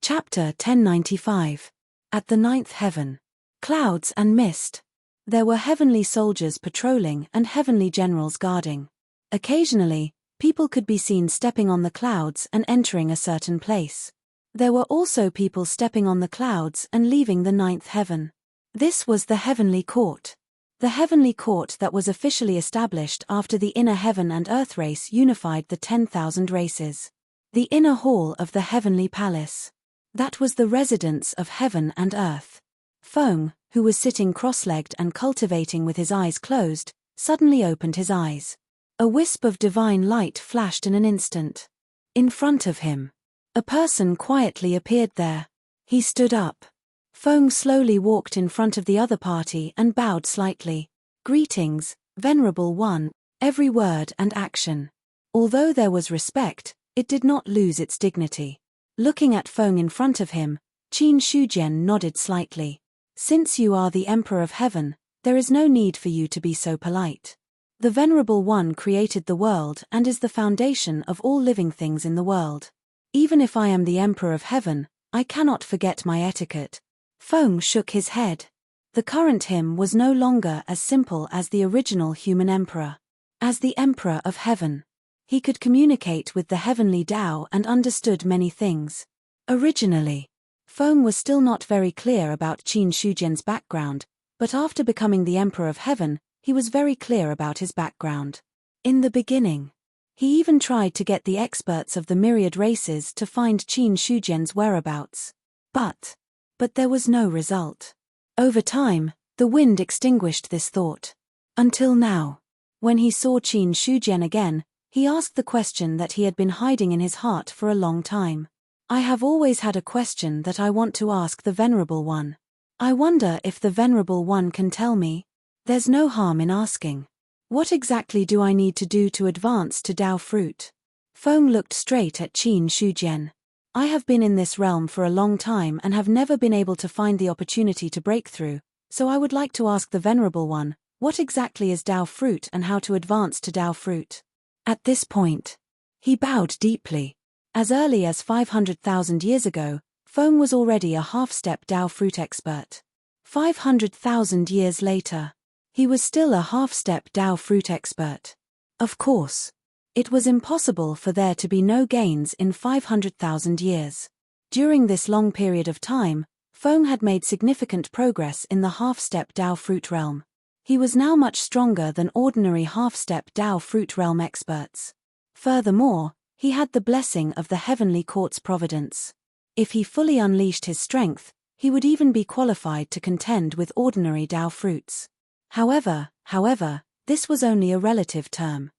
Chapter 1095. At the ninth heaven. Clouds and mist. There were heavenly soldiers patrolling and heavenly generals guarding. Occasionally, people could be seen stepping on the clouds and entering a certain place. There were also people stepping on the clouds and leaving the ninth heaven. This was the heavenly court. The heavenly court that was officially established after the inner heaven and earth race unified the 10,000 races. The inner hall of the heavenly palace. That was the residence of heaven and earth. Feng, who was sitting cross-legged and cultivating with his eyes closed, suddenly opened his eyes. A wisp of divine light flashed in an instant. In front of him, a person quietly appeared there. He stood up. Feng slowly walked in front of the other party and bowed slightly. "Greetings, Venerable One," every word and action. Although there was respect, it did not lose its dignity. Looking at Feng in front of him, Qin Shujian nodded slightly. "Since you are the Emperor of Heaven, there is no need for you to be so polite. The Venerable One created the world and is the foundation of all living things in the world. Even if I am the Emperor of Heaven, I cannot forget my etiquette." Feng shook his head. The current him was no longer as simple as the original human emperor. As the Emperor of Heaven, he could communicate with the heavenly Tao and understood many things. Originally, Feng was still not very clear about Qin Shujian's background, but after becoming the Emperor of Heaven, he was very clear about his background. In the beginning, he even tried to get the experts of the myriad races to find Qin Shujian's whereabouts. But there was no result. Over time, the wind extinguished this thought. Until now, when he saw Qin Shujian again, he asked the question that he had been hiding in his heart for a long time. "I have always had a question that I want to ask the Venerable One. I wonder if the Venerable One can tell me. There's no harm in asking. What exactly do I need to do to advance to Tao fruit?" Feng looked straight at Qin Shujian. "I have been in this realm for a long time and have never been able to find the opportunity to break through, so I would like to ask the Venerable One, what exactly is Tao fruit and how to advance to Tao fruit?" At this point, he bowed deeply. As early as 500,000 years ago, Feng was already a half-step Tao fruit expert. 500,000 years later, he was still a half-step Tao fruit expert. Of course, it was impossible for there to be no gains in 500,000 years. During this long period of time, Feng had made significant progress in the half-step Tao fruit realm. He was now much stronger than ordinary half-step Tao fruit realm experts. Furthermore, he had the blessing of the heavenly court's providence. If he fully unleashed his strength, he would even be qualified to contend with ordinary Tao fruits. However, this was only a relative term.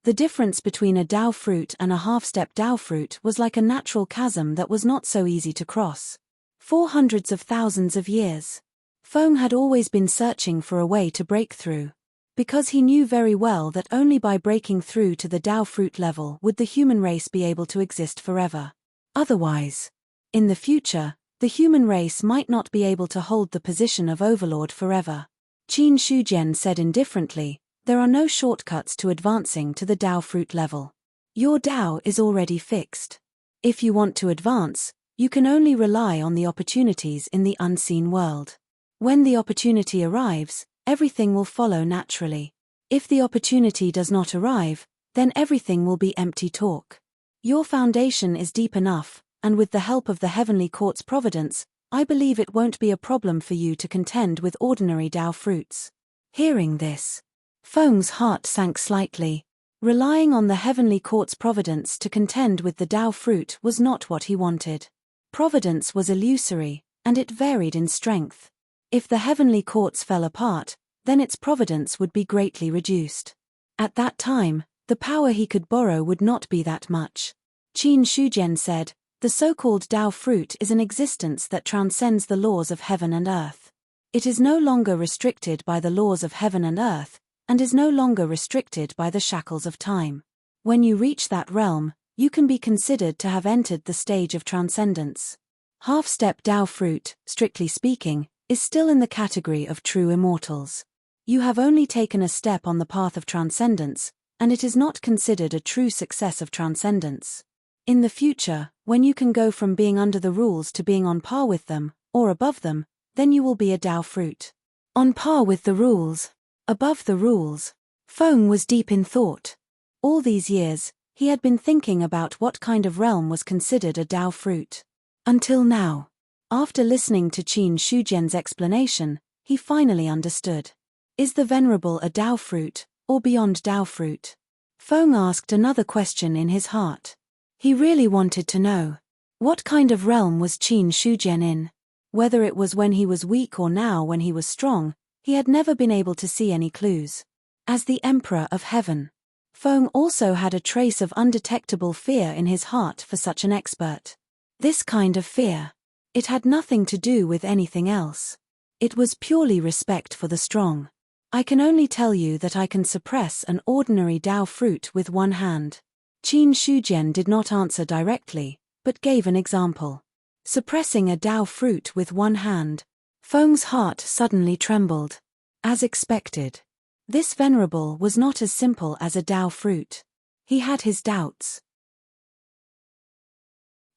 The difference between a Tao fruit and a half-step Tao fruit was like a natural chasm that was not so easy to cross. For hundreds of thousands of years, Feng had always been searching for a way to break through. Because he knew very well that only by breaking through to the Tao fruit level would the human race be able to exist forever. Otherwise, in the future, the human race might not be able to hold the position of overlord forever. Qin Shujian said indifferently, "There are no shortcuts to advancing to the Tao fruit level. Your Tao is already fixed. If you want to advance, you can only rely on the opportunities in the unseen world. When the opportunity arrives, everything will follow naturally. If the opportunity does not arrive, then everything will be empty talk. Your foundation is deep enough, and with the help of the heavenly court's providence, I believe it won't be a problem for you to contend with ordinary Tao fruits." Hearing this, Feng's heart sank slightly. Relying on the heavenly court's providence to contend with the Tao fruit was not what he wanted. Providence was illusory, and it varied in strength. If the heavenly courts fell apart, then its providence would be greatly reduced. At that time, the power he could borrow would not be that much. Qin Shujian said, "The so-called Tao fruit is an existence that transcends the laws of heaven and earth. It is no longer restricted by the laws of heaven and earth, and is no longer restricted by the shackles of time. When you reach that realm, you can be considered to have entered the stage of transcendence. Half-step Tao fruit, strictly speaking, is still in the category of true immortals. You have only taken a step on the path of transcendence, and it is not considered a true success of transcendence. In the future, when you can go from being under the rules to being on par with them, or above them, then you will be a Tao fruit. On par with the rules. Above the rules. Feng was deep in thought. All these years, he had been thinking about what kind of realm was considered a Tao fruit. Until now. After listening to Qin Shujian's explanation, he finally understood. Is the Venerable a Tao fruit, or beyond Tao fruit? Feng asked another question in his heart. He really wanted to know. What kind of realm was Qin Shujian in? Whether it was when he was weak or now when he was strong, he had never been able to see any clues. As the Emperor of Heaven, Feng also had a trace of undetectable fear in his heart for such an expert. This kind of fear. It had nothing to do with anything else. It was purely respect for the strong. I can only tell you that I can suppress an ordinary Tao fruit with one hand. Qin Shujian did not answer directly, but gave an example. Suppressing a Tao fruit with one hand. Feng's heart suddenly trembled. As expected. This Venerable was not as simple as a Tao fruit. He had his doubts.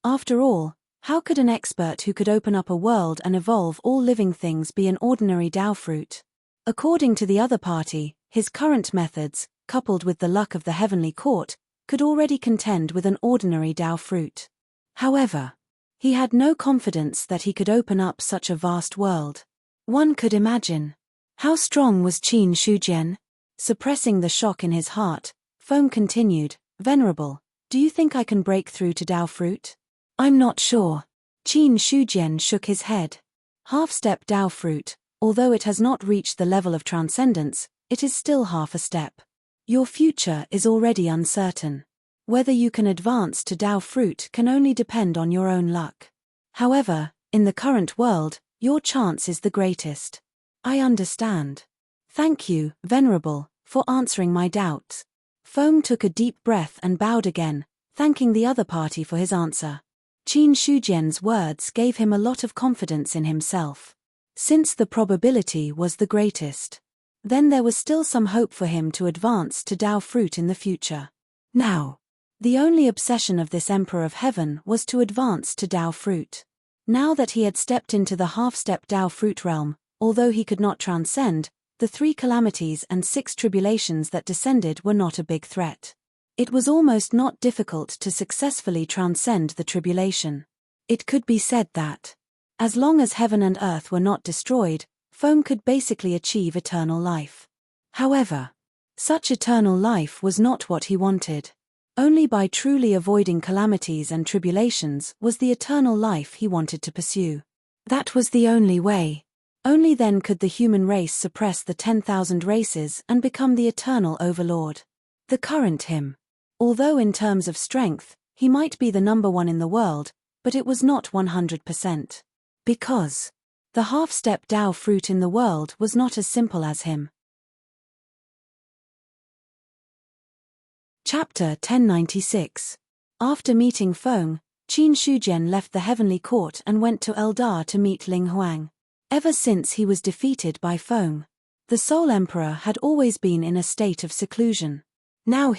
After all, how could an expert who could open up a world and evolve all living things be an ordinary Tao fruit? According to the other party, his current methods, coupled with the luck of the heavenly court, could already contend with an ordinary Tao fruit. However, he had no confidence that he could open up such a vast world. One could imagine. How strong was Qin Shujian? Suppressing the shock in his heart, Feng continued, Venerable, do you think I can break through to Tao fruit? I'm not sure. Qin Shujian shook his head. Half-step Tao fruit, although it has not reached the level of transcendence, it is still half a step. Your future is already uncertain. Whether you can advance to Tao fruit can only depend on your own luck. However, in the current world, your chance is the greatest. I understand. Thank you, Venerable, for answering my doubts. Feng took a deep breath and bowed again, thanking the other party for his answer. Qin Shujian's words gave him a lot of confidence in himself. Since the probability was the greatest, then there was still some hope for him to advance to Tao fruit in the future. Now, the only obsession of this Emperor of Heaven was to advance to Tao fruit. Now that he had stepped into the half-step Tao fruit realm, although he could not transcend, the 3 calamities and 6 tribulations that descended were not a big threat. It was almost not difficult to successfully transcend the tribulation. It could be said that, as long as heaven and earth were not destroyed, Feng could basically achieve eternal life. However, such eternal life was not what he wanted. Only by truly avoiding calamities and tribulations was the eternal life he wanted to pursue. That was the only way. Only then could the human race suppress the 10,000 races and become the eternal overlord. The current him. Although in terms of strength, he might be the number 1 in the world, but it was not 100%. Because the half-step Tao fruit in the world was not as simple as him. Chapter 1096. After meeting Feng, Qin Shujian left the heavenly court and went to Eldar to meet Ling Huang. Ever since he was defeated by Feng, the Soul Emperor had always been in a state of seclusion. Now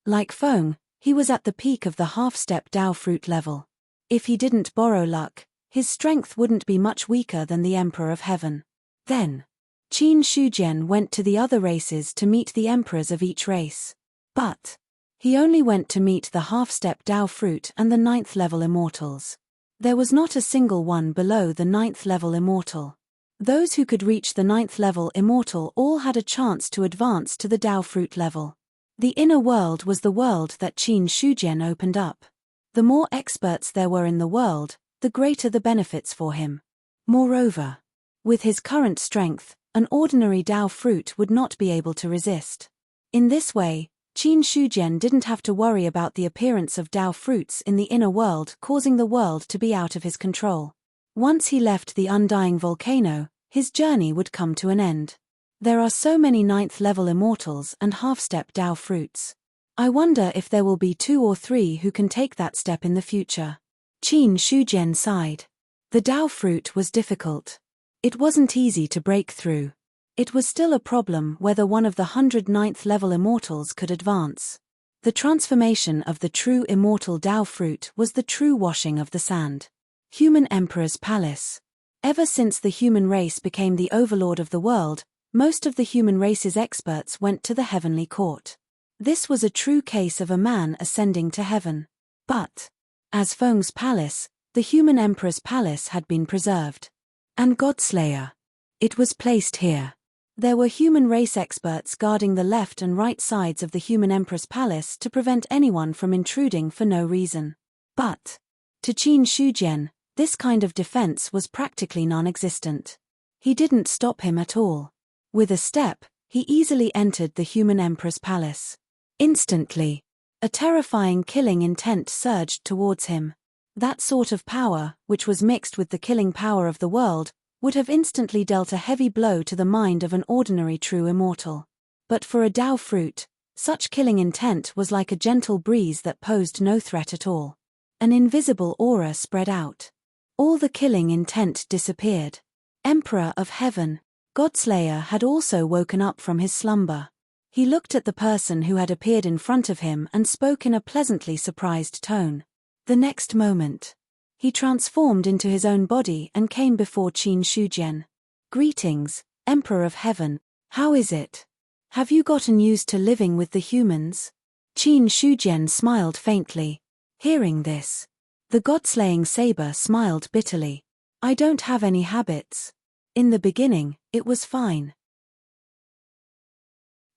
like Feng, he was at the peak of the half-step Tao fruit level. If he didn't borrow luck, his strength wouldn't be much weaker than the Emperor of Heaven. Then, Qin Shujian went to the other races to meet the emperors of each race. But he only went to meet the half-step Tao fruit and the 9th level immortals. There was not a single one below the 9th level immortal. Those who could reach the 9th level immortal all had a chance to advance to the Tao fruit level. The inner world was the world that Qin Shujian opened up. The more experts there were in the world, the greater the benefits for him. Moreover, with his current strength, an ordinary Tao fruit would not be able to resist. In this way, Qin Shujian didn't have to worry about the appearance of Tao fruits in the inner world causing the world to be out of his control. Once he left the undying volcano, his journey would come to an end. There are so many 9th level immortals and half-step Tao fruits. I wonder if there will be 2 or 3 who can take that step in the future. Qin Shujian sighed. The Tao fruit was difficult. It wasn't easy to break through. It was still a problem whether one of the 109th level immortals could advance. The transformation of the true immortal Tao fruit was the true washing of the sand. Human Emperor's Palace. Ever since the human race became the overlord of the world, most of the human race's experts went to the heavenly court. This was a true case of a man ascending to heaven. But, as Feng's palace, the human emperor's palace had been preserved. And Godslayer. It was placed here. There were human race experts guarding the left and right sides of the human emperor's palace to prevent anyone from intruding for no reason. But, to Qin Shujian, this kind of defense was practically non-existent. He didn't stop him at all. With a step, he easily entered the human emperor's palace. Instantly, a terrifying killing intent surged towards him. That sort of power, which was mixed with the killing power of the world, would have instantly dealt a heavy blow to the mind of an ordinary true immortal. But for a Tao fruit, such killing intent was like a gentle breeze that posed no threat at all. An invisible aura spread out. All the killing intent disappeared. Emperor of Heaven, Godslayer had also woken up from his slumber. He looked at the person who had appeared in front of him and spoke in a pleasantly surprised tone. The next moment, he transformed into his own body and came before Qin Shujian. Greetings, Emperor of Heaven, how is it? Have you gotten used to living with the humans? Qin Shujian smiled faintly. Hearing this, the god-slaying saber smiled bitterly. I don't have any habits. In the beginning, it was fine.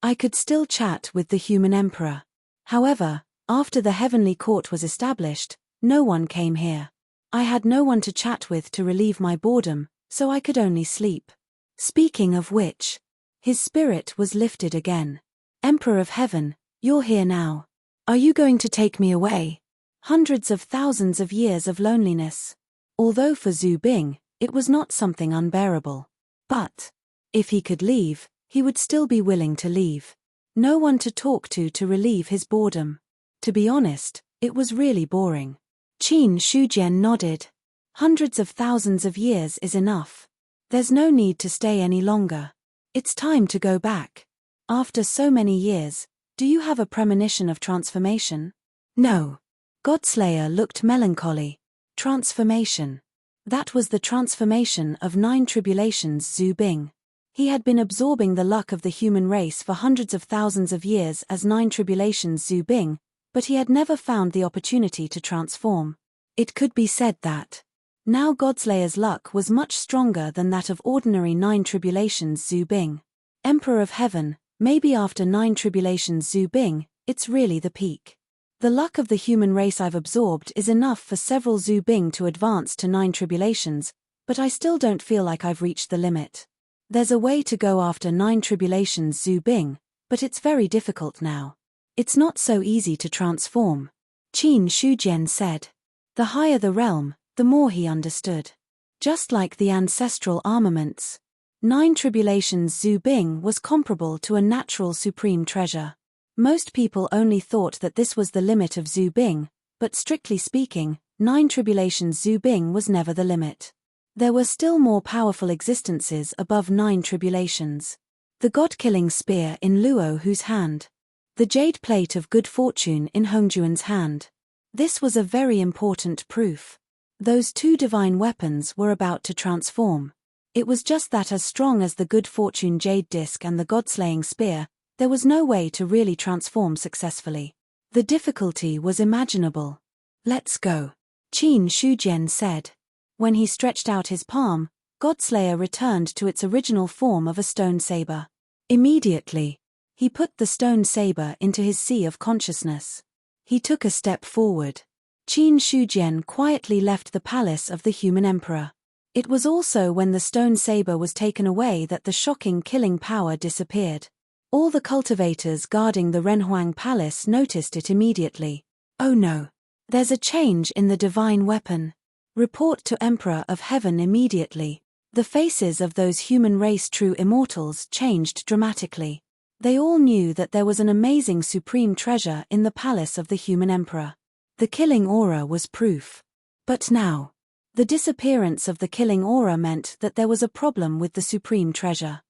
I could still chat with the human emperor. However, after the heavenly court was established, no one came here. I had no one to chat with to relieve my boredom, so I could only sleep. Speaking of which, his spirit was lifted again. Emperor of Heaven, you're here now. Are you going to take me away? Hundreds of thousands of years of loneliness. Although for Zhu Bing, it was not something unbearable. But, if he could leave, he would still be willing to leave. No one to talk to relieve his boredom. To be honest, it was really boring. Qin Shujian nodded. Hundreds of thousands of years is enough. There's no need to stay any longer. It's time to go back. After so many years, do you have a premonition of transformation? No. Godslayer looked melancholy. Transformation. That was the transformation of 9 tribulations Zhu Bing. He had been absorbing the luck of the human race for hundreds of thousands of years as 9 tribulations Zhu Bing, but he had never found the opportunity to transform. It could be said that now Godslayer's luck was much stronger than that of ordinary 9 tribulations Zhu Bing. Emperor of Heaven, maybe after 9 tribulations Zhu Bing, it's really the peak. The luck of the human race I've absorbed is enough for several Zhu Bing to advance to 9 tribulations, but I still don't feel like I've reached the limit. There's a way to go after 9 tribulations Zhu Bing, but it's very difficult now. It's not so easy to transform. Qin Shujian said. The higher the realm, the more he understood. Just like the ancestral armaments, 9 tribulations Zhu Bing was comparable to a natural supreme treasure. Most people only thought that this was the limit of Zhu Bing, but strictly speaking, 9 tribulations Zhu Bing was never the limit. There were still more powerful existences above 9 tribulations. The god-killing spear in Luo Hu's hand. The jade plate of good fortune in Hongjuan's hand. This was a very important proof. Those 2 divine weapons were about to transform. It was just that as strong as the good fortune jade disc and the god-slaying spear, there was no way to really transform successfully. The difficulty was imaginable. Let's go. Qin Shujian said. When he stretched out his palm, Godslayer returned to its original form of a stone saber. Immediately, he put the stone saber into his sea of consciousness. He took a step forward. Qin Shujian quietly left the palace of the human emperor. It was also when the stone saber was taken away that the shocking killing power disappeared. All the cultivators guarding the Renhuang palace noticed it immediately. Oh no! There's a change in the divine weapon. Report to Emperor of Heaven immediately. The faces of those human race true immortals changed dramatically. They all knew that there was an amazing supreme treasure in the palace of the human emperor. The killing aura was proof. But now, the disappearance of the killing aura meant that there was a problem with the supreme treasure.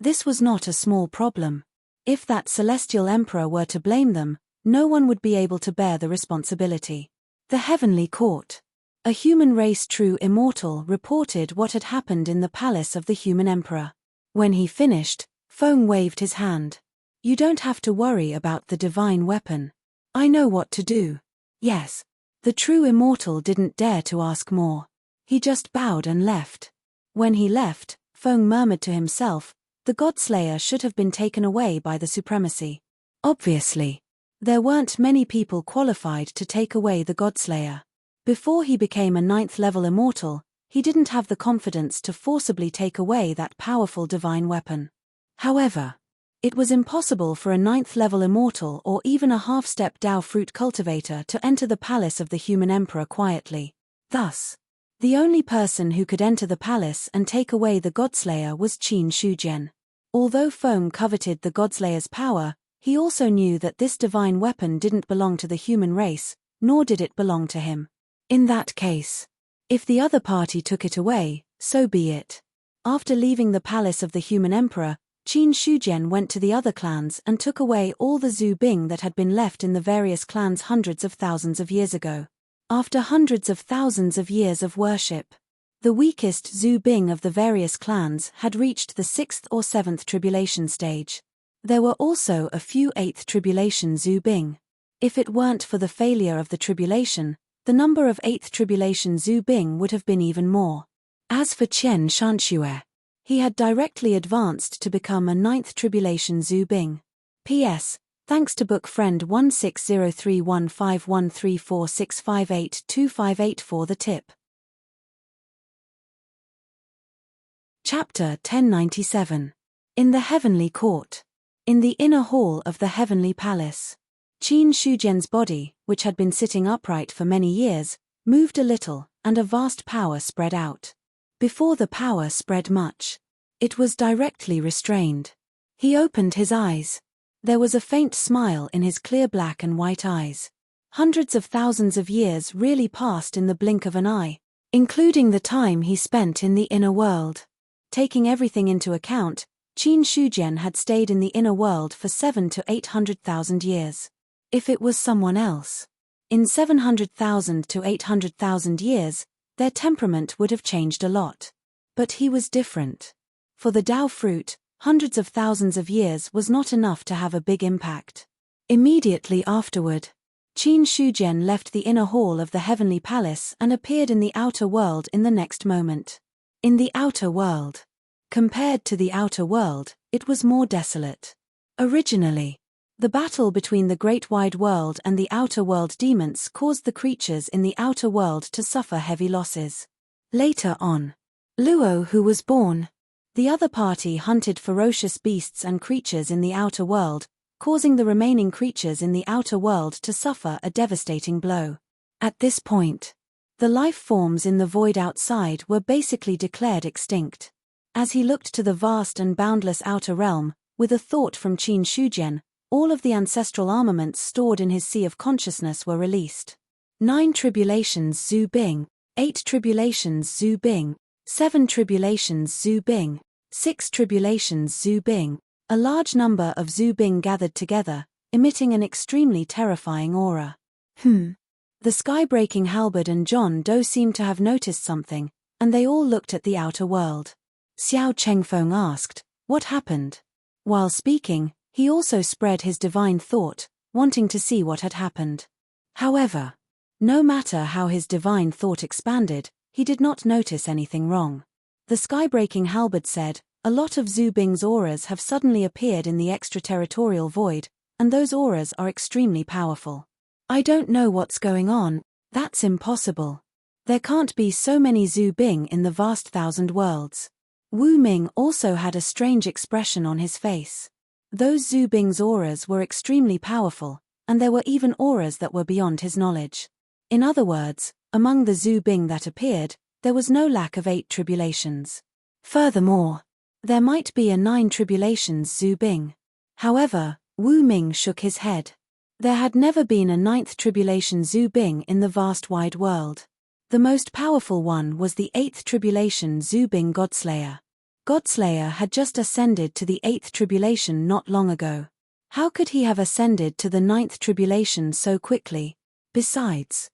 This was not a small problem. If that celestial emperor were to blame them, no one would be able to bear the responsibility. The heavenly court. A human race true immortal reported what had happened in the palace of the human emperor. When he finished, Feng waved his hand. You don't have to worry about the divine weapon. I know what to do. Yes. The true immortal didn't dare to ask more. He just bowed and left. When he left, Feng murmured to himself, the Godslayer should have been taken away by the supremacy. Obviously. There weren't many people qualified to take away the Godslayer. Before he became a 9th-level immortal, he didn't have the confidence to forcibly take away that powerful divine weapon. However, it was impossible for a 9th-level immortal or even a half-step Dao fruit cultivator to enter the palace of the human emperor quietly. Thus, the only person who could enter the palace and take away the Godslayer was Qin Shujian. Although Feng coveted the Godslayer's power, he also knew that this divine weapon didn't belong to the human race, nor did it belong to him. In that case, if the other party took it away, so be it. After leaving the palace of the human emperor, Qin Shujian went to the other clans and took away all the Zhu Bing that had been left in the various clans hundreds of thousands of years ago. After hundreds of thousands of years of worship, the weakest Zhu Bing of the various clans had reached the 6th or 7th tribulation stage. There were also a few 8th tribulation Zhu Bing. If it weren't for the failure of the tribulation, the number of 8th tribulation Zhu Bing would have been even more. As for Qian Shanxue, he had directly advanced to become a 9th tribulation Zhu Bing. P.S. Thanks to book friend 1603151346582588 for the tip. Chapter 1097. In the Heavenly Court. In the inner hall of the Heavenly Palace. Qin Shujian's body, which had been sitting upright for many years, moved a little, and a vast power spread out. Before the power spread much, it was directly restrained. He opened his eyes. There was a faint smile in his clear black and white eyes. Hundreds of thousands of years really passed in the blink of an eye, including the time he spent in the inner world. Taking everything into account, Qin Shujian had stayed in the inner world for 700,000 to 800,000 years. If it was someone else, in 700,000 to 800,000 years, their temperament would have changed a lot. But he was different. For the Dao fruit, hundreds of thousands of years was not enough to have a big impact. Immediately afterward, Qin Shujian left the inner hall of the heavenly palace and appeared in the outer world in the next moment. In the outer world. Compared to the outer world, it was more desolate. Originally, the battle between the great wide world and the outer world demons caused the creatures in the outer world to suffer heavy losses. Later on, Luo who was born. The other party hunted ferocious beasts and creatures in the outer world, causing the remaining creatures in the outer world to suffer a devastating blow. At this point, the life forms in the void outside were basically declared extinct. As he looked to the vast and boundless outer realm, with a thought from Qin Shujian, all of the ancestral armaments stored in his sea of consciousness were released. 9 tribulations Zhu Bing, 8 tribulations Zhu Bing, 7 tribulations Zhu Bing, 6 tribulations Zhu Bing, a large number of Zhu Bing gathered together, emitting an extremely terrifying aura. The sky-breaking halberd and John Doe seemed to have noticed something, and they all looked at the outer world. Xiao Chengfeng asked, "What happened?" While speaking, he also spread his divine thought, wanting to see what had happened. However, no matter how his divine thought expanded, he did not notice anything wrong. The sky-breaking halberd said, "A lot of Zhu Bing's auras have suddenly appeared in the extraterritorial void, and those auras are extremely powerful. I don't know what's going on, that's impossible. There can't be so many Zhu Bing in the vast thousand worlds." Wu Ming also had a strange expression on his face. Those Zhu Bing's auras were extremely powerful, and there were even auras that were beyond his knowledge. In other words, among the Zhu Bing that appeared, there was no lack of 8 tribulations. Furthermore, there might be a 9 tribulations Zhu Bing. However, Wu Ming shook his head. There had never been a 9th tribulation Zhu Bing in the vast wide world. The most powerful one was the 8th tribulation Zhu Bing Godslayer. Godslayer had just ascended to the 8th tribulation not long ago. How could he have ascended to the 9th tribulation so quickly? Besides,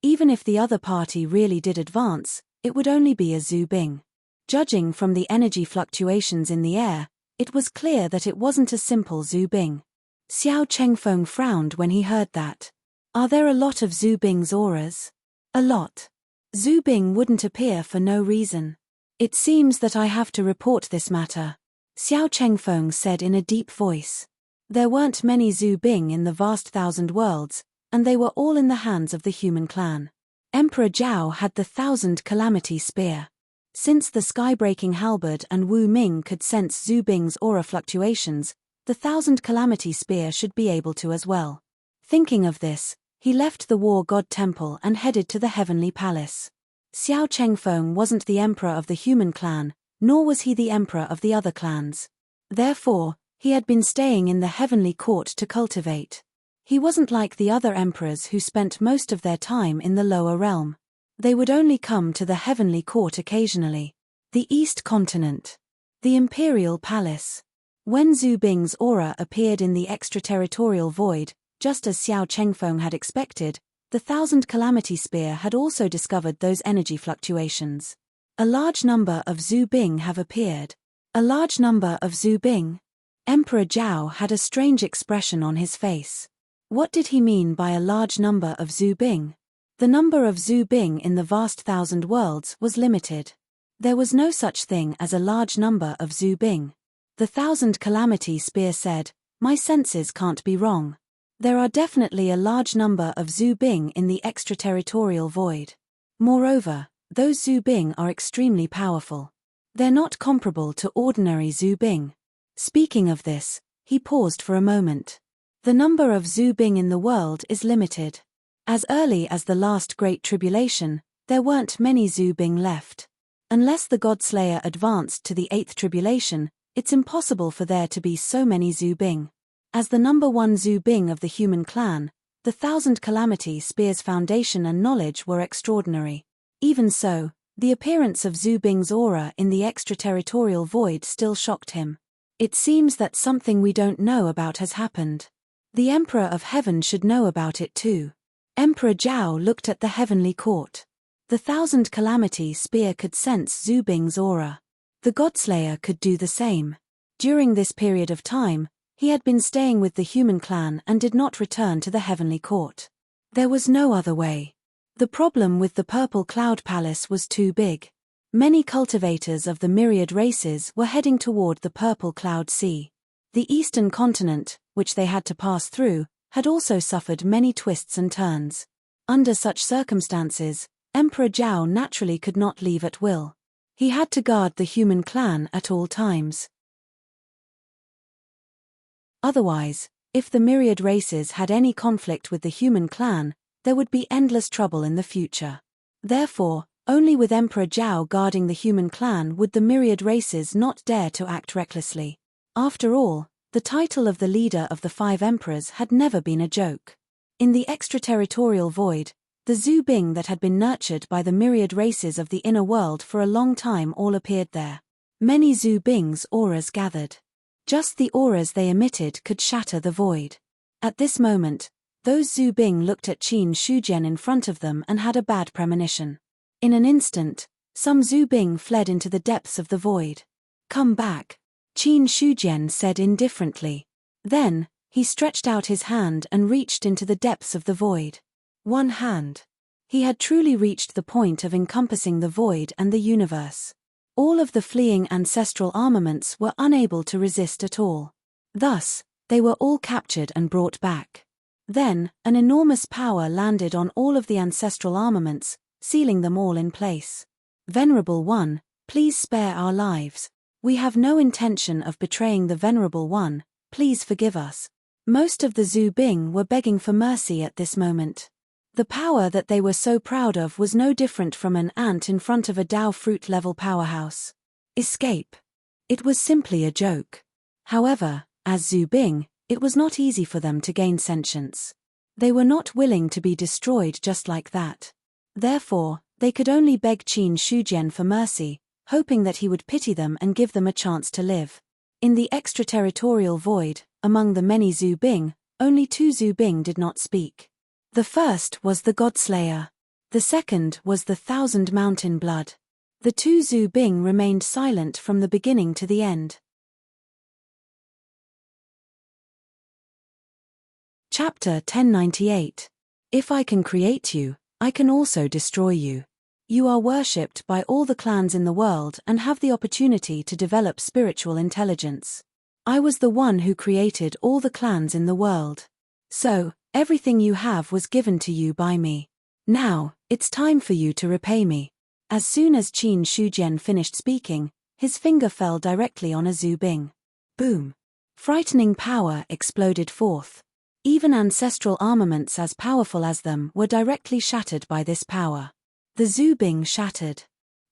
even if the other party really did advance, it would only be a Zhu Bing. Judging from the energy fluctuations in the air, it was clear that it wasn't a simple Zhu Bing. Xiao Chengfeng frowned when he heard that. Are there a lot of Zhu Bing's auras? A lot. Zhu Bing wouldn't appear for no reason. It seems that I have to report this matter, Xiao Chengfeng said in a deep voice. There weren't many Zhu Bing in the vast thousand worlds, and they were all in the hands of the human clan. Emperor Zhao had the 1000 Calamity Spear. Since the sky-breaking halberd and Wu Ming could sense Zhu Bing's aura fluctuations, the 1000 Calamity Spear should be able to as well. Thinking of this, he left the War God Temple and headed to the Heavenly Palace. Xiao Chengfeng wasn't the emperor of the human clan, nor was he the emperor of the other clans. Therefore, he had been staying in the Heavenly Court to cultivate. He wasn't like the other emperors who spent most of their time in the lower realm. They would only come to the Heavenly Court occasionally. The East Continent. The Imperial Palace. When Zhu Bing's aura appeared in the extraterritorial void, just as Xiao Chengfeng had expected, the 1000 Calamity Spear had also discovered those energy fluctuations. A large number of Zhu Bing have appeared. A large number of Zhu Bing? Emperor Zhao had a strange expression on his face. What did he mean by a large number of Zhu Bing? The number of Zhu Bing in the vast thousand worlds was limited. There was no such thing as a large number of Zhu Bing. The 1000 Calamity Spear said, "My senses can't be wrong. There are definitely a large number of Zhu Bing in the extraterritorial void. Moreover, those Zhu Bing are extremely powerful. They're not comparable to ordinary Zhu Bing." Speaking of this, he paused for a moment. The number of Zhu Bing in the world is limited. As early as the last Great Tribulation, there weren't many Zhu Bing left. Unless the Godslayer advanced to the 8th tribulation, it's impossible for there to be so many Zhu Bing. As the number 1 Zhu Bing of the human clan, the 1000 Calamity Spear's foundation and knowledge were extraordinary. Even so, the appearance of Zhu Bing's aura in the extraterritorial void still shocked him. It seems that something we don't know about has happened. The Emperor of Heaven should know about it too. Emperor Zhao looked at the Heavenly Court. The 1000 Calamity Spear could sense Zhu Bing's aura. The Godslayer could do the same. During this period of time, he had been staying with the human clan and did not return to the Heavenly Court. There was no other way. The problem with the Purple Cloud Palace was too big. Many cultivators of the myriad races were heading toward the Purple Cloud Sea. The eastern continent, which they had to pass through, had also suffered many twists and turns. Under such circumstances, Emperor Zhao naturally could not leave at will. He had to guard the human clan at all times. Otherwise, if the myriad races had any conflict with the human clan, there would be endless trouble in the future. Therefore, only with Emperor Zhao guarding the human clan would the myriad races not dare to act recklessly. After all, the title of the leader of the 5 emperors had never been a joke. In the extraterritorial void, the Zhu Bing that had been nurtured by the myriad races of the inner world for a long time all appeared there. Many Zhu Bing's auras gathered. Just the auras they emitted could shatter the void. At this moment, those Zhu Bing looked at Qin Shujian in front of them and had a bad premonition. In an instant, some Zhu Bing fled into the depths of the void. "Come back," Qin Shujian said indifferently. Then, he stretched out his hand and reached into the depths of the void. One hand. He had truly reached the point of encompassing the void and the universe. All of the fleeing ancestral armaments were unable to resist at all. Thus, they were all captured and brought back. Then, an enormous power landed on all of the ancestral armaments, sealing them all in place. "Venerable One, please spare our lives. We have no intention of betraying the Venerable One, please forgive us." Most of the Zhu Bing were begging for mercy at this moment. The power that they were so proud of was no different from an ant in front of a Dao fruit-level powerhouse. Escape. It was simply a joke. However, as Zhu Bing, it was not easy for them to gain sentience. They were not willing to be destroyed just like that. Therefore, They could only beg Qin Shujian for mercy, hoping that he would pity them and give them a chance to live. In the extraterritorial void, among the many Zhu Bing, only 2 Zhu Bing did not speak. The first was the Godslayer. The second was the 1,000 Mountain Blood. The 2 Zhu Bing remained silent from the beginning to the end. Chapter 1098. If I can create you, I can also destroy you. You are worshipped by all the clans in the world and have the opportunity to develop spiritual intelligence. I was the one who created all the clans in the world. So, everything you have was given to you by me. Now, it's time for you to repay me. As soon as Qin Shujian finished speaking, his finger fell directly on a Zhu Bing. Boom! Frightening power exploded forth. Even ancestral armaments as powerful as them were directly shattered by this power. The Zhu Bing shattered.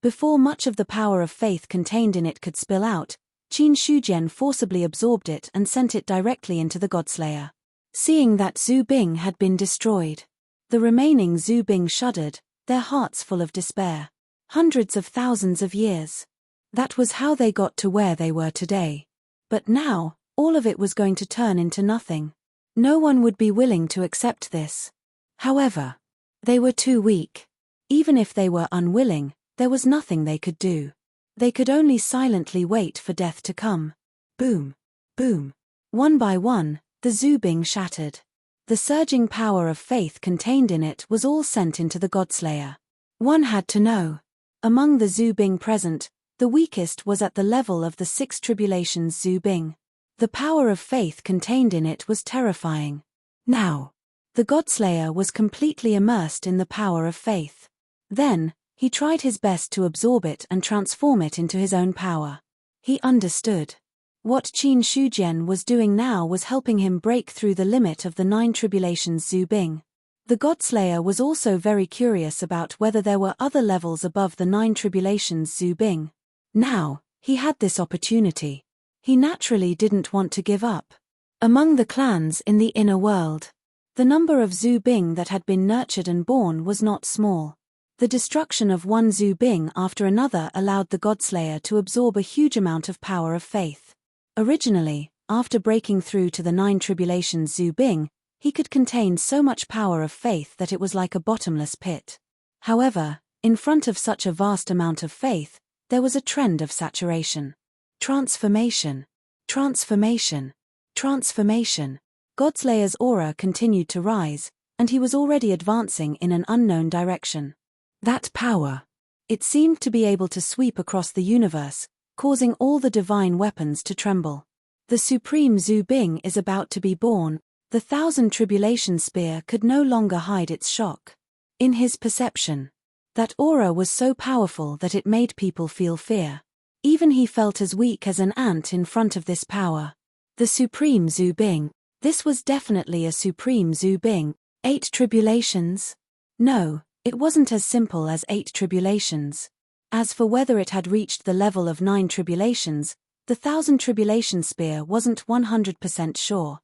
Before much of the power of faith contained in it could spill out, Qin Shujian forcibly absorbed it and sent it directly into the Godslayer. Seeing that Zhu Bing had been destroyed, the remaining Zhu Bing shuddered, their hearts full of despair. Hundreds of thousands of years. That was how they got to where they were today. But now, all of it was going to turn into nothing. No one would be willing to accept this. However, they were too weak. Even if they were unwilling, there was nothing they could do. They could only silently wait for death to come. Boom! Boom! One by one, the Zhu Bing shattered. The surging power of faith contained in it was all sent into the Godslayer. One had to know. Among the Zhu Bing present, the weakest was at the level of the 6 tribulations Zhu Bing. The power of faith contained in it was terrifying. Now, the Godslayer was completely immersed in the power of faith. Then, he tried his best to absorb it and transform it into his own power. He understood. What Qin Shujian was doing now was helping him break through the limit of the 9 tribulations Zhu Bing. The Godslayer was also very curious about whether there were other levels above the 9 tribulations Zhu Bing. Now, he had this opportunity. He naturally didn't want to give up. Among the clans in the inner world, the number of Zhu Bing that had been nurtured and born was not small. The destruction of one Zhu Bing after another allowed the Godslayer to absorb a huge amount of power of faith. Originally, after breaking through to the 9 tribulations Zhu Bing, he could contain so much power of faith that it was like a bottomless pit. However, in front of such a vast amount of faith, there was a trend of saturation. Transformation. Transformation. Transformation. Godslayer's aura continued to rise, and he was already advancing in an unknown direction. That power. It seemed to be able to sweep across the universe, causing all the divine weapons to tremble. The supreme Zhu Bing is about to be born. The 1,000 tribulation spear could no longer hide its shock. In his perception, that aura was so powerful that it made people feel fear. Even he felt as weak as an ant in front of this power. The supreme Zhu Bing. This was definitely a supreme Zhu Bing. 8 tribulations? No, it wasn't as simple as 8 tribulations. As for whether it had reached the level of 9 tribulations, the 1,000 tribulation spear wasn't 100% sure.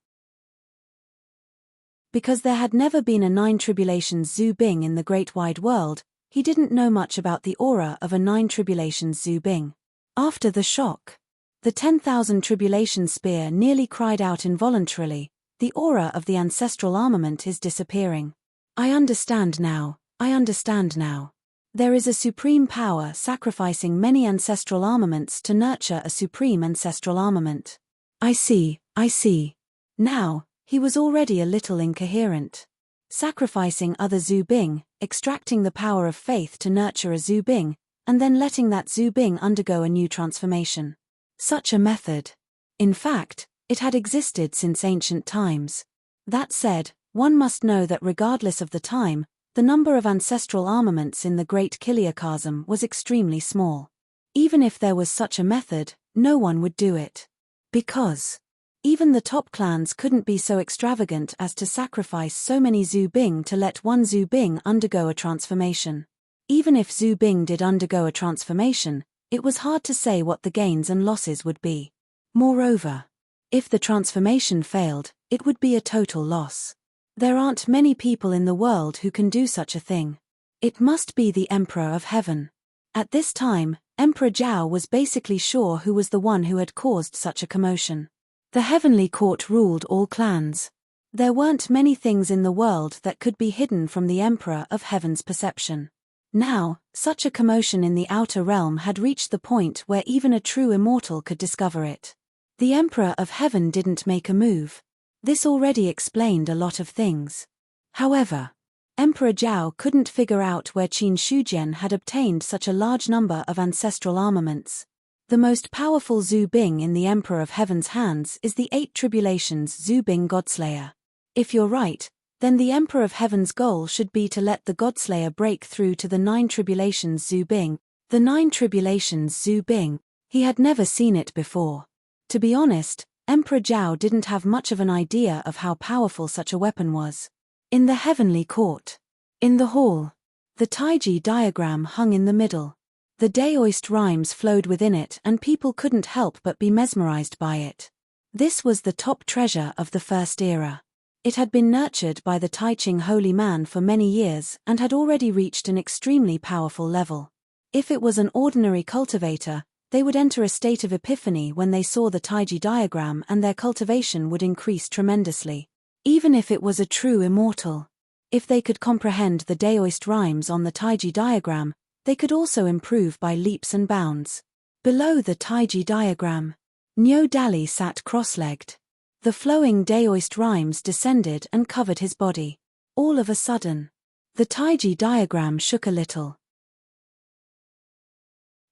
Because there had never been a 9 tribulations Zhu Bing in the great wide world, he didn't know much about the aura of a 9 tribulations Zhu Bing. After the shock, the 10,000 tribulation spear nearly cried out involuntarily, "The aura of the ancestral armament is disappearing. I understand now, I understand now. There is a supreme power sacrificing many ancestral armaments to nurture a supreme ancestral armament. I see, I see." Now, he was already a little incoherent. Sacrificing other Zhu Bing, extracting the power of faith to nurture a Zhu Bing, and then letting that Zhu Bing undergo a new transformation. Such a method. In fact, it had existed since ancient times. That said, one must know that regardless of the time, the number of ancestral armaments in the Great Kiliakasm was extremely small. Even if there was such a method, no one would do it. Because even the top clans couldn't be so extravagant as to sacrifice so many Zhu Bing to let one Zhu Bing undergo a transformation. Even if Zhu Bing did undergo a transformation, it was hard to say what the gains and losses would be. Moreover, if the transformation failed, it would be a total loss. There aren't many people in the world who can do such a thing. It must be the Emperor of Heaven. At this time, Emperor Zhao was basically sure who was the one who had caused such a commotion. The heavenly court ruled all clans. There weren't many things in the world that could be hidden from the Emperor of Heaven's perception. Now, such a commotion in the outer realm had reached the point where even a true immortal could discover it. The Emperor of Heaven didn't make a move. This already explained a lot of things. However, Emperor Zhao couldn't figure out where Qin Shujian had obtained such a large number of ancestral armaments. The most powerful Zhu Bing in the Emperor of Heaven's hands is the 8 Tribulations Zhu Bing Godslayer. If you're right, then the Emperor of Heaven's goal should be to let the Godslayer break through to the 9 Tribulations Zhu Bing. The 9 Tribulations Zhu Bing, he had never seen it before. To be honest, Emperor Zhao didn't have much of an idea of how powerful such a weapon was. In the heavenly court. In the hall. The Taiji diagram hung in the middle. The Daoist rhymes flowed within it and people couldn't help but be mesmerized by it. This was the top treasure of the First Era. It had been nurtured by the Taiching holy man for many years and had already reached an extremely powerful level. If it was an ordinary cultivator, they would enter a state of epiphany when they saw the Taiji diagram and their cultivation would increase tremendously. Even if it was a true immortal. If they could comprehend the Daoist rhymes on the Taiji diagram, they could also improve by leaps and bounds. Below the Taiji diagram, Niu Dali sat cross-legged. The flowing Daoist rhymes descended and covered his body. All of a sudden, the Taiji diagram shook a little.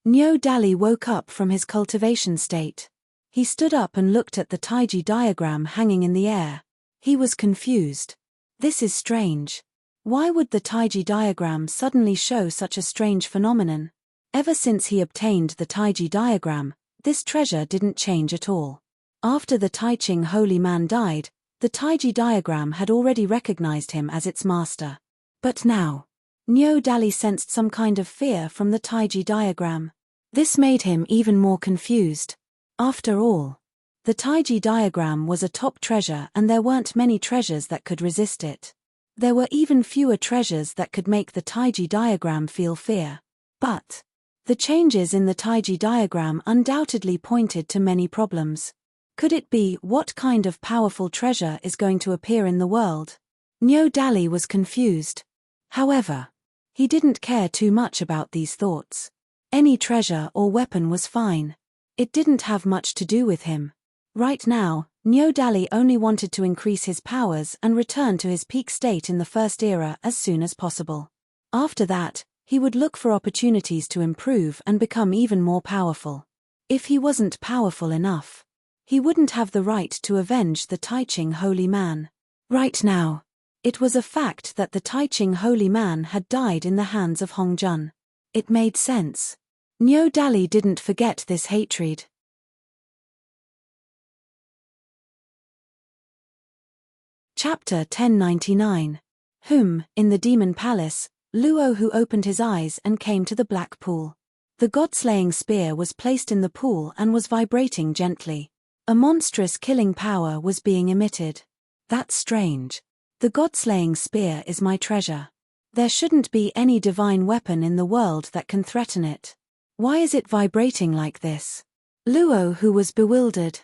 Niu Dali woke up from his cultivation state. He stood up and looked at the Taiji diagram hanging in the air. He was confused. This is strange. Why would the Taiji diagram suddenly show such a strange phenomenon? Ever since he obtained the Taiji diagram, this treasure didn't change at all. After the Taiching holy man died, the Taiji diagram had already recognized him as its master. But now, Niu Dali sensed some kind of fear from the Taiji diagram. This made him even more confused. After all, the Taiji diagram was a top treasure and there weren't many treasures that could resist it. There were even fewer treasures that could make the Taiji diagram feel fear. But the changes in the Taiji diagram undoubtedly pointed to many problems. Could it be what kind of powerful treasure is going to appear in the world? Niu Dali was confused. However, he didn't care too much about these thoughts. Any treasure or weapon was fine. It didn't have much to do with him. Right now, Niu Dali only wanted to increase his powers and return to his peak state in the First Era as soon as possible. After that, he would look for opportunities to improve and become even more powerful. If he wasn't powerful enough, he wouldn't have the right to avenge the Taiching holy man. Right now, it was a fact that the Taiching holy man had died in the hands of Hong Jun. It made sense. Niu Dali didn't forget this hatred. Chapter 1099. In the Demon Palace, Luo Hu opened his eyes and came to the black pool. The god-slaying spear was placed in the pool and was vibrating gently. A monstrous killing power was being emitted. That's strange. The god-slaying spear is my treasure. There shouldn't be any divine weapon in the world that can threaten it. Why is it vibrating like this? Luo Hu was bewildered.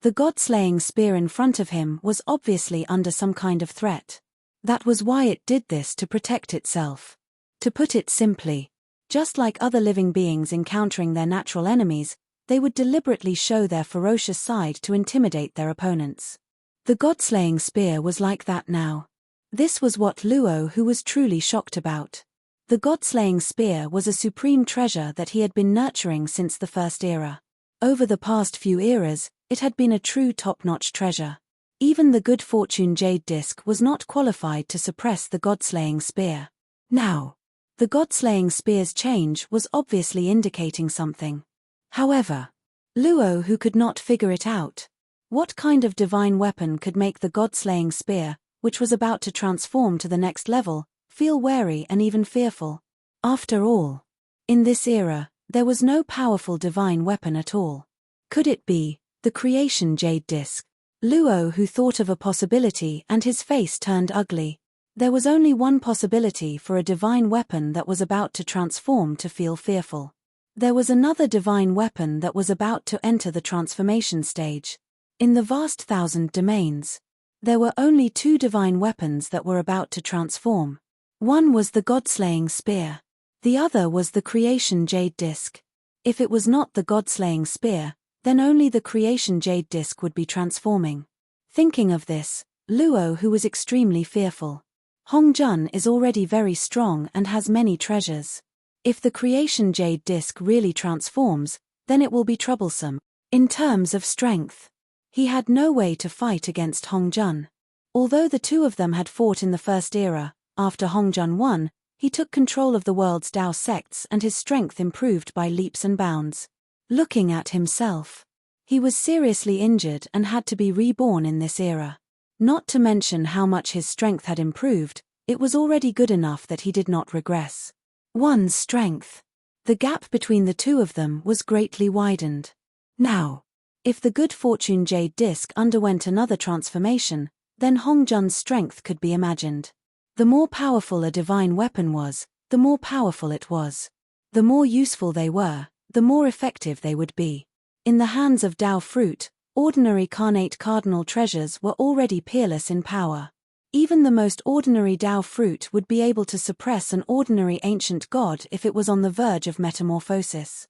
The god-slaying spear in front of him was obviously under some kind of threat. That was why it did this, to protect itself. To put it simply, just like other living beings encountering their natural enemies, they would deliberately show their ferocious side to intimidate their opponents. The god-slaying spear was like that now. This was what Luo Hu was truly shocked about. The god-slaying spear was a supreme treasure that he had been nurturing since the First Era. Over the past few eras, it had been a true top-notch treasure. Even the good fortune jade disc was not qualified to suppress the god-slaying spear. Now, the god-slaying spear's change was obviously indicating something. However, Luo Hu could not figure it out. What kind of divine weapon could make the god-slaying spear, which was about to transform to the next level, feel wary and even fearful? After all, in this era, there was no powerful divine weapon at all. Could it be the creation jade disc? Luo Hu thought of a possibility and his face turned ugly. There was only one possibility for a divine weapon that was about to transform to feel fearful. There was another divine weapon that was about to enter the transformation stage. In the vast thousand domains, there were only two divine weapons that were about to transform. One was the God-slaying spear. The other was the creation jade disc. If it was not the God-slaying spear, then only the creation jade disc would be transforming. Thinking of this, Luo, who was extremely fearful. Hongjun is already very strong and has many treasures. If the creation jade disc really transforms, then it will be troublesome. In terms of strength, he had no way to fight against Hongjun. Although the two of them had fought in the first era, after Hongjun won, he took control of the world's Dao sects and his strength improved by leaps and bounds. Looking at himself, he was seriously injured and had to be reborn in this era. Not to mention how much his strength had improved, it was already good enough that he did not regress. One's strength. The gap between the two of them was greatly widened. Now, if the good fortune jade disc underwent another transformation, then Hongjun's strength could be imagined. The more powerful a divine weapon was, the more powerful it was. The more useful they were, the more effective they would be. In the hands of Dao fruit, ordinary carnate cardinal treasures were already peerless in power. Even the most ordinary Dao fruit would be able to suppress an ordinary ancient god if it was on the verge of metamorphosis.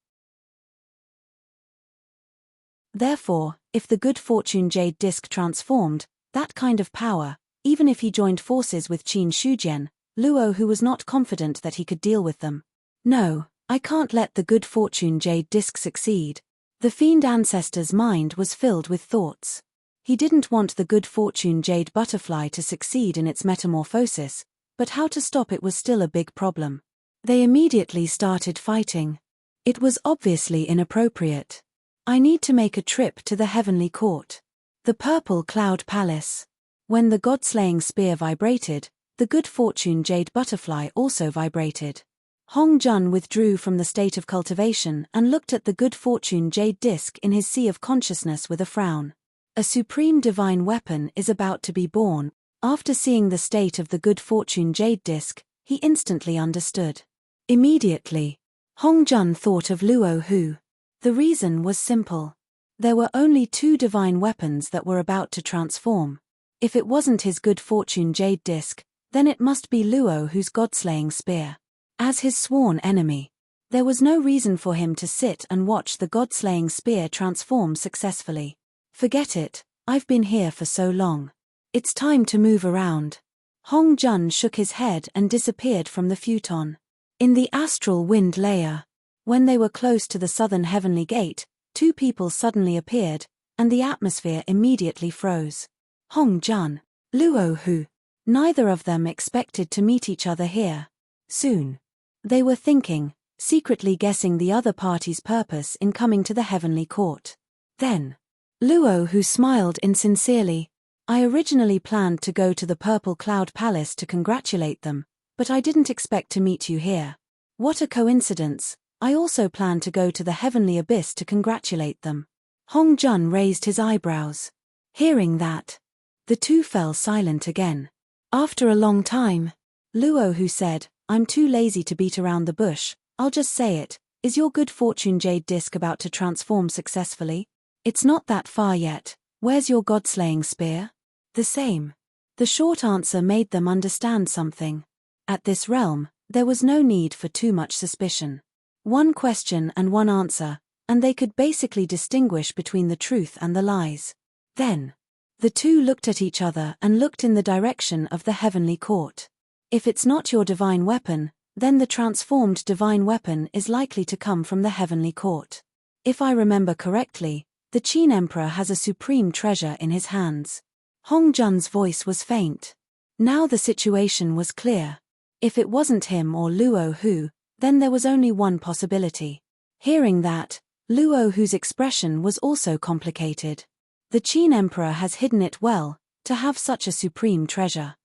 Therefore, if the good fortune jade disc transformed, that kind of power, even if he joined forces with Qin Shujian, Luo, who was not confident that he could deal with them. No, I can't let the good fortune jade disc succeed. The fiend ancestor's mind was filled with thoughts. He didn't want the good fortune jade butterfly to succeed in its metamorphosis, but how to stop it was still a big problem. They immediately started fighting. It was obviously inappropriate. I need to make a trip to the heavenly court. The purple cloud palace. When the god-slaying spear vibrated, the good fortune jade butterfly also vibrated. Hongjun withdrew from the state of cultivation and looked at the good fortune jade disc in his sea of consciousness with a frown. A supreme divine weapon is about to be born. After seeing the state of the good fortune jade disc, he instantly understood. Immediately, Hongjun thought of Luo Hu. The reason was simple. There were only two divine weapons that were about to transform. If it wasn't his good fortune jade disc, then it must be Luo Hu's god-slaying spear. As his sworn enemy, there was no reason for him to sit and watch the god-slaying spear transform successfully. Forget it, I've been here for so long. It's time to move around. Hongjun shook his head and disappeared from the futon. In the astral wind layer, when they were close to the southern heavenly gate, two people suddenly appeared, and the atmosphere immediately froze. Hongjun, Luo Hu. Neither of them expected to meet each other here. Soon. They were thinking, secretly guessing the other party's purpose in coming to the heavenly court. Then, Luo Hu smiled insincerely. I originally planned to go to the Purple Cloud Palace to congratulate them, but I didn't expect to meet you here. What a coincidence, I also planned to go to the heavenly abyss to congratulate them. Hongjun raised his eyebrows. Hearing that, the two fell silent again. After a long time, Luo Hu said, I'm too lazy to beat around the bush, I'll just say it, is your good fortune jade disc about to transform successfully? It's not that far yet, where's your god-slaying spear? The same. The short answer made them understand something. At this realm, there was no need for too much suspicion. One question and one answer, and they could basically distinguish between the truth and the lies. Then, the two looked at each other and looked in the direction of the heavenly court. If it's not your divine weapon, then the transformed divine weapon is likely to come from the heavenly court. If I remember correctly, the Qin Emperor has a supreme treasure in his hands. Hongjun's voice was faint. Now the situation was clear. If it wasn't him or Luo Hu, then there was only one possibility. Hearing that, Luo Hu's expression was also complicated. The Qin Emperor has hidden it well, to have such a supreme treasure.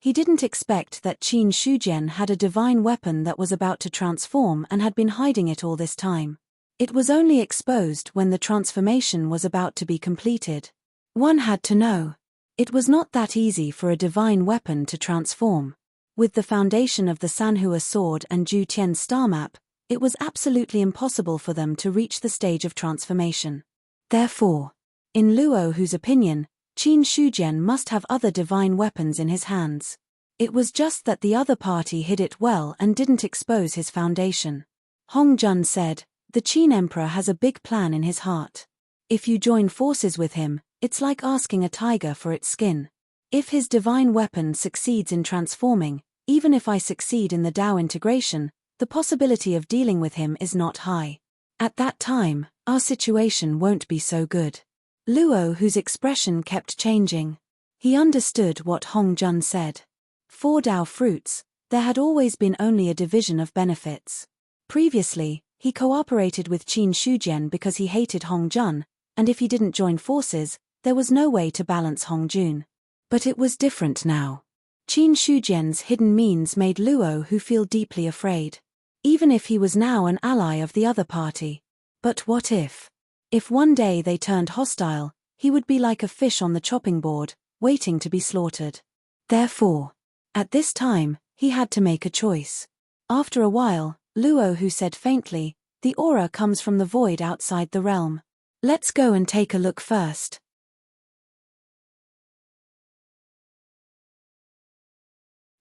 He didn't expect that Qin Shujian had a divine weapon that was about to transform and had been hiding it all this time. It was only exposed when the transformation was about to be completed. One had to know. It was not that easy for a divine weapon to transform. With the foundation of the Sanhua sword and Ju Tian's star map, it was absolutely impossible for them to reach the stage of transformation. Therefore, in Luo Hu's opinion, Qin Shujian must have other divine weapons in his hands. It was just that the other party hid it well and didn't expose his foundation. Hong Jun said, "The Qin Emperor has a big plan in his heart. If you join forces with him, it's like asking a tiger for its skin. If his divine weapon succeeds in transforming, even if I succeed in the Dao integration, the possibility of dealing with him is not high. At that time, our situation won't be so good." Luo Hu's expression kept changing. He understood what Hong Jun said. For Dao fruits, there had always been only a division of benefits. Previously, he cooperated with Qin Shujian because he hated Hong Jun, and if he didn't join forces, there was no way to balance Hong Jun. But it was different now. Qin Shujian's hidden means made Luo Hu feel deeply afraid. Even if he was now an ally of the other party. But what if? If one day they turned hostile, he would be like a fish on the chopping board, waiting to be slaughtered. Therefore, at this time, he had to make a choice. After a while, Luo Hu said faintly, "The aura comes from the void outside the realm. Let's go and take a look first."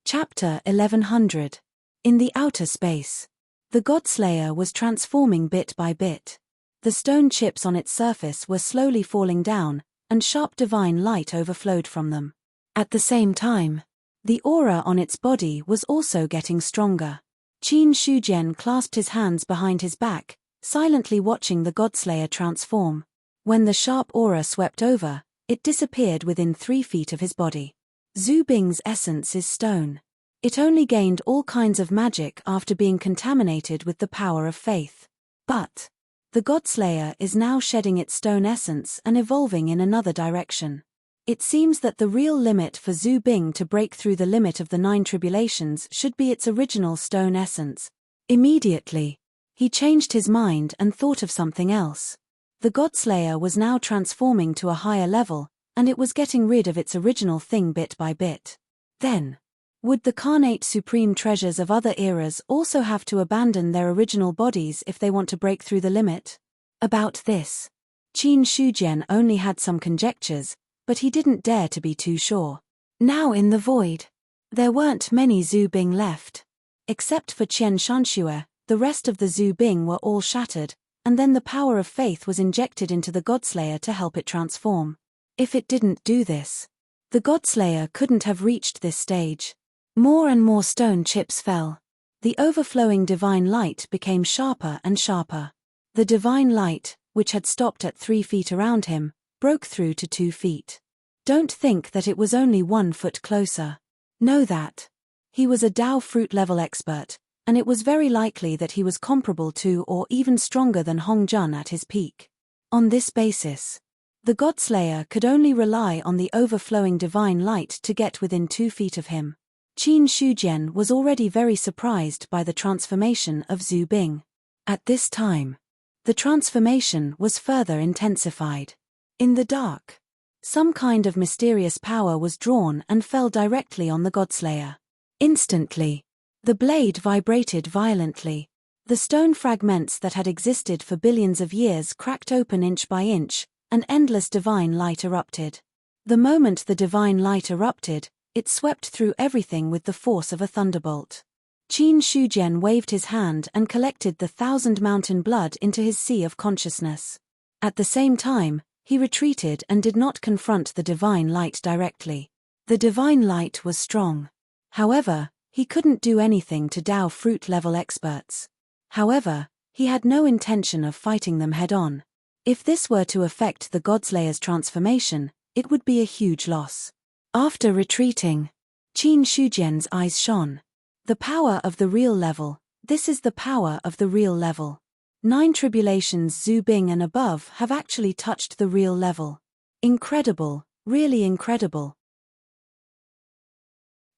Chapter 1100. In the outer space. The Godslayer was transforming bit by bit. The stone chips on its surface were slowly falling down, and sharp divine light overflowed from them. At the same time, the aura on its body was also getting stronger. Qin Shujian clasped his hands behind his back, silently watching the Godslayer transform. When the sharp aura swept over, it disappeared within 3 feet of his body. Zhu Bing's essence is stone. It only gained all kinds of magic after being contaminated with the power of faith. But the Godslayer is now shedding its stone essence and evolving in another direction. It seems that the real limit for Zhu Bing to break through the limit of the 9 tribulations should be its original stone essence. Immediately, he changed his mind and thought of something else. The Godslayer was now transforming to a higher level, and it was getting rid of its original thing bit by bit. Then, would the carnate supreme treasures of other eras also have to abandon their original bodies if they want to break through the limit? About this, Qin Shujian only had some conjectures, but he didn't dare to be too sure. Now in the void, there weren't many Zhu Bing left. Except for Qian Shanxue, the rest of the Zhu Bing were all shattered, and then the power of faith was injected into the Godslayer to help it transform. If it didn't do this, the Godslayer couldn't have reached this stage. More and more stone chips fell. The overflowing divine light became sharper and sharper. The divine light, which had stopped at 3 feet around him, broke through to 2 feet. Don't think that it was only 1 foot closer. Know that he was a Dao fruit level expert, and it was very likely that he was comparable to or even stronger than Hong Jun at his peak. On this basis, the Godslayer could only rely on the overflowing divine light to get within 2 feet of him. Qin Shujian was already very surprised by the transformation of Zhu Bing. At this time, the transformation was further intensified. In the dark, some kind of mysterious power was drawn and fell directly on the Godslayer. Instantly, the blade vibrated violently. The stone fragments that had existed for billions of years cracked open inch by inch, and endless divine light erupted. The moment the divine light erupted, it swept through everything with the force of a thunderbolt. Qin Shujian waved his hand and collected the 1,000 mountain blood into his sea of consciousness. At the same time, he retreated and did not confront the divine light directly. The divine light was strong. However, he couldn't do anything to Dao fruit level experts. However, he had no intention of fighting them head-on. If this were to affect the Godslayer's transformation, it would be a huge loss. After retreating, Qin Shujian's eyes shone. The power of the real level, this is the power of the real level. 9 tribulations Zhu Bing and above have actually touched the real level. Incredible, really incredible.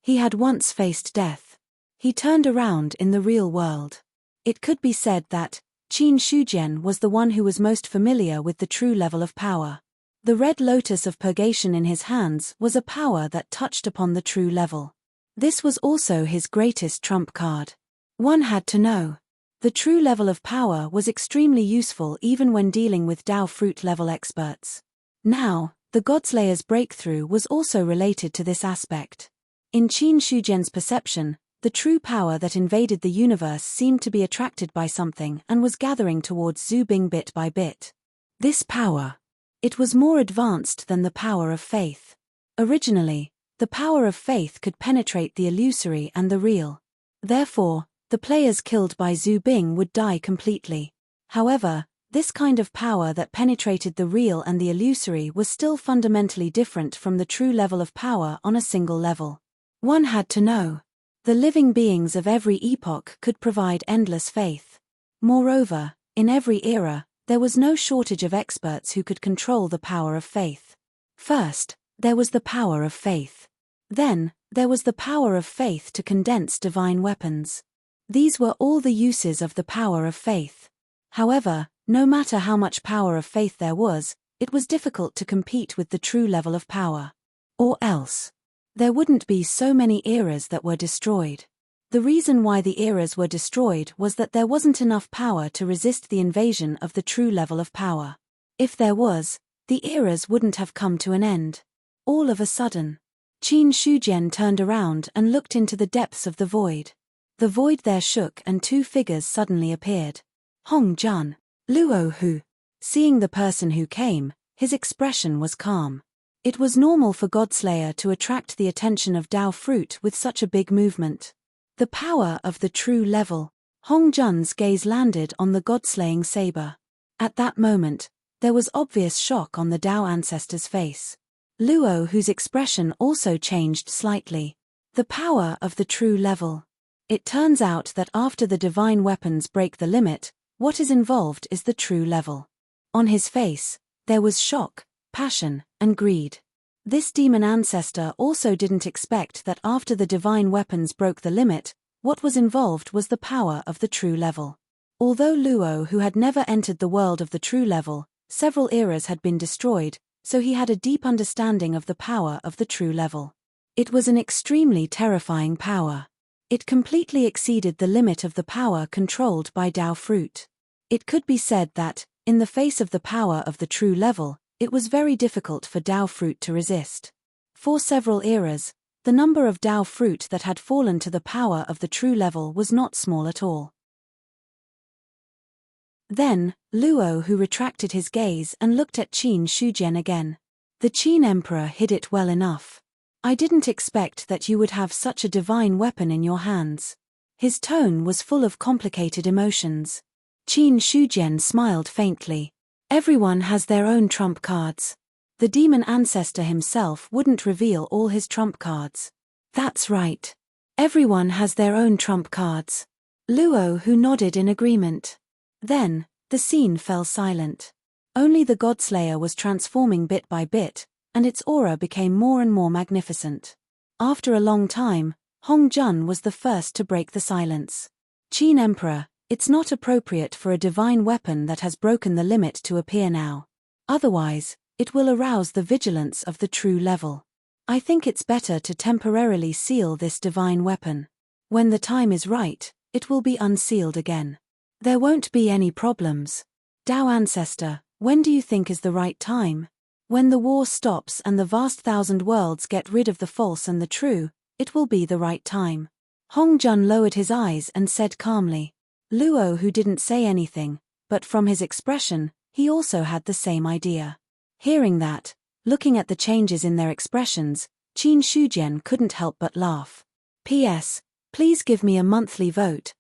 He had once faced death. He turned around in the real world. It could be said that Qin Shujian was the one who was most familiar with the true level of power. The red lotus of purgation in his hands was a power that touched upon the true level. This was also his greatest trump card. One had to know. The true level of power was extremely useful even when dealing with Dao fruit level experts. Now, the Godslayer's breakthrough was also related to this aspect. In Qin Shujian's perception, the true power that invaded the universe seemed to be attracted by something and was gathering towards Zhu Bing bit by bit. This power. It was more advanced than the power of faith. Originally, the power of faith could penetrate the illusory and the real. Therefore, the players killed by Zhu Bing would die completely. However, this kind of power that penetrated the real and the illusory was still fundamentally different from the true level of power on a single level. One had to know. The living beings of every epoch could provide endless faith. Moreover, in every era, there was no shortage of experts who could control the power of faith. First, there was the power of faith. Then, there was the power of faith to condense divine weapons. These were all the uses of the power of faith. However, no matter how much power of faith there was, it was difficult to compete with the true level of power. Or else, there wouldn't be so many eras that were destroyed. The reason why the eras were destroyed was that there wasn't enough power to resist the invasion of the true level of power. If there was, the eras wouldn't have come to an end. All of a sudden, Qin Shujian turned around and looked into the depths of the void. The void there shook and two figures suddenly appeared. Hong Jun, Luo Hu. Seeing the person who came, his expression was calm. It was normal for Godslayer to attract the attention of Dao fruit with such a big movement. The power of the true level. Hong Jun's gaze landed on the God-slaying saber. At that moment, there was obvious shock on the Dao ancestor's face. Luo Hu's expression also changed slightly. The power of the true level. It turns out that after the divine weapons break the limit, what is involved is the true level. On his face, there was shock, passion, and greed. This demon ancestor also didn't expect that after the divine weapons broke the limit, what was involved was the power of the true level. Although Luo Hu had never entered the world of the true level, several eras had been destroyed, so he had a deep understanding of the power of the true level. It was an extremely terrifying power. It completely exceeded the limit of the power controlled by Dao fruit. It could be said that, in the face of the power of the true level, it was very difficult for Dao fruit to resist. For several eras, the number of Dao fruit that had fallen to the power of the true level was not small at all. Then, Luo Hu retracted his gaze and looked at Qin Shujian again. The Qin Emperor hid it well enough. I didn't expect that you would have such a divine weapon in your hands. His tone was full of complicated emotions. Qin Shujian smiled faintly. Everyone has their own trump cards. The demon ancestor himself wouldn't reveal all his trump cards. That's right. Everyone has their own trump cards. Luo Hu nodded in agreement. Then, the scene fell silent. Only the Godslayer was transforming bit by bit, and its aura became more and more magnificent. After a long time, Hong Jun was the first to break the silence. Qin Emperor, it's not appropriate for a divine weapon that has broken the limit to appear now. Otherwise, it will arouse the vigilance of the true level. I think it's better to temporarily seal this divine weapon. When the time is right, it will be unsealed again. There won't be any problems. Dao Ancestor, when do you think is the right time? When the war stops and the vast thousand worlds get rid of the false and the true, it will be the right time. Hong Jun lowered his eyes and said calmly. Luo Hu didn't say anything, but from his expression, he also had the same idea. Hearing that, looking at the changes in their expressions, Qin Shujian couldn't help but laugh. P.S. Please give me a monthly vote.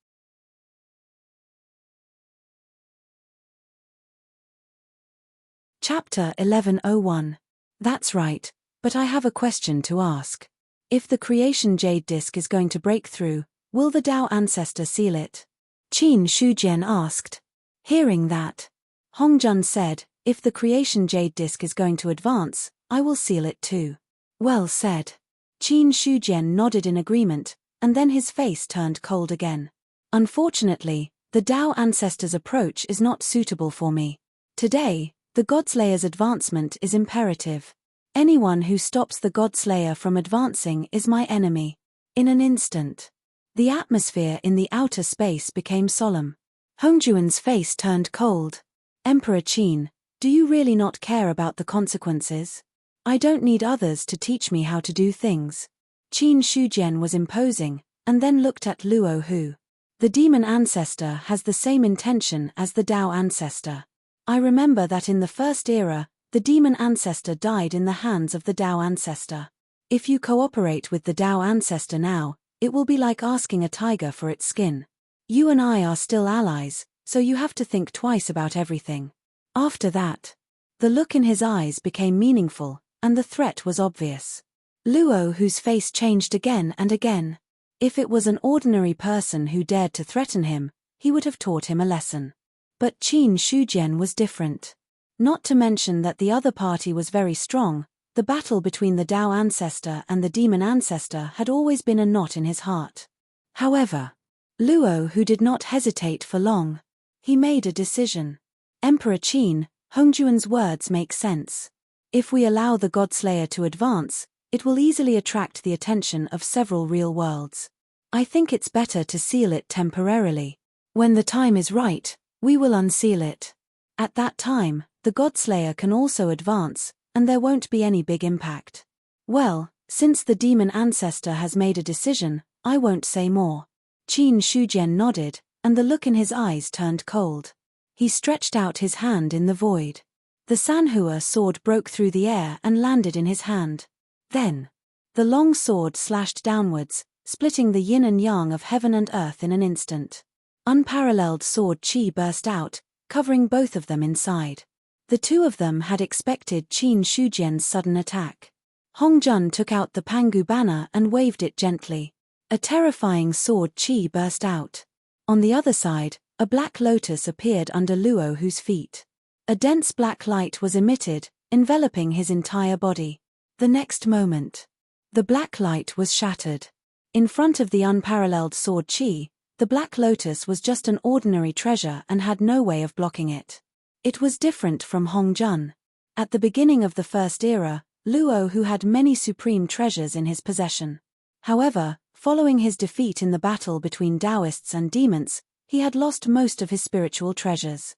Chapter 1101. That's right, but I have a question to ask. If the creation jade disc is going to break through, will the Dao Ancestor seal it? Qin Shujian asked. Hearing that, Hong Jun said, if the creation jade disc is going to advance, I will seal it too. Well said. Qin Shujian nodded in agreement, and then his face turned cold again. Unfortunately, the Dao Ancestor's approach is not suitable for me. Today, The Godslayer's advancement is imperative. Anyone who stops the Godslayer from advancing is my enemy. In an instant, the atmosphere in the outer space became solemn. Hongjuan's face turned cold. Emperor Qin, do you really not care about the consequences? I don't need others to teach me how to do things. Qin Shujian was imposing, and then looked at Luo Hu. The demon ancestor has the same intention as the Tao ancestor. I remember that in the first era, the demon ancestor died in the hands of the Tao ancestor. If you cooperate with the Tao ancestor now, it will be like asking a tiger for its skin. You and I are still allies, so you have to think twice about everything. After that, the look in his eyes became meaningful, and the threat was obvious. Luo Hu's face changed again and again. If it was an ordinary person who dared to threaten him, he would have taught him a lesson. But Qin Shujian was different. Not to mention that the other party was very strong, the battle between the Tao ancestor and the demon ancestor had always been a knot in his heart. However, Luo Hu did not hesitate for long. He made a decision. Emperor Qin, Hongjuan's words make sense. If we allow the Godslayer to advance, it will easily attract the attention of several real worlds. I think it's better to seal it temporarily. When the time is right, we will unseal it. At that time, the Godslayer can also advance, and there won't be any big impact. Well, since the demon ancestor has made a decision, I won't say more. Qin Shujian nodded, and the look in his eyes turned cold. He stretched out his hand in the void. The Sanhua sword broke through the air and landed in his hand. Then, the long sword slashed downwards, splitting the yin and yang of heaven and earth in an instant. Unparalleled sword qi burst out, covering both of them inside. The two of them had expected Qin Shujian's sudden attack. Hongjun took out the Pangu banner and waved it gently. A terrifying sword qi burst out. On the other side, a black lotus appeared under Luo Hu's feet. A dense black light was emitted, enveloping his entire body. The next moment, the black light was shattered. In front of the unparalleled sword qi, the black lotus was just an ordinary treasure and had no way of blocking it. It was different from Hongjun. At the beginning of the first era, Luo Hu had many supreme treasures in his possession. However, following his defeat in the battle between Taoists and demons, he had lost most of his spiritual treasures.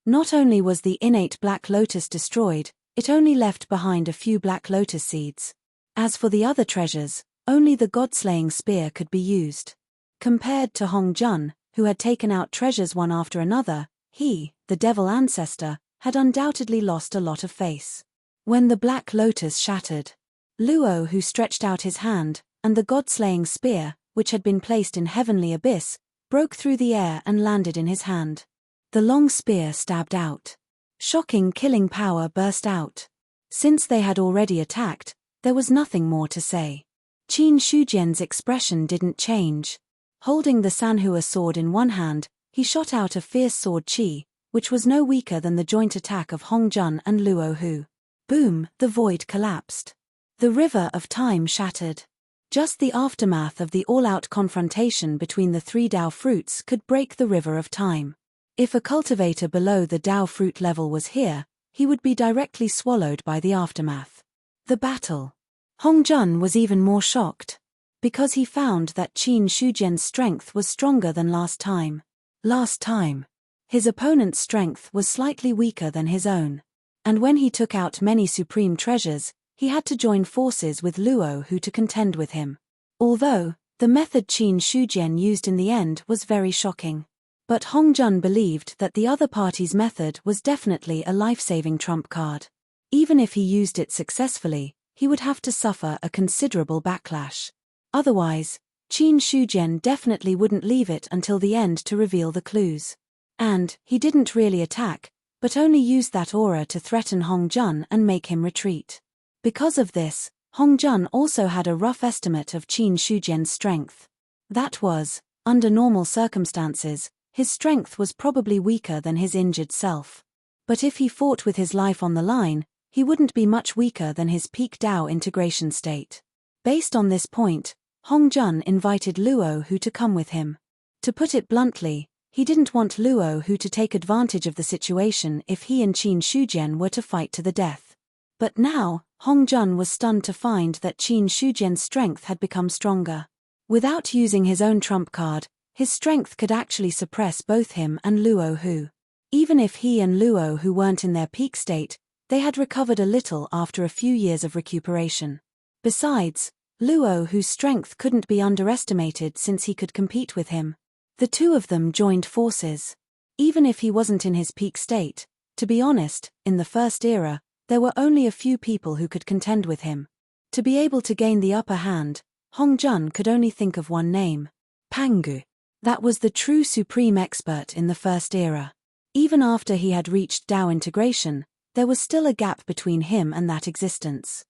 Not only was the innate black lotus destroyed, it only left behind a few black lotus seeds. As for the other treasures, only the god-slaying spear could be used. Compared to Hongjun, who had taken out treasures one after another, he, the devil ancestor, had undoubtedly lost a lot of face. When the black lotus shattered, Luo Hu stretched out his hand, and the god-slaying spear, which had been placed in heavenly abyss, broke through the air and landed in his hand. The long spear stabbed out. Shocking killing power burst out. Since they had already attacked, there was nothing more to say. Qin Shujian's expression didn't change. Holding the Sanhua sword in one hand, he shot out a fierce sword qi, which was no weaker than the joint attack of Hongjun and Luo Hu. Boom, the void collapsed. The river of time shattered. Just the aftermath of the all-out confrontation between the three Tao fruits could break the river of time. If a cultivator below the Tao fruit level was here, he would be directly swallowed by the aftermath. The battle. Hongjun was even more shocked, because he found that Qin Shujian's strength was stronger than last time. Last time, his opponent's strength was slightly weaker than his own. And when he took out many supreme treasures, he had to join forces with Luo Hu to contend with him. Although, the method Qin Shujian used in the end was very shocking. But Hongjun believed that the other party's method was definitely a life-saving trump card. Even if he used it successfully, he would have to suffer a considerable backlash. Otherwise, Qin Shujian definitely wouldn't leave it until the end to reveal the clues. And, he didn't really attack, but only used that aura to threaten Hongjun and make him retreat. Because of this, Hongjun also had a rough estimate of Qin Shujian's strength. That was, under normal circumstances, his strength was probably weaker than his injured self. But if he fought with his life on the line, he wouldn't be much weaker than his peak Tao integration state. Based on this point, Hongjun invited Luo Hu to come with him. To put it bluntly, He didn't want Luo Hu to take advantage of the situation if he and Qin Shujian were to fight to the death. But now, Hong Jun was stunned to find that Qin Shujian's strength had become stronger. Without using his own trump card, his strength could actually suppress both him and Luo Hu. Even if he and Luo Hu weren't in their peak state, they had recovered a little after a few years of recuperation. Besides, Luo Hu's strength couldn't be underestimated since he could compete with him. The two of them joined forces. Even if he wasn't in his peak state, to be honest, in the first era, there were only a few people who could contend with him. To be able to gain the upper hand, Hong Jun could only think of one name: Pangu. That was the true supreme expert in the first era. Even after he had reached Dao integration, there was still a gap between him and that existence.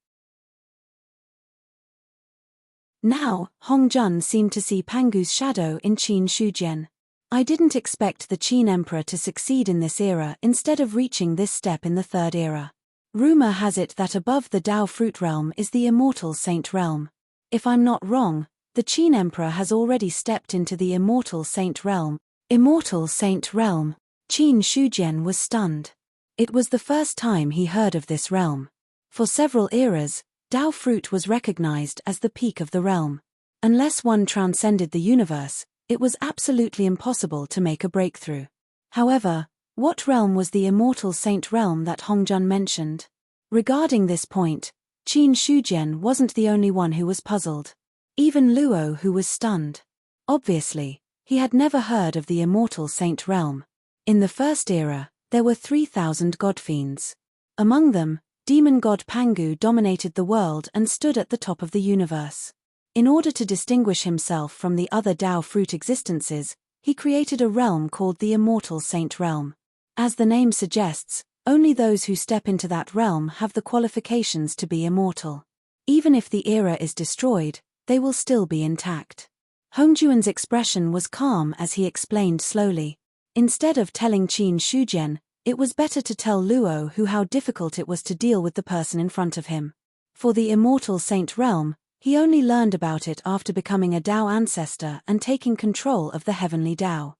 Now, Hong Jun seemed to see Pangu's shadow in Qin Shujian. I didn't expect the Qin Emperor to succeed in this era instead of reaching this step in the third era. Rumor has it that above the Dao fruit realm is the immortal saint realm. If I'm not wrong, the Qin Emperor has already stepped into the immortal saint realm. Immortal saint realm. Qin Shujian was stunned. It was the first time he heard of this realm. For several eras, Dao fruit was recognized as the peak of the realm. Unless one transcended the universe, it was absolutely impossible to make a breakthrough. However, what realm was the immortal saint realm that Hong Jun mentioned? Regarding this point, Qin Shujian wasn't the only one who was puzzled. Even Luo Hu was stunned. Obviously, he had never heard of the immortal saint realm. In the first era, there were 3,000 godfiends. Among them, demon god Pangu dominated the world and stood at the top of the universe. In order to distinguish himself from the other Dao fruit existences, he created a realm called the Immortal Saint Realm. As the name suggests, only those who step into that realm have the qualifications to be immortal. Even if the era is destroyed, they will still be intact. Hongjuan's expression was calm as he explained slowly. Instead of telling Qin Shujian, it was better to tell Luo Hu how difficult it was to deal with the person in front of him. For the Immortal Saint Realm, he only learned about it after becoming a Dao ancestor and taking control of the heavenly Dao.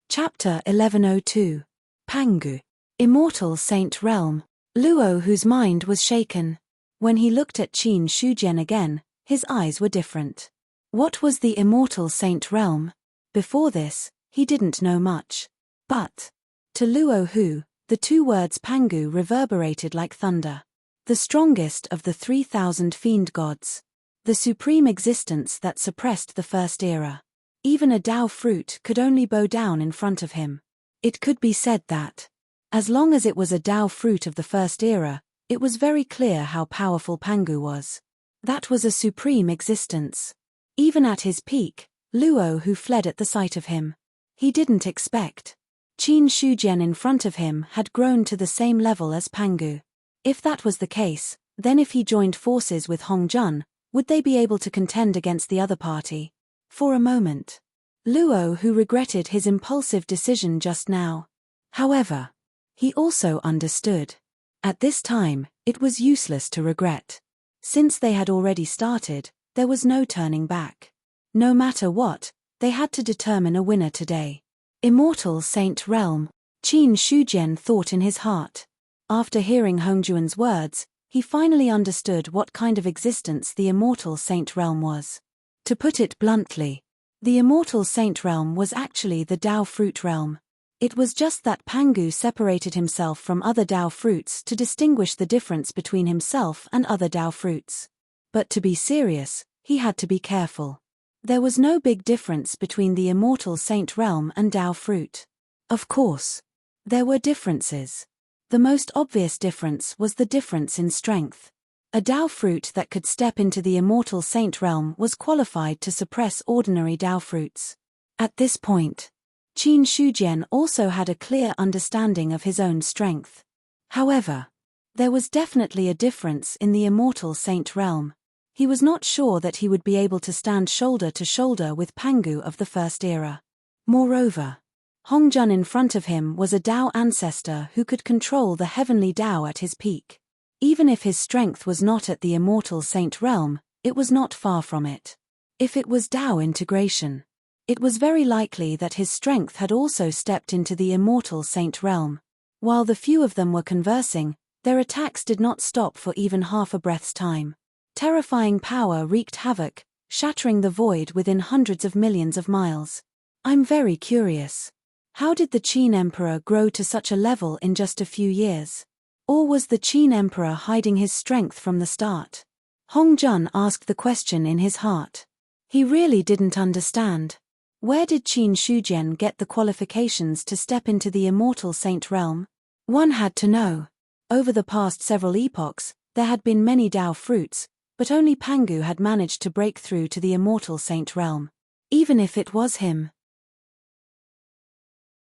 Chapter 1102. Pangu. Immortal Saint Realm. Luo Hu's mind was shaken. When he looked at Qin Shujian again, his eyes were different. What was the Immortal Saint Realm? Before this, he didn't know much. But, to Luo Hu, the two words Pangu reverberated like thunder. The strongest of the 3,000 fiend gods. The supreme existence that suppressed the first era. Even a Dao fruit could only bow down in front of him. It could be said that, as long as it was a Dao fruit of the first era, it was very clear how powerful Pangu was. That was a supreme existence. Even at his peak, Luo Hu fled at the sight of him. He didn't expect. Qin Shujian in front of him had grown to the same level as Pangu. If that was the case, then if he joined forces with Hong Jun, would they be able to contend against the other party? For a moment, Luo Hu regretted his impulsive decision just now. However, he also understood. At this time, it was useless to regret. Since they had already started, there was no turning back. No matter what, they had to determine a winner today. Immortal Saint Realm, Qin Shujian thought in his heart. After hearing Hongjuan's words, he finally understood what kind of existence the Immortal Saint Realm was. To put it bluntly, the Immortal Saint Realm was actually the Dao fruit realm. It was just that Pangu separated himself from other Dao fruits to distinguish the difference between himself and other Dao fruits. But to be serious, he had to be careful. There was no big difference between the Immortal Saint Realm and Dao fruit. Of course, there were differences. The most obvious difference was the difference in strength. A Dao fruit that could step into the Immortal Saint Realm was qualified to suppress ordinary Dao fruits. At this point, Qin Shujian also had a clear understanding of his own strength. However, there was definitely a difference in the Immortal Saint Realm. He was not sure that he would be able to stand shoulder to shoulder with Pangu of the first era. Moreover, Hong Jun in front of him was a Dao ancestor who could control the heavenly Dao at his peak. Even if his strength was not at the Immortal Saint Realm, it was not far from it. If it was Tao integration, it was very likely that his strength had also stepped into the immortal saint realm. While the few of them were conversing, their attacks did not stop for even half a breath's time. Terrifying power wreaked havoc, shattering the void within hundreds of millions of miles. I'm very curious. How did the Qin Emperor grow to such a level in just a few years? Or was the Qin Emperor hiding his strength from the start? Hong Jun asked the question in his heart. He really didn't understand. Where did Qin Shujian get the qualifications to step into the immortal saint realm? One had to know. Over the past several epochs, there had been many Tao fruits, but only Pangu had managed to break through to the immortal saint realm. Even if it was him.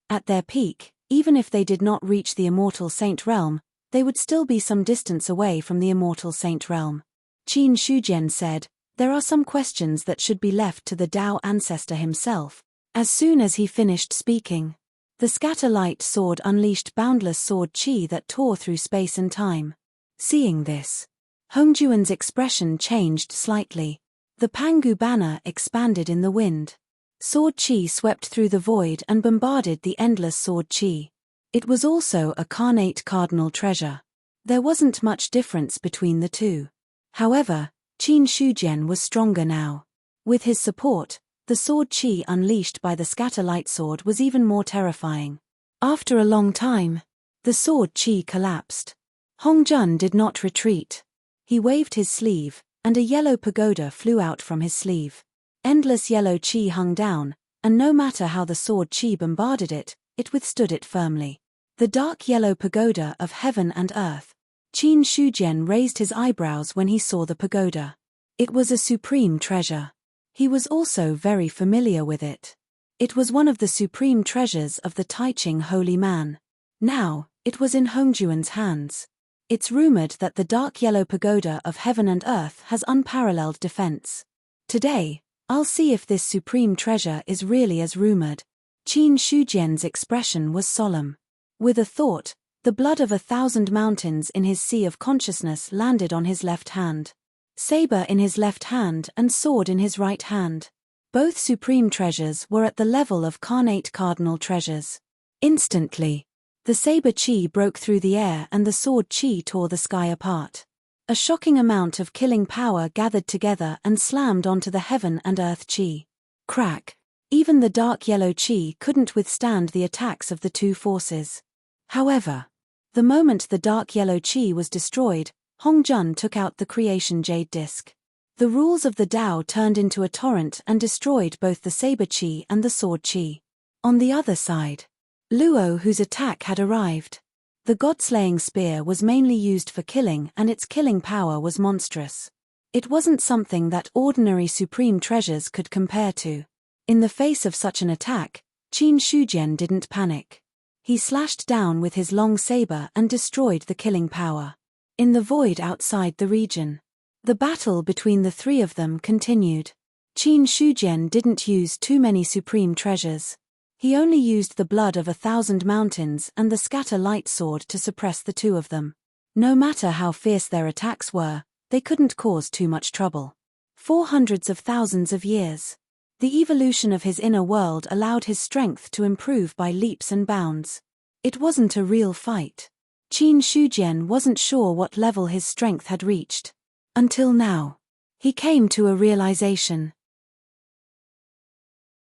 At their peak, even if they did not reach the immortal saint realm, they would still be some distance away from the immortal saint realm. Qin Shujian said, "There are some questions that should be left to the Tao ancestor himself." As soon as he finished speaking, the scatter light sword unleashed boundless sword qi that tore through space and time. Seeing this, Hongjuan's expression changed slightly. The Pangu banner expanded in the wind. Sword qi swept through the void and bombarded the endless sword qi. It was also a carnate cardinal treasure. There wasn't much difference between the two. However, Qin Shujian was stronger now. With his support, the sword qi unleashed by the scatter light sword was even more terrifying. After a long time, the sword qi collapsed. Hong Jun did not retreat. He waved his sleeve, and a yellow pagoda flew out from his sleeve. Endless yellow qi hung down, and no matter how the sword qi bombarded it, it withstood it firmly. The dark yellow pagoda of heaven and earth. Qin Shujian raised his eyebrows when he saw the pagoda. It was a supreme treasure. He was also very familiar with it. It was one of the supreme treasures of the Taiching holy man. Now, it was in Hongjuan's hands. It's rumored that the dark yellow pagoda of heaven and earth has unparalleled defense. Today, I'll see if this supreme treasure is really as rumored. Qin Shujian's expression was solemn. With a thought, the blood of 1,000 mountains in his sea of consciousness landed on his left hand. Saber in his left hand and sword in his right hand. Both supreme treasures were at the level of carnate cardinal treasures. Instantly, the saber qi broke through the air and the sword qi tore the sky apart. A shocking amount of killing power gathered together and slammed onto the heaven and earth qi. Crack! Even the dark yellow qi couldn't withstand the attacks of the two forces. However, the moment the dark yellow qi was destroyed, Hong Jun took out the creation jade disc. The rules of the Tao turned into a torrent and destroyed both the saber qi and the sword qi. On the other side, Luo, whose attack had arrived. The god-slaying spear was mainly used for killing, and its killing power was monstrous. It wasn't something that ordinary supreme treasures could compare to. In the face of such an attack, Qin Shujian didn't panic. He slashed down with his long saber and destroyed the killing power. In the void outside the region, the battle between the three of them continued. Qin Shujian didn't use too many supreme treasures. He only used the blood of 1,000 mountains and the scatter light sword to suppress the two of them. No matter how fierce their attacks were, they couldn't cause too much trouble. For hundreds of thousands of years, the evolution of his inner world allowed his strength to improve by leaps and bounds. It wasn't a real fight. Qin Shujian wasn't sure what level his strength had reached. Until now. He came to a realization.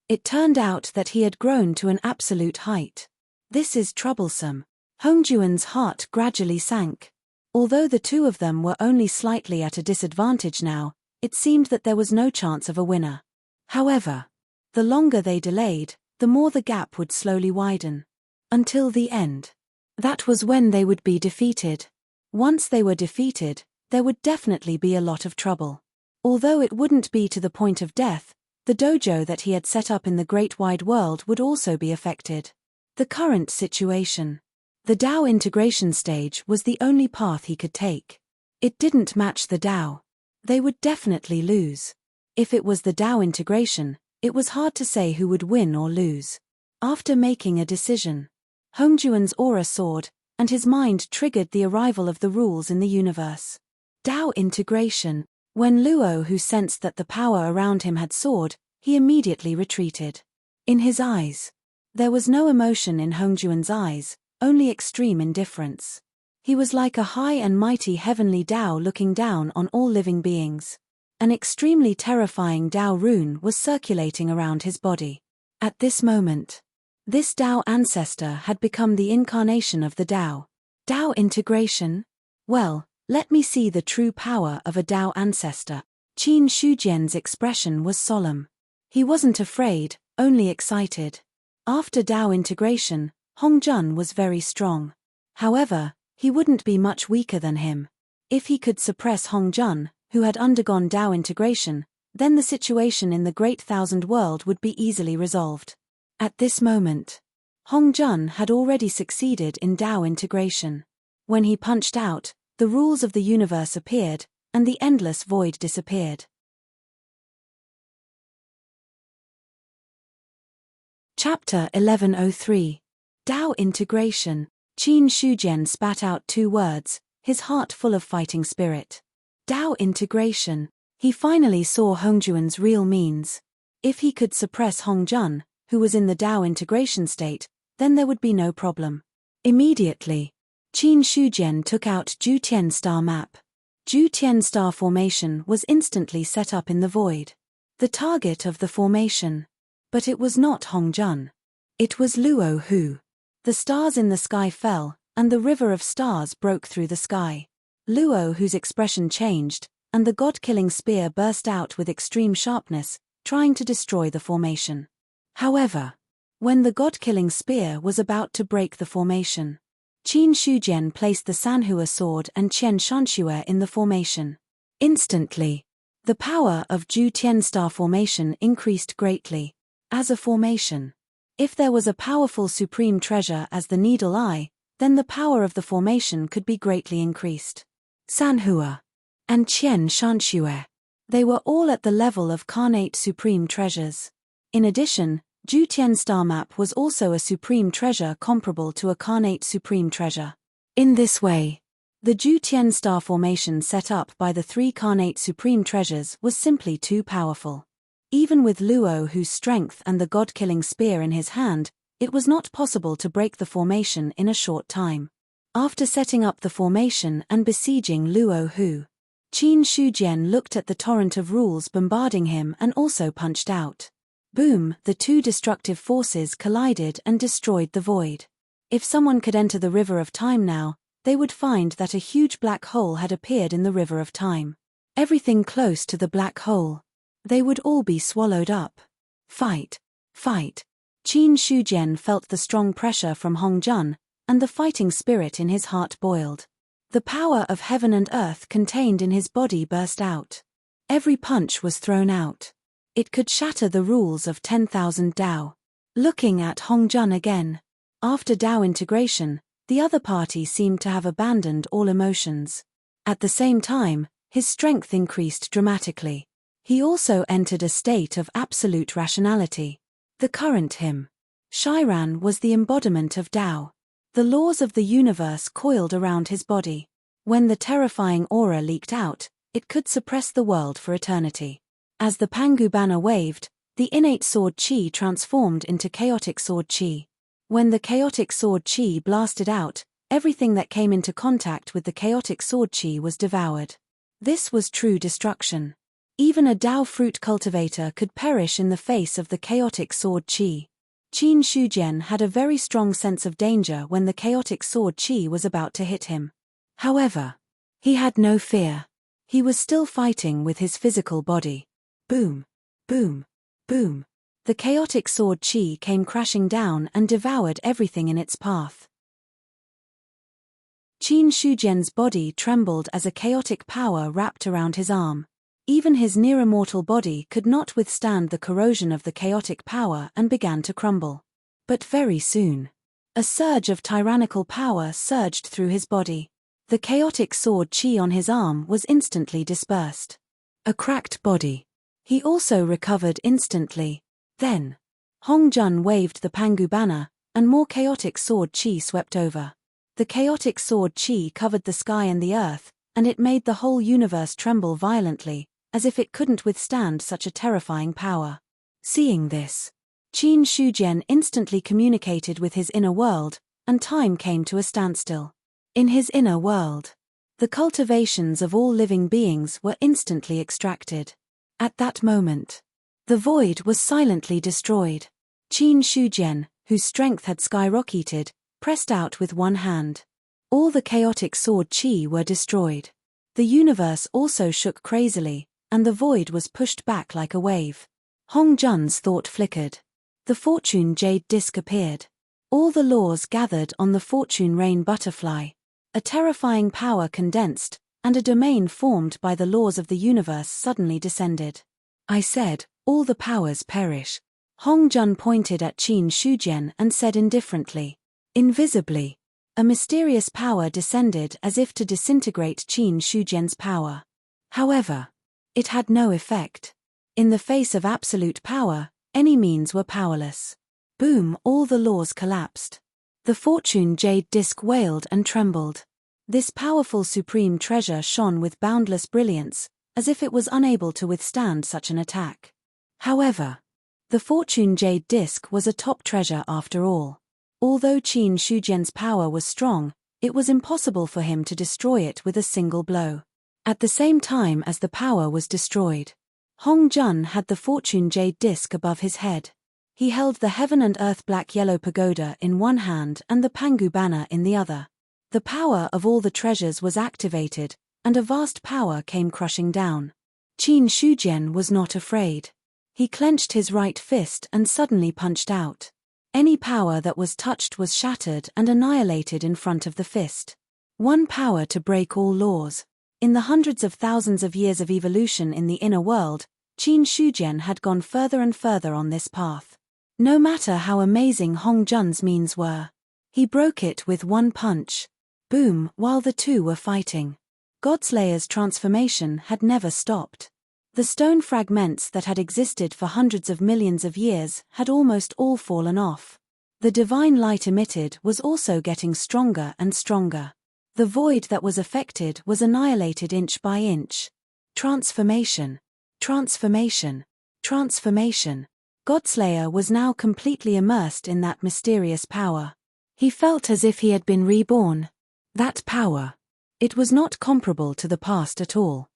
It turned out that he had grown to an absolute height. This is troublesome. Hongjuan's heart gradually sank. Although the two of them were only slightly at a disadvantage now, it seemed that there was no chance of a winner. However, the longer they delayed, the more the gap would slowly widen. Until the end. That was when they would be defeated. Once they were defeated, there would definitely be a lot of trouble. Although it wouldn't be to the point of death, the dojo that he had set up in the great wide world would also be affected. The current situation. The Tao integration stage was the only path he could take. It didn't match the Tao. They would definitely lose. If it was the Tao integration, it was hard to say who would win or lose. After making a decision, Hongjuan's aura soared, and his mind triggered the arrival of the rules in the universe. Tao integration. When Luo Hu sensed that the power around him had soared, he immediately retreated. In his eyes, there was no emotion. In Hongjuan's eyes, only extreme indifference. He was like a high and mighty heavenly Tao looking down on all living beings. An extremely terrifying Tao rune was circulating around his body. At this moment, this Tao ancestor had become the incarnation of the Tao. Tao integration? Well, let me see the true power of a Tao ancestor. Qin Shujian's expression was solemn. He wasn't afraid, only excited. After Tao integration, Hongjun was very strong. However, he wouldn't be much weaker than him. If he could suppress Hongjun, who had undergone Tao integration, then the situation in the Great Thousand World would be easily resolved. At this moment, Hongjun had already succeeded in Tao integration. When he punched out, the rules of the universe appeared, and the endless void disappeared. Chapter 1103. Tao integration. Qin Shujian spat out 2 words, his heart full of fighting spirit. Tao integration. He finally saw Hongjuan's real means. If he could suppress Hongjun, who was in the Tao integration state, then there would be no problem. Immediately, Qin Shujian took out Jutian Star map. Jutian Star formation was instantly set up in the void. The target of the formation. But it was not Hongjun. It was Luo Hu. The stars in the sky fell, and the river of stars broke through the sky. Luo Hu's expression changed, and the god-killing spear burst out with extreme sharpness, trying to destroy the formation. However, when the god-killing spear was about to break the formation, Qin Shujian placed the Sanhua sword and Qian Shanxue in the formation. Instantly, the power of Ju Tian Star formation increased greatly. As a formation, if there was a powerful supreme treasure as the needle eye, then the power of the formation could be greatly increased. Sanhua and Qian Shanxue, they were all at the level of carnate supreme treasures. In addition, Ju Tian Star map was also a supreme treasure comparable to a carnate supreme treasure. In this way, the Ju Tian Star formation set up by the 3 carnate supreme treasures was simply too powerful. Even with Luo Hu's strength and the god-killing spear in his hand, it was not possible to break the formation in a short time. After setting up the formation and besieging Luo Hu, Qin Shujian looked at the torrent of rules bombarding him and also punched out. Boom, the 2 destructive forces collided and destroyed the void. If someone could enter the river of time now, they would find that a huge black hole had appeared in the river of time. Everything close to the black hole, they would all be swallowed up. Fight! Fight! Qin Shujian felt the strong pressure from Hongjun, and the fighting spirit in his heart boiled. The power of heaven and earth contained in his body burst out. Every punch was thrown out. It could shatter the rules of 10,000 Tao. Looking at Hongjun again. After Tao integration, the other party seemed to have abandoned all emotions. At the same time, his strength increased dramatically. He also entered a state of absolute rationality. The current him, Shiran, was the embodiment of Tao. The laws of the universe coiled around his body. When the terrifying aura leaked out, it could suppress the world for eternity. As the Pangu banner waved, the innate sword chi transformed into chaotic sword chi. When the chaotic sword chi blasted out, everything that came into contact with the chaotic sword chi was devoured. This was true destruction. Even a Tao fruit cultivator could perish in the face of the chaotic sword chi. Qin Shujian had a very strong sense of danger when the chaotic sword chi was about to hit him. However, he had no fear. He was still fighting with his physical body. Boom! Boom! Boom! The chaotic sword chi came crashing down and devoured everything in its path. Qin Shujian's body trembled as a chaotic power wrapped around his arm. Even his near-immortal body could not withstand the corrosion of the chaotic power and began to crumble. But very soon, a surge of tyrannical power surged through his body. The chaotic sword chi on his arm was instantly dispersed. A cracked body. He also recovered instantly. Then, Hongjun waved the Pangu banner, and more chaotic sword chi swept over. The chaotic sword chi covered the sky and the earth, and it made the whole universe tremble violently, as if it couldn't withstand such a terrifying power. Seeing this, Qin Shujian instantly communicated with his inner world, and time came to a standstill. In his inner world, the cultivations of all living beings were instantly extracted. At that moment, the void was silently destroyed. Qin Shujian, whose strength had skyrocketed, pressed out with one hand. All the chaotic sword qi were destroyed. The universe also shook crazily, and the void was pushed back like a wave. Hong Jun's thought flickered. The fortune jade disc appeared. All the laws gathered on the fortune rain butterfly. A terrifying power condensed, and a domain formed by the laws of the universe suddenly descended. I said, all the powers perish. Hong Jun pointed at Qin Shujian and said indifferently. Invisibly, a mysterious power descended as if to disintegrate Qin Shujian's power. However, it had no effect. In the face of absolute power, any means were powerless. Boom, all the laws collapsed. The fortune jade disc wailed and trembled. This powerful supreme treasure shone with boundless brilliance, as if it was unable to withstand such an attack. However, the fortune jade disc was a top treasure after all. Although Qin Shujian's power was strong, it was impossible for him to destroy it with a single blow. At the same time as the power was destroyed, Hong Jun had the fortune jade disc above his head. He held the heaven and earth black-yellow pagoda in one hand and the Pangu banner in the other. The power of all the treasures was activated, and a vast power came crushing down. Qin Shujian was not afraid. He clenched his right fist and suddenly punched out. Any power that was touched was shattered and annihilated in front of the fist. One power to break all laws. In the hundreds of thousands of years of evolution in the inner world, Qin Shujian had gone further and further on this path. No matter how amazing Hong Jun's means were, he broke it with one punch. Boom, while the two were fighting. Godslayer's transformation had never stopped. The stone fragments that had existed for hundreds of millions of years had almost all fallen off. The divine light emitted was also getting stronger and stronger. The void that was affected was annihilated inch by inch. Transformation. Transformation. Transformation. Godslayer was now completely immersed in that mysterious power. He felt as if he had been reborn. That power. It was not comparable to the past at all.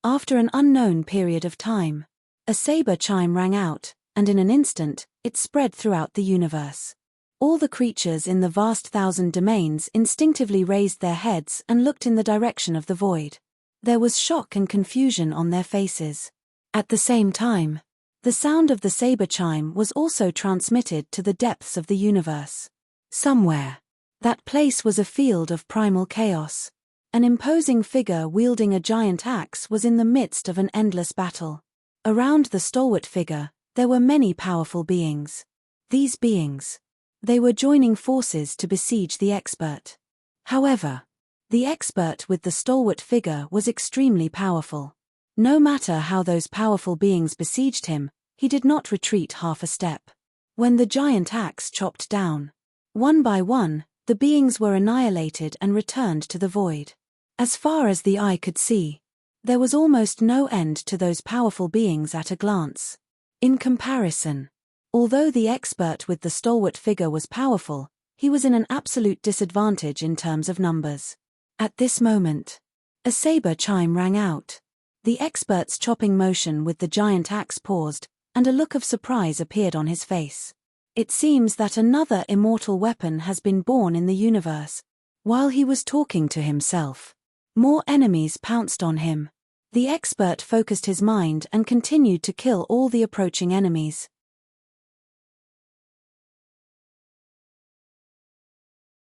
After an unknown period of time, a saber chime rang out, and in an instant, it spread throughout the universe. All the creatures in the vast thousand domains instinctively raised their heads and looked in the direction of the void. There was shock and confusion on their faces. At the same time, the sound of the saber chime was also transmitted to the depths of the universe. Somewhere, that place was a field of primal chaos. An imposing figure wielding a giant axe was in the midst of an endless battle. Around the stalwart figure, there were many powerful beings. These beings, they were joining forces to besiege the expert. However, the expert with the stalwart figure was extremely powerful. No matter how those powerful beings besieged him, he did not retreat half a step. When the giant axe chopped down, one by one, the beings were annihilated and returned to the void. As far as the eye could see, there was almost no end to those powerful beings at a glance. In comparison, although the expert with the stalwart figure was powerful, he was in an absolute disadvantage in terms of numbers. At this moment, a saber chime rang out. The expert's chopping motion with the giant axe paused, and a look of surprise appeared on his face. It seems that another immortal weapon has been born in the universe. While he was talking to himself, more enemies pounced on him. The expert focused his mind and continued to kill all the approaching enemies.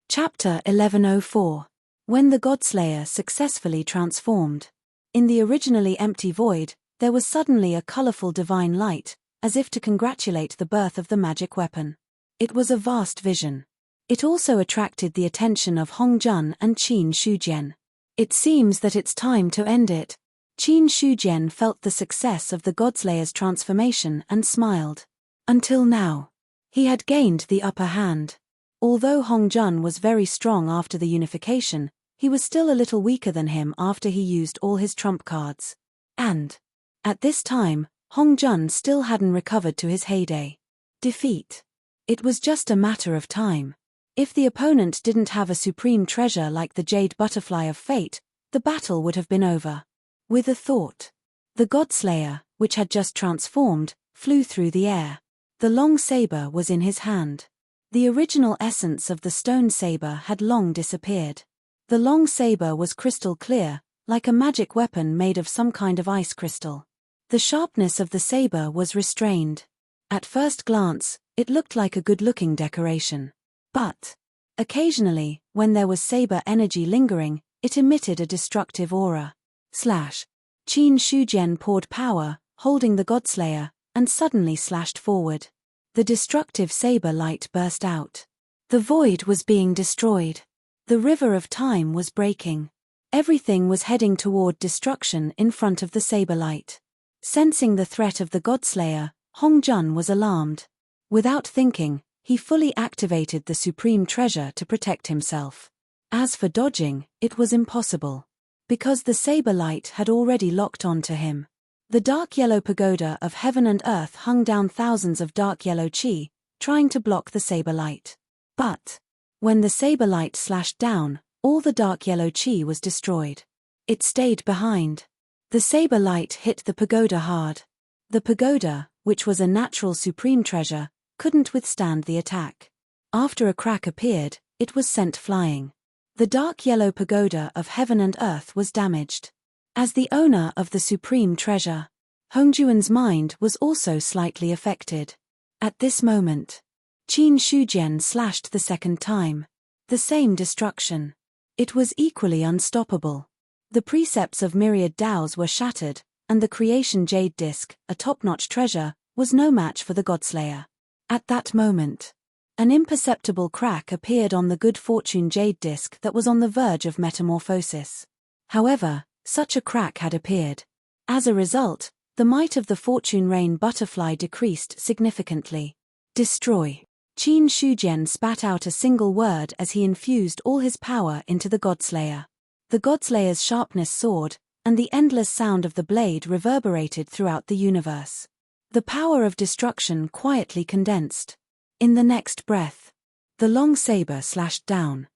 Chapter 1104. When the Godslayer successfully transformed. In the originally empty void, there was suddenly a colorful divine light, as if to congratulate the birth of the magic weapon. It was a vast vision. It also attracted the attention of Hong Jun and Qin Shujian. It seems that it's time to end it. Qin Shujian felt the success of the Godslayer's transformation and smiled. Until now, he had gained the upper hand. Although Hong Jun was very strong after the unification, He was still a little weaker than him after he used all his trump cards. And, at this time, Hong Jun still hadn't recovered to his heyday. Defeat. It was just a matter of time. If the opponent didn't have a supreme treasure like the Jade Butterfly of Fate, the battle would have been over. With a thought, the Godslayer, which had just transformed, flew through the air. The long saber was in his hand. The original essence of the stone saber had long disappeared. The long saber was crystal clear, like a magic weapon made of some kind of ice crystal. The sharpness of the saber was restrained. At first glance, it looked like a good-looking decoration. But, occasionally, when there was saber energy lingering, it emitted a destructive aura. Qin Shujian poured power, holding the Godslayer, and suddenly slashed forward. The destructive saber light burst out. The void was being destroyed. The river of time was breaking. Everything was heading toward destruction in front of the saber light. Sensing the threat of the Godslayer, Hong Jun was alarmed. Without thinking, he fully activated the supreme treasure to protect himself. As for dodging, it was impossible. Because the saber light had already locked onto him. The dark yellow pagoda of heaven and earth hung down thousands of dark yellow chi, trying to block the saber light. But, when the saber light slashed down, all the dark yellow chi was destroyed. It stayed behind. The saber light hit the pagoda hard. The pagoda, which was a natural supreme treasure, couldn't withstand the attack. After a crack appeared, it was sent flying. The dark yellow pagoda of heaven and earth was damaged. As the owner of the supreme treasure, Hongjuan's mind was also slightly affected. At this moment, Qin Shujian slashed the second time. The same destruction. It was equally unstoppable. The precepts of myriad Daos were shattered, and the creation jade disc, a top-notch treasure, was no match for the Godslayer. At that moment, an imperceptible crack appeared on the good fortune jade disc that was on the verge of metamorphosis. However, such a crack had appeared. As a result, the might of the fortune rain butterfly decreased significantly. Destroy. Qin Shujian spat out a single word as he infused all his power into the Godslayer. The Godslayer's sharpness soared, and the endless sound of the blade reverberated throughout the universe. The power of destruction quietly condensed. In the next breath, the long saber slashed down.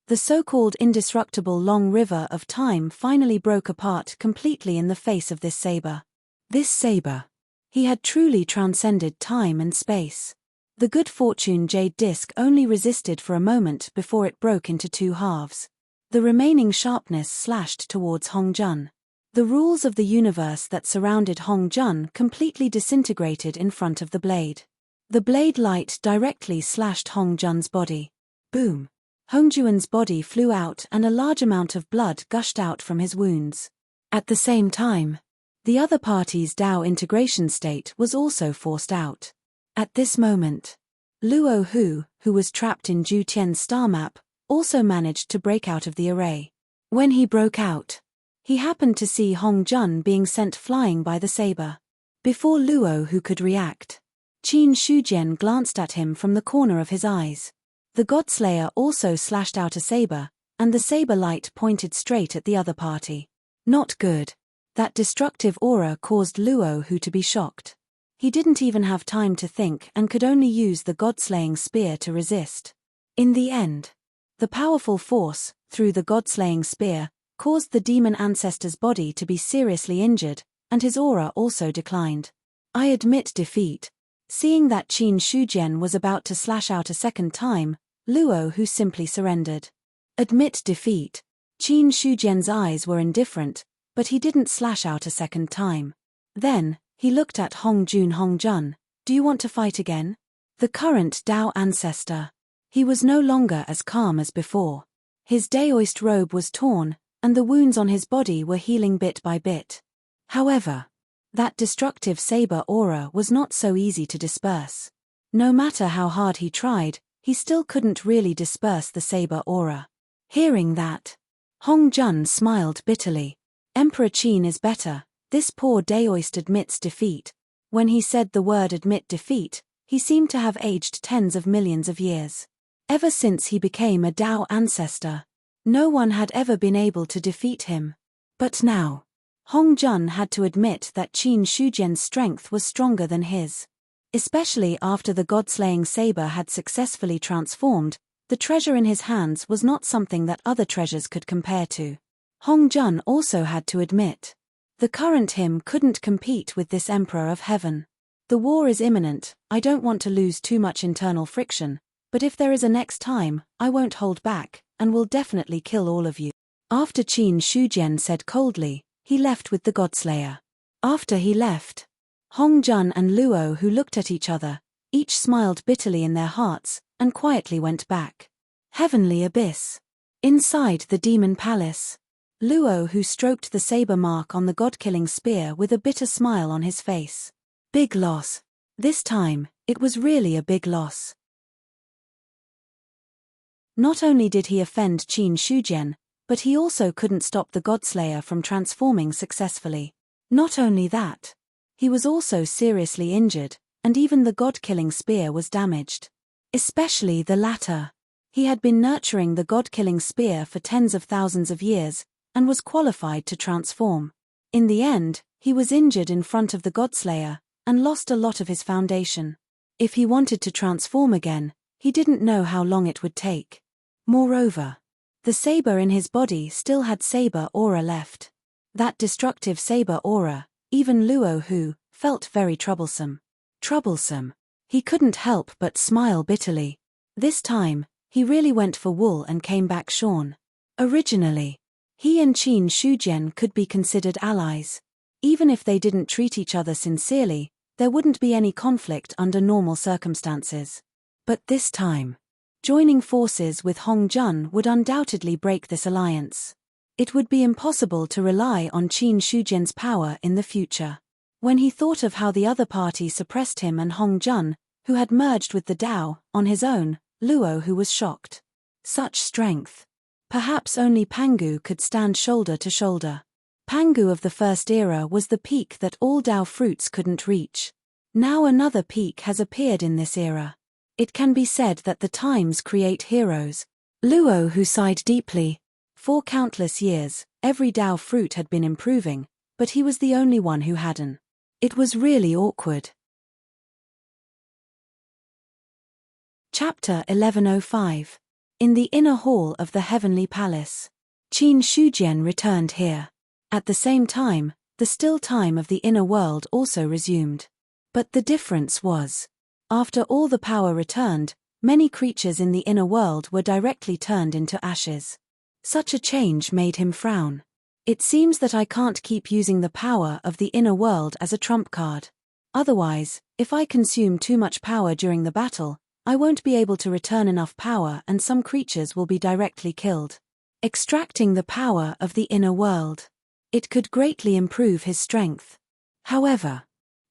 The so-called indestructible long river of time finally broke apart completely in the face of this saber. This saber. He had truly transcended time and space. The good fortune jade disc only resisted for a moment before it broke into two halves. The remaining sharpness slashed towards Hong Jun. The rules of the universe that surrounded Hong Jun completely disintegrated in front of the blade. The blade light directly slashed Hong Jun's body. Boom! Hongjuan's body flew out and a large amount of blood gushed out from his wounds. At the same time, the other party's Dao integration state was also forced out. At this moment, Luo Hu, who was trapped in Ju Tian's star map, also managed to break out of the array. When he broke out, he happened to see Hong Jun being sent flying by the saber. Before Luo Hu could react, Qin Shujian glanced at him from the corner of his eyes. The Godslayer also slashed out a saber, and the saber light pointed straight at the other party. Not good. That destructive aura caused Luo Hu to be shocked. He didn't even have time to think and could only use the God-slaying spear to resist. In the end, the powerful force, through the God-slaying spear, caused the demon ancestor's body to be seriously injured, and his aura also declined. I admit defeat. Seeing that Qin Shujian was about to slash out a second time, Luo Hu simply surrendered. Admit defeat. Qin Shujian's eyes were indifferent, but he didn't slash out a second time. Then, he looked at Hong Jun. Do you want to fight again? The current Dao ancestor. He was no longer as calm as before. His Daoist robe was torn, and the wounds on his body were healing bit by bit. However, that destructive saber aura was not so easy to disperse. No matter how hard he tried, he still couldn't really disperse the saber aura. Hearing that, Hong Jun smiled bitterly. Emperor Qin is better. This poor Daoist admits defeat. When he said the word admit defeat, he seemed to have aged tens of millions of years. Ever since he became a Tao ancestor, no one had ever been able to defeat him. But now, Hong Jun had to admit that Qin Shujian's strength was stronger than his. Especially after the god-slaying saber had successfully transformed, the treasure in his hands was not something that other treasures could compare to. Hong Jun also had to admit, the current him couldn't compete with this Emperor of Heaven. The war is imminent, I don't want to lose too much internal friction, but if there is a next time, I won't hold back, and will definitely kill all of you. After Qin Shujian said coldly, he left with the Godslayer. After he left, Hong Jun and Luo, who looked at each other, each smiled bitterly in their hearts, and quietly went back. Heavenly Abyss. Inside the Demon Palace, Luo, who stroked the saber mark on the god-killing spear with a bitter smile on his face. Big loss. This time, it was really a big loss. Not only did he offend Qin Shujian, but he also couldn't stop the Godslayer from transforming successfully. Not only that, he was also seriously injured, and even the god-killing spear was damaged. Especially the latter. He had been nurturing the god-killing spear for tens of thousands of years, and was qualified to transform. In the end, he was injured in front of the Godslayer, and lost a lot of his foundation. If he wanted to transform again, he didn't know how long it would take. Moreover, the saber in his body still had saber aura left. That destructive saber aura, even Luo, who felt very troublesome. Troublesome. He couldn't help but smile bitterly. This time, he really went for wool and came back shorn. Originally, he and Qin Shujian could be considered allies. Even if they didn't treat each other sincerely, there wouldn't be any conflict under normal circumstances. But this time, joining forces with Hong Jun would undoubtedly break this alliance. It would be impossible to rely on Qin Shujian's power in the future. When he thought of how the other party suppressed him and Hong Jun, who had merged with the Tao, on his own, Luo, who was shocked. Such strength. Perhaps only Pangu could stand shoulder to shoulder. Pangu of the First Era was the peak that all Tao fruits couldn't reach. Now another peak has appeared in this era. It can be said that the times create heroes. Luo, who sighed deeply. For countless years, every Tao fruit had been improving, but he was the only one who hadn't. It was really awkward. Chapter 1105. In the inner hall of the Heavenly Palace. Qin Shujian returned here. At the same time, the still time of the inner world also resumed. But the difference was, after all the power returned, many creatures in the inner world were directly turned into ashes. Such a change made him frown. It seems that I can't keep using the power of the inner world as a trump card. Otherwise, if I consume too much power during the battle, I won't be able to return enough power and some creatures will be directly killed. Extracting the power of the inner world. It could greatly improve his strength. However,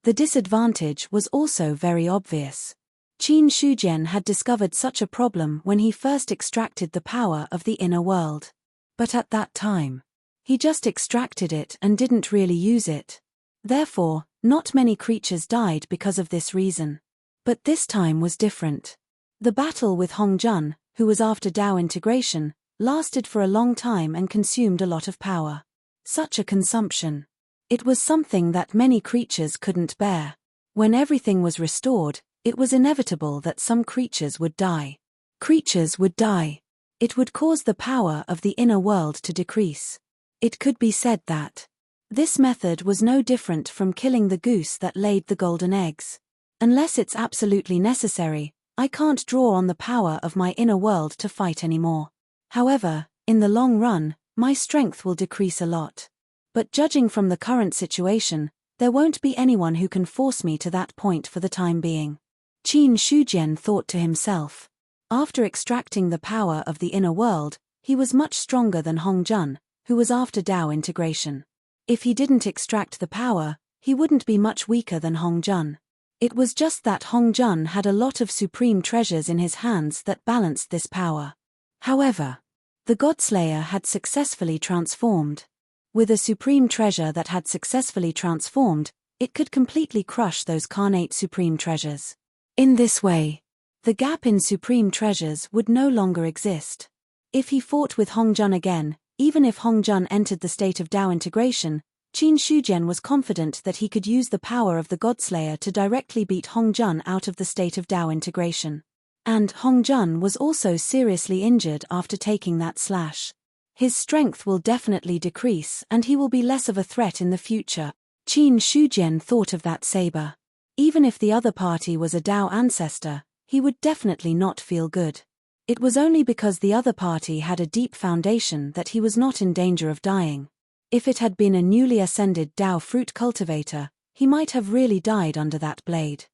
the disadvantage was also very obvious. Qin Shujian had discovered such a problem when he first extracted the power of the inner world. But at that time, he just extracted it and didn't really use it. Therefore, not many creatures died because of this reason. But this time was different. The battle with Hong Jun, who was after Tao integration, lasted for a long time and consumed a lot of power. Such a consumption. It was something that many creatures couldn't bear. When everything was restored, it was inevitable that some creatures would die. Creatures would die. It would cause the power of the inner world to decrease. It could be said that this method was no different from killing the goose that laid the golden eggs. Unless it's absolutely necessary, I can't draw on the power of my inner world to fight anymore. However, in the long run, my strength will decrease a lot. But judging from the current situation, there won't be anyone who can force me to that point for the time being. Qin Shujian thought to himself. After extracting the power of the inner world, he was much stronger than Hong Jun, who was after Tao integration. If he didn't extract the power, he wouldn't be much weaker than Hong Jun. It was just that Hong Jun had a lot of supreme treasures in his hands that balanced this power. However, the Godslayer had successfully transformed. With a supreme treasure that had successfully transformed, it could completely crush those carnate supreme treasures. In this way, The gap in supreme treasures would no longer exist. If he fought with Hongjun again, even if Hongjun entered the state of Tao integration, Qin Shujian was confident that he could use the power of the Godslayer to directly beat Hongjun out of the state of Tao integration. And Hongjun was also seriously injured after taking that slash. His strength will definitely decrease and he will be less of a threat in the future. Qin Shujian thought of that saber. Even if the other party was a Tao ancestor, he would definitely not feel good. It was only because the other party had a deep foundation that he was not in danger of dying. If it had been a newly ascended Tao fruit cultivator, he might have really died under that blade.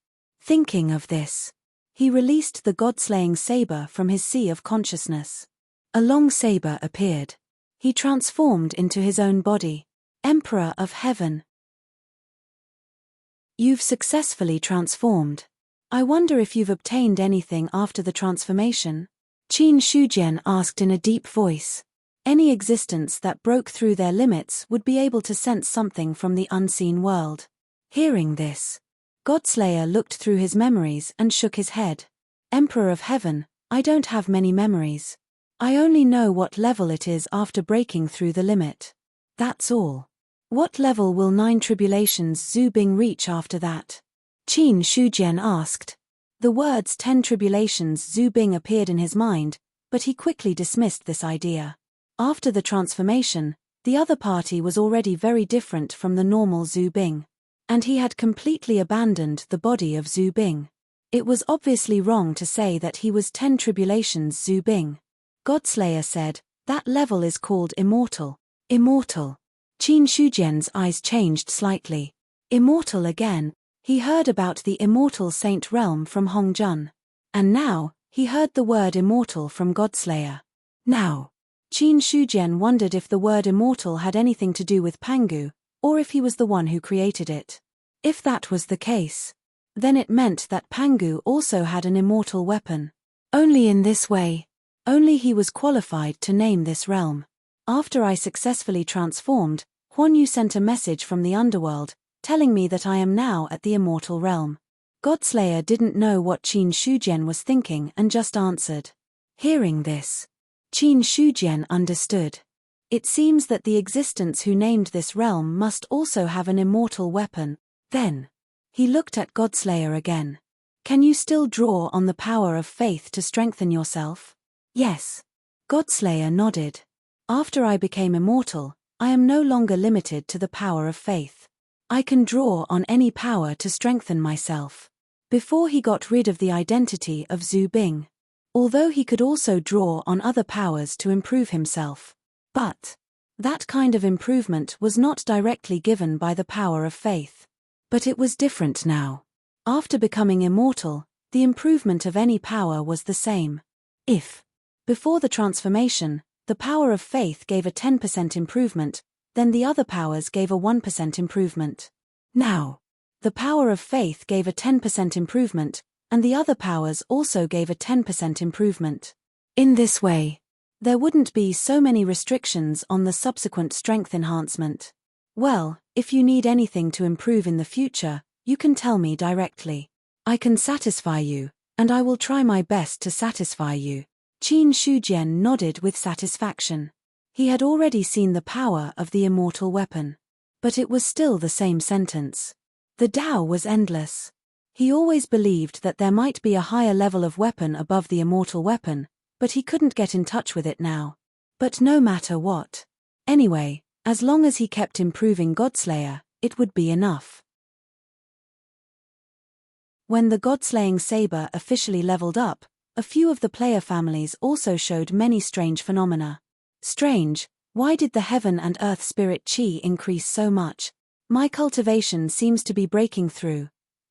Thinking of this, he released the god-slaying saber from his sea of consciousness. A long saber appeared. He transformed into his own body. Emperor of Heaven. You've successfully transformed. I wonder if you've obtained anything after the transformation? Qin Shujian asked in a deep voice. Any existence that broke through their limits would be able to sense something from the unseen world. Hearing this, Godslayer looked through his memories and shook his head. Emperor of Heaven, I don't have many memories. I only know what level it is after breaking through the limit. That's all. What level will 9 tribulations Zhu Bing reach after that? Qin Shujian asked. The words 10 tribulations Zhu Bing appeared in his mind, but he quickly dismissed this idea. After the transformation, the other party was already very different from the normal Zhu Bing. And he had completely abandoned the body of Zhu Bing. It was obviously wrong to say that he was 10 tribulations Zhu Bing. Godslayer said, that level is called immortal. Immortal. Qin Shujian's eyes changed slightly. Immortal again. He heard about the immortal saint realm from Hongjun. And now, he heard the word immortal from Godslayer. Now, Qin Shujian wondered if the word immortal had anything to do with Pangu, or if he was the one who created it. If that was the case, then it meant that Pangu also had an immortal weapon. Only in this way. Only he was qualified to name this realm. After I successfully transformed, Huan Yu sent a message from the underworld, telling me that I am now at the immortal realm. Godslayer didn't know what Qin Shujian was thinking and just answered. Hearing this, Qin Shujian understood. It seems that the existence who named this realm must also have an immortal weapon. Then, he looked at Godslayer again. Can you still draw on the power of faith to strengthen yourself? Yes. Godslayer nodded. After I became immortal, I am no longer limited to the power of faith. I can draw on any power to strengthen myself. Before he got rid of the identity of Zhu Bing. Although he could also draw on other powers to improve himself. But that kind of improvement was not directly given by the power of faith. But it was different now. After becoming immortal, the improvement of any power was the same. If, before the transformation, the power of faith gave a 10% improvement, then the other powers gave a 1% improvement. Now, the power of faith gave a 10% improvement, and the other powers also gave a 10% improvement. In this way, there wouldn't be so many restrictions on the subsequent strength enhancement. Well, if you need anything to improve in the future, you can tell me directly. I can satisfy you, and I will try my best to satisfy you. Qin Shujian nodded with satisfaction. He had already seen the power of the immortal weapon. But it was still the same sentence. The Tao was endless. He always believed that there might be a higher level of weapon above the immortal weapon, but he couldn't get in touch with it now. But no matter what. Anyway, as long as he kept improving Godslayer, it would be enough. When the Godslaying saber officially leveled up, a few of the player families also showed many strange phenomena. Strange, why did the heaven and earth spirit chi increase so much? My cultivation seems to be breaking through.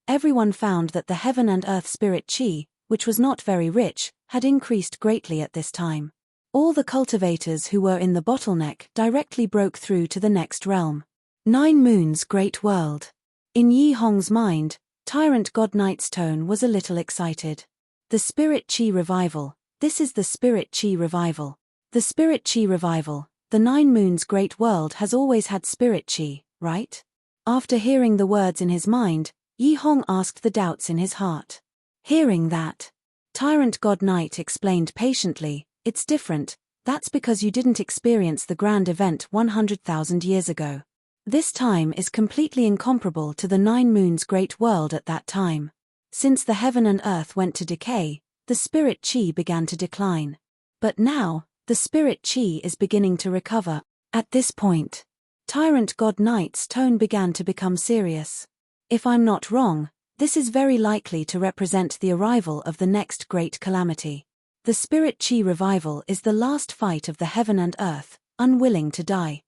Everyone found that the heaven and earth spirit chi, which was not very rich, had increased greatly at this time. All the cultivators who were in the bottleneck directly broke through to the next realm. 9 Moons Great World. In Yi Hong's mind, Tyrant God Knight's tone was a little excited. The Spirit Chi Revival. This is the Spirit Chi Revival. The Spirit Chi Revival. The 9 Moons Great World has always had Spirit Chi, right? After hearing the words in his mind, Yi Hong asked the doubts in his heart. Hearing that, Tyrant God Knight explained patiently, "It's different, that's because you didn't experience the grand event 100,000 years ago. This time is completely incomparable to the 9 moons great world at that time. Since the heaven and earth went to decay, the spirit chi began to decline. But now, the spirit chi is beginning to recover." At this point, Tyrant God Knight's tone began to become serious. "If I'm not wrong, this is very likely to represent the arrival of the next great calamity. The spirit chi revival is the last fight of the heaven and earth, unwilling to die."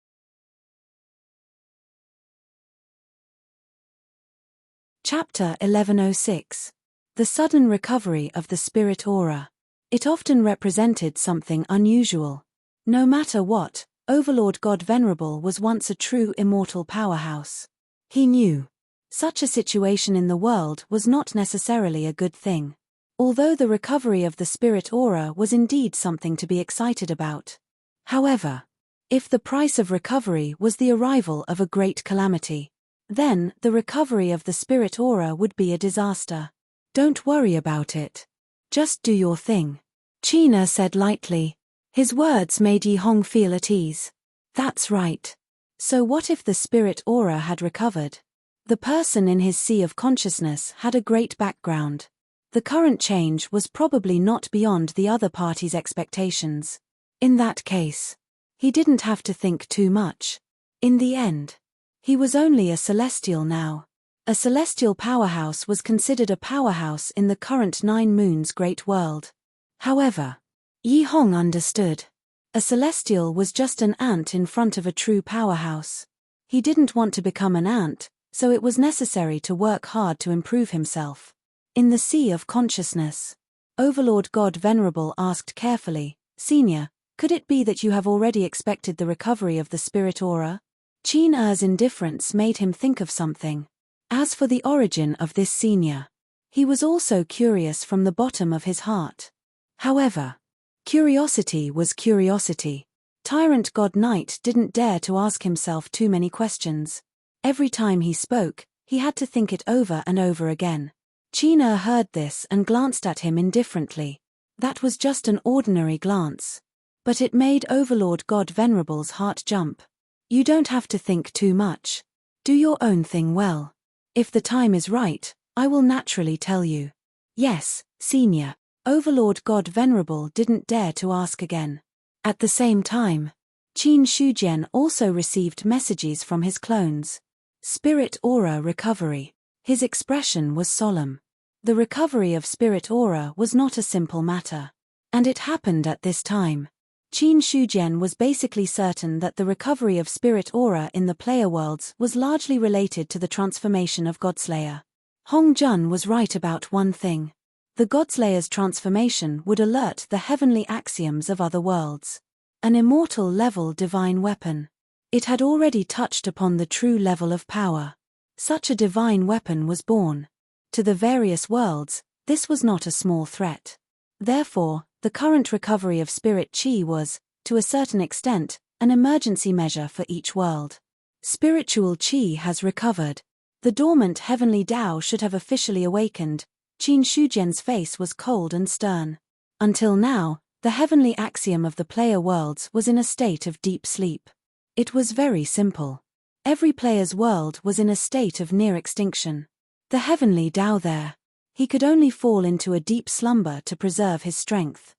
Chapter 1106. The sudden recovery of the spirit aura. It often represented something unusual. No matter what, Overlord God Venerable was once a true immortal powerhouse. He knew such a situation in the world was not necessarily a good thing. Although the recovery of the spirit aura was indeed something to be excited about. However, if the price of recovery was the arrival of a great calamity, then the recovery of the spirit aura would be a disaster. "Don't worry about it. Just do your thing," China said lightly. His words made Yi Hong feel at ease. "That's right. So what if the spirit aura had recovered?" The person in his sea of consciousness had a great background. The current change was probably not beyond the other party's expectations. In that case, he didn't have to think too much. In the end, he was only a celestial now. A celestial powerhouse was considered a powerhouse in the current 9 moons great world. However, Yi Hong understood. A celestial was just an ant in front of a true powerhouse. He didn't want to become an ant, so it was necessary to work hard to improve himself. In the sea of consciousness, Overlord God Venerable asked carefully, "Senior, could it be that you have already expected the recovery of the spirit aura?" Qin Er's indifference made him think of something. As for the origin of this senior, he was also curious from the bottom of his heart. However, curiosity was curiosity. Tyrant God Knight didn't dare to ask himself too many questions. Every time he spoke, he had to think it over and over again. Qin Er heard this and glanced at him indifferently. That was just an ordinary glance. But it made Overlord God Venerable's heart jump. "You don't have to think too much. Do your own thing well. If the time is right, I will naturally tell you." "Yes, Senior." Overlord God Venerable didn't dare to ask again. At the same time, Qin Shujian also received messages from his clones. Spirit aura recovery. His expression was solemn. The recovery of spirit aura was not a simple matter. And it happened at this time. Qin Shujian was basically certain that the recovery of spirit aura in the player worlds was largely related to the transformation of Godslayer. Hong Jun was right about one thing. The Godslayer's transformation would alert the heavenly axioms of other worlds. An immortal-level divine weapon. It had already touched upon the true level of power. Such a divine weapon was born. To the various worlds, this was not a small threat. Therefore, the current recovery of spirit chi was, to a certain extent, an emergency measure for each world. Spiritual chi has recovered. The dormant heavenly Tao should have officially awakened. Qin Shujian's face was cold and stern. Until now, the heavenly axiom of the player worlds was in a state of deep sleep. It was very simple. Every player's world was in a state of near extinction. The heavenly Tao there. He could only fall into a deep slumber to preserve his strength.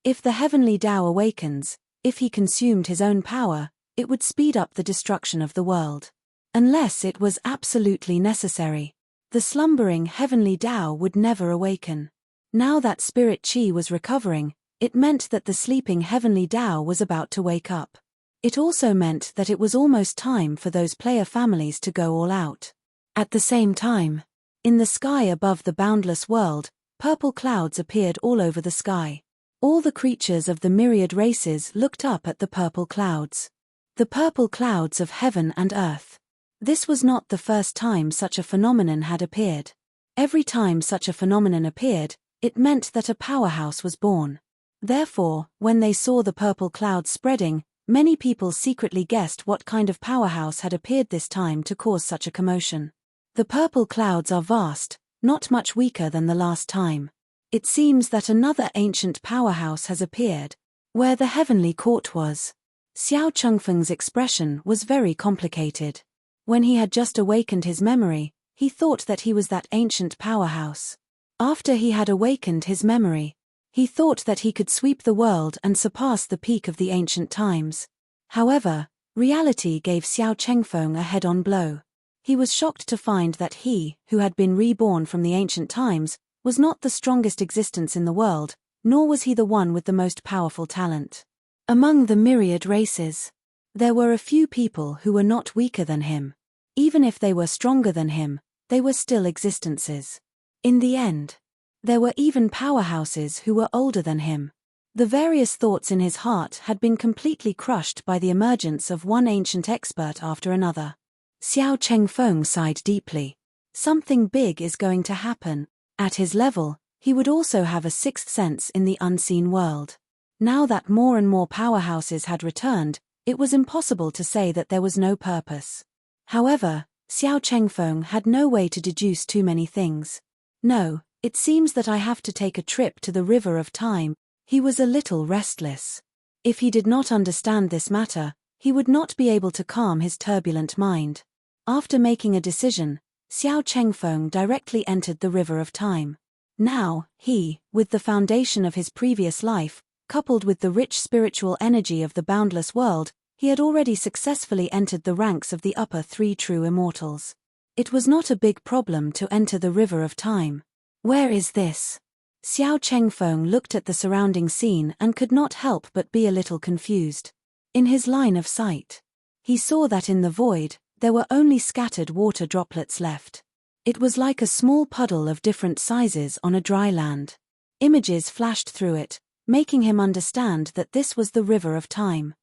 If the heavenly Tao awakens, if he consumed his own power, it would speed up the destruction of the world. Unless it was absolutely necessary, the slumbering heavenly Tao would never awaken. Now that spirit chi was recovering, it meant that the sleeping heavenly Tao was about to wake up. It also meant that it was almost time for those player families to go all out. At the same time, in the sky above the boundless world, purple clouds appeared all over the sky. All the creatures of the myriad races looked up at the purple clouds. The purple clouds of heaven and earth. This was not the first time such a phenomenon had appeared. Every time such a phenomenon appeared, it meant that a powerhouse was born. Therefore, when they saw the purple clouds spreading, many people secretly guessed what kind of powerhouse had appeared this time to cause such a commotion. The purple clouds are vast, not much weaker than the last time. It seems that another ancient powerhouse has appeared, where the heavenly court was. Xiao Chengfeng's expression was very complicated. When he had just awakened his memory, he thought that he was that ancient powerhouse. After he had awakened his memory, he thought that he could sweep the world and surpass the peak of the ancient times. However, reality gave Xiao Chengfeng a head-on blow. He was shocked to find that he, who had been reborn from the ancient times, was not the strongest existence in the world, nor was he the one with the most powerful talent. Among the myriad races, there were a few people who were not weaker than him. Even if they were stronger than him, they were still existences. In the end, there were even powerhouses who were older than him. The various thoughts in his heart had been completely crushed by the emergence of one ancient expert after another. Xiao Chengfeng sighed deeply. Something big is going to happen. At his level, he would also have a sixth sense in the unseen world. Now that more and more powerhouses had returned, it was impossible to say that there was no purpose. However, Xiao Chengfeng had no way to deduce too many things. No, it seems that I have to take a trip to the river of time. He was a little restless. If he did not understand this matter, he would not be able to calm his turbulent mind. After making a decision, Xiao Chengfeng directly entered the river of time. Now, he, with the foundation of his previous life, coupled with the rich spiritual energy of the boundless world, he had already successfully entered the ranks of the upper three true immortals. It was not a big problem to enter the river of time. Where is this? Xiao Chengfeng looked at the surrounding scene and could not help but be a little confused. In his line of sight, he saw that in the void, there were only scattered water droplets left. It was like a small puddle of different sizes on a dry land. Images flashed through it, making him understand that this was the river of time.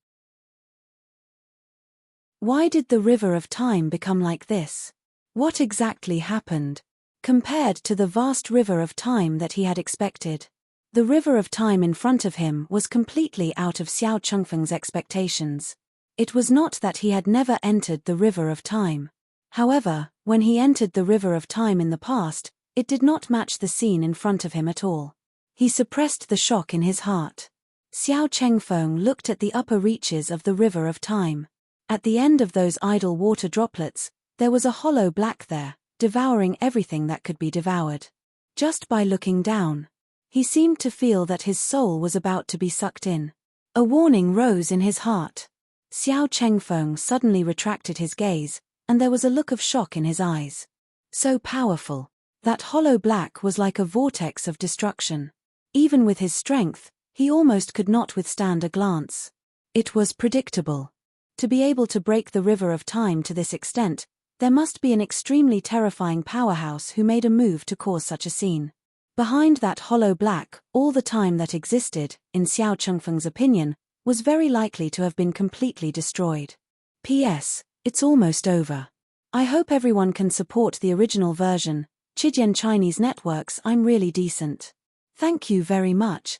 Why did the river of time become like this? What exactly happened? Compared to the vast river of time that he had expected, the river of time in front of him was completely out of Xiao Chengfeng's expectations. It was not that he had never entered the river of time. However, when he entered the river of time in the past, it did not match the scene in front of him at all. He suppressed the shock in his heart. Xiao Chengfeng looked at the upper reaches of the river of time. At the end of those idle water droplets, there was a hollow black there, devouring everything that could be devoured. Just by looking down, he seemed to feel that his soul was about to be sucked in. A warning rose in his heart. Xiao Chengfeng suddenly retracted his gaze, and there was a look of shock in his eyes. So powerful. That hollow black was like a vortex of destruction. Even with his strength, he almost could not withstand a glance. It was predictable. To be able to break the river of time to this extent, there must be an extremely terrifying powerhouse who made a move to cause such a scene. Behind that hollow black, all the time that existed, in Xiao Chengfeng's opinion, was very likely to have been completely destroyed. P.S. It's almost over. I hope everyone can support the original version. Chidian Chinese networks. I'm really decent. Thank you very much.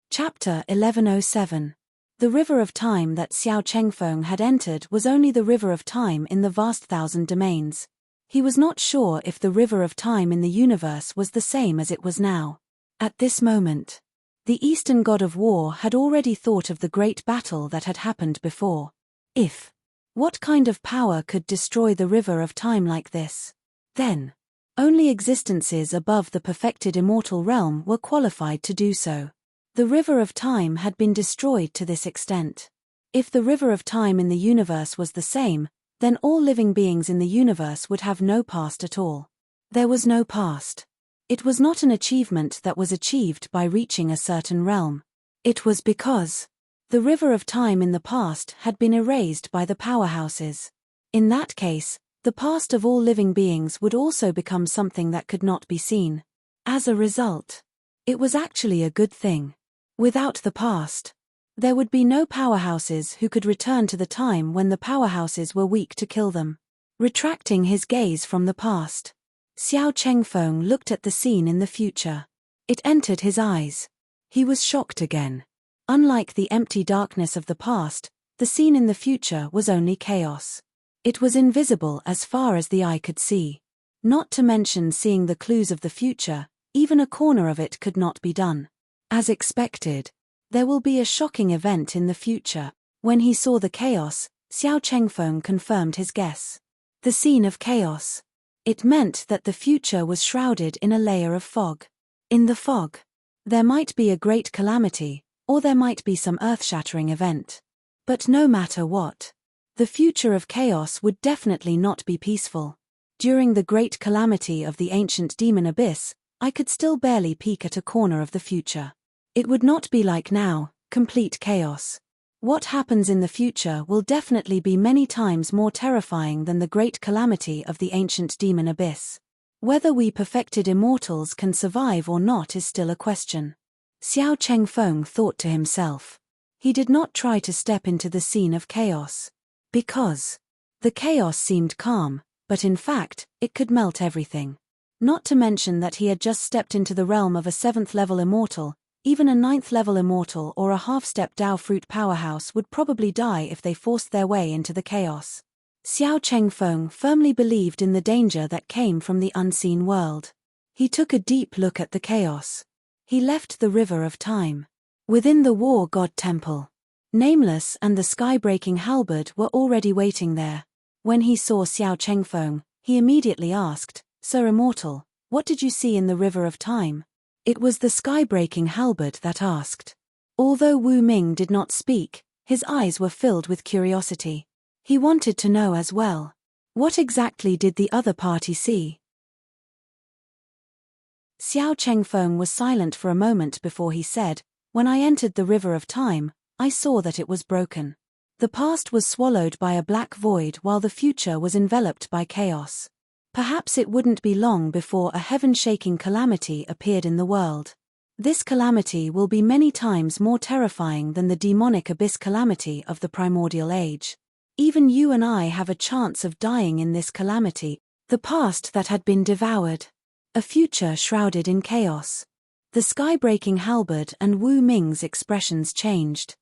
Chapter 1107. The river of time that Xiao Chengfeng had entered was only the river of time in the vast thousand domains. He was not sure if the river of time in the universe was the same as it was now. At this moment, the Eastern god of war had already thought of the great battle that had happened before. What kind of power could destroy the river of time like this? Then, only existences above the perfected immortal realm were qualified to do so. The river of time had been destroyed to this extent. If the river of time in the universe was the same, then all living beings in the universe would have no past at all. There was no past. It was not an achievement that was achieved by reaching a certain realm. It was because the river of time in the past had been erased by the powerhouses. In that case, the past of all living beings would also become something that could not be seen. As a result, it was actually a good thing. Without the past, there would be no powerhouses who could return to the time when the powerhouses were weak to kill them. Retracting his gaze from the past, Xiao Chengfeng looked at the scene in the future. It entered his eyes. He was shocked again. Unlike the empty darkness of the past, the scene in the future was only chaos. It was invisible as far as the eye could see. Not to mention seeing the clues of the future, even a corner of it could not be done. As expected, there will be a shocking event in the future. When he saw the chaos, Xiao Chengfeng confirmed his guess. The scene of chaos. It meant that the future was shrouded in a layer of fog. In the fog, there might be a great calamity, or there might be some earth-shattering event. But no matter what, the future of chaos would definitely not be peaceful. During the great calamity of the ancient demon abyss, I could still barely peek at a corner of the future. It would not be like now, complete chaos. What happens in the future will definitely be many times more terrifying than the great calamity of the ancient demon abyss. Whether we perfected immortals can survive or not is still a question. Xiao Chengfeng thought to himself. He did not try to step into the scene of chaos. Because the chaos seemed calm, but in fact, it could melt everything. Not to mention that he had just stepped into the realm of a 7th-level immortal. Even a 9th-level immortal or a half-step Dao fruit powerhouse would probably die if they forced their way into the chaos. Xiao Chengfeng firmly believed in the danger that came from the unseen world. He took a deep look at the chaos. He left the river of time. Within the war god temple, Nameless and the sky-breaking halberd were already waiting there. When he saw Xiao Chengfeng, he immediately asked, "Sir Immortal, what did you see in the river of time?" It was the sky-breaking halberd that asked. Although Wu Ming did not speak, his eyes were filled with curiosity. He wanted to know as well. What exactly did the other party see? Xiao Chengfeng was silent for a moment before he said, "When I entered the river of time, I saw that it was broken. The past was swallowed by a black void while the future was enveloped by chaos. Perhaps it wouldn't be long before a heaven-shaking calamity appeared in the world. This calamity will be many times more terrifying than the demonic abyss calamity of the primordial age. Even you and I have a chance of dying in this calamity, the past that had been devoured. A future shrouded in chaos." The sky-breaking halberd and Wu Ming's expressions changed.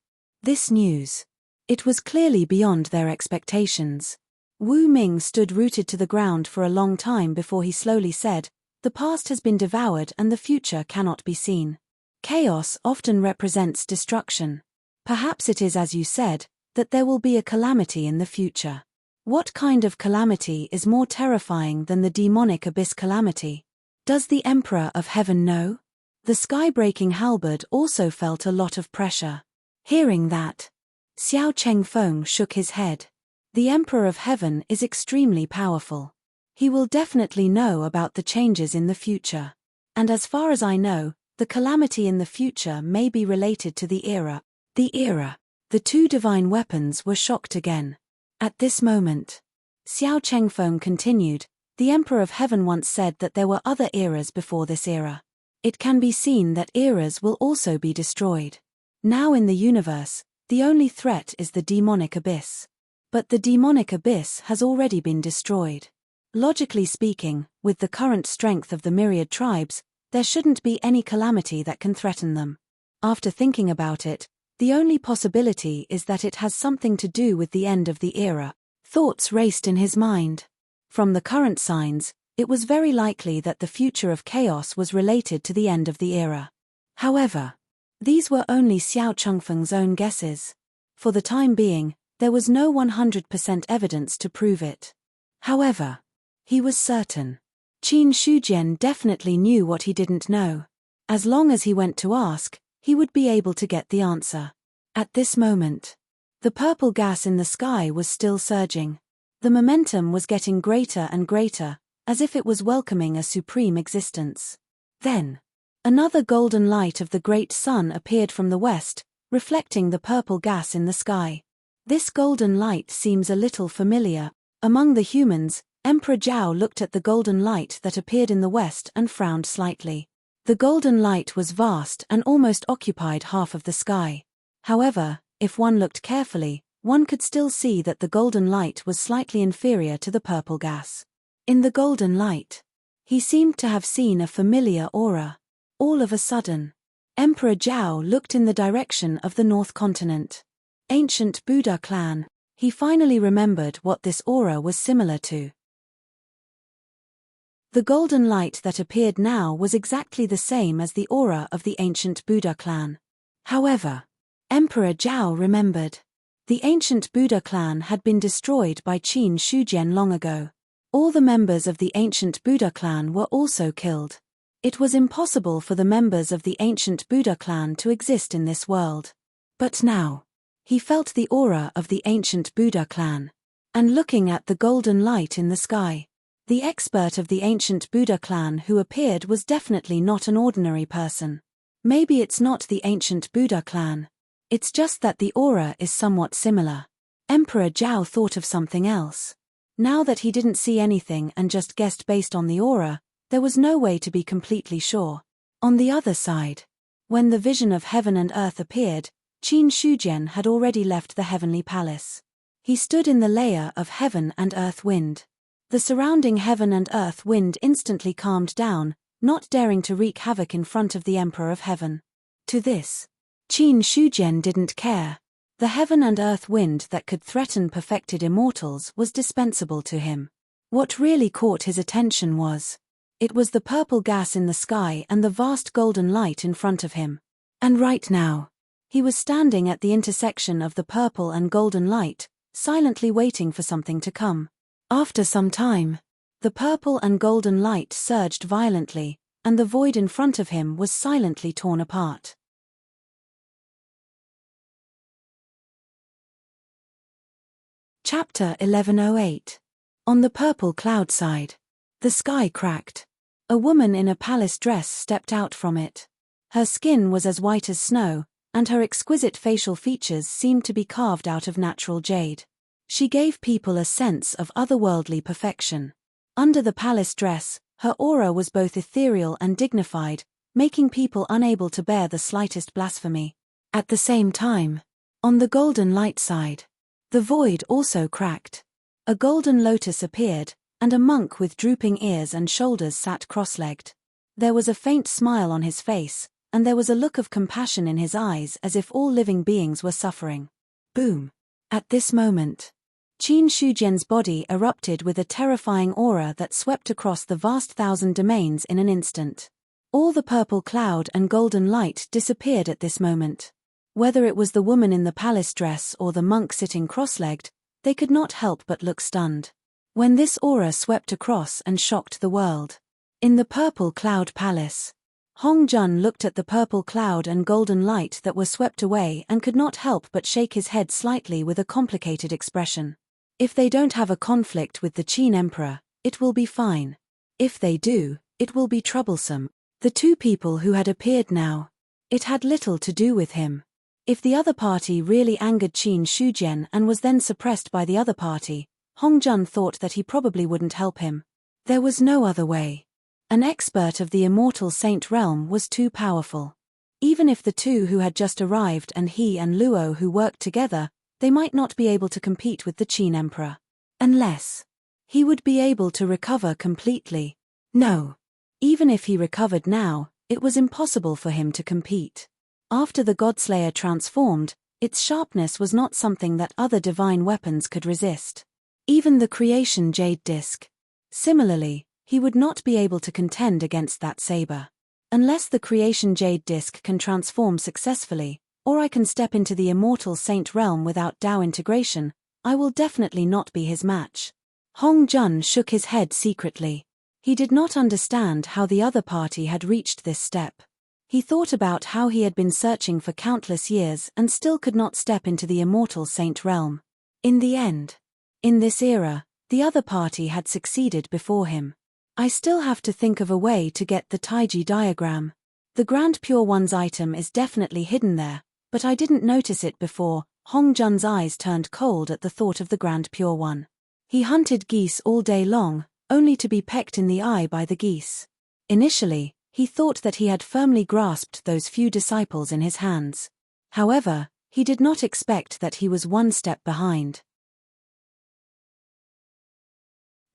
This news. It was clearly beyond their expectations. Wu Ming stood rooted to the ground for a long time before he slowly said, "The past has been devoured and the future cannot be seen. Chaos often represents destruction. Perhaps it is as you said, that there will be a calamity in the future. What kind of calamity is more terrifying than the demonic abyss calamity? Does the Emperor of Heaven know?" The sky-breaking halberd also felt a lot of pressure. Hearing that, Xiao Chengfeng shook his head. The Emperor of Heaven is extremely powerful. He will definitely know about the changes in the future. And as far as I know, the calamity in the future may be related to the era. The era. The two divine weapons were shocked again. At this moment, Xiao Chengfeng continued, "The Emperor of Heaven once said that there were other eras before this era. It can be seen that eras will also be destroyed. Now in the universe, the only threat is the demonic abyss. But the demonic abyss has already been destroyed. Logically speaking, with the current strength of the myriad tribes, there shouldn't be any calamity that can threaten them. After thinking about it, the only possibility is that it has something to do with the end of the era." Thoughts raced in his mind. From the current signs, it was very likely that the future of chaos was related to the end of the era. However, these were only Xiao Chengfeng's own guesses. For the time being, there was no 100% evidence to prove it. However, he was certain. Qin Shujian definitely knew what he didn't know. As long as he went to ask, he would be able to get the answer. At this moment, the purple gas in the sky was still surging. The momentum was getting greater and greater, as if it was welcoming a supreme existence. Then, another golden light of the great sun appeared from the west, reflecting the purple gas in the sky. This golden light seems a little familiar. Among the humans, Emperor Zhao looked at the golden light that appeared in the west and frowned slightly. The golden light was vast and almost occupied half of the sky. However, if one looked carefully, one could still see that the golden light was slightly inferior to the purple gas. In the golden light, he seemed to have seen a familiar aura. All of a sudden, Emperor Zhao looked in the direction of the North Continent. Ancient Buddha clan. He finally remembered what this aura was similar to. The golden light that appeared now was exactly the same as the aura of the ancient Buddha clan. However, Emperor Zhao remembered. The ancient Buddha clan had been destroyed by Qin Shujian long ago. All the members of the ancient Buddha clan were also killed. It was impossible for the members of the ancient Buddha clan to exist in this world. But now, he felt the aura of the ancient Buddha clan. And looking at the golden light in the sky, the expert of the ancient Buddha clan who appeared was definitely not an ordinary person. Maybe it's not the ancient Buddha clan. It's just that the aura is somewhat similar. Emperor Zhao thought of something else. Now that he didn't see anything and just guessed based on the aura, there was no way to be completely sure. On the other side, when the vision of heaven and earth appeared, Qin Shujian had already left the heavenly palace. He stood in the layer of heaven and earth wind. The surrounding heaven and earth wind instantly calmed down, not daring to wreak havoc in front of the Emperor of Heaven. To this, Qin Shujian didn't care. The heaven and earth wind that could threaten perfected immortals was dispensable to him. What really caught his attention was, it was the purple gas in the sky and the vast golden light in front of him. And right now, he was standing at the intersection of the purple and golden light, silently waiting for something to come. After some time, the purple and golden light surged violently, and the void in front of him was silently torn apart. Chapter 1108. On the purple cloud side. The sky cracked. A woman in a palace dress stepped out from it. Her skin was as white as snow, and her exquisite facial features seemed to be carved out of natural jade. She gave people a sense of otherworldly perfection. Under the palace dress, her aura was both ethereal and dignified, making people unable to bear the slightest blasphemy. At the same time, on the golden light side, the void also cracked. A golden lotus appeared, and a monk with drooping ears and shoulders sat cross-legged. There was a faint smile on his face, and there was a look of compassion in his eyes as if all living beings were suffering. Boom! At this moment, Qin Shujian's body erupted with a terrifying aura that swept across the vast 1,000 domains in an instant. All the purple cloud and golden light disappeared at this moment. Whether it was the woman in the palace dress or the monk sitting cross-legged, they could not help but look stunned. When this aura swept across and shocked the world. In the purple cloud palace, Hong Jun looked at the purple cloud and golden light that were swept away and could not help but shake his head slightly with a complicated expression. If they don't have a conflict with the Qin Emperor, it will be fine. If they do, it will be troublesome. The two people who had appeared now, it had little to do with him. If the other party really angered Qin Shujian and was then suppressed by the other party, Hong Jun thought that he probably wouldn't help him. There was no other way. An expert of the immortal saint realm was too powerful. Even if the two who had just arrived and he and Luo who worked together, they might not be able to compete with the Qin Emperor. Unless he would be able to recover completely. No. Even if he recovered now, it was impossible for him to compete. After the Godslayer transformed, its sharpness was not something that other divine weapons could resist. Even the creation jade disc. Similarly, he would not be able to contend against that saber. Unless the creation jade disc can transform successfully, or I can step into the immortal saint realm without Dao integration, I will definitely not be his match. Hong Jun shook his head secretly. He did not understand how the other party had reached this step. He thought about how he had been searching for countless years and still could not step into the immortal saint realm. In the end, in this era, the other party had succeeded before him. I still have to think of a way to get the Taiji diagram. The Grand Pure One's item is definitely hidden there, but I didn't notice it before. Hong Jun's eyes turned cold at the thought of the Grand Pure One. He hunted geese all day long, only to be pecked in the eye by the geese. Initially, he thought that he had firmly grasped those few disciples in his hands. However, he did not expect that he was one step behind.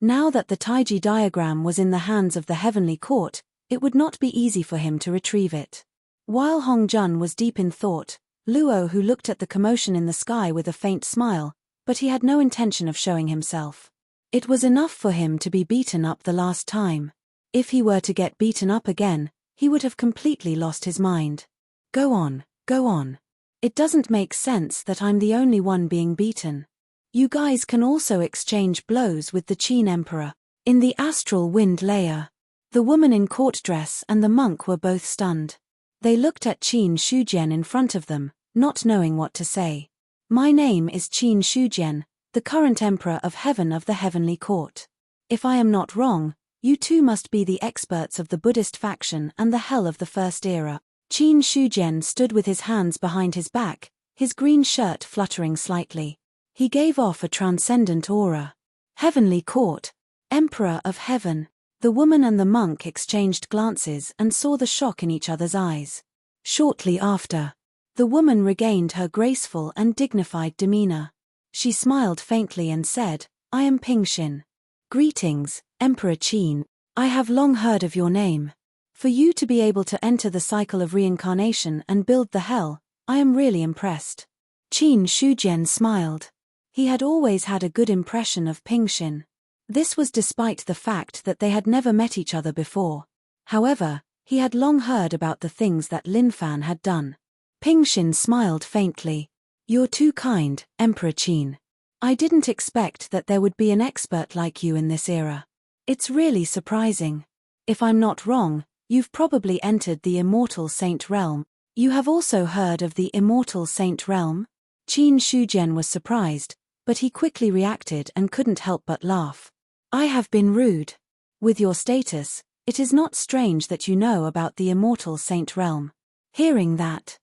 Now that the Taiji diagram was in the hands of the heavenly court, it would not be easy for him to retrieve it. While Hong Jun was deep in thought, Luo, who looked at the commotion in the sky with a faint smile, but he had no intention of showing himself. It was enough for him to be beaten up the last time. If he were to get beaten up again, he would have completely lost his mind. Go on, go on. It doesn't make sense that I'm the only one being beaten. You guys can also exchange blows with the Qin Emperor. In the astral wind layer, the woman in court dress and the monk were both stunned. They looked at Qin Shujian in front of them, not knowing what to say. My name is Qin Shujian, the current emperor of heaven of the heavenly court. If I am not wrong, you two must be the experts of the Buddhist faction and the hell of the first era. Qin Shujian stood with his hands behind his back, his green shirt fluttering slightly. He gave off a transcendent aura. Heavenly court, emperor of heaven. The woman and the monk exchanged glances and saw the shock in each other's eyes. Shortly after, the woman regained her graceful and dignified demeanor. She smiled faintly and said, I am Pingxin. Greetings, Emperor Qin. I have long heard of your name. For you to be able to enter the cycle of reincarnation and build the hell, I am really impressed. Qin Shujian smiled. He had always had a good impression of Pingxin. This was despite the fact that they had never met each other before. However, he had long heard about the things that Lin Fan had done. Pingxin smiled faintly. You're too kind, Emperor Qin. I didn't expect that there would be an expert like you in this era. It's really surprising. If I'm not wrong, you've probably entered the Immortal Saint Realm. You have also heard of the Immortal Saint Realm? Qin Shujian was surprised, but he quickly reacted and couldn't help but laugh. I have been rude. With your status, it is not strange that you know about the Immortal Saint Realm. Hearing that,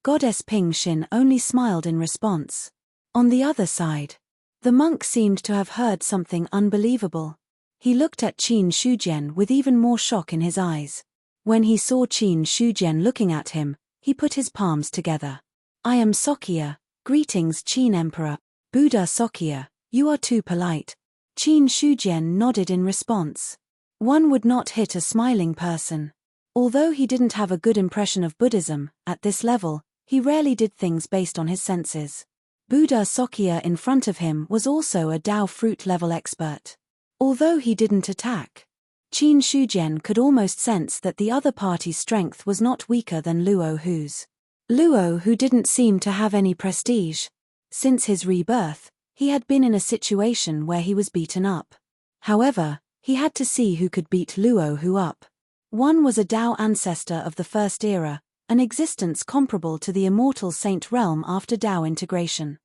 Goddess Pingxin only smiled in response. On the other side, the monk seemed to have heard something unbelievable. He looked at Qin Shujian with even more shock in his eyes. When he saw Qin Shujian looking at him, he put his palms together. I am Sokya, greetings Qin Emperor. Buddha Sokya, you are too polite. Qin Shujian nodded in response. One would not hit a smiling person. Although he didn't have a good impression of Buddhism, at this level, he rarely did things based on his senses. Buddha Sokya in front of him was also a Dao fruit level expert. Although he didn't attack, Qin Shujian could almost sense that the other party's strength was not weaker than Luo Hu's. Luo Hu didn't seem to have any prestige. Since his rebirth, he had been in a situation where he was beaten up. However, he had to see who could beat Luo Hu up. One was a Dao ancestor of the First Era, an existence comparable to the Immortal Saint Realm after Dao integration.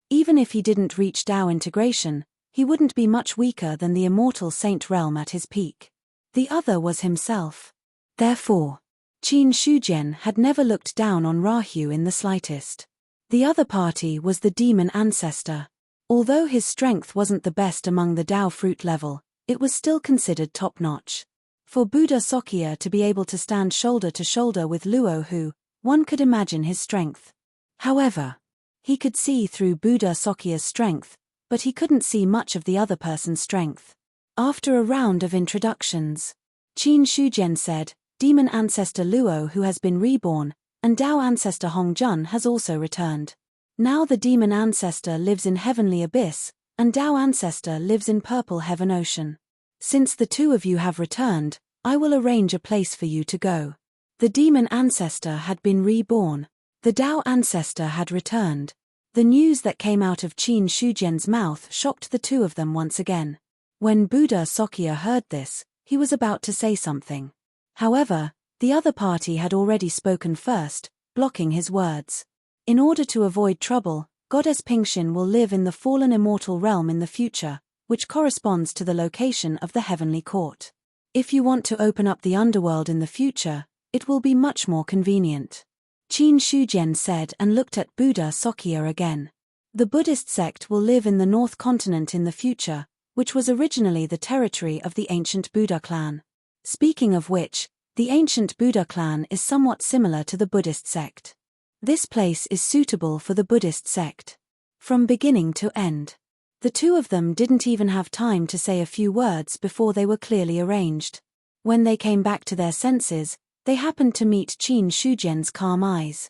Even if he didn't reach Dao integration, he wouldn't be much weaker than the Immortal Saint Realm at his peak. The other was himself. Therefore, Qin Shujian had never looked down on Rahu in the slightest. The other party was the demon ancestor. Although his strength wasn't the best among the Dao fruit level, it was still considered top-notch. For Buddha Sokya to be able to stand shoulder to shoulder with Luo Hu, one could imagine his strength. However, he could see through Buddha Sokya's strength, but he couldn't see much of the other person's strength. After a round of introductions, Qin Shujian said, Demon ancestor Luo Hu has been reborn, and Dao ancestor Hongjun has also returned. Now the demon ancestor lives in Heavenly Abyss, and Dao ancestor lives in Purple Heaven Ocean. Since the two of you have returned, I will arrange a place for you to go. The demon ancestor had been reborn. The Dao ancestor had returned. The news that came out of Qin Shujian's mouth shocked the two of them once again. When Buddha Sokya heard this, he was about to say something. However, the other party had already spoken first, blocking his words. In order to avoid trouble, Goddess Pingxin will live in the fallen immortal realm in the future, which corresponds to the location of the heavenly court. If you want to open up the underworld in the future, it will be much more convenient. Qin Shujian said and looked at Buddha Sokya again. The Buddhist sect will live in the North Continent in the future, which was originally the territory of the ancient Buddha clan. Speaking of which, the ancient Buddha clan is somewhat similar to the Buddhist sect. This place is suitable for the Buddhist sect. From beginning to end, the two of them didn't even have time to say a few words before they were clearly arranged. When they came back to their senses, they happened to meet Qin Shujian's calm eyes.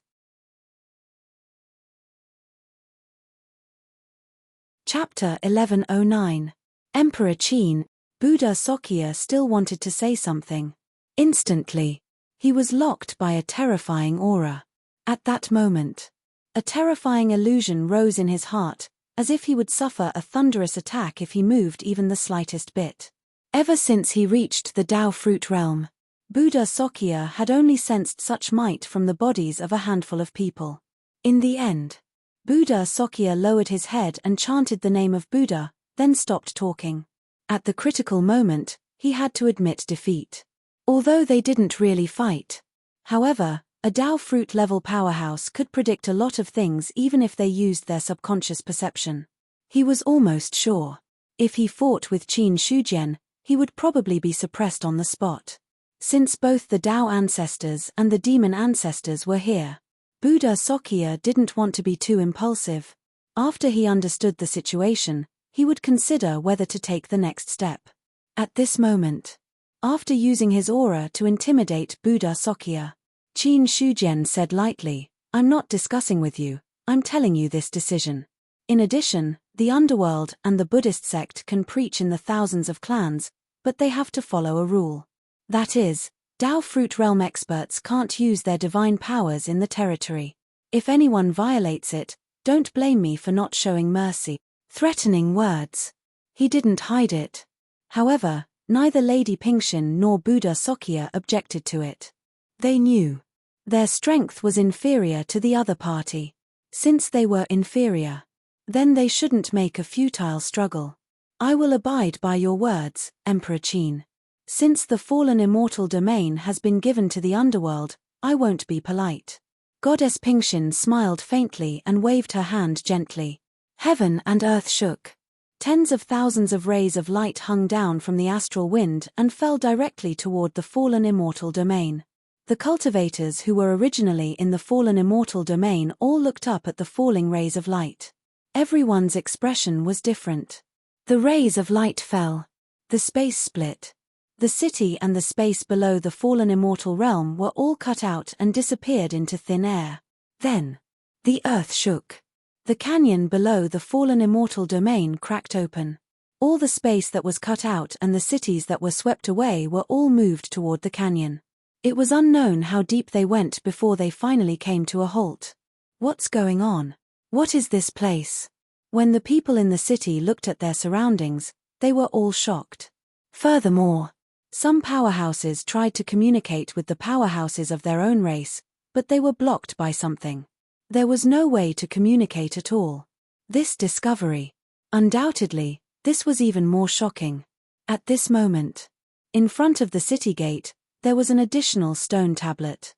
Chapter 1109. Emperor Qin. Buddha Sakya still wanted to say something. Instantly, he was locked by a terrifying aura. At that moment, a terrifying illusion rose in his heart, as if he would suffer a thunderous attack if he moved even the slightest bit. Ever since he reached the Tao fruit realm, Buddha Sakya had only sensed such might from the bodies of a handful of people. In the end, Buddha Sakya lowered his head and chanted the name of Buddha, then stopped talking. At the critical moment, he had to admit defeat. Although they didn't really fight. However, a Tao fruit level powerhouse could predict a lot of things even if they used their subconscious perception. He was almost sure. If he fought with Qin Shujian, he would probably be suppressed on the spot. Since both the Tao ancestors and the demon ancestors were here, Buddha Sakya didn't want to be too impulsive. After he understood the situation, he would consider whether to take the next step. At this moment, after using his aura to intimidate Buddha Sakya, Qin Shujian said lightly, "I'm not discussing with you, I'm telling you this decision." In addition, the underworld and the Buddhist sect can preach in the thousands of clans, but they have to follow a rule. That is, Tao fruit realm experts can't use their divine powers in the territory. If anyone violates it, don't blame me for not showing mercy. Threatening words. He didn't hide it. However, neither Lady Pingxin nor Buddha Sakya objected to it. They knew their strength was inferior to the other party. Since they were inferior, then they shouldn't make a futile struggle. "I will abide by your words, Emperor Qin. Since the fallen immortal domain has been given to the underworld, I won't be polite." Goddess Pingxin smiled faintly and waved her hand gently. Heaven and earth shook. Tens of thousands of rays of light hung down from the astral wind and fell directly toward the fallen immortal domain. The cultivators who were originally in the fallen immortal domain all looked up at the falling rays of light. Everyone's expression was different. The rays of light fell. The space split. The city and the space below the fallen immortal realm were all cut out and disappeared into thin air. Then, the earth shook. The canyon below the fallen immortal domain cracked open. All the space that was cut out and the cities that were swept away were all moved toward the canyon. It was unknown how deep they went before they finally came to a halt. What's going on? What is this place? When the people in the city looked at their surroundings, they were all shocked. Furthermore, some powerhouses tried to communicate with the powerhouses of their own race, but they were blocked by something. There was no way to communicate at all. This discovery. Undoubtedly, this was even more shocking. At this moment, in front of the city gate, there was an additional stone tablet.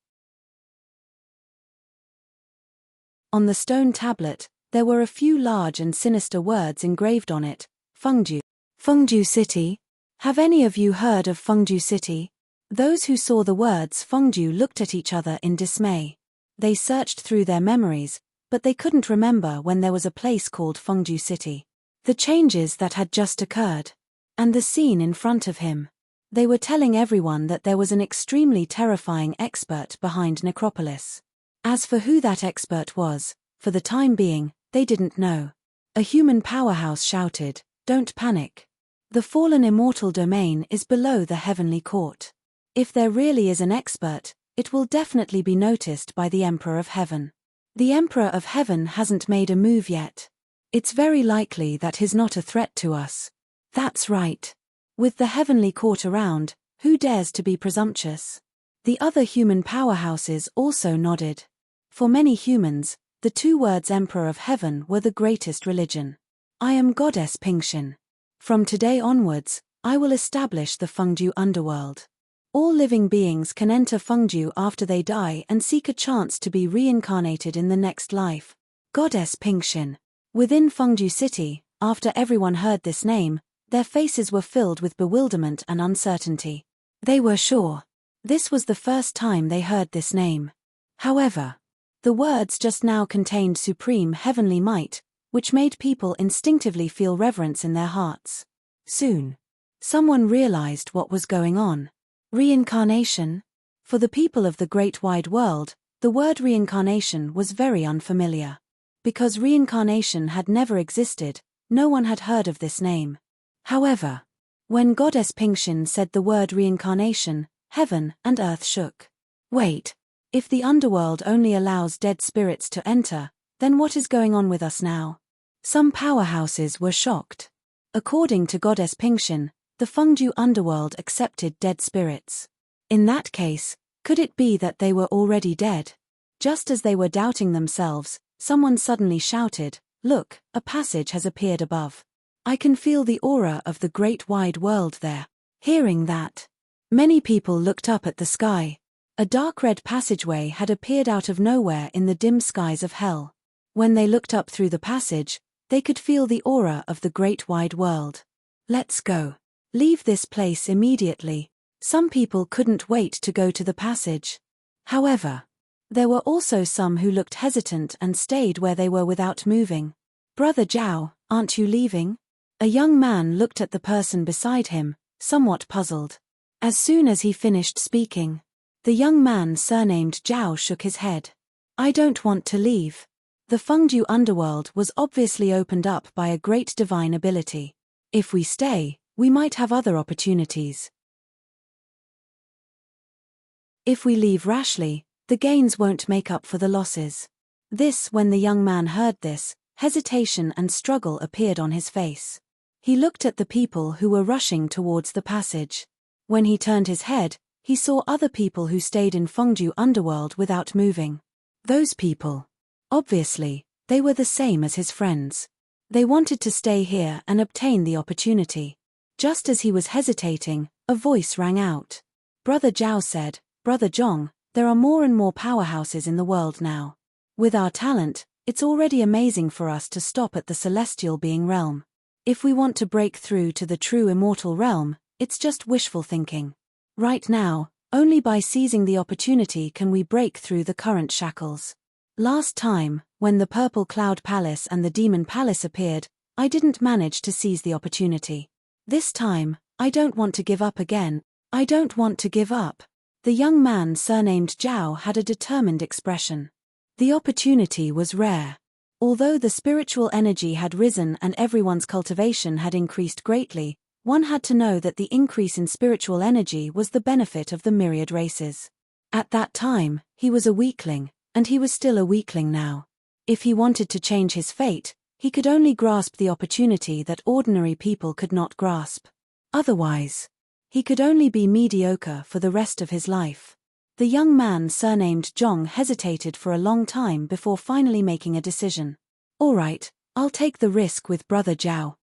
On the stone tablet, there were a few large and sinister words engraved on it. Fengju. Fengju City? Have any of you heard of Fengju City? Those who saw the words Fengju looked at each other in dismay. They searched through their memories, but they couldn't remember when there was a place called Fengju City. The changes that had just occurred. And the scene in front of him. They were telling everyone that there was an extremely terrifying expert behind Necropolis. As for who that expert was, for the time being, they didn't know. A human powerhouse shouted, "Don't panic. The fallen immortal domain is below the heavenly court. If there really is an expert, it will definitely be noticed by the Emperor of Heaven. The Emperor of Heaven hasn't made a move yet. It's very likely that he's not a threat to us." That's right. With the heavenly court around, who dares to be presumptuous? The other human powerhouses also nodded. For many humans, the two words Emperor of Heaven were the greatest religion. "I am Goddess Pingxin. From today onwards, I will establish the Fengju underworld. All living beings can enter Fengju after they die and seek a chance to be reincarnated in the next life. Goddess Pingxin." Within Fengju City, after everyone heard this name, their faces were filled with bewilderment and uncertainty. They were sure. This was the first time they heard this name. However, the words just now contained supreme heavenly might, which made people instinctively feel reverence in their hearts. Soon, someone realized what was going on. Reincarnation? For the people of the great wide world, the word reincarnation was very unfamiliar. Because reincarnation had never existed, No one had heard of this name. However, when Goddess Pingshin said the word reincarnation, heaven and earth shook. Wait, if the underworld only allows dead spirits to enter, then what is going on with us now? Some powerhouses were shocked. According to Goddess Pingshin, the Fengju underworld accepted dead spirits. In that case, could it be that they were already dead? Just as they were doubting themselves, someone suddenly shouted, "Look, a passage has appeared above. I can feel the aura of the great wide world there." Hearing that, many people looked up at the sky. A dark red passageway had appeared out of nowhere in the dim skies of hell. When they looked up through the passage, they could feel the aura of the great wide world. "Let's go. Leave this place immediately." Some people couldn't wait to go to the passage. However, there were also some who looked hesitant and stayed where they were without moving. "Brother Zhao, aren't you leaving?" A young man looked at the person beside him, somewhat puzzled. As soon as he finished speaking, the young man surnamed Zhao shook his head. "I don't want to leave." The Fengju underworld was obviously opened up by a great divine ability. If we stay, we might have other opportunities. If we leave rashly, the gains won't make up for the losses. When the young man heard this, hesitation and struggle appeared on his face. He looked at the people who were rushing towards the passage. When he turned his head, he saw other people who stayed in Fengju underworld without moving. Those people. Obviously, they were the same as his friends. They wanted to stay here and obtain the opportunity. Just as he was hesitating, a voice rang out. Brother Zhao said, "Brother Zhong, there are more and more powerhouses in the world now. With our talent, it's already amazing for us to stop at the celestial being realm. If we want to break through to the true immortal realm, it's just wishful thinking. Right now, only by seizing the opportunity can we break through the current shackles. Last time, when the Purple Cloud Palace and the Demon Palace appeared, I didn't manage to seize the opportunity. This time, I don't want to give up again. I don't want to give up." The young man surnamed Zhao had a determined expression. The opportunity was rare. Although the spiritual energy had risen and everyone's cultivation had increased greatly, one had to know that the increase in spiritual energy was the benefit of the myriad races. At that time, he was a weakling, and he was still a weakling now. If he wanted to change his fate, he could only grasp the opportunity that ordinary people could not grasp. Otherwise, he could only be mediocre for the rest of his life. The young man surnamed Zhong hesitated for a long time before finally making a decision. "All right, I'll take the risk with Brother Zhao."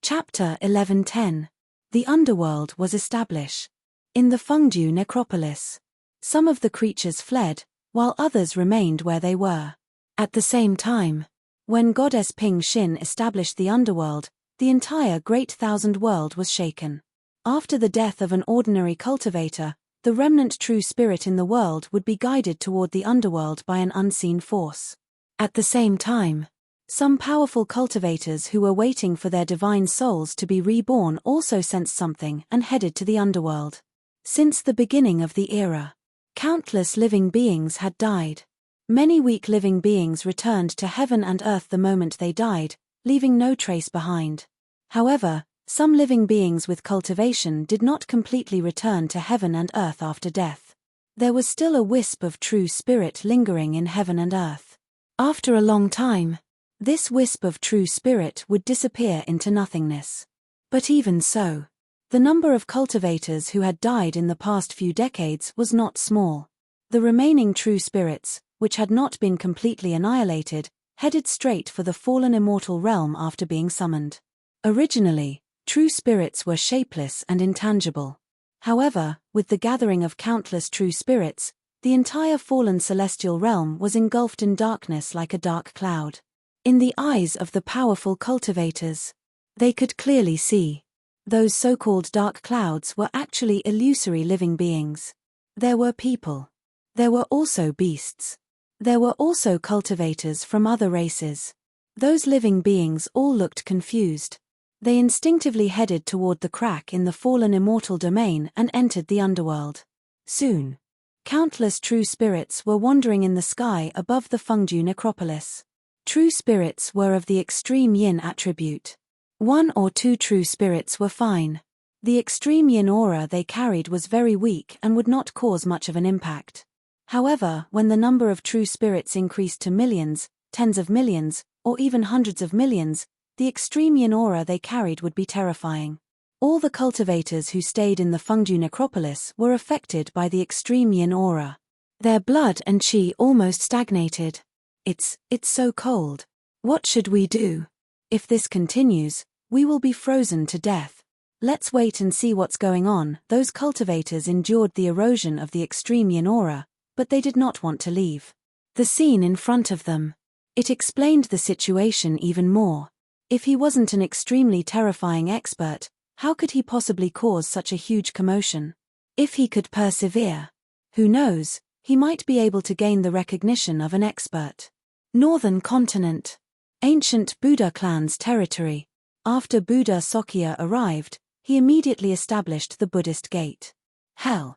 Chapter 11:10. The underworld was established. In the Fengju necropolis, some of the creatures fled, while others remained where they were. At the same time, when Goddess Ping Xin established the underworld, the entire Great Thousand World was shaken. After the death of an ordinary cultivator, the remnant true spirit in the world would be guided toward the underworld by an unseen force. At the same time, some powerful cultivators who were waiting for their divine souls to be reborn also sensed something and headed to the underworld. Since the beginning of the era, countless living beings had died. Many weak living beings returned to heaven and earth the moment they died, leaving no trace behind. However, some living beings with cultivation did not completely return to heaven and earth after death. There was still a wisp of true spirit lingering in heaven and earth. After a long time, this wisp of true spirit would disappear into nothingness. But even so, the number of cultivators who had died in the past few decades was not small. The remaining true spirits, which had not been completely annihilated, headed straight for the fallen immortal realm after being summoned. Originally, true spirits were shapeless and intangible. However, with the gathering of countless true spirits, the entire fallen celestial realm was engulfed in darkness like a dark cloud. In the eyes of the powerful cultivators, they could clearly see. Those so-called dark clouds were actually illusory living beings. There were people. There were also beasts. There were also cultivators from other races. Those living beings all looked confused. They instinctively headed toward the crack in the fallen immortal domain and entered the underworld. Soon, Countless true spirits were wandering in the sky above the Fengdu necropolis. True spirits were of the extreme yin attribute. 1 or 2 true spirits were fine. The extreme yin aura they carried was very weak and would not cause much of an impact. However, when the number of true spirits increased to millions, tens of millions, or even hundreds of millions, the extreme yin aura they carried would be terrifying. All the cultivators who stayed in the Fengdu necropolis were affected by the extreme yin aura. Their blood and qi almost stagnated. It's so cold. What should we do? If this continues, we will be frozen to death. Let's wait and see what's going on. Those cultivators endured the erosion of the extreme yin aura, but they did not want to leave. The scene in front of them. It explained the situation even more. If he wasn't an extremely terrifying expert, how could he possibly cause such a huge commotion? If he could persevere, who knows, he might be able to gain the recognition of an expert. Northern continent. Ancient Buddha clan's territory. After Buddha Sakya arrived, he immediately established the Buddhist gate. Hell.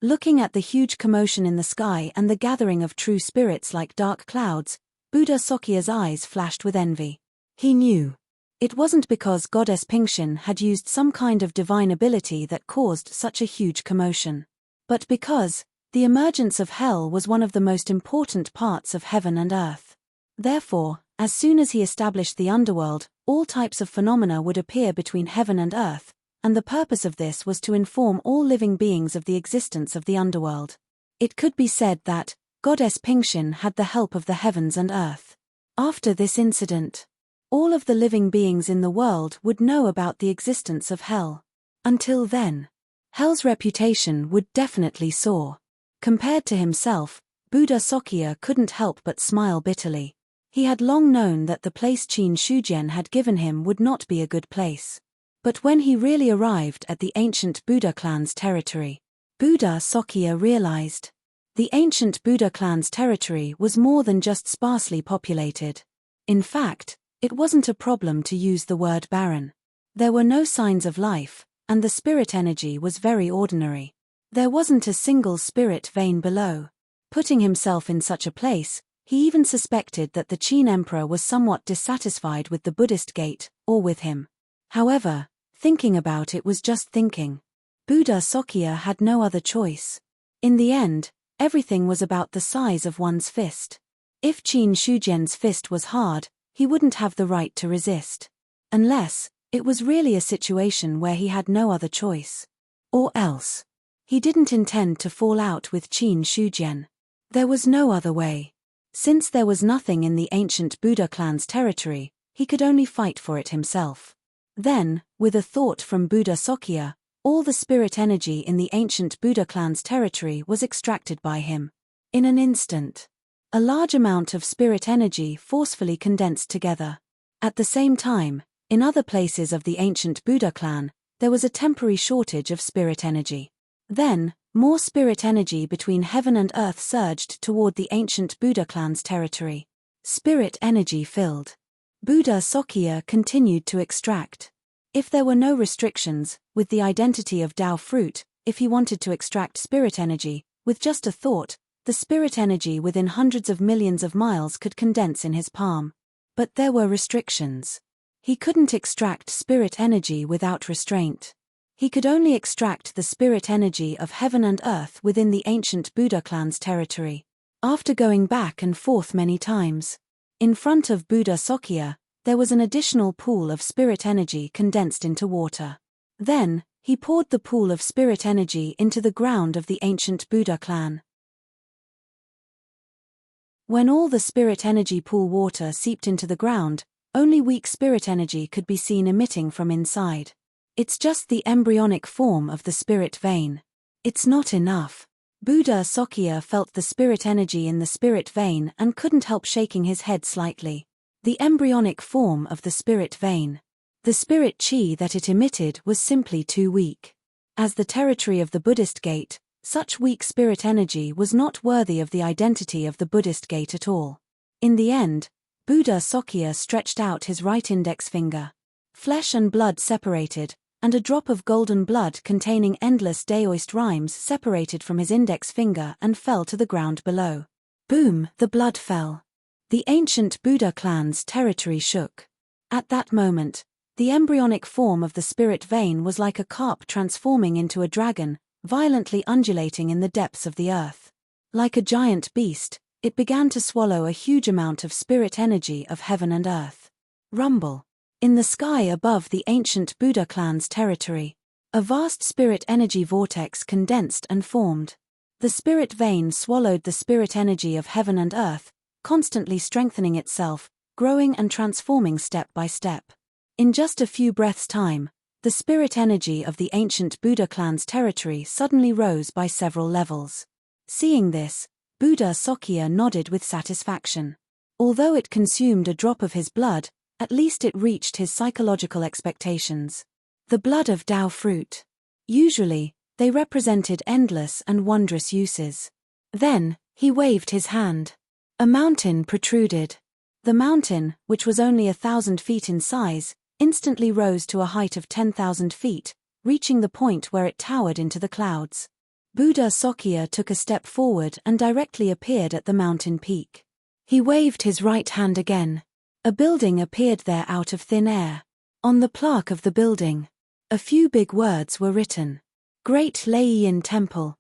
Looking at the huge commotion in the sky and the gathering of true spirits like dark clouds, Buddha Sakya's eyes flashed with envy. He knew. It wasn't because Goddess Pingxin had used some kind of divine ability that caused such a huge commotion, but because the emergence of hell was one of the most important parts of heaven and earth. Therefore, as soon as he established the underworld, all types of phenomena would appear between heaven and earth, and the purpose of this was to inform all living beings of the existence of the underworld. It could be said that Goddess Pingxin had the help of the heavens and earth. After this incident, all of the living beings in the world would know about the existence of hell. Until then, hell's reputation would definitely soar. Compared to himself, Buddha Sakya couldn't help but smile bitterly. He had long known that the place Qin Shujian had given him would not be a good place. But when he really arrived at the ancient Buddha clan's territory, Buddha Sakya realized the ancient Buddha clan's territory was more than just sparsely populated. In fact, it wasn't a problem to use the word barren. There were no signs of life, and the spirit energy was very ordinary. There wasn't a single spirit vein below. Putting himself in such a place, he even suspected that the Qin emperor was somewhat dissatisfied with the Buddhist gate, or with him. However, thinking about it was just thinking. Buddha Sakya had no other choice. In the end, everything was about the size of one's fist. If Qin Shujian's fist was hard, he wouldn't have the right to resist. Unless, it was really a situation where he had no other choice. Or else, he didn't intend to fall out with Qin Shujian. There was no other way. Since there was nothing in the ancient Buddha clan's territory, he could only fight for it himself. Then, with a thought from Buddha Sakya, all the spirit energy in the ancient Buddha clan's territory was extracted by him. In an instant, a large amount of spirit energy forcefully condensed together. At the same time, in other places of the ancient Buddha clan, there was a temporary shortage of spirit energy. Then, more spirit energy between heaven and earth surged toward the ancient Buddha clan's territory. Spirit energy filled. Buddha Sakya continued to extract. If there were no restrictions, with the identity of Tao fruit, if he wanted to extract spirit energy, with just a thought, the spirit energy within hundreds of millions of miles could condense in his palm. But there were restrictions. He couldn't extract spirit energy without restraint. He could only extract the spirit energy of heaven and earth within the ancient Buddha clan's territory. After going back and forth many times, in front of Buddha Sakya, there was an additional pool of spirit energy condensed into water. Then, he poured the pool of spirit energy into the ground of the ancient Buddha clan. When all the spirit energy pool water seeped into the ground, only weak spirit energy could be seen emitting from inside. It's just the embryonic form of the spirit vein. It's not enough. Buddha Sakya felt the spirit energy in the spirit vein and couldn't help shaking his head slightly. The embryonic form of the spirit vein. The spirit qi that it emitted was simply too weak. As the territory of the Buddhist gate, such weak spirit energy was not worthy of the identity of the Buddhist gate at all. In the end, Buddha Sakya stretched out his right index finger. Flesh and blood separated, and a drop of golden blood containing endless daoist rhymes separated from his index finger and fell to the ground below. Boom, the blood fell. The ancient Buddha clan's territory shook. At that moment, the embryonic form of the spirit vein was like a carp transforming into a dragon, violently undulating in the depths of the earth. Like a giant beast, it began to swallow a huge amount of spirit energy of heaven and earth. Rumble. In the sky above the ancient Buddha clan's territory, a vast spirit energy vortex condensed and formed. The spirit vein swallowed the spirit energy of heaven and earth, constantly strengthening itself, growing and transforming step by step. In just a few breaths' time, the spirit energy of the ancient Buddha clan's territory suddenly rose by several levels. Seeing this, Buddha Sakya nodded with satisfaction. Although it consumed a drop of his blood, at least it reached his psychological expectations. The blood of Tao fruit. Usually, they represented endless and wondrous uses. Then, he waved his hand. A mountain protruded. The mountain, which was only 1,000 feet in size, instantly rose to a height of 10,000 feet, reaching the point where it towered into the clouds. Buddha Sakya took a step forward and directly appeared at the mountain peak. He waved his right hand again. A building appeared there out of thin air. On the plaque of the building, a few big words were written. Great Laiyin Temple.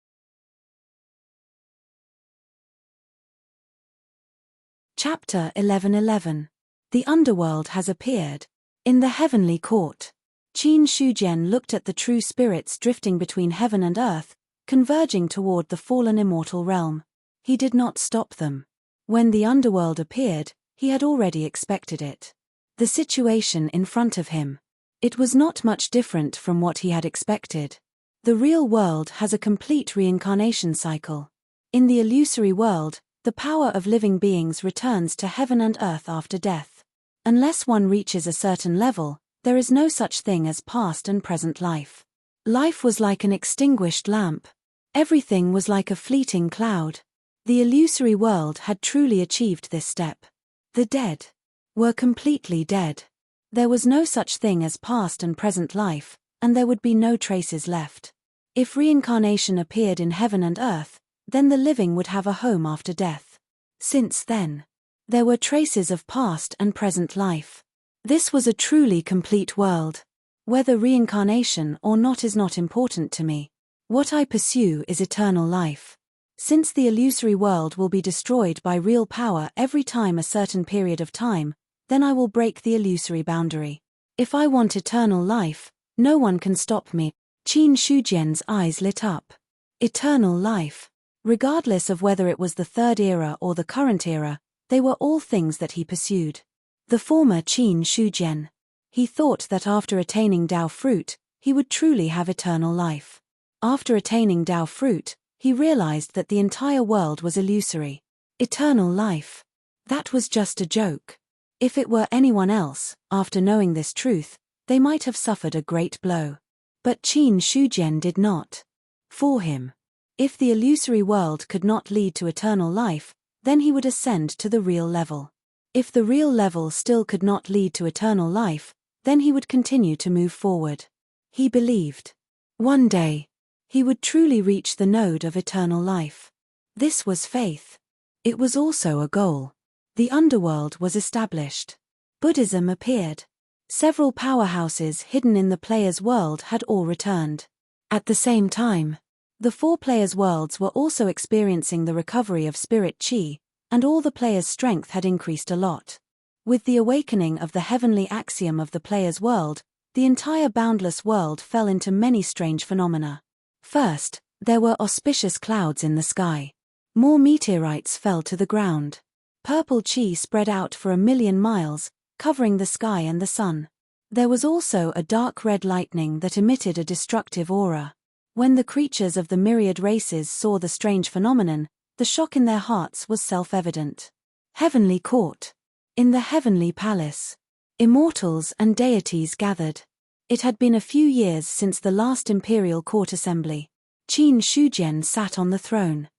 Chapter 11:11. The underworld has appeared. In the heavenly court, Qin Shujian looked at the true spirits drifting between heaven and earth, converging toward the fallen immortal realm. He did not stop them. When the underworld appeared, he had already expected it. The situation in front of him. It was not much different from what he had expected. The real world has a complete reincarnation cycle. In the illusory world, the power of living beings returns to heaven and earth after death. Unless one reaches a certain level, there is no such thing as past and present life. Life was like an extinguished lamp. Everything was like a fleeting cloud. The illusory world had truly achieved this step. The dead were completely dead. There was no such thing as past and present life, and there would be no traces left. If reincarnation appeared in heaven and earth, then the living would have a home after death. Since then, there were traces of past and present life. This was a truly complete world. Whether reincarnation or not is not important to me. What I pursue is eternal life. Since the illusory world will be destroyed by real power every time a certain period of time, then I will break the illusory boundary. If I want eternal life, no one can stop me. Qin Shujian's eyes lit up. Eternal life. Regardless of whether it was the third era or the current era, they were all things that he pursued. The former Qin Shujian. He thought that after attaining Tao fruit, he would truly have eternal life. After attaining Tao fruit, he realized that the entire world was illusory. Eternal life. That was just a joke. If it were anyone else, after knowing this truth, they might have suffered a great blow. But Qin Shujian did not. For him, if the illusory world could not lead to eternal life, then he would ascend to the real level. If the real level still could not lead to eternal life, then he would continue to move forward. He believed. One day, he would truly reach the node of eternal life. This was faith. It was also a goal. The underworld was established. Buddhism appeared. Several powerhouses hidden in the players' world had all returned. At the same time, the four players' worlds were also experiencing the recovery of spirit chi, and all the players' strength had increased a lot. With the awakening of the heavenly axiom of the players' world, the entire boundless world fell into many strange phenomena. First, there were auspicious clouds in the sky. More meteorites fell to the ground. Purple chi spread out for 1,000,000 miles, covering the sky and the sun. There was also a dark red lightning that emitted a destructive aura. When the creatures of the myriad races saw the strange phenomenon, the shock in their hearts was self-evident. Heavenly court. In the heavenly palace, immortals and deities gathered. It had been a few years since the last imperial court assembly. Qin Shujian sat on the throne.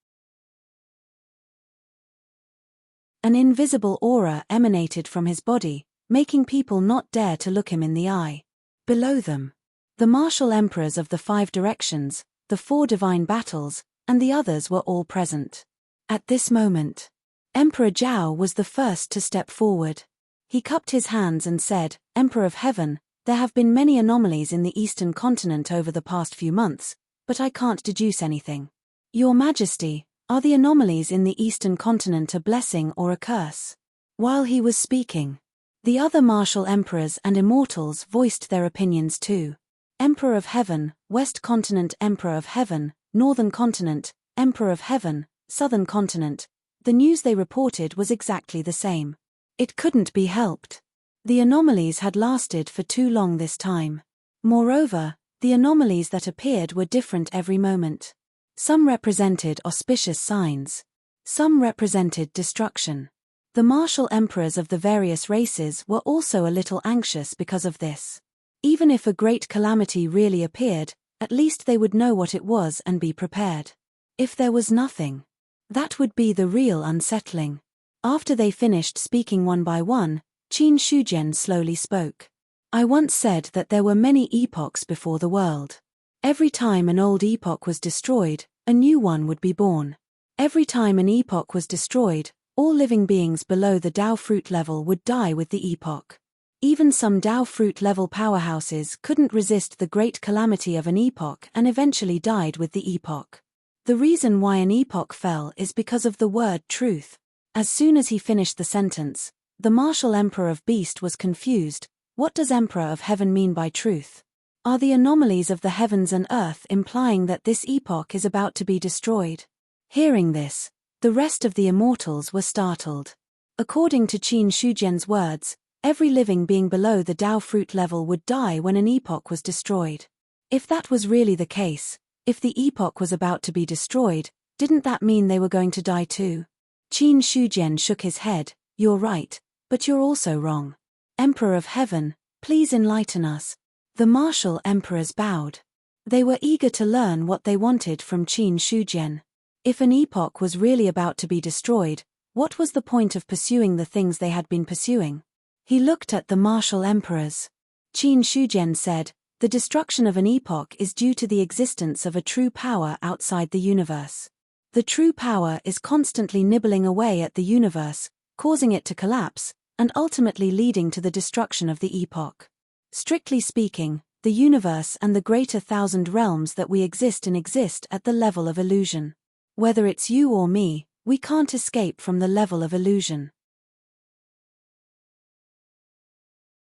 An invisible aura emanated from his body, making people not dare to look him in the eye. Below them, The martial emperors of the 5 directions, the 4 divine battles, and the others were all present. At this moment, Emperor Zhao was the first to step forward. He cupped his hands and said, "Emperor of Heaven, there have been many anomalies in the Eastern continent over the past few months, but I can't deduce anything. Your Majesty, are the anomalies in the Eastern continent a blessing or a curse?" While he was speaking, the other martial emperors and immortals voiced their opinions too. Emperor of Heaven, West Continent, Emperor of Heaven, Northern Continent, Emperor of Heaven, Southern Continent. The news they reported was exactly the same. It couldn't be helped. The anomalies had lasted for too long this time. Moreover, the anomalies that appeared were different every moment. Some represented auspicious signs. Some represented destruction. The martial emperors of the various races were also a little anxious because of this. Even if a great calamity really appeared, at least they would know what it was and be prepared. If there was nothing, that would be the real unsettling. After they finished speaking one by one, Qin Shujian slowly spoke. "I once said that there were many epochs before the world. Every time an old epoch was destroyed, a new one would be born. Every time an epoch was destroyed, all living beings below the Dao fruit level would die with the epoch. Even some Dao fruit level powerhouses couldn't resist the great calamity of an epoch and eventually died with the epoch. The reason why an epoch fell is because of the word truth." As soon as he finished the sentence, the martial emperor of Beast was confused. What does Emperor of Heaven mean by truth? Are the anomalies of the heavens and earth implying that this epoch is about to be destroyed? Hearing this, the rest of the immortals were startled. According to Qin Shujian's words, every living being below the Dao fruit level would die when an epoch was destroyed. If that was really the case, if the epoch was about to be destroyed, didn't that mean they were going to die too? Qin Shujian shook his head. "You're right, but you're also wrong. Emperor of Heaven, please enlighten us." The martial emperors bowed. They were eager to learn what they wanted from Qin Shujian. If an epoch was really about to be destroyed, what was the point of pursuing the things they had been pursuing? He looked at the martial emperors. Qin Shujian said, "The destruction of an epoch is due to the existence of a true power outside the universe. The true power is constantly nibbling away at the universe, causing it to collapse, and ultimately leading to the destruction of the epoch. Strictly speaking, the universe and the greater 1,000 realms that we exist in exist at the level of illusion. Whether it's you or me, we can't escape from the level of illusion.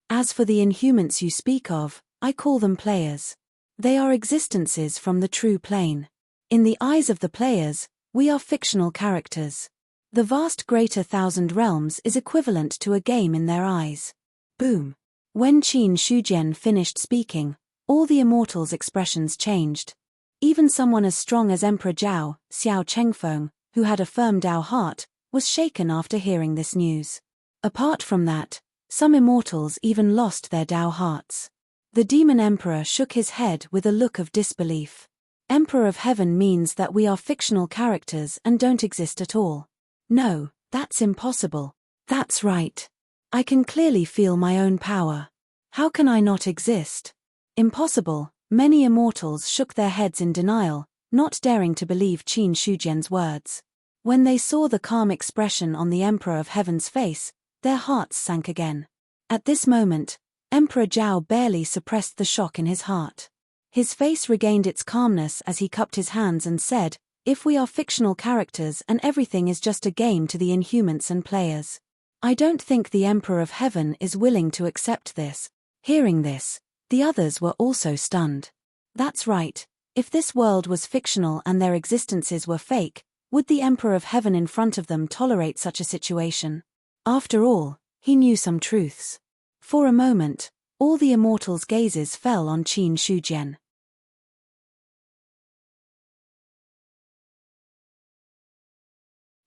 As for the inhumans you speak of, I call them players. They are existences from the true plane. In the eyes of the players, we are fictional characters. The vast greater 1,000 realms is equivalent to a game in their eyes." Boom. When Qin Shujian finished speaking, all the immortals' expressions changed. Even someone as strong as Emperor Zhao, Xiao Chengfeng, who had a firm Dao heart, was shaken after hearing this news. Apart from that, some immortals even lost their Dao hearts. The demon emperor shook his head with a look of disbelief. "Emperor of Heaven means that we are fictional characters and don't exist at all." "No, that's impossible." "That's right. I can clearly feel my own power. How can I not exist?" "Impossible." Many immortals shook their heads in denial, not daring to believe Qin Shujian's words. When they saw the calm expression on the Emperor of Heaven's face, their hearts sank again. At this moment, Emperor Zhao barely suppressed the shock in his heart. His face regained its calmness as he cupped his hands and said, "If we are fictional characters and everything is just a game to the inhumans and players, I don't think the Emperor of Heaven is willing to accept this." Hearing this, the others were also stunned. That's right, if this world was fictional and their existences were fake, would the Emperor of Heaven in front of them tolerate such a situation? After all, he knew some truths. For a moment, all the immortals' gazes fell on Qin Shujian.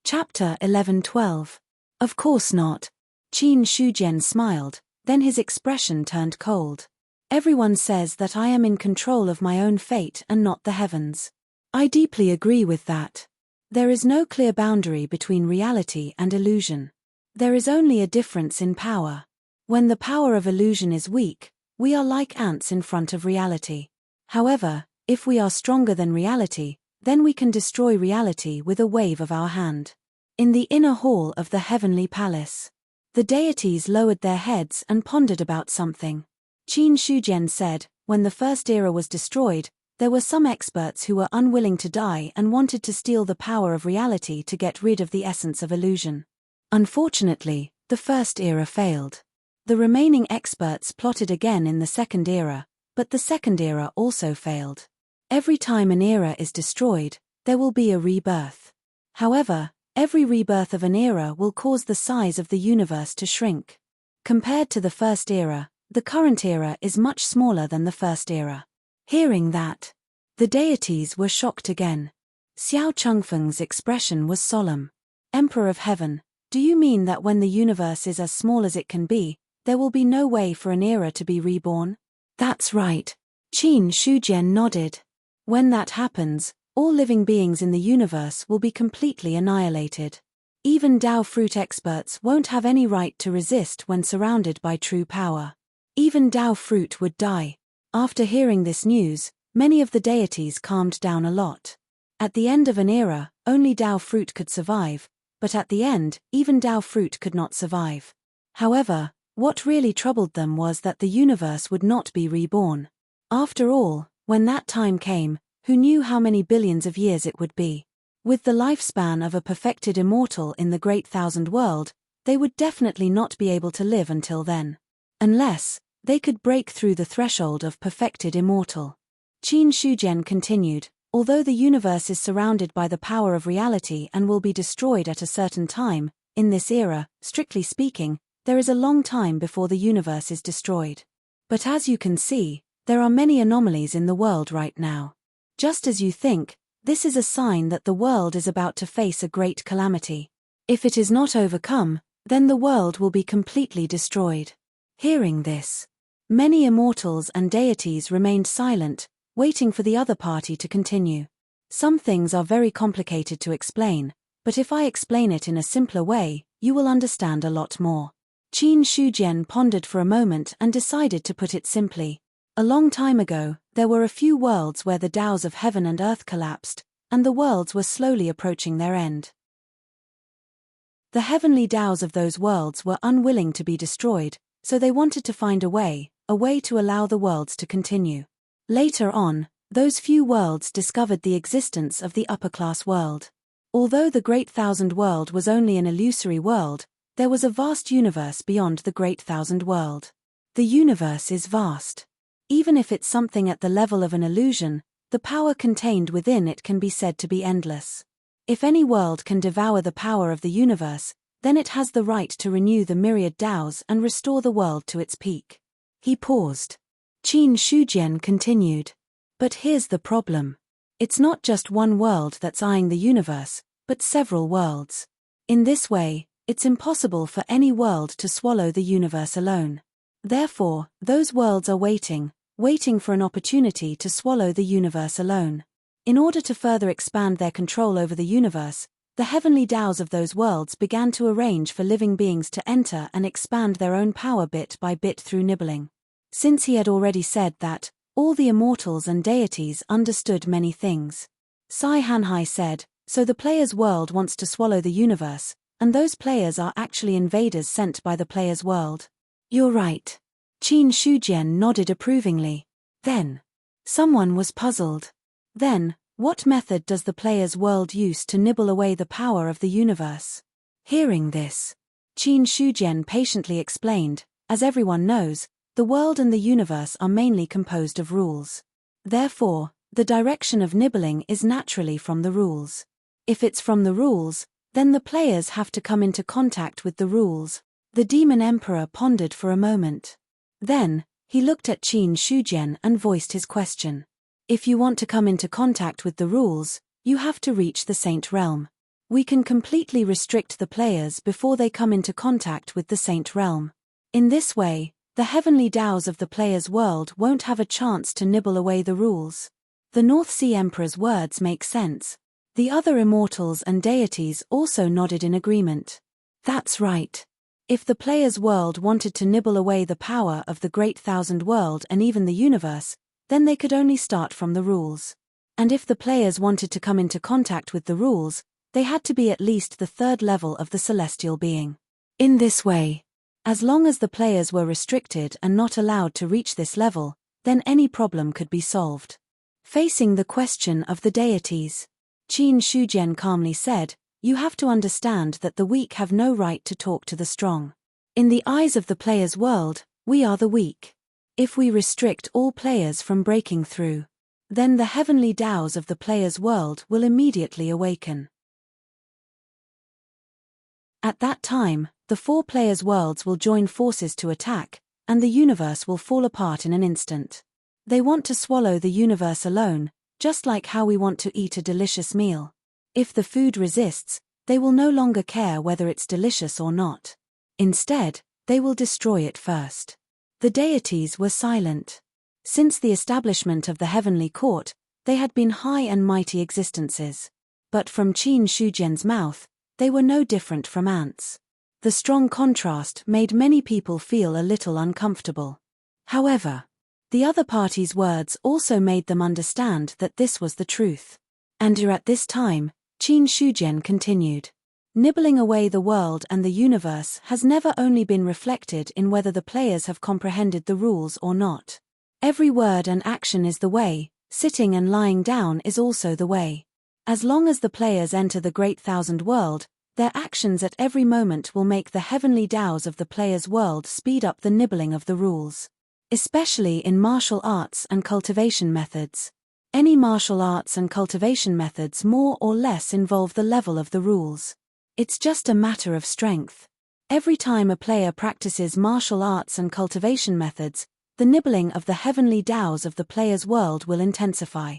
Chapter 11-12. Of course not. Qin Shujian smiled, then his expression turned cold. "Everyone says that I am in control of my own fate and not the heavens. I deeply agree with that. There is no clear boundary between reality and illusion. There is only a difference in power. When the power of illusion is weak, We are like ants in front of reality. However, if we are stronger than reality, then we can destroy reality with a wave of our hand. In the inner hall of the heavenly palace, the deities lowered their heads and pondered about something. Qin Shujian said, when the first era was destroyed, there were some experts who were unwilling to die and wanted to steal the power of reality to get rid of the essence of illusion. Unfortunately, the first era failed. The remaining experts plotted again in the second era, but the second era also failed. Every time an era is destroyed, there will be a rebirth. However, every rebirth of an era will cause the size of the universe to shrink. Compared to the first era, the current era is much smaller than the first era. Hearing that, the deities were shocked again. Xiao Chengfeng's expression was solemn. Emperor of Heaven, do you mean that when the universe is as small as it can be, there will be no way for an era to be reborn? That's right. Qin Shujian nodded. When that happens, all living beings in the universe will be completely annihilated. Even Dao fruit experts won't have any right to resist when surrounded by true power. Even Dao fruit would die. After hearing this news, many of the deities calmed down a lot. At the end of an era, only Dao fruit could survive, but at the end, even Dao fruit could not survive. However, what really troubled them was that the universe would not be reborn. After all, when that time came, who knew how many billions of years it would be? With the lifespan of a perfected immortal in the Great Thousand World, they would definitely not be able to live until then. Unless they could break through the threshold of perfected immortal. Qin Shujian continued, although the universe is surrounded by the power of reality and will be destroyed at a certain time, in this era, strictly speaking, there is a long time before the universe is destroyed. But as you can see, there are many anomalies in the world right now. Just as you think, this is a sign that the world is about to face a great calamity. If it is not overcome, then the world will be completely destroyed. Hearing this, many immortals and deities remained silent, waiting for the other party to continue. Some things are very complicated to explain, but if I explain it in a simpler way, you will understand a lot more. Qin Shujian pondered for a moment and decided to put it simply. A long time ago, there were a few worlds where the Taoes of heaven and earth collapsed, and the worlds were slowly approaching their end. The heavenly Taoes of those worlds were unwilling to be destroyed, so they wanted to find a way to allow the worlds to continue. Later on, those few worlds discovered the existence of the upper-class world. Although the Great Thousand World was only an illusory world, there was a vast universe beyond the Great Thousand World. The universe is vast. Even if it's something at the level of an illusion, the power contained within it can be said to be endless. If any world can devour the power of the universe, then it has the right to renew the myriad Taoes and restore the world to its peak. He paused. Qin Shujian continued. But here's the problem. It's not just one world that's eyeing the universe, but several worlds. In this way, it's impossible for any world to swallow the universe alone. Therefore, those worlds are waiting for an opportunity to swallow the universe alone. In order to further expand their control over the universe, the heavenly Taoes of those worlds began to arrange for living beings to enter and expand their own power bit by bit through nibbling. Since he had already said that, all the immortals and deities understood many things. Sai Hanhai said, so the player's world wants to swallow the universe, and those players are actually invaders sent by the player's world. You're right. Qin Shujian nodded approvingly. Then, someone was puzzled. Then, what method does the player's world use to nibble away the power of the universe? Hearing this, Qin Shujian patiently explained, as everyone knows, the world and the universe are mainly composed of rules. Therefore, the direction of nibbling is naturally from the rules. If it's from the rules, then the players have to come into contact with the rules. The Demon Emperor pondered for a moment. Then, he looked at Qin Shujian and voiced his question. If you want to come into contact with the rules, you have to reach the Saint Realm. We can completely restrict the players before they come into contact with the Saint Realm. In this way, the heavenly Taoes of the player's world won't have a chance to nibble away the rules. The North Sea Emperor's words make sense. The other immortals and deities also nodded in agreement. That's right. If the player's world wanted to nibble away the power of the Great Thousand World and even the universe, then they could only start from the rules. And if the players wanted to come into contact with the rules, they had to be at least the third level of the celestial being. In this way, as long as the players were restricted and not allowed to reach this level, then any problem could be solved. Facing the question of the deities, Qin Shujian calmly said, "You have to understand that the weak have no right to talk to the strong. In the eyes of the player's world, we are the weak. If we restrict all players from breaking through, then the heavenly Taos of the player's world will immediately awaken. At that time, the four players' worlds will join forces to attack, and the universe will fall apart in an instant. They want to swallow the universe alone, just like how we want to eat a delicious meal. If the food resists, they will no longer care whether it's delicious or not. Instead, they will destroy it first." The deities were silent. Since the establishment of the heavenly court, they had been high and mighty existences. But from Qin Shujian's mouth, they were no different from ants. The strong contrast made many people feel a little uncomfortable. However, the other party's words also made them understand that this was the truth. And at this time, Qin Shujian continued. Nibbling away the world and the universe has never only been reflected in whether the players have comprehended the rules or not. Every word and action is the way, sitting and lying down is also the way. As long as the players enter the Great Thousand World, their actions at every moment will make the heavenly Taos of the player's world speed up the nibbling of the rules. Especially in martial arts and cultivation methods. Any martial arts and cultivation methods more or less involve the level of the rules. It's just a matter of strength. Every time a player practices martial arts and cultivation methods, the nibbling of the heavenly Taos of the player's world will intensify.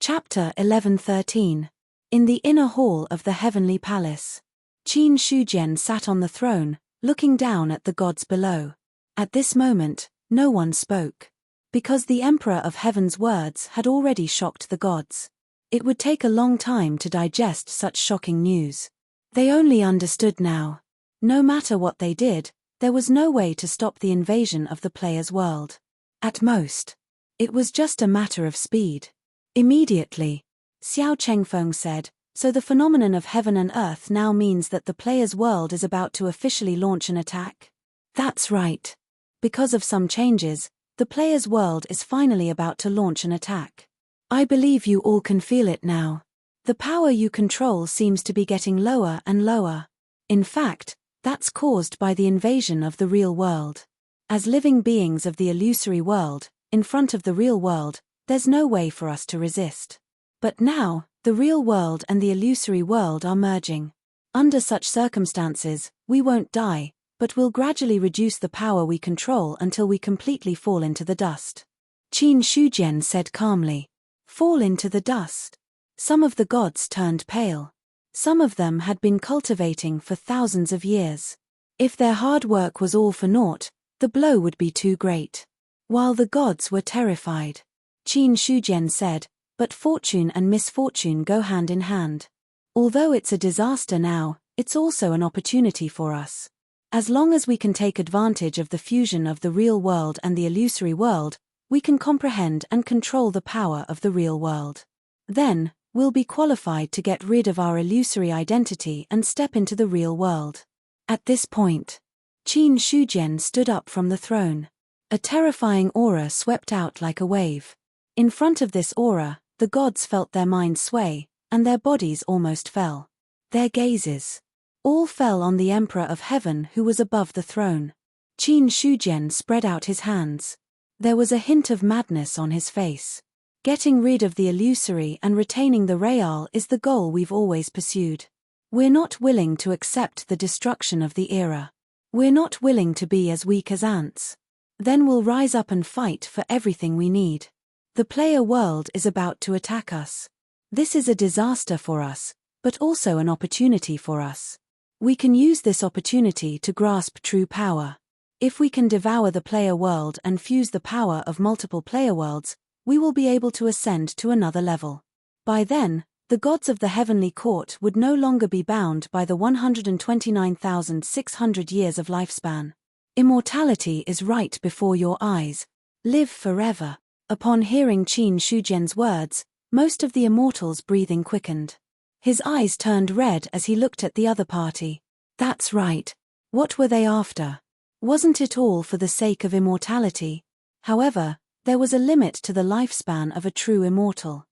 Chapter 11:13. In the inner hall of the heavenly palace. Qin Shujian sat on the throne, looking down at the gods below. At this moment, no one spoke. Because the Emperor of Heaven's words had already shocked the gods. It would take a long time to digest such shocking news. They only understood now. No matter what they did, there was no way to stop the invasion of the player's world. At most, it was just a matter of speed. Immediately, Xiao Chengfeng said, "So the phenomenon of heaven and earth now means that the player's world is about to officially launch an attack?" That's right. Because of some changes, the player's world is finally about to launch an attack. I believe you all can feel it now. The power you control seems to be getting lower and lower. In fact, that's caused by the invasion of the real world. As living beings of the illusory world, in front of the real world, there's no way for us to resist. But now, the real world and the illusory world are merging. Under such circumstances, we won't die, but will gradually reduce the power we control until we completely fall into the dust. Qin Shujian said calmly. Fall into the dust. Some of the gods turned pale. Some of them had been cultivating for thousands of years. If their hard work was all for naught, the blow would be too great. While the gods were terrified, Qin Shujian said, but fortune and misfortune go hand in hand. Although it's a disaster now, it's also an opportunity for us. As long as we can take advantage of the fusion of the real world and the illusory world, we can comprehend and control the power of the real world. Then, we'll be qualified to get rid of our illusory identity and step into the real world. At this point, Qin Shujian stood up from the throne. A terrifying aura swept out like a wave. In front of this aura, the gods felt their minds sway, and their bodies almost fell. Their gazes all fell on the Emperor of Heaven who was above the throne. Qin Shujian spread out his hands. There was a hint of madness on his face. Getting rid of the illusory and retaining the real is the goal we've always pursued. We're not willing to accept the destruction of the era. We're not willing to be as weak as ants. Then we'll rise up and fight for everything we need. The player world is about to attack us. This is a disaster for us, but also an opportunity for us. We can use this opportunity to grasp true power. If we can devour the player world and fuse the power of multiple player worlds, we will be able to ascend to another level. By then, The gods of the heavenly court would no longer be bound by the 129,600 years of lifespan. Immortality is right before your eyes. Live forever. Upon hearing Qin Shujian's words, most of the immortals' breathing quickened. His eyes turned red as he looked at the other party. That's right. What were they after? Wasn't it all for the sake of immortality? However, there was a limit to the lifespan of a true immortal.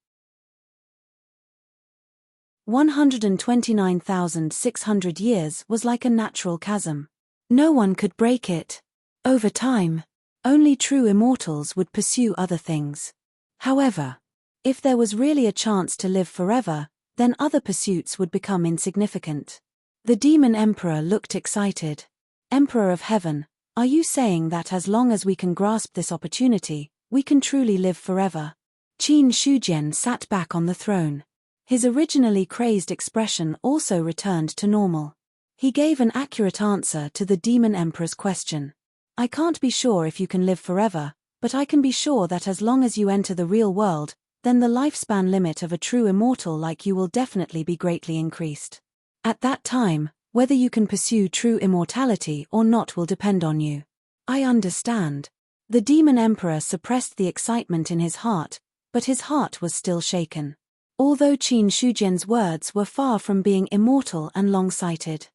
129,600 years was like a natural chasm. No one could break it. Over time, only true immortals would pursue other things. However, if there was really a chance to live forever, then other pursuits would become insignificant. The demon emperor looked excited. Emperor of Heaven, are you saying that as long as we can grasp this opportunity, we can truly live forever? Qin Shujian sat back on the throne. His originally crazed expression also returned to normal. He gave an accurate answer to the demon emperor's question. I can't be sure if you can live forever, but I can be sure that as long as you enter the real world, then the lifespan limit of a true immortal like you will definitely be greatly increased. At that time, whether you can pursue true immortality or not will depend on you. I understand. The demon emperor suppressed the excitement in his heart, but his heart was still shaken. Although Qin Shujian's words were far from being immortal and long-sighted.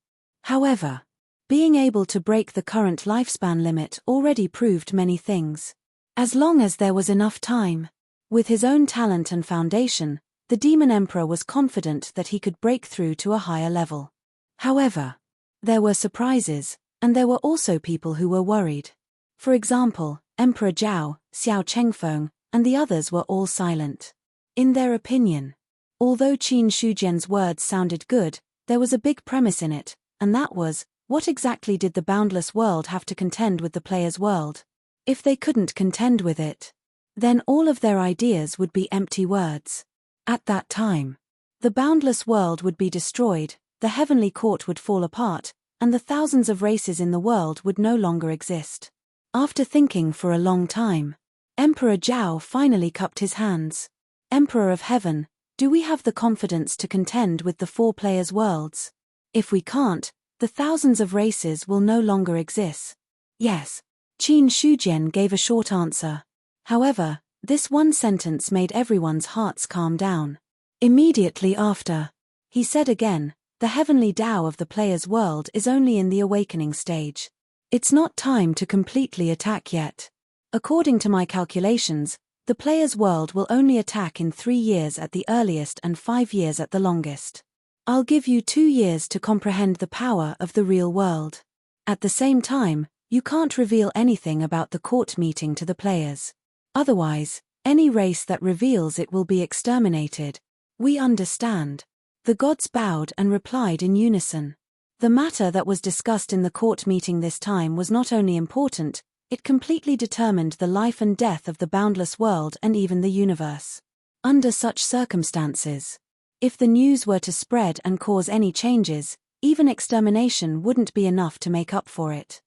However, being able to break the current lifespan limit already proved many things. As long as there was enough time. With his own talent and foundation, the demon emperor was confident that he could break through to a higher level. However, there were surprises, and there were also people who were worried. For example, Emperor Zhao, Xiao Chengfeng, and the others were all silent. In their opinion, although Qin Shujian's words sounded good, there was a big premise in it, and that was, what exactly did the boundless world have to contend with the player's world? If they couldn't contend with it, then all of their ideas would be empty words. At that time, the boundless world would be destroyed, the heavenly court would fall apart, and the thousands of races in the world would no longer exist. After thinking for a long time, Emperor Zhao finally cupped his hands. Emperor of Heaven, do we have the confidence to contend with the four players' worlds? If we can't, the thousands of races will no longer exist. Yes. Qin Shujian gave a short answer. However, this one sentence made everyone's hearts calm down. Immediately after, he said again, the heavenly Tao of the player's world is only in the awakening stage. It's not time to completely attack yet. According to my calculations, the player's world will only attack in 3 years at the earliest and 5 years at the longest. I'll give you 2 years to comprehend the power of the real world. At the same time, you can't reveal anything about the court meeting to the players. Otherwise, any race that reveals it will be exterminated. We understand. The gods bowed and replied in unison. The matter that was discussed in the court meeting this time was not only important, it completely determined the life and death of the boundless world and even the universe. Under such circumstances, if the news were to spread and cause any changes, even extermination wouldn't be enough to make up for it.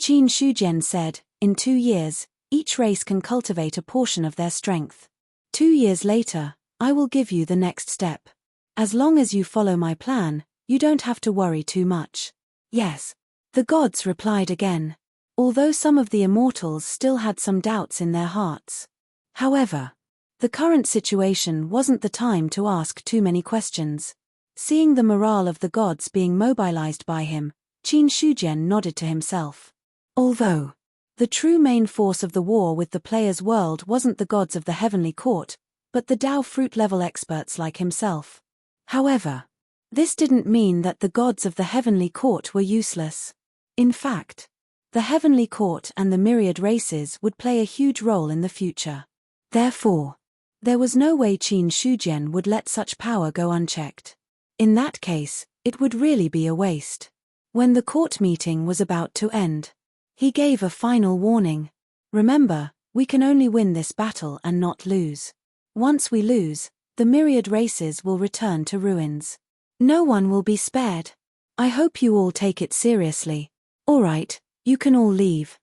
Qin Shujian said, in 2 years, each race can cultivate a portion of their strength. 2 years later, I will give you the next step. As long as you follow my plan, you don't have to worry too much. Yes. The gods replied again, although some of the immortals still had some doubts in their hearts. However, the current situation wasn't the time to ask too many questions. Seeing the morale of the gods being mobilized by him, Qin Shujian nodded to himself. Although the true main force of the war with the player's world wasn't the gods of the heavenly court, but the Tao fruit level experts like himself. However, this didn't mean that the gods of the heavenly court were useless. In fact, the heavenly court and the myriad races would play a huge role in the future. Therefore, there was no way Qin Shujian would let such power go unchecked. In that case, it would really be a waste. When the court meeting was about to end, he gave a final warning. Remember, we can only win this battle and not lose. Once we lose, the myriad races will return to ruins. No one will be spared. I hope you all take it seriously. All right, you can all leave.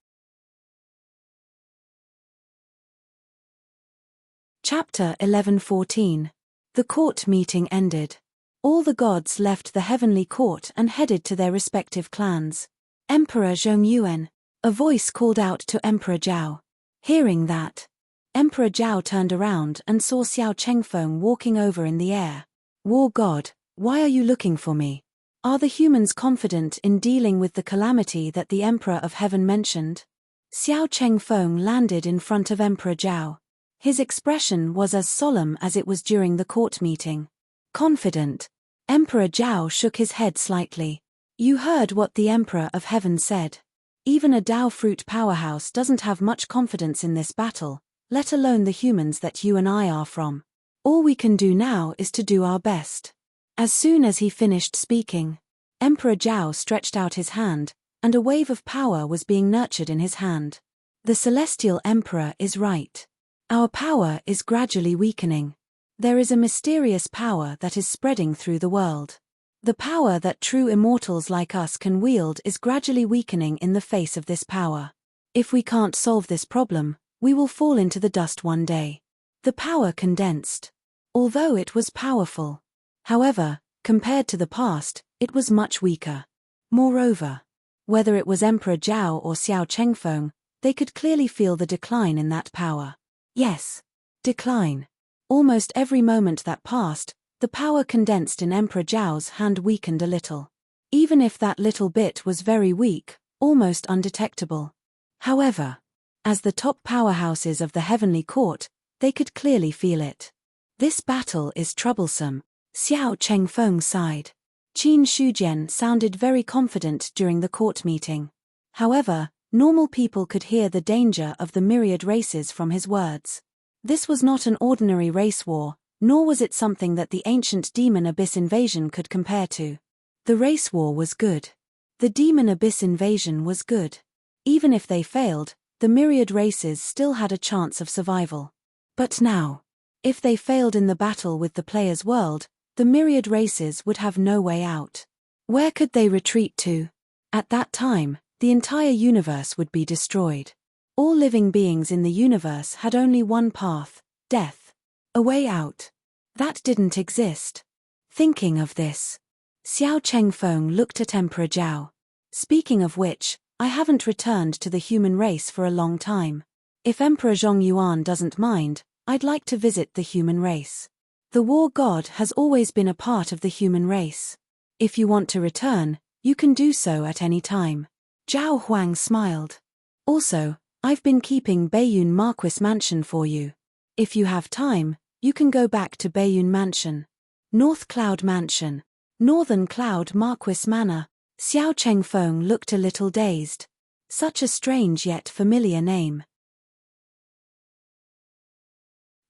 Chapter 11:14. The court meeting ended. All the gods left the heavenly court and headed to their respective clans. Emperor Zhongyuan. A voice called out to Emperor Zhao. Hearing that, Emperor Zhao turned around and saw Xiao Chengfeng walking over in the air. War god, why are you looking for me? Are the humans confident in dealing with the calamity that the Emperor of Heaven mentioned? Xiao Chengfeng landed in front of Emperor Zhao. His expression was as solemn as it was during the court meeting. Confident. Emperor Zhao shook his head slightly. You heard what the Emperor of Heaven said. Even a Dao fruit powerhouse doesn't have much confidence in this battle, let alone the humans that you and I are from. All we can do now is to do our best. As soon as he finished speaking, Emperor Zhao stretched out his hand, and a wave of power was being nurtured in his hand. The Celestial Emperor is right. Our power is gradually weakening. There is a mysterious power that is spreading through the world. The power that true immortals like us can wield is gradually weakening in the face of this power. If we can't solve this problem, we will fall into the dust one day. The power condensed. Although it was powerful. However, compared to the past, it was much weaker. Moreover, whether it was Emperor Zhao or Xiao Chengfeng, they could clearly feel the decline in that power. Yes. Decline. Almost every moment that passed, the power condensed in Emperor Zhao's hand weakened a little. Even if that little bit was very weak, almost undetectable. However, as the top powerhouses of the heavenly court, they could clearly feel it. This battle is troublesome, Xiao Chengfeng sighed. Qin Shujian sounded very confident during the court meeting. However, normal people could hear the danger of the myriad races from his words. This was not an ordinary race war, nor was it something that the ancient demon abyss invasion could compare to. The race war was good. The demon abyss invasion was good. Even if they failed, the myriad races still had a chance of survival. But now, if they failed in the battle with the player's world, the myriad races would have no way out. Where could they retreat to? At that time, the entire universe would be destroyed. All living beings in the universe had only one path, death. A way out. That didn't exist. Thinking of this, Xiao Chengfeng looked at Emperor Zhao. Speaking of which, I haven't returned to the human race for a long time. If Emperor Zhongyuan doesn't mind, I'd like to visit the human race. The war god has always been a part of the human race. If you want to return, you can do so at any time. Zhao Huang smiled. Also, I've been keeping Beiyun Marquis Mansion for you. If you have time, you can go back to Beiyun Mansion. North Cloud Mansion. Northern Cloud Marquis Manor. Xiao Chengfeng looked a little dazed. Such a strange yet familiar name.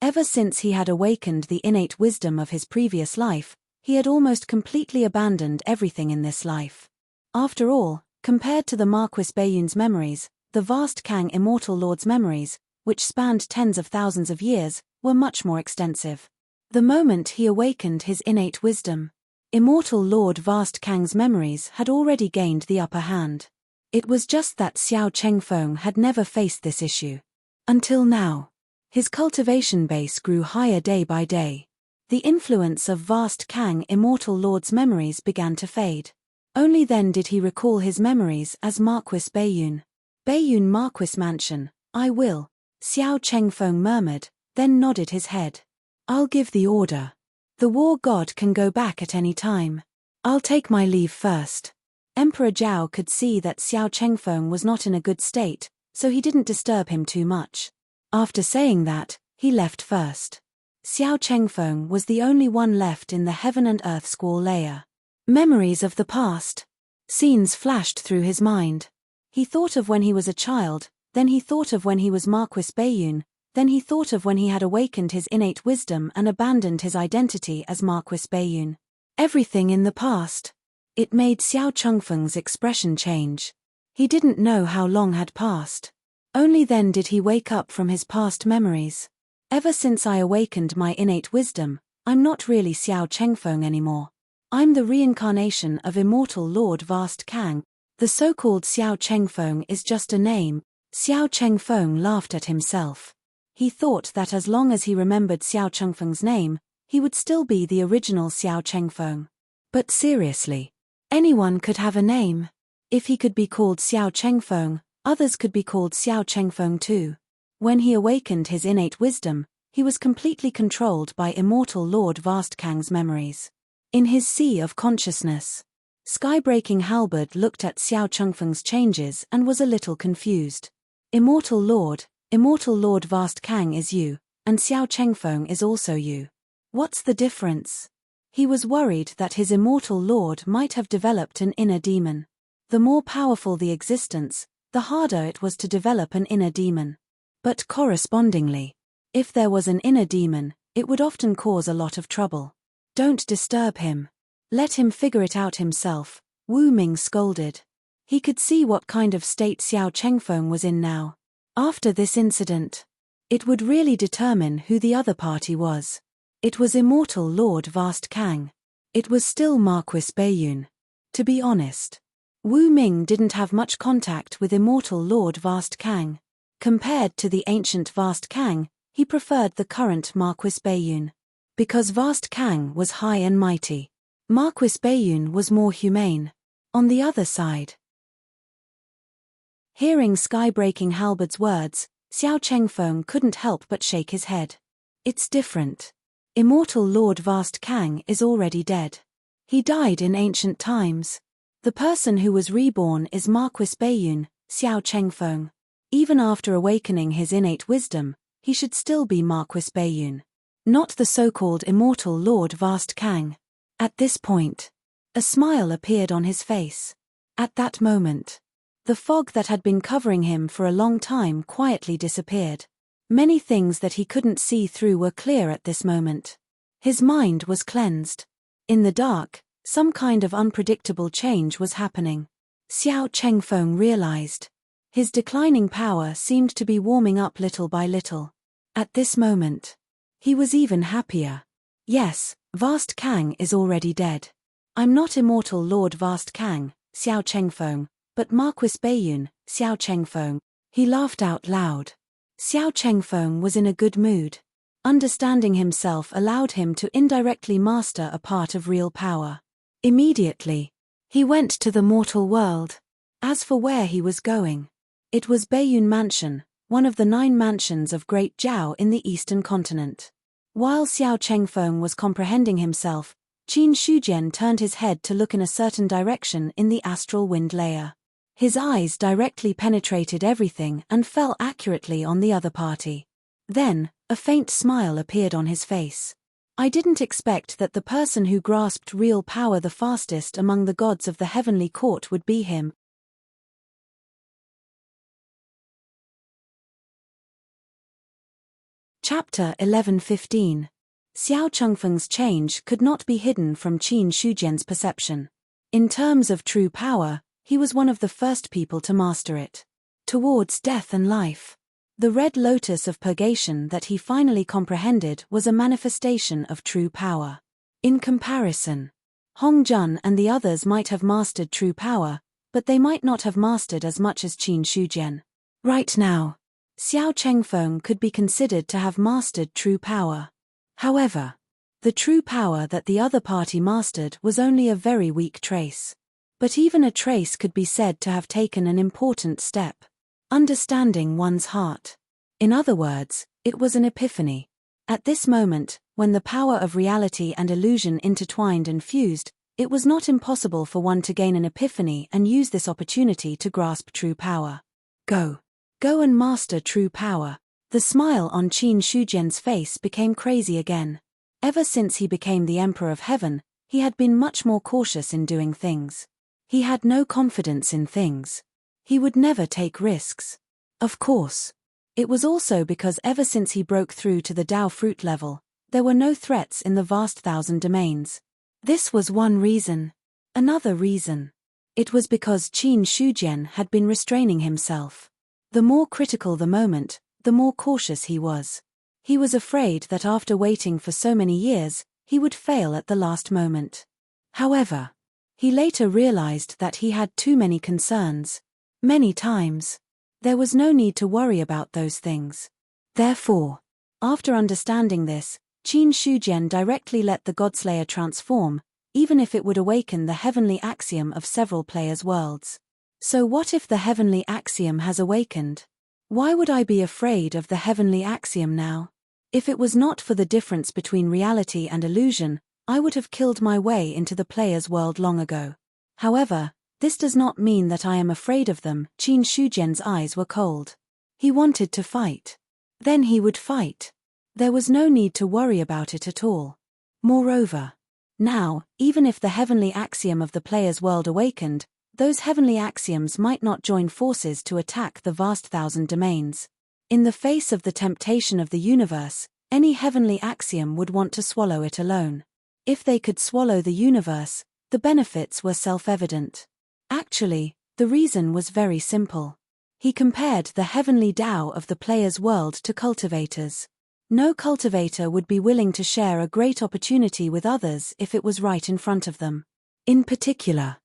Ever since he had awakened the innate wisdom of his previous life, he had almost completely abandoned everything in this life. After all, compared to the Marquis Beiyun's memories, the vast Kang Immortal Lord's memories, which spanned tens of thousands of years, were much more extensive. The moment he awakened his innate wisdom, Immortal Lord Vast Kang's memories had already gained the upper hand. It was just that Xiao Chengfeng had never faced this issue. Until now. His cultivation base grew higher day by day. The influence of Vast Kang Immortal Lord's memories began to fade. Only then did he recall his memories as Marquis Beiyun. Beiyun Marquis Mansion, I will, Xiao Chengfeng murmured, then nodded his head. I'll give the order. The war god can go back at any time. I'll take my leave first. Emperor Zhao could see that Xiao Chengfeng was not in a good state, so he didn't disturb him too much. After saying that, he left first. Xiao Chengfeng was the only one left in the heaven and earth squall layer. Memories of the past. Scenes flashed through his mind. He thought of when he was a child, then he thought of when he was Marquis Beiyun, then he thought of when he had awakened his innate wisdom and abandoned his identity as Marquis Beiyun. Everything in the past. It made Xiao Chengfeng's expression change. He didn't know how long had passed. Only then did he wake up from his past memories. Ever since I awakened my innate wisdom, I'm not really Xiao Chengfeng anymore. I'm the reincarnation of Immortal Lord Vast Kang. The so-called Xiao Chengfeng is just a name. Xiao Chengfeng laughed at himself. He thought that as long as he remembered Xiao Chengfeng's name, he would still be the original Xiao Chengfeng. But seriously, anyone could have a name. If he could be called Xiao Chengfeng, others could be called Xiao Chengfeng too. When he awakened his innate wisdom, he was completely controlled by immortal Lord Vastkang's memories. In his sea of consciousness, Skybreaking Halberd looked at Xiao Chengfeng's changes and was a little confused. Immortal Lord Vastkang is you, and Xiao Chengfeng is also you. What's the difference? He was worried that his immortal lord might have developed an inner demon. The more powerful the existence, the harder it was to develop an inner demon. But correspondingly, if there was an inner demon, it would often cause a lot of trouble. Don't disturb him. Let him figure it out himself, Wu Ming scolded. He could see what kind of state Xiao Chengfeng was in now. After this incident, it would really determine who the other party was. It was immortal Lord Vastkang. It was still Marquis Baiyun. To be honest, Wu Ming didn't have much contact with immortal Lord Vastkang. Compared to the ancient Vastkang, he preferred the current Marquis Baiyun. Because Vastkang was high and mighty, Marquis Baiyun was more humane. On the other side, hearing Skybreaking Halberd's words, Xiao Chengfeng couldn't help but shake his head. It's different. Immortal Lord Vastkang is already dead. He died in ancient times. The person who was reborn is Marquis Baiyun, Xiao Chengfeng. Even after awakening his innate wisdom, he should still be Marquis Baiyun, not the so-called immortal Lord Vastkang. At this point, a smile appeared on his face. At that moment, the fog that had been covering him for a long time quietly disappeared. Many things that he couldn't see through were clear at this moment. His mind was cleansed. In the dark, some kind of unpredictable change was happening. Xiao Chengfeng realized. His declining power seemed to be warming up little by little. At this moment, he was even happier. Yes, Vastkang is already dead. I'm not immortal Lord Vastkang, Xiao Chengfeng, but Marquis Baiyun, Xiao Chengfeng. He laughed out loud. Xiao Chengfeng was in a good mood. Understanding himself allowed him to indirectly master a part of real power. Immediately, he went to the mortal world. As for where he was going, it was Baiyun Mansion, one of the 9 mansions of Great Zhao in the eastern continent. While Xiao Chengfeng was comprehending himself, Qin Shujian turned his head to look in a certain direction in the astral wind layer. His eyes directly penetrated everything and fell accurately on the other party. Then, a faint smile appeared on his face. I didn't expect that the person who grasped real power the fastest among the gods of the heavenly court would be him. Chapter 11:15. Xiao Chengfeng's change could not be hidden from Qin Shujian's perception. In terms of true power, he was one of the first people to master it. Towards death and life, the red lotus of purgation that he finally comprehended was a manifestation of true power. In comparison, Hong Jun and the others might have mastered true power, but they might not have mastered as much as Qin Shujian. Right now, Xiao Chengfeng could be considered to have mastered true power. However, the true power that the other party mastered was only a very weak trace. But even a trace could be said to have taken an important step. Understanding one's heart. In other words, it was an epiphany. At this moment, when the power of reality and illusion intertwined and fused, it was not impossible for one to gain an epiphany and use this opportunity to grasp true power. Go and master true power. The smile on Qin Shujian's face became crazy again. Ever since he became the Emperor of Heaven, he had been much more cautious in doing things. He had no confidence in things. He would never take risks. Of course, it was also because ever since he broke through to the Dao fruit level, there were no threats in the vast 1,000 domains. This was one reason. Another reason. It was because Qin Shujian had been restraining himself. The more critical the moment, the more cautious he was. He was afraid that after waiting for so many years, he would fail at the last moment. However, he later realized that he had too many concerns. Many times. There was no need to worry about those things. Therefore, after understanding this, Qin Shujian directly let the Godslayer transform, even if it would awaken the heavenly axiom of several players' worlds. So what if the heavenly axiom has awakened? Why would I be afraid of the heavenly axiom now? If it was not for the difference between reality and illusion, I would have killed my way into the player's world long ago. However, this does not mean that I am afraid of them. Qin Shujian's eyes were cold. He wanted to fight. Then he would fight. There was no need to worry about it at all. Moreover, now, even if the heavenly axiom of the player's world awakened, those heavenly axioms might not join forces to attack the vast thousand domains. In the face of the temptation of the universe, any heavenly axiom would want to swallow it alone. If they could swallow the universe, the benefits were self-evident. Actually, the reason was very simple. He compared the heavenly Tao of the player's world to cultivators. No cultivator would be willing to share a great opportunity with others if it was right in front of them. In particular,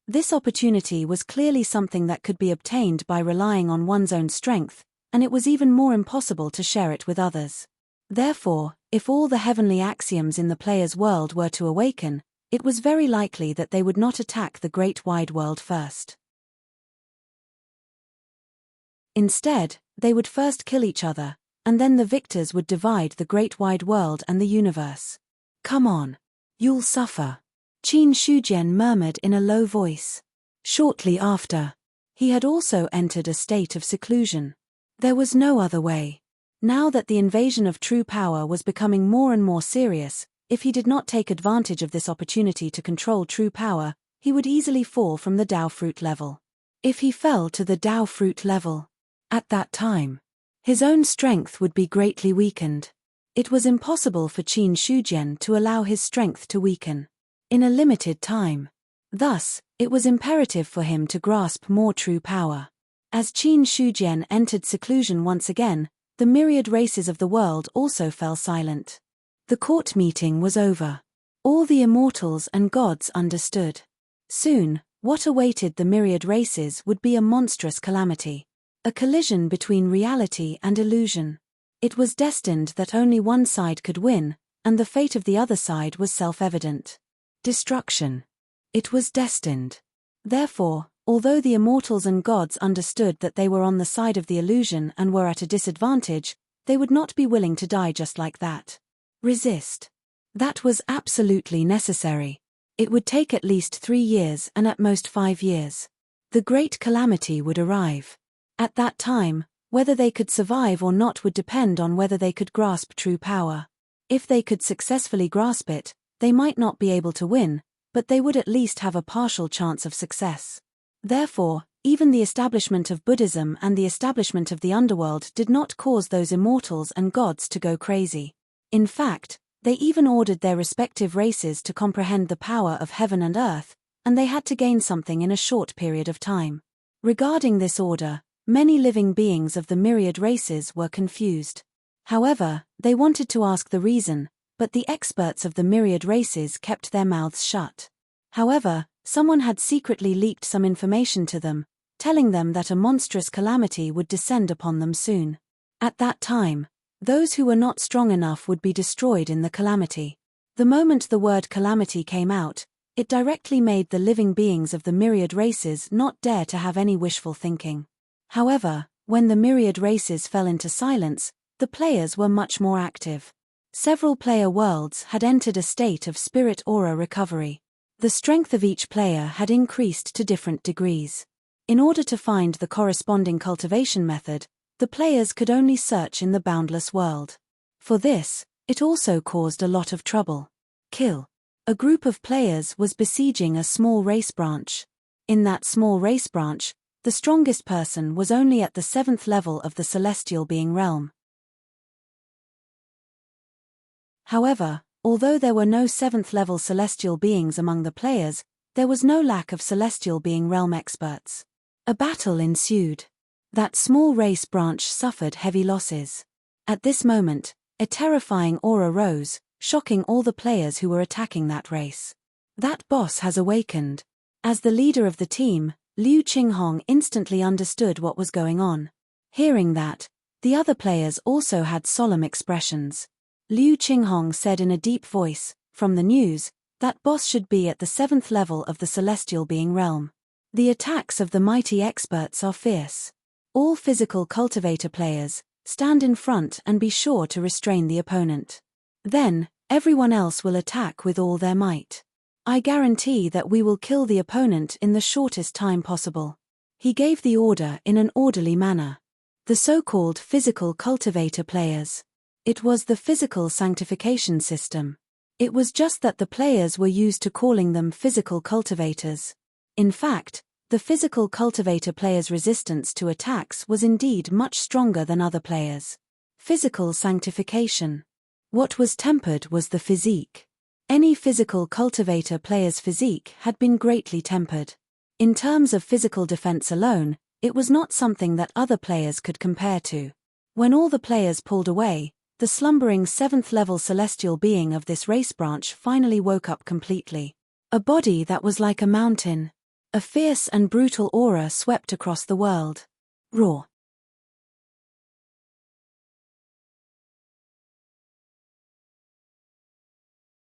this opportunity was clearly something that could be obtained by relying on one's own strength, and it was even more impossible to share it with others. Therefore, if all the heavenly axioms in the player's world were to awaken, it was very likely that they would not attack the great wide world first. Instead, they would first kill each other, and then the victors would divide the great wide world and the universe. Come on. You'll suffer. Qin Shujian murmured in a low voice. Shortly after, he had also entered a state of seclusion. There was no other way. Now that the invasion of true power was becoming more and more serious, if he did not take advantage of this opportunity to control true power, he would easily fall from the Tao fruit level. If he fell to the Tao fruit level, at that time, his own strength would be greatly weakened. It was impossible for Qin Shujian to allow his strength to weaken in a limited time. Thus, it was imperative for him to grasp more true power. As Qin Shujian entered seclusion once again, the myriad races of the world also fell silent. The court meeting was over. All the immortals and gods understood. Soon, what awaited the myriad races would be a monstrous calamity. A collision between reality and illusion. It was destined that only one side could win, and the fate of the other side was self-evident. Destruction. It was destined. Therefore, although the immortals and gods understood that they were on the side of the illusion and were at a disadvantage, they would not be willing to die just like that. Resist. That was absolutely necessary. It would take at least 3 years and at most 5 years. The great calamity would arrive. At that time, whether they could survive or not would depend on whether they could grasp true power. If they could successfully grasp it, they might not be able to win, but they would at least have a partial chance of success. Therefore, even the establishment of Buddhism and the establishment of the underworld did not cause those immortals and gods to go crazy. In fact, they even ordered their respective races to comprehend the power of heaven and earth, and they had to gain something in a short period of time. Regarding this order, many living beings of the myriad races were confused. However, they wanted to ask the reason, but the experts of the myriad races kept their mouths shut. However, someone had secretly leaked some information to them, telling them that a monstrous calamity would descend upon them soon. At that time, those who were not strong enough would be destroyed in the calamity. The moment the word calamity came out, it directly made the living beings of the myriad races not dare to have any wishful thinking. However, when the myriad races fell into silence, the players were much more active. Several player worlds had entered a state of spirit aura recovery. The strength of each player had increased to different degrees. In order to find the corresponding cultivation method, the players could only search in the boundless world. For this, it also caused a lot of trouble. Kill. A group of players was besieging a small race branch. In that small race branch, the strongest person was only at the 7th level of the celestial being realm. However, although there were no 7th level celestial beings among the players, there was no lack of celestial being realm experts. A battle ensued. That small race branch suffered heavy losses. At this moment, a terrifying aura rose, shocking all the players who were attacking that race. That boss has awakened. As the leader of the team, Liu Qinghong instantly understood what was going on. Hearing that, The other players also had solemn expressions. Liu Qinghong said in a deep voice, from the news, that boss should be at the 7th level of the celestial being realm. The attacks of the mighty experts are fierce. All physical cultivator players, stand in front and be sure to restrain the opponent. Then, everyone else will attack with all their might. I guarantee that we will kill the opponent in the shortest time possible. He gave the order in an orderly manner. The so-called physical cultivator players. It was the physical sanctification system. It was just that the players were used to calling them physical cultivators. In fact, the physical cultivator players' resistance to attacks was indeed much stronger than other players. Physical sanctification. What was tempered was the physique. Any physical cultivator player's physique had been greatly tempered. In terms of physical defense alone, it was not something that other players could compare to. When all the players pulled away, the slumbering 7th level celestial being of this race branch finally woke up completely. A body that was like a mountain. A fierce and brutal aura swept across the world. Roar.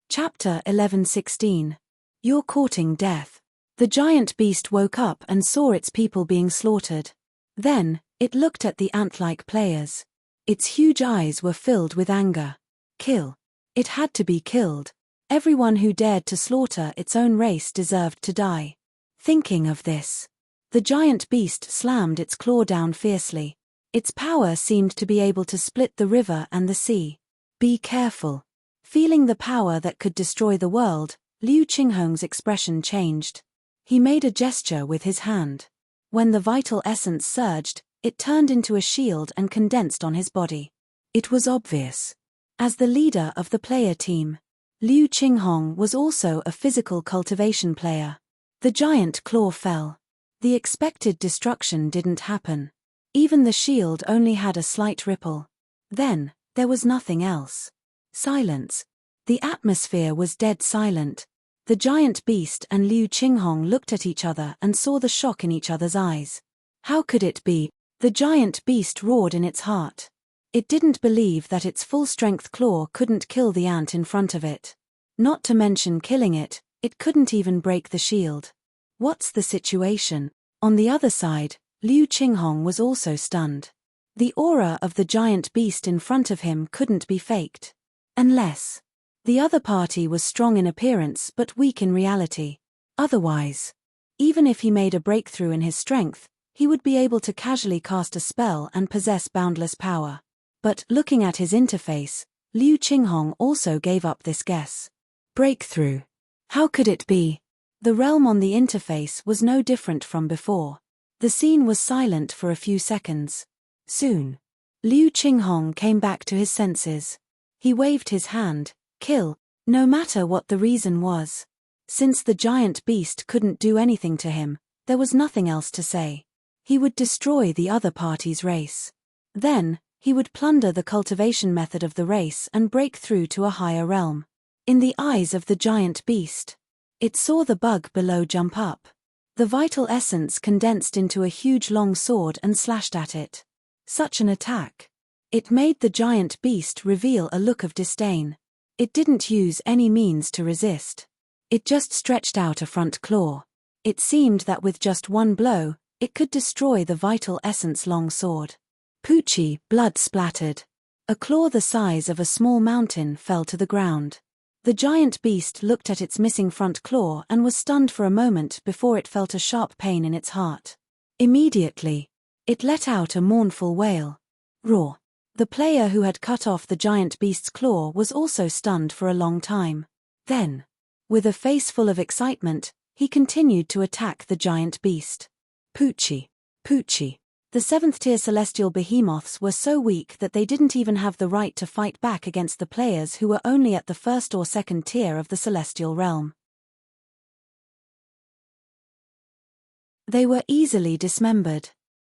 Chapter 11:16. You're courting death. The giant beast woke up and saw its people being slaughtered. Then, it looked at the ant-like players. Its huge eyes were filled with anger. Kill. It had to be killed. Everyone who dared to slaughter its own race deserved to die. Thinking of this, the giant beast slammed its claw down fiercely. Its power seemed to be able to split the river and the sea. Be careful. Feeling the power that could destroy the world, Liu Qinghong's expression changed. He made a gesture with his hand. When the vital essence surged, it turned into a shield and condensed on his body. It was obvious. As the leader of the player team, Liu Qinghong was also a physical cultivation player. The giant claw fell. The expected destruction didn't happen. Even the shield only had a slight ripple. Then, there was nothing else. Silence. The atmosphere was dead silent. The giant beast and Liu Qinghong looked at each other and saw the shock in each other's eyes. How could it be? The giant beast roared in its heart. It didn't believe that its full-strength claw couldn't kill the ant in front of it. Not to mention killing it, it couldn't even break the shield. What's the situation? On the other side, Liu Qinghong was also stunned. The aura of the giant beast in front of him couldn't be faked. Unless the other party was strong in appearance but weak in reality. Otherwise, even if he made a breakthrough in his strength, he would be able to casually cast a spell and possess boundless power. But, looking at his interface, Liu Qinghong also gave up this guess. Breakthrough. How could it be? The realm on the interface was no different from before. The scene was silent for a few seconds. Soon, Liu Qinghong came back to his senses. He waved his hand. Kill, no matter what the reason was. Since the giant beast couldn't do anything to him, there was nothing else to say. He would destroy the other party's race. Then, he would plunder the cultivation method of the race and break through to a higher realm. In the eyes of the giant beast, it saw the bug below jump up. The vital essence condensed into a huge long sword and slashed at it. Such an attack. It made the giant beast reveal a look of disdain. It didn't use any means to resist. It just stretched out a front claw. It seemed that with just one blow, it could destroy the vital essence long sword. Poochie, blood splattered. A claw the size of a small mountain fell to the ground. The giant beast looked at its missing front claw and was stunned for a moment before it felt a sharp pain in its heart. Immediately, it let out a mournful wail. Roar. The player who had cut off the giant beast's claw was also stunned for a long time. Then, with a face full of excitement, he continued to attack the giant beast. Poochie. Poochie. The 7th-tier celestial behemoths were so weak that they didn't even have the right to fight back against the players who were only at the 1st or 2nd tier of the celestial realm. They were easily dismembered.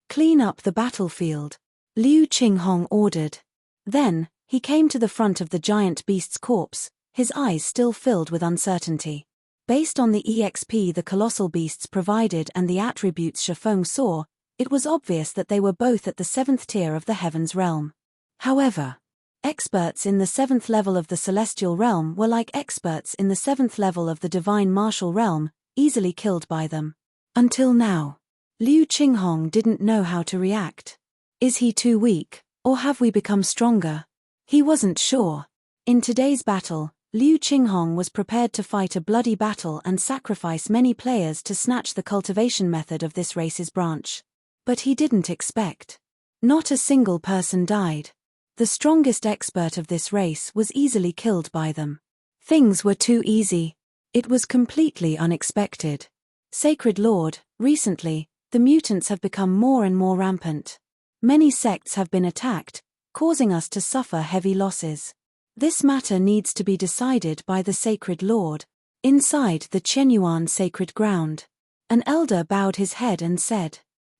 Clean up the battlefield, Liu Qinghong ordered. Then, he came to the front of the giant beast's corpse, his eyes still filled with uncertainty. Based on the EXP the colossal beasts provided and the attributes Shifeng saw, It was obvious that they were both at the 7th tier of the heavens realm. However, experts in the 7th level of the celestial realm were like experts in the 7th level of the divine martial realm, easily killed by them. Until now, Liu Qinghong didn't know how to react. Is he too weak, or have we become stronger? He wasn't sure. In today's battle, Liu Qinghong was prepared to fight a bloody battle and sacrifice many players to snatch the cultivation method of this race's branch. But he didn't expect. Not a single person died. The strongest expert of this race was easily killed by them. Things were too easy. It was completely unexpected. Sacred Lord, recently, the mutants have become more and more rampant. Many sects have been attacked, causing us to suffer heavy losses. This matter needs to be decided by the Sacred Lord. Inside the Chenyuan sacred ground, an elder bowed his head and said.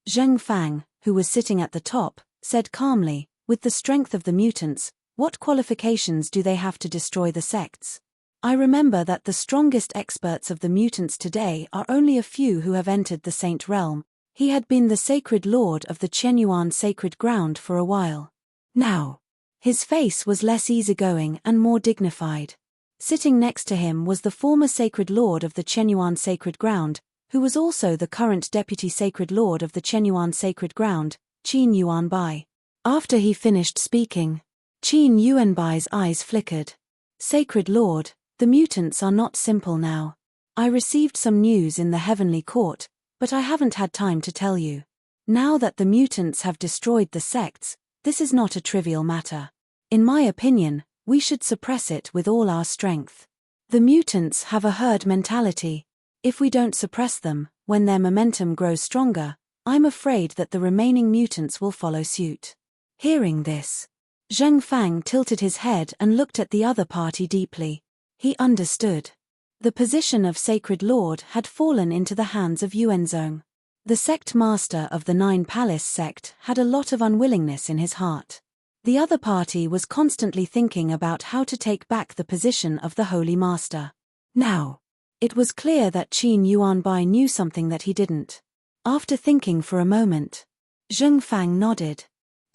Zheng Fang, who was sitting at the top, said calmly, with the strength of the mutants, what qualifications do they have to destroy the sects? I remember that the strongest experts of the mutants today are only a few who have entered the Saint Realm. He had been the Sacred Lord of the Chenyuan sacred ground for a while. Now, his face was less easygoing and more dignified. Sitting next to him was the former Sacred Lord of the Chenyuan sacred ground, who was also the current Deputy Sacred Lord of the Chenyuan sacred ground, Qin Yuanbai. After he finished speaking, Qin Yuanbai's eyes flickered. Sacred Lord, the mutants are not simple now. I received some news in the Heavenly Court, but I haven't had time to tell you. Now that the mutants have destroyed the sects, this is not a trivial matter. In my opinion, we should suppress it with all our strength. The mutants have a herd mentality. If we don't suppress them, when their momentum grows stronger, I'm afraid that the remaining mutants will follow suit. Hearing this, Zheng Fang tilted his head and looked at the other party deeply. He understood. The position of Sacred Lord had fallen into the hands of Yuanzong. The sect master of the Nine Palace sect had a lot of unwillingness in his heart. The other party was constantly thinking about how to take back the position of the Holy Master. Now, it was clear that Qin Yuanbai knew something that he didn't. After thinking for a moment, Zheng Fang nodded.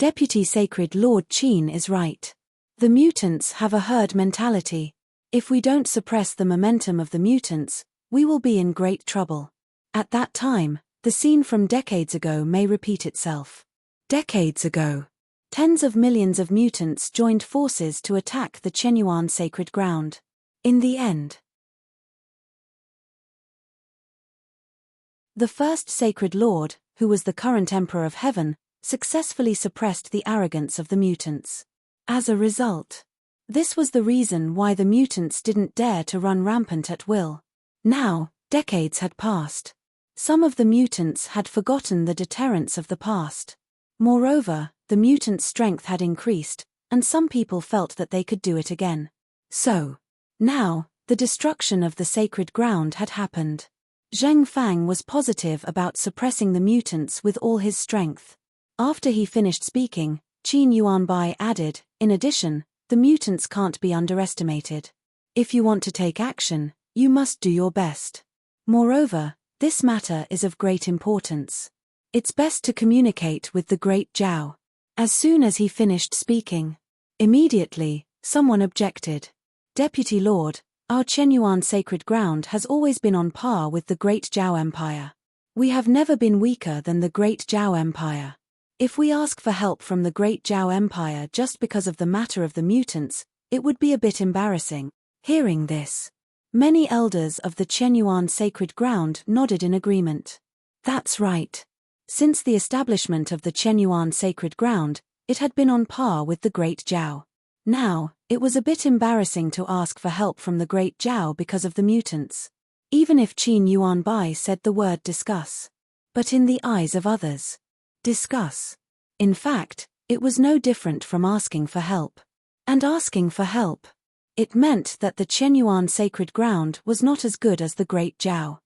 Deputy Sacred Lord Qin is right. The mutants have a herd mentality. If we don't suppress the momentum of the mutants, we will be in great trouble. At that time, the scene from decades ago may repeat itself. Decades ago, tens of millions of mutants joined forces to attack the Chenyuan sacred ground. In the end, the first Sacred Lord, who was the current Emperor of Heaven, successfully suppressed the arrogance of the mutants. As a result, this was the reason why the mutants didn't dare to run rampant at will. Now, decades had passed. Some of the mutants had forgotten the deterrents of the past. Moreover, the mutant strength had increased, and some people felt that they could do it again. So, now, the destruction of the sacred ground had happened. Zheng Fang was positive about suppressing the mutants with all his strength. After he finished speaking, Qin Yuanbai added, in addition, the mutants can't be underestimated. If you want to take action, you must do your best. Moreover, this matter is of great importance. It's best to communicate with the great Zhao. As soon as he finished speaking, immediately, someone objected. Deputy Lord, our Chenyuan sacred ground has always been on par with the great Zhao Empire. We have never been weaker than the great Zhao Empire. If we ask for help from the great Zhao Empire just because of the matter of the mutants, it would be a bit embarrassing. Hearing this, many elders of the Chenyuan sacred ground nodded in agreement. That's right. Since the establishment of the Chenyuan sacred ground, it had been on par with the great Zhao. Now, it was a bit embarrassing to ask for help from the great Zhao because of the mutants. Even if Qin Yuanbai said the word discuss. But in the eyes of others, discuss. In fact, it was no different from asking for help. And asking for help, it meant that the Chenyuan sacred ground was not as good as the great Zhao.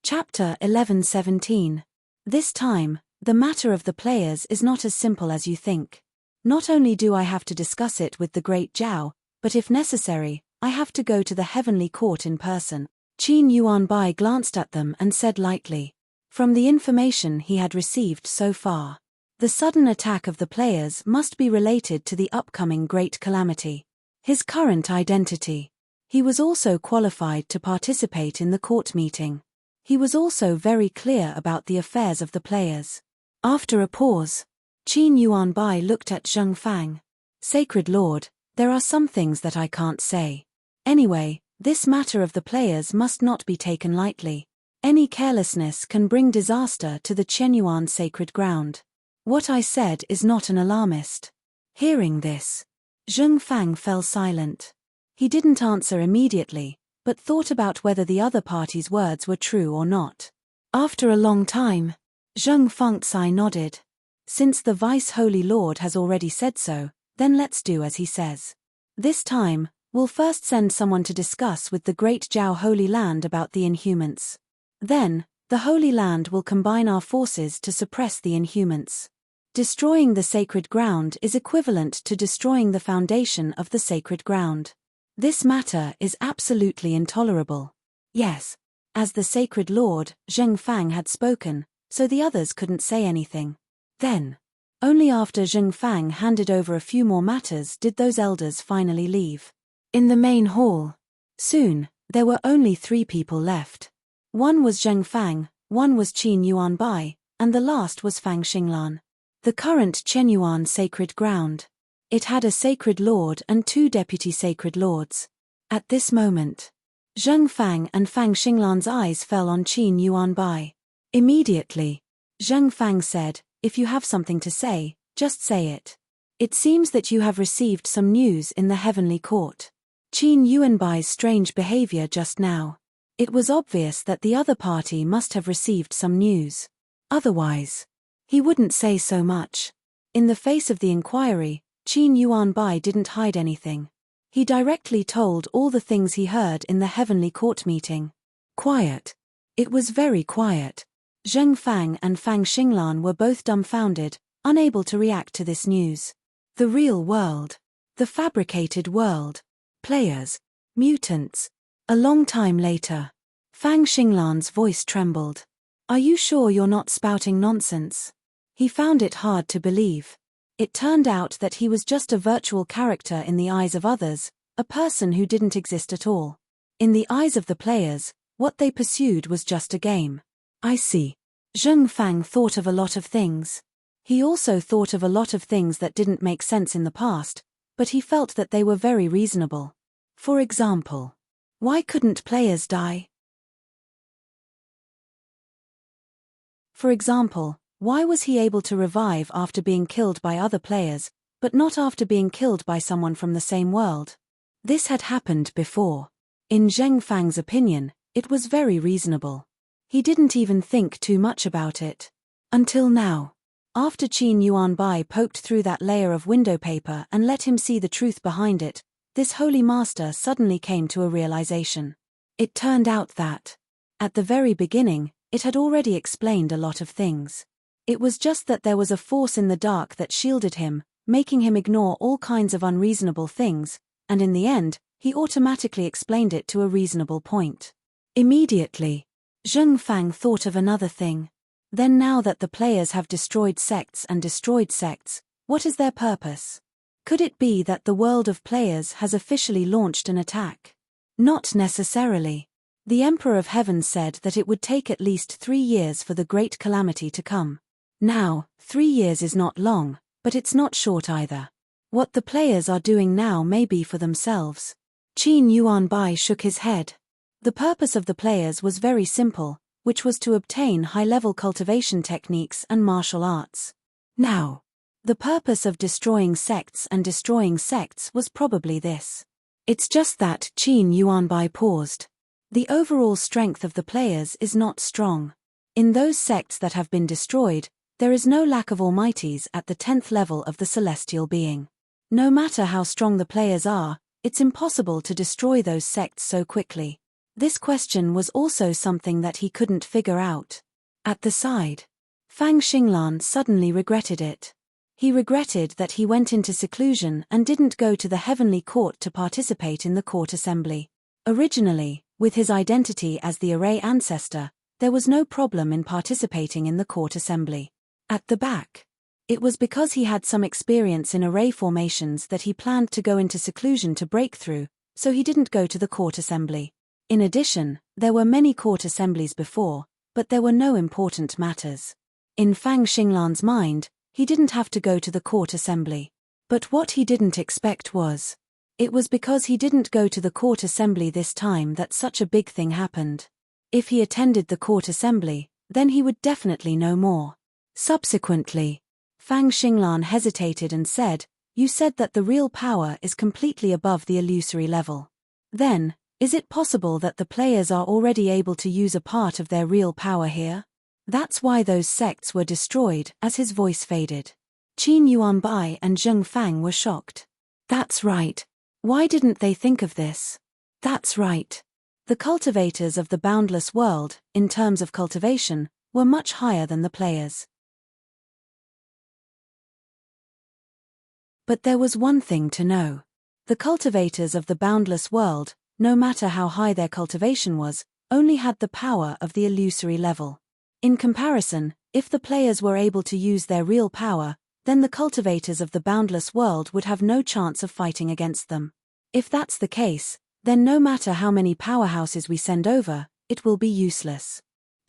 Chapter 11:17. This time, the matter of the players is not as simple as you think. Not only do I have to discuss it with the great Zhao, but if necessary, I have to go to the heavenly court in person. Qin Yuanbai glanced at them and said lightly. From the information he had received so far, the sudden attack of the players must be related to the upcoming great calamity. His current identity. He was also qualified to participate in the court meeting. He was also very clear about the affairs of the players. After a pause, Qin Yuanbai looked at Zheng Fang. Sacred Lord, there are some things that I can't say. Anyway, this matter of the players must not be taken lightly. Any carelessness can bring disaster to the Chenyuan sacred ground. What I said is not an alarmist. Hearing this, Zheng Fang fell silent. He didn't answer immediately, but thought about whether the other party's words were true or not. After a long time, Zheng Fengzai nodded. Since the Vice Holy Lord has already said so, then let's do as he says. This time, we'll first send someone to discuss with the Great Jiao Holy Land about the Inhumans. Then, the Holy Land will combine our forces to suppress the Inhumans. Destroying the sacred ground is equivalent to destroying the foundation of the sacred ground. This matter is absolutely intolerable. Yes, as the sacred lord, Zheng Fang had spoken, so the others couldn't say anything. Then, only after Zheng Fang handed over a few more matters did those elders finally leave. In the main hall, soon, there were only 3 people left. One was Zheng Fang, one was Qin Yuanbai, and the last was Fang Xinglan. The current Chenyuan sacred ground. It had a sacred lord and 2 deputy sacred lords. At this moment, Zheng Fang and Fang Xinglan's eyes fell on Qin Yuanbai. Immediately, Zheng Fang said, "If you have something to say, just say it. It seems that you have received some news in the heavenly court." Qin Yuanbai's strange behavior just now. It was obvious that the other party must have received some news. Otherwise, he wouldn't say so much. In the face of the inquiry, Qin Yuanbai didn't hide anything. He directly told all the things he heard in the heavenly court meeting. Quiet. It was very quiet. Zheng Fang and Fang Xinglan were both dumbfounded, unable to react to this news. The real world. The fabricated world. Players. Mutants. A long time later, Fang Xinglan's voice trembled. "Are you sure you're not spouting nonsense?" He found it hard to believe. It turned out that he was just a virtual character in the eyes of others, a person who didn't exist at all. In the eyes of the players, what they pursued was just a game. I see. Zheng Fang thought of a lot of things. He also thought of a lot of things that didn't make sense in the past, but he felt that they were very reasonable. For example, why couldn't players die? For example, why was he able to revive after being killed by other players, but not after being killed by someone from the same world? This had happened before. In Zheng Fang's opinion, it was very reasonable. He didn't even think too much about it. Until now. After Qin Yuanbai poked through that layer of window paper and let him see the truth behind it, this holy master suddenly came to a realization. It turned out that, at the very beginning, it had already explained a lot of things. It was just that there was a force in the dark that shielded him, making him ignore all kinds of unreasonable things, and in the end, he automatically explained it to a reasonable point. Immediately, Zheng Fang thought of another thing. Then now that the players have destroyed sects, what is their purpose? Could it be that the world of players has officially launched an attack? Not necessarily. The Emperor of Heaven said that it would take at least 3 years for the great calamity to come. Now, 3 years is not long, but it's not short either. What the players are doing now may be for themselves. Qin Yuanbai shook his head. The purpose of the players was very simple, which was to obtain high-level cultivation techniques and martial arts. Now, the purpose of destroying sects was probably this. It's just that Qin Yuanbai paused. The overall strength of the players is not strong. In those sects that have been destroyed, there is no lack of almighties at the 10th level of the celestial being. No matter how strong the players are, it's impossible to destroy those sects so quickly. This question was also something that he couldn't figure out. At the side, Fang Xinglan suddenly regretted it. He regretted that he went into seclusion and didn't go to the heavenly court to participate in the court assembly. Originally, with his identity as the array ancestor, there was no problem in participating in the court assembly. At the back, it was because he had some experience in array formations that he planned to go into seclusion to break through, so he didn't go to the court assembly. In addition, there were many court assemblies before, but there were no important matters. In Fang Xinglan's mind, he didn't have to go to the court assembly. But what he didn't expect was, it was because he didn't go to the court assembly this time that such a big thing happened. If he attended the court assembly, then he would definitely know more. Subsequently, Fang Xinglan hesitated and said, "You said that the real power is completely above the illusory level. Then, is it possible that the players are already able to use a part of their real power here? That's why those sects were destroyed." As his voice faded, Qin Yuanbai and Zheng Fang were shocked. That's right. Why didn't they think of this? That's right. The cultivators of the boundless world, in terms of cultivation, were much higher than the players. But there was one thing to know. The cultivators of the boundless world, no matter how high their cultivation was, only had the power of the illusory level. In comparison, if the players were able to use their real power, then the cultivators of the boundless world would have no chance of fighting against them. If that's the case, then no matter how many powerhouses we send over, it will be useless.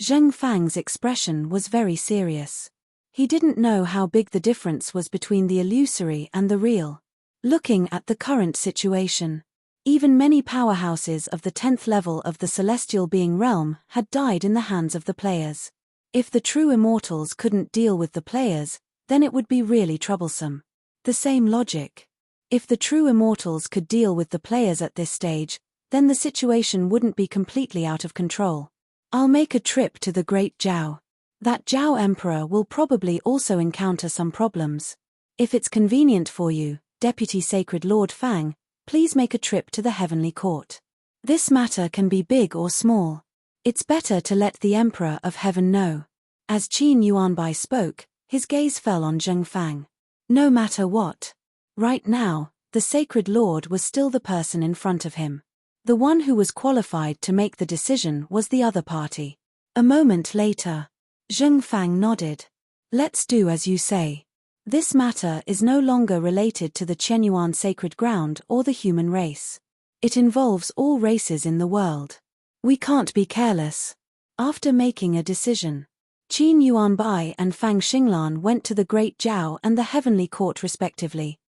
Zheng Fang's expression was very serious. He didn't know how big the difference was between the illusory and the real. Looking at the current situation, even many powerhouses of the 10th level of the celestial being realm had died in the hands of the players. If the true immortals couldn't deal with the players, then it would be really troublesome. The same logic. If the true immortals could deal with the players at this stage, then the situation wouldn't be completely out of control. I'll make a trip to the Great Zhao. That Zhao Emperor will probably also encounter some problems. If it's convenient for you, Deputy Sacred Lord Fang, please make a trip to the Heavenly Court. This matter can be big or small. It's better to let the Emperor of Heaven know. As Qin Yuanbai spoke, his gaze fell on Zheng Fang. No matter what. Right now, the Sacred Lord was still the person in front of him. The one who was qualified to make the decision was the other party. A moment later, Zheng Fang nodded. Let's do as you say. This matter is no longer related to the Qianyuan sacred ground or the human race. It involves all races in the world. We can't be careless. After making a decision, Qin Yuanbai and Fang Xinglan went to the Great Zhao and the Heavenly Court respectively.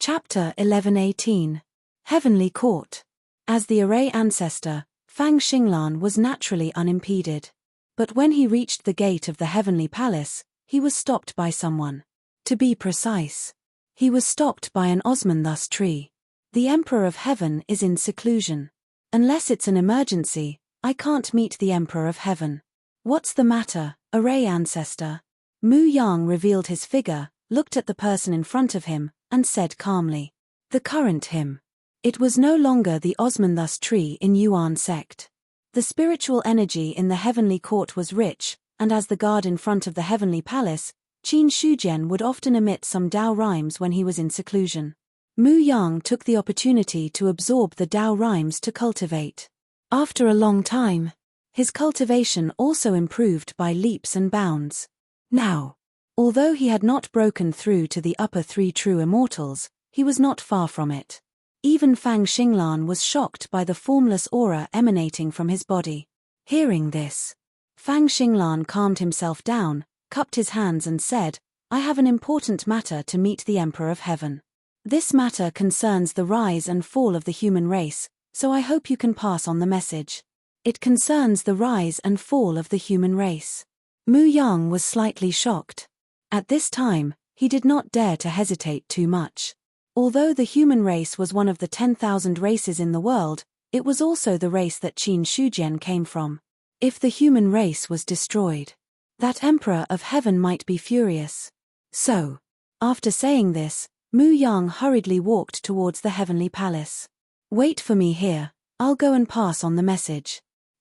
Chapter 11:18. Heavenly Court. As the array ancestor, Fang Xinglan was naturally unimpeded. But when he reached the gate of the Heavenly Palace, he was stopped by someone. To be precise, he was stopped by an Osmanthus tree. The Emperor of Heaven is in seclusion. Unless it's an emergency, I can't meet the Emperor of Heaven. What's the matter, array ancestor? Mu Yang revealed his figure, looked at the person in front of him, and said calmly. The current him. It was no longer the Osmanthus tree in Yuan sect. The spiritual energy in the Heavenly Court was rich, and as the guard in front of the Heavenly Palace, Qin Shujian would often emit some Dao rhymes when he was in seclusion. Mu Yang took the opportunity to absorb the Dao rhymes to cultivate. After a long time, his cultivation also improved by leaps and bounds. Now, although he had not broken through to the upper three true immortals, he was not far from it. Even Fang Xinglan was shocked by the formless aura emanating from his body. Hearing this, Fang Xinglan calmed himself down, cupped his hands and said, I have an important matter to meet the Emperor of Heaven. This matter concerns the rise and fall of the human race, so I hope you can pass on the message. It concerns the rise and fall of the human race. Mu Yang was slightly shocked. At this time, he did not dare to hesitate too much. Although the human race was one of the 10,000 races in the world, it was also the race that Qin Shujian came from. If the human race was destroyed, that Emperor of Heaven might be furious. So, after saying this, Mu Yang hurriedly walked towards the Heavenly Palace. Wait for me here, I'll go and pass on the message.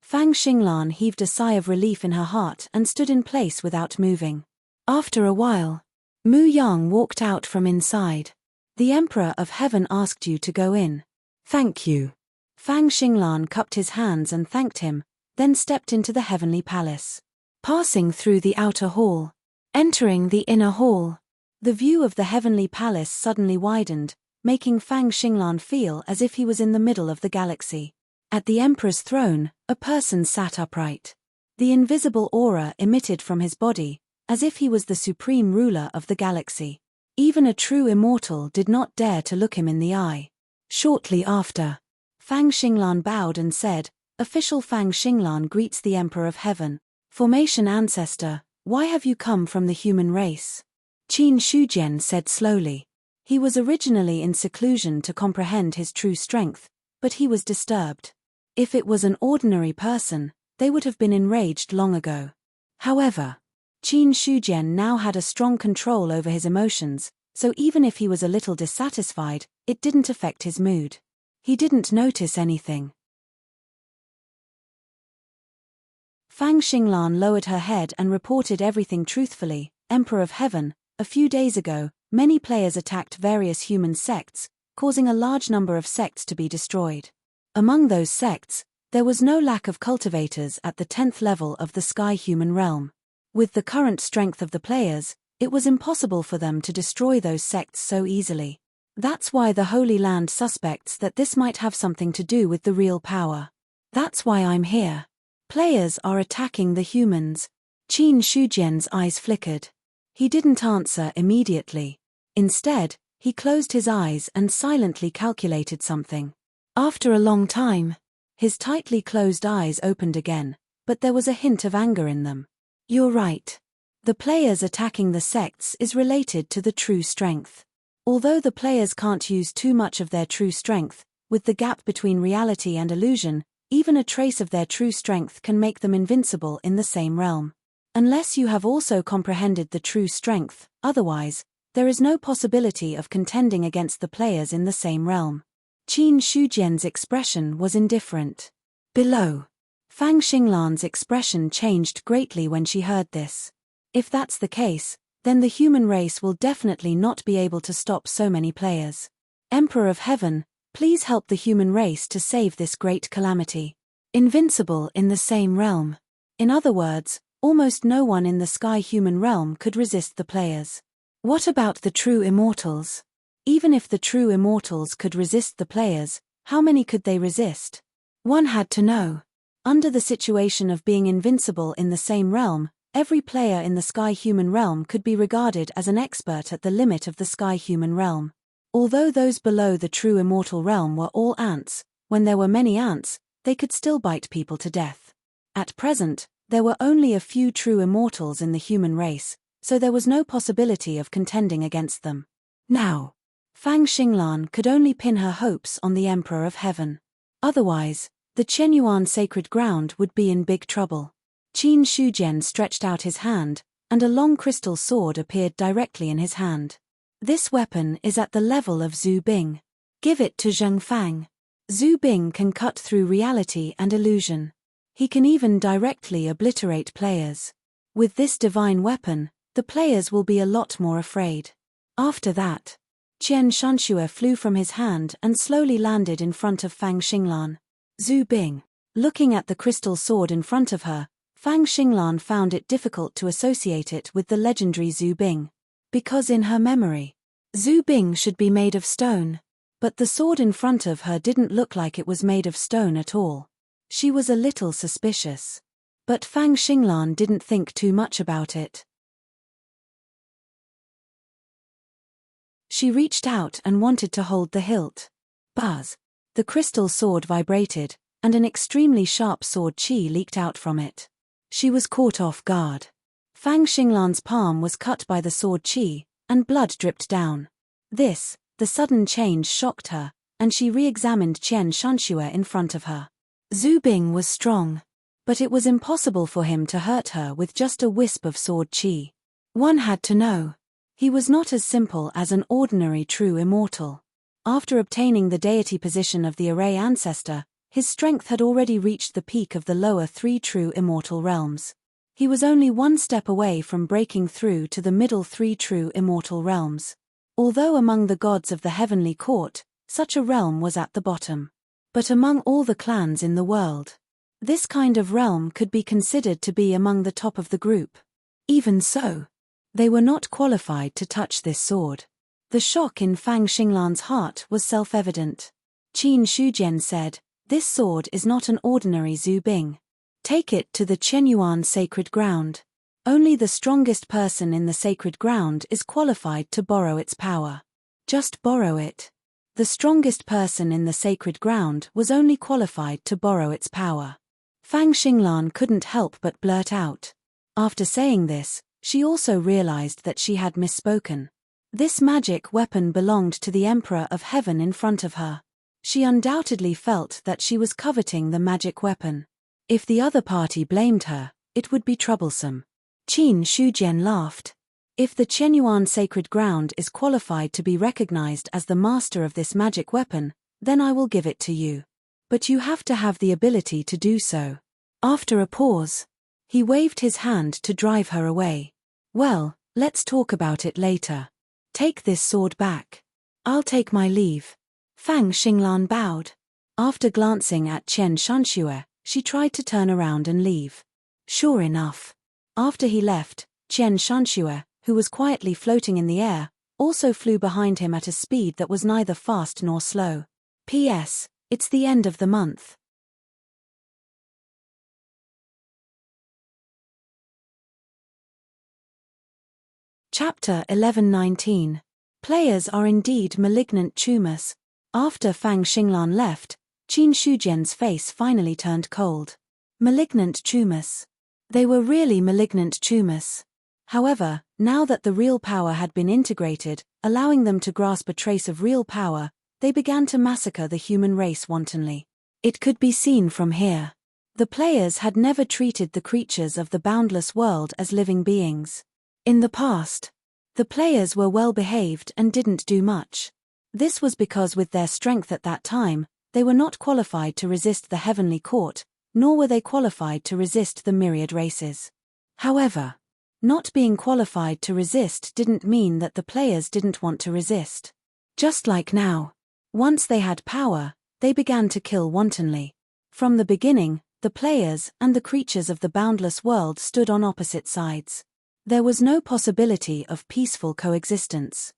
Fang Xinglan heaved a sigh of relief in her heart and stood in place without moving. After a while, Mu Yang walked out from inside. The Emperor of Heaven asked you to go in. Thank you. Fang Xinglan cupped his hands and thanked him, then stepped into the heavenly palace. Passing through the outer hall, entering the inner hall, the view of the heavenly palace suddenly widened, making Fang Xinglan feel as if he was in the middle of the galaxy. At the Emperor's throne, a person sat upright. The invisible aura emitted from his body, as if he was the supreme ruler of the galaxy. Even a true immortal did not dare to look him in the eye. Shortly after, Fang Xinglan bowed and said, "Official Fang Xinglan greets the Emperor of Heaven. Formation ancestor, why have you come from the human race?" Qin Shujian said slowly. He was originally in seclusion to comprehend his true strength, but he was disturbed. If it was an ordinary person, they would have been enraged long ago. However, Qin Shujian now had a strong control over his emotions, so even if he was a little dissatisfied, it didn't affect his mood. He didn't notice anything. Fang Xinglan lowered her head and reported everything truthfully. Emperor of Heaven, a few days ago, many players attacked various human sects, causing a large number of sects to be destroyed. Among those sects, there was no lack of cultivators at the 10th level of the Sky Human realm. With the current strength of the players, it was impossible for them to destroy those sects so easily. That's why the Holy Land suspects that this might have something to do with the real power. That's why I'm here. Players are attacking the humans. Qin Shujian's eyes flickered. He didn't answer immediately. Instead, he closed his eyes and silently calculated something. After a long time, his tightly closed eyes opened again, but there was a hint of anger in them. You're right. The players attacking the sects is related to the true strength. Although the players can't use too much of their true strength, with the gap between reality and illusion, even a trace of their true strength can make them invincible in the same realm. Unless you have also comprehended the true strength, otherwise, there is no possibility of contending against the players in the same realm. Qin Shujian's expression was indifferent. Below, Fang Xinglan's expression changed greatly when she heard this. If that's the case, then the human race will definitely not be able to stop so many players. Emperor of Heaven, please help the human race to save this great calamity. Invincible in the same realm. In other words, almost no one in the Sky Human realm could resist the players. What about the true immortals? Even if the true immortals could resist the players, how many could they resist? One had to know. Under the situation of being invincible in the same realm, every player in the Sky Human realm could be regarded as an expert at the limit of the Sky Human realm. Although those below the true immortal realm were all ants, when there were many ants, they could still bite people to death. At present, there were only a few true immortals in the human race, so there was no possibility of contending against them. Now, Fang Xinglan could only pin her hopes on the Emperor of Heaven. Otherwise, the Chenyuan sacred ground would be in big trouble. Qin Shujian stretched out his hand, and a long crystal sword appeared directly in his hand. This weapon is at the level of Zhu Bing. Give it to Zheng Fang. Zhu Bing can cut through reality and illusion. He can even directly obliterate players. With this divine weapon, the players will be a lot more afraid. After that, Qian Shanxue flew from his hand and slowly landed in front of Fang Xinglan. Zhu Bing. Looking at the crystal sword in front of her, Fang Xinglan found it difficult to associate it with the legendary Zhu Bing. Because in her memory, Zhu Bing should be made of stone. But the sword in front of her didn't look like it was made of stone at all. She was a little suspicious. But Fang Xinglan didn't think too much about it. She reached out and wanted to hold the hilt. Buzz! The crystal sword vibrated, and an extremely sharp sword qi leaked out from it. She was caught off guard. Fang Xinglan's palm was cut by the sword qi, and blood dripped down. The sudden change shocked her, and she re-examined Qian Shanxue in front of her. Zhu Bing was strong, but it was impossible for him to hurt her with just a wisp of sword qi. One had to know. He was not as simple as an ordinary true immortal. After obtaining the deity position of the array ancestor, His strength had already reached the peak of the lower 3 true immortal realms. He was only one step away from breaking through to the middle 3 true immortal realms. Although among the gods of the heavenly court, such a realm was at the bottom. But among all the clans in the world, this kind of realm could be considered to be among the top of the group. Even so, they were not qualified to touch this sword. The shock in Fang Xinglan's heart was self-evident. Qin Shujian said, "This sword is not an ordinary Zhu Bing. Take it to the Chenyuan sacred ground. Only the strongest person in the sacred ground is qualified to borrow its power. Just borrow it." The strongest person in the sacred ground was only qualified to borrow its power. Fang Xinglan couldn't help but blurt out. After saying this, she also realized that she had misspoken. This magic weapon belonged to the Emperor of Heaven in front of her. She undoubtedly felt that she was coveting the magic weapon. If the other party blamed her, it would be troublesome. Qin Shujian laughed. If the Chenyuan sacred ground is qualified to be recognized as the master of this magic weapon, then I will give it to you. But you have to have the ability to do so. After a pause, he waved his hand to drive her away. Well, let's talk about it later. Take this sword back. I'll take my leave. Fang Xinglan bowed. After glancing at Chen Shanxue, she tried to turn around and leave. Sure enough. After he left, Chen Shanxue, who was quietly floating in the air, also flew behind him at a speed that was neither fast nor slow. P.S. It's the end of the month. Chapter 11:19. Players are indeed malignant tumors. After Fang Xinglan left, Qin Shujian's face finally turned cold. Malignant tumors. They were really malignant tumors. However, now that the real power had been integrated, allowing them to grasp a trace of real power, they began to massacre the human race wantonly. It could be seen from here. The players had never treated the creatures of the boundless world as living beings. In the past, the players were well behaved and didn't do much. This was because with their strength at that time, they were not qualified to resist the heavenly court, nor were they qualified to resist the myriad races. However, not being qualified to resist didn't mean that the players didn't want to resist. Just like now, once they had power, they began to kill wantonly. From the beginning, the players and the creatures of the boundless world stood on opposite sides. There was no possibility of peaceful coexistence.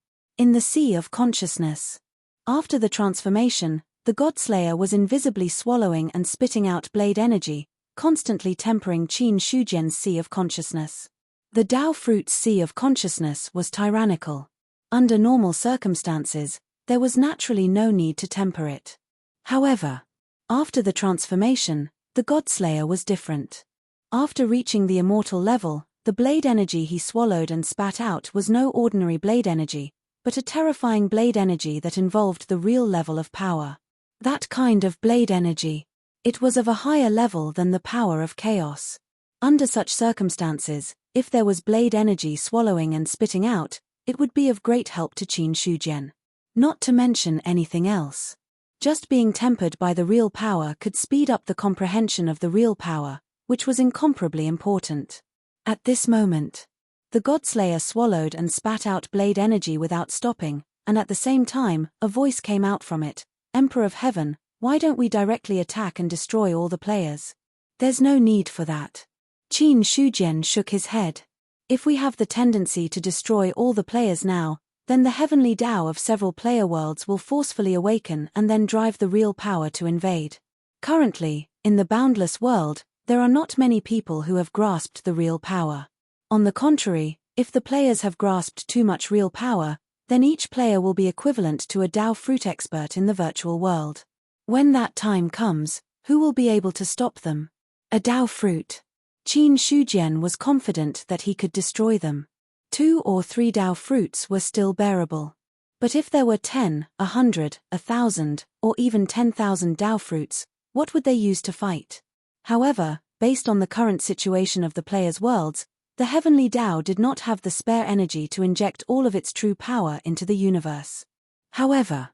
In the sea of consciousness. After the transformation, the Godslayer was invisibly swallowing and spitting out blade energy, constantly tempering Qin Shujian's sea of consciousness. The Dao fruit's sea of consciousness was tyrannical. Under normal circumstances, there was naturally no need to temper it. However, after the transformation, the Godslayer was different. After reaching the immortal level, the blade energy he swallowed and spat out was no ordinary blade energy, but a terrifying blade energy that involved the real level of power. That kind of blade energy. It was of a higher level than the power of chaos. Under such circumstances, if there was blade energy swallowing and spitting out, it would be of great help to Qin Shujian. Not to mention anything else. Just being tempered by the real power could speed up the comprehension of the real power, which was incomparably important. At this moment, the Godslayer swallowed and spat out blade energy without stopping, and at the same time, a voice came out from it. Emperor of Heaven, why don't we directly attack and destroy all the players? There's no need for that. Qin Shujian shook his head. If we have the tendency to destroy all the players now, then the heavenly Tao of several player worlds will forcefully awaken and then drive the real power to invade. Currently, in the boundless world, there are not many people who have grasped the real power. On the contrary, if the players have grasped too much real power, then each player will be equivalent to a Dao fruit expert in the virtual world. When that time comes, who will be able to stop them? A Dao fruit. Qin Shujian was confident that he could destroy them. 2 or 3 Dao fruits were still bearable. But if there were 10, 100, 1,000, or even 10,000 Dao fruits, what would they use to fight? However, based on the current situation of the players' worlds, the heavenly Tao did not have the spare energy to inject all of its true power into the universe. However,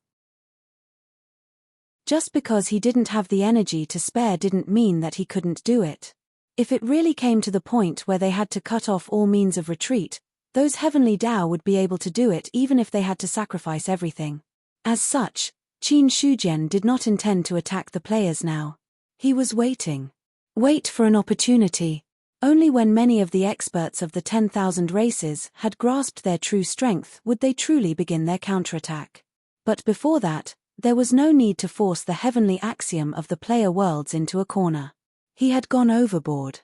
Just because he didn't have the energy to spare didn't mean that he couldn't do it. If it really came to the point where they had to cut off all means of retreat, those heavenly Dao would be able to do it even if they had to sacrifice everything. As such, Qin Shujian did not intend to attack the players now. He was waiting. Wait for an opportunity. Only when many of the experts of the 10,000 races had grasped their true strength would they truly begin their counterattack. But before that, there was no need to force the heavenly axiom of the player worlds into a corner. He had gone overboard.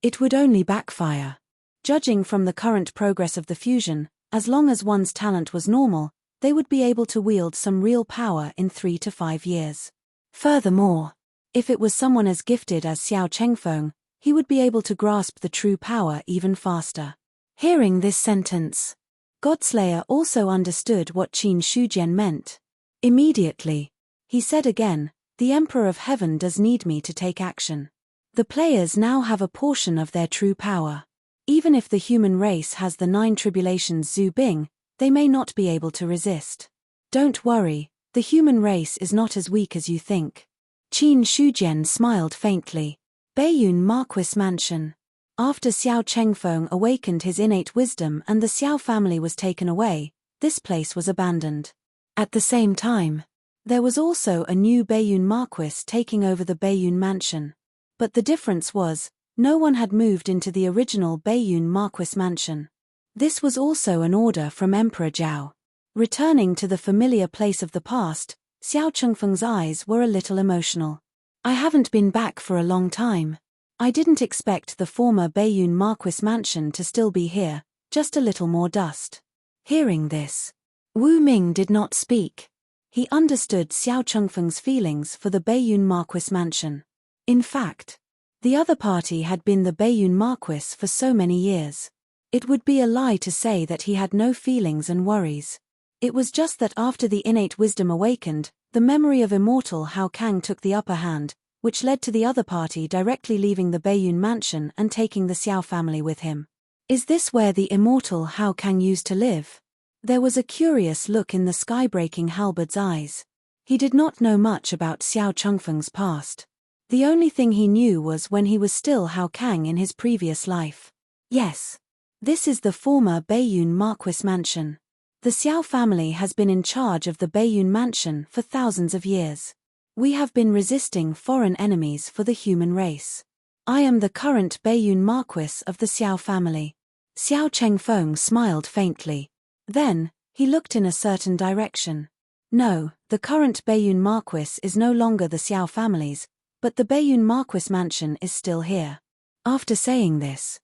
It would only backfire. Judging from the current progress of the fusion, as long as one's talent was normal, they would be able to wield some real power in 3 to 5 years. Furthermore, if it was someone as gifted as Xiao Chengfeng, he would be able to grasp the true power even faster. Hearing this sentence, Godslayer also understood what Qin Shujian meant. Immediately, he said again, "The Emperor of Heaven does need me to take action." The players now have a portion of their true power. Even if the human race has the 9 tribulations Zhu Bing, they may not be able to resist. Don't worry, the human race is not as weak as you think. Qin Shujian smiled faintly. Baiyun Marquis Mansion. After Xiao Chengfeng awakened his innate wisdom and the Xiao family was taken away, this place was abandoned. At the same time, there was also a new Baiyun Marquis taking over the Baiyun Mansion. But the difference was, no one had moved into the original Baiyun Marquis Mansion. This was also an order from Emperor Zhao. Returning to the familiar place of the past, Xiao Chengfeng's eyes were a little emotional. "I haven't been back for a long time. I didn't expect the former Baiyun Marquis Mansion to still be here, just a little more dust." Hearing this, Wu Ming did not speak. He understood Xiao Chengfeng's feelings for the Baiyun Marquis Mansion. In fact, the other party had been the Baiyun Marquis for so many years. It would be a lie to say that he had no feelings and worries. It was just that after the innate wisdom awakened, the memory of immortal Hao Kang took the upper hand, which led to the other party directly leaving the Baiyun Mansion and taking the Xiao family with him. Is this where the immortal Hao Kang used to live? There was a curious look in the sky-breaking halberd's eyes. He did not know much about Xiao Chengfeng's past. The only thing he knew was when he was still Hao Kang in his previous life. Yes. This is the former Baiyun Marquis Mansion. The Xiao family has been in charge of the Baiyun Mansion for thousands of years. We have been resisting foreign enemies for the human race. I am the current Baiyun Marquis of the Xiao family. Xiao Chengfeng smiled faintly. Then, he looked in a certain direction. No, the current Baiyun Marquis is no longer the Xiao family's, but the Baiyun Marquis Mansion is still here. After saying this,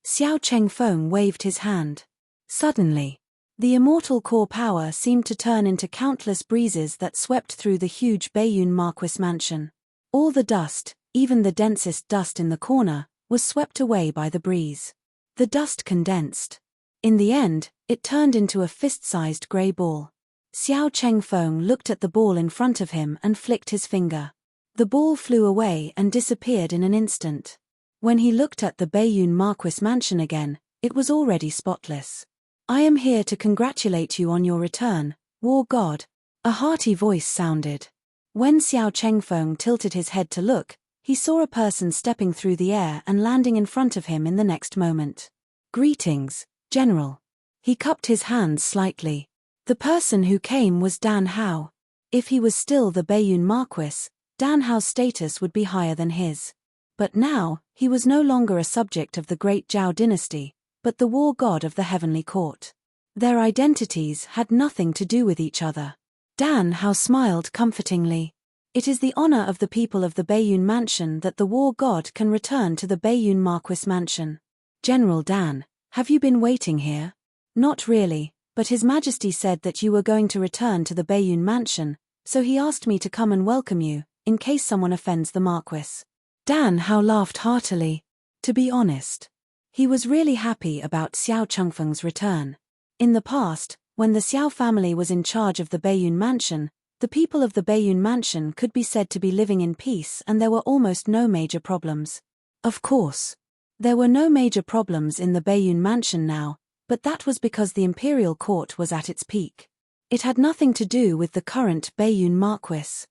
Xiao Chengfeng waved his hand. Suddenly, the immortal core power seemed to turn into countless breezes that swept through the huge Baiyun Marquis Mansion. All the dust, even the densest dust in the corner, was swept away by the breeze. The dust condensed. In the end, it turned into a fist-sized grey ball. Xiao Chengfeng looked at the ball in front of him and flicked his finger. The ball flew away and disappeared in an instant. When he looked at the Baiyun Marquis Mansion again, it was already spotless. "I am here to congratulate you on your return, War God," a hearty voice sounded. When Xiao Chengfeng tilted his head to look, he saw a person stepping through the air and landing in front of him in the next moment. "Greetings, General." He cupped his hands slightly. The person who came was Dan Hao. If he was still the Baiyun Marquis, Dan Hao's status would be higher than his. But now, he was no longer a subject of the great Zhao dynasty, but the war god of the heavenly court. Their identities had nothing to do with each other. Dan Hao smiled comfortingly. It is the honor of the people of the Baiyun Mansion that the war god can return to the Baiyun Marquis Mansion. "General Dan, have you been waiting here?" "Not really, but His Majesty said that you were going to return to the Baiyun Mansion, so he asked me to come and welcome you, in case someone offends the Marquis." Dan Hao laughed heartily. To be honest, he was really happy about Xiao Chengfeng's return. In the past, when the Xiao family was in charge of the Baiyun Mansion, the people of the Baiyun Mansion could be said to be living in peace and there were almost no major problems. Of course, there were no major problems in the Baiyun Mansion now, but that was because the imperial court was at its peak. It had nothing to do with the current Baiyun Marquis.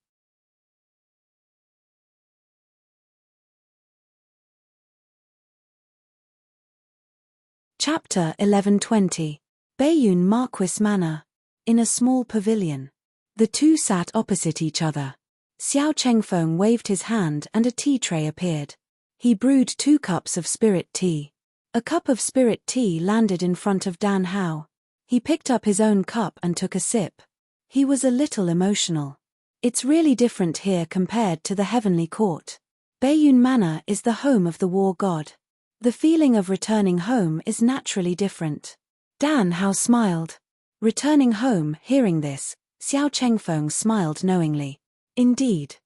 Chapter 1120. Baiyun Marquis Manor. In a small pavilion. The two sat opposite each other. Xiao Chengfeng waved his hand and a tea tray appeared. He brewed 2 cups of spirit tea. A cup of spirit tea landed in front of Dan Hao. He picked up his own cup and took a sip. He was a little emotional. It's really different here compared to the heavenly court. Baiyun Manor is the home of the war god. The feeling of returning home is naturally different. Dan Hao smiled. Returning home, hearing this, Xiao Chengfeng smiled knowingly. Indeed.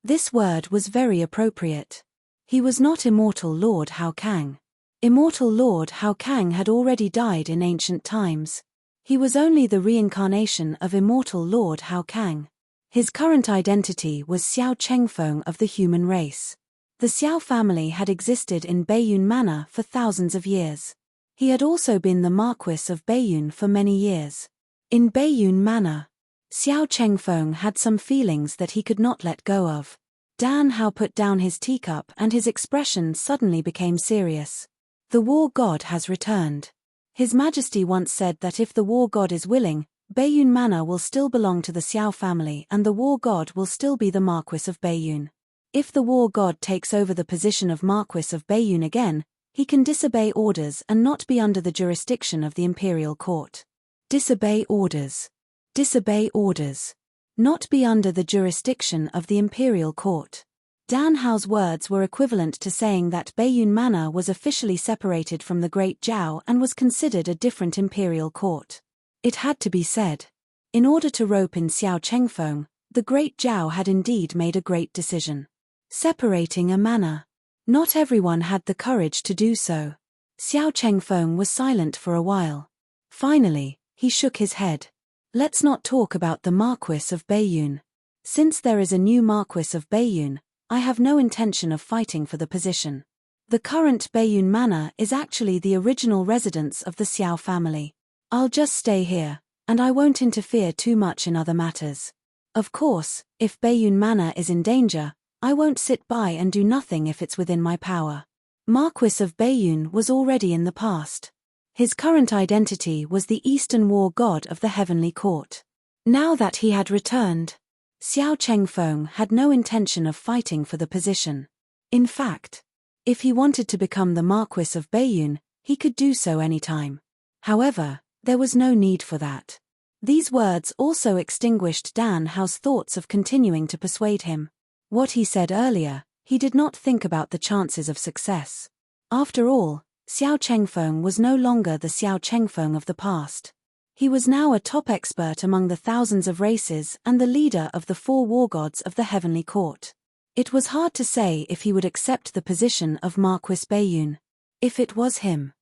This word was very appropriate. He was not immortal Lord Hao Kang. Immortal Lord Hao Kang had already died in ancient times. He was only the reincarnation of immortal Lord Hao Kang. His current identity was Xiao Chengfeng of the human race. The Xiao family had existed in Baiyun Manor for thousands of years. He had also been the Marquis of Baiyun for many years. In Baiyun Manor, Xiao Chengfeng had some feelings that he could not let go of. Dan Hao put down his teacup and his expression suddenly became serious. The war god has returned. His Majesty once said that if the war god is willing, Baiyun Manor will still belong to the Xiao family and the war god will still be the Marquis of Baiyun. If the war god takes over the position of Marquis of Baiyun again, he can disobey orders and not be under the jurisdiction of the imperial court. Disobey orders. Disobey orders. Not be under the jurisdiction of the imperial court. Dan Hao's words were equivalent to saying that Baiyun Manor was officially separated from the Great Zhao and was considered a different imperial court. It had to be said. In order to rope in Xiao Chengfeng, the Great Zhao had indeed made a great decision. Separating a manor. Not everyone had the courage to do so. Xiao Chengfeng was silent for a while. Finally, he shook his head. Let's not talk about the Marquis of Baiyun. Since there is a new Marquis of Baiyun, I have no intention of fighting for the position. The current Baiyun Manor is actually the original residence of the Xiao family. I'll just stay here, and I won't interfere too much in other matters. Of course, if Baiyun Manor is in danger, I won't sit by and do nothing if it's within my power. Marquis of Baiyun was already in the past. His current identity was the Eastern war god of the heavenly court. Now that he had returned, Xiao Chengfeng had no intention of fighting for the position. In fact, if he wanted to become the Marquis of Baiyun, he could do so anytime. However, there was no need for that. These words also extinguished Dan Hao's thoughts of continuing to persuade him. What he said earlier, he did not think about the chances of success. After all, Xiao Chengfeng was no longer the Xiao Chengfeng of the past. He was now a top expert among the thousands of races and the leader of the 4 war gods of the heavenly court. It was hard to say if he would accept the position of Marquis Baiyun. If it was him.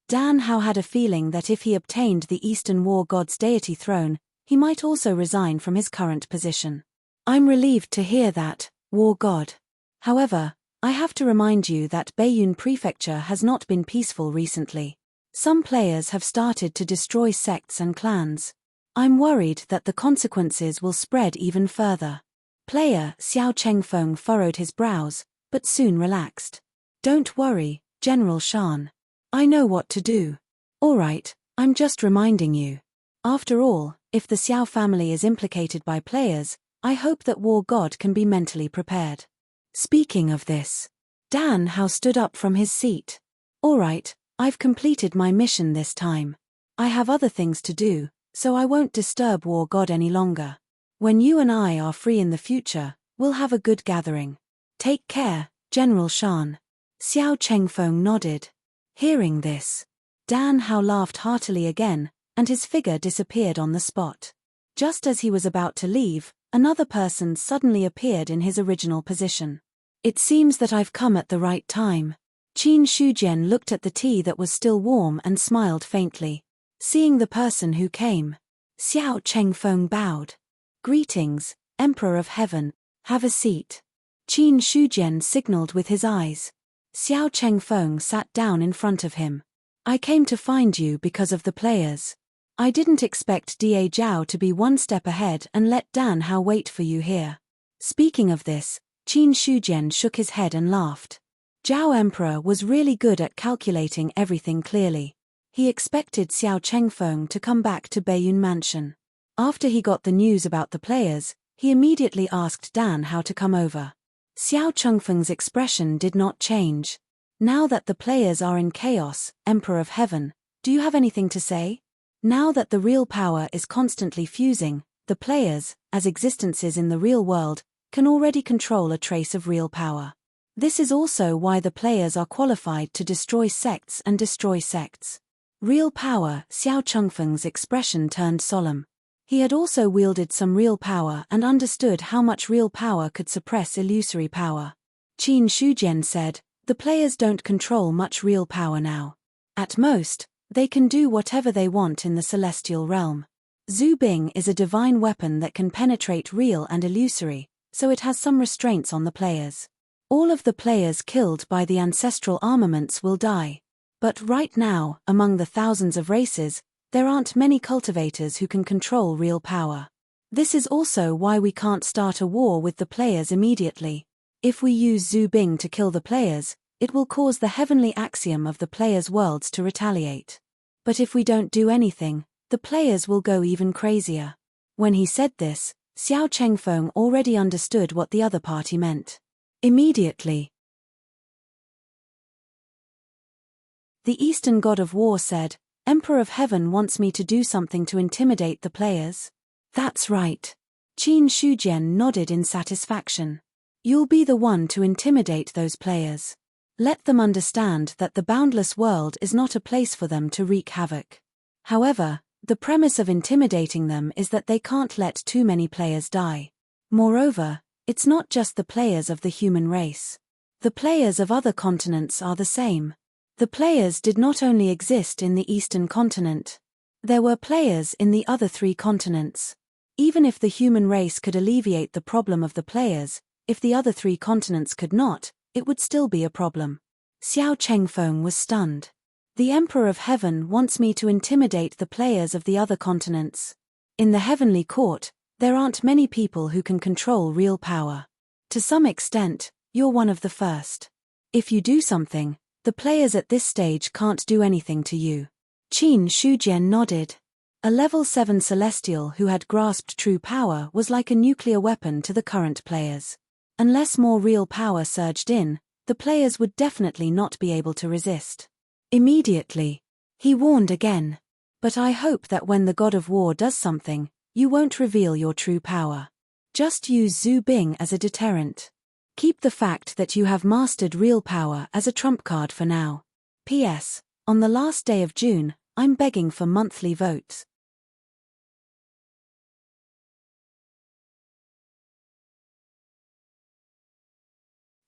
Dan Hao had a feeling that if he obtained the Eastern war god's deity throne, he might also resign from his current position. I'm relieved to hear that, war god. However, I have to remind you that Baiyun Prefecture has not been peaceful recently. Some players have started to destroy sects and clans. I'm worried that the consequences will spread even further. Player Xiao Chengfeng furrowed his brows, but soon relaxed. Don't worry, General Shan. I know what to do. Alright, I'm just reminding you. After all, if the Xiao family is implicated by players, I hope that War God can be mentally prepared. Speaking of this, Dan Hao stood up from his seat. Alright, I've completed my mission this time. I have other things to do, so I won't disturb War God any longer. When you and I are free in the future, we'll have a good gathering. Take care, General Shan. Xiao Chengfeng nodded. Hearing this, Dan Hao laughed heartily again, and his figure disappeared on the spot. Just as he was about to leave, another person suddenly appeared in his original position. It seems that I've come at the right time. Qin Shujian looked at the tea that was still warm and smiled faintly. Seeing the person who came, Xiao Chengfeng bowed. Greetings, Emperor of Heaven, have a seat. Qin Shujian signaled with his eyes. Xiao Chengfeng sat down in front of him. I came to find you because of the players. I didn't expect Da Zhao to be one step ahead and let Dan Hao wait for you here. Speaking of this, Qin Shujian shook his head and laughed. Zhao Emperor was really good at calculating everything clearly. He expected Xiao Chengfeng to come back to Beiyun Mansion. After he got the news about the players, he immediately asked Dan Hao to come over. Xiao Chengfeng's expression did not change. Now that the players are in chaos, Emperor of Heaven, do you have anything to say? Now that the real power is constantly fusing, the players, as existences in the real world, can already control a trace of real power. This is also why the players are qualified to destroy sects and destroy sects. Real power. Xiao Chengfeng's expression turned solemn. He had also wielded some real power and understood how much real power could suppress illusory power. Qin Shujian said, the players don't control much real power now. At most, they can do whatever they want in the celestial realm. Zhu Bing is a divine weapon that can penetrate real and illusory, so it has some restraints on the players. All of the players killed by the ancestral armaments will die. But right now, among the thousands of races, there aren't many cultivators who can control real power. This is also why we can't start a war with the players immediately. If we use Zhu Bing to kill the players, it will cause the heavenly axiom of the players' worlds to retaliate. But if we don't do anything, the players will go even crazier. When he said this, Xiao Chengfeng already understood what the other party meant. Immediately, the Eastern God of War said, Emperor of Heaven wants me to do something to intimidate the players. That's right. Qin Shujian nodded in satisfaction. You'll be the one to intimidate those players. Let them understand that the boundless world is not a place for them to wreak havoc. However, the premise of intimidating them is that they can't let too many players die. Moreover, it's not just the players of the human race. The players of other continents are the same. The players did not only exist in the Eastern continent. There were players in the other 3 continents. Even if the human race could alleviate the problem of the players, if the other 3 continents could not, it would still be a problem. Xiao Chengfeng was stunned. The Emperor of Heaven wants me to intimidate the players of the other continents. In the heavenly court, there aren't many people who can control real power. To some extent, you're one of the first. If you do something, the players at this stage can't do anything to you. Qin Shujian nodded. A level 7 celestial who had grasped true power was like a nuclear weapon to the current players. Unless more real power surged in, the players would definitely not be able to resist. Immediately, he warned again. But I hope that when the God of War does something, you won't reveal your true power. Just use Zhu Bing as a deterrent. Keep the fact that you have mastered real power as a trump card for now. P.S. On the last day of June, I'm begging for monthly votes.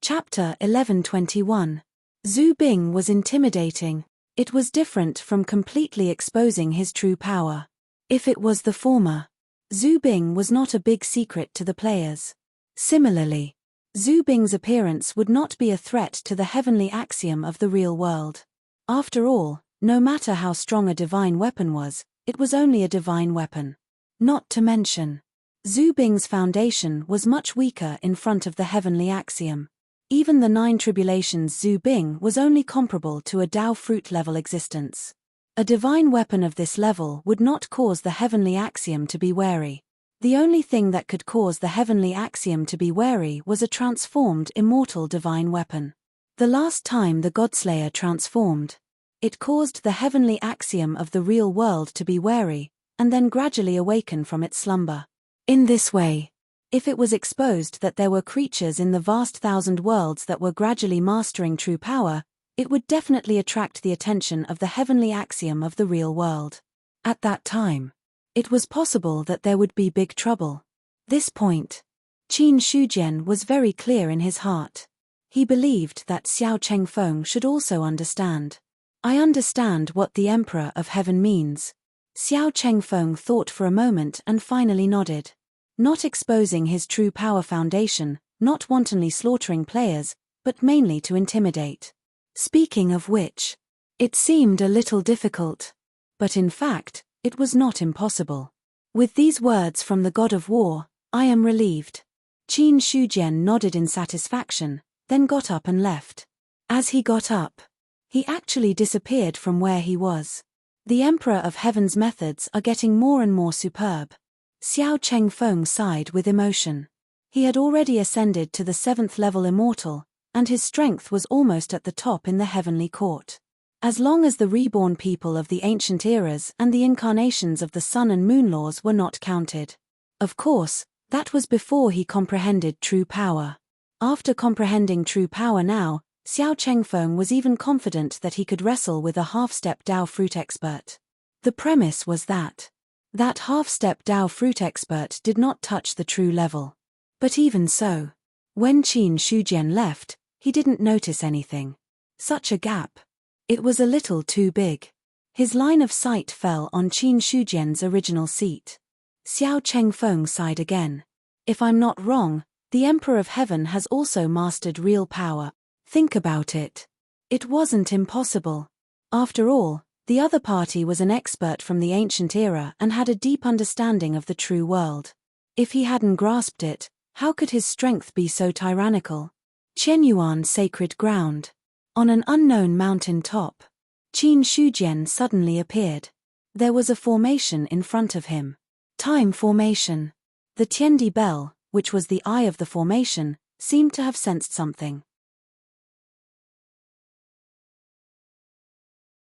Chapter 11:21. Zhu Bing was intimidating. It was different from completely exposing his true power. If it was the former, Zhu Bing was not a big secret to the players. Similarly, Zhu Bing's appearance would not be a threat to the heavenly axiom of the real world. After all, no matter how strong a divine weapon was, it was only a divine weapon. Not to mention, Zhu Bing's foundation was much weaker in front of the heavenly axiom. Even the 9 tribulations Zhu Bing was only comparable to a Dao fruit level existence. A divine weapon of this level would not cause the heavenly axiom to be wary. The only thing that could cause the heavenly axiom to be wary was a transformed immortal divine weapon. The last time the Godslayer transformed, it caused the heavenly axiom of the real world to be wary, and then gradually awaken from its slumber. In this way, if it was exposed that there were creatures in the vast thousand worlds that were gradually mastering true power, it would definitely attract the attention of the heavenly axiom of the real world. At that time, it was possible that there would be big trouble. This point, Qin Shujian was very clear in his heart. He believed that Xiao Chengfeng should also understand. I understand what the Emperor of Heaven means. Xiao Chengfeng thought for a moment and finally nodded. Not exposing his true power foundation, not wantonly slaughtering players, but mainly to intimidate. Speaking of which, it seemed a little difficult. But in fact, It was not impossible. With these words from the god of war, I am relieved. Qin Shujian nodded in satisfaction, then got up and left. As he got up, he actually disappeared from where he was. The Emperor of Heaven's methods are getting more and more superb. Xiao Chengfeng sighed with emotion. He had already ascended to the 7th level immortal, and his strength was almost at the top in the heavenly court. As long as the reborn people of the ancient eras and the incarnations of the sun and moon laws were not counted. Of course, that was before he comprehended true power. After comprehending true power now, Xiao Chengfeng was even confident that he could wrestle with a half-step Dao fruit expert. The premise was that half-step Dao fruit expert did not touch the true level. But even so, when Qin Shujian left, he didn't notice anything. Such a gap. It was a little too big. His line of sight fell on Qin Shujian's original seat. Xiao Chengfeng sighed again. If I'm not wrong, the Emperor of Heaven has also mastered real power. Think about it. It wasn't impossible. After all, the other party was an expert from the ancient era and had a deep understanding of the true world. If he hadn't grasped it, how could his strength be so tyrannical? Qianyuan sacred ground. On an unknown mountain top, Qin Shujian suddenly appeared. There was a formation in front of him. Time formation. The Tiandi bell, which was the eye of the formation, seemed to have sensed something.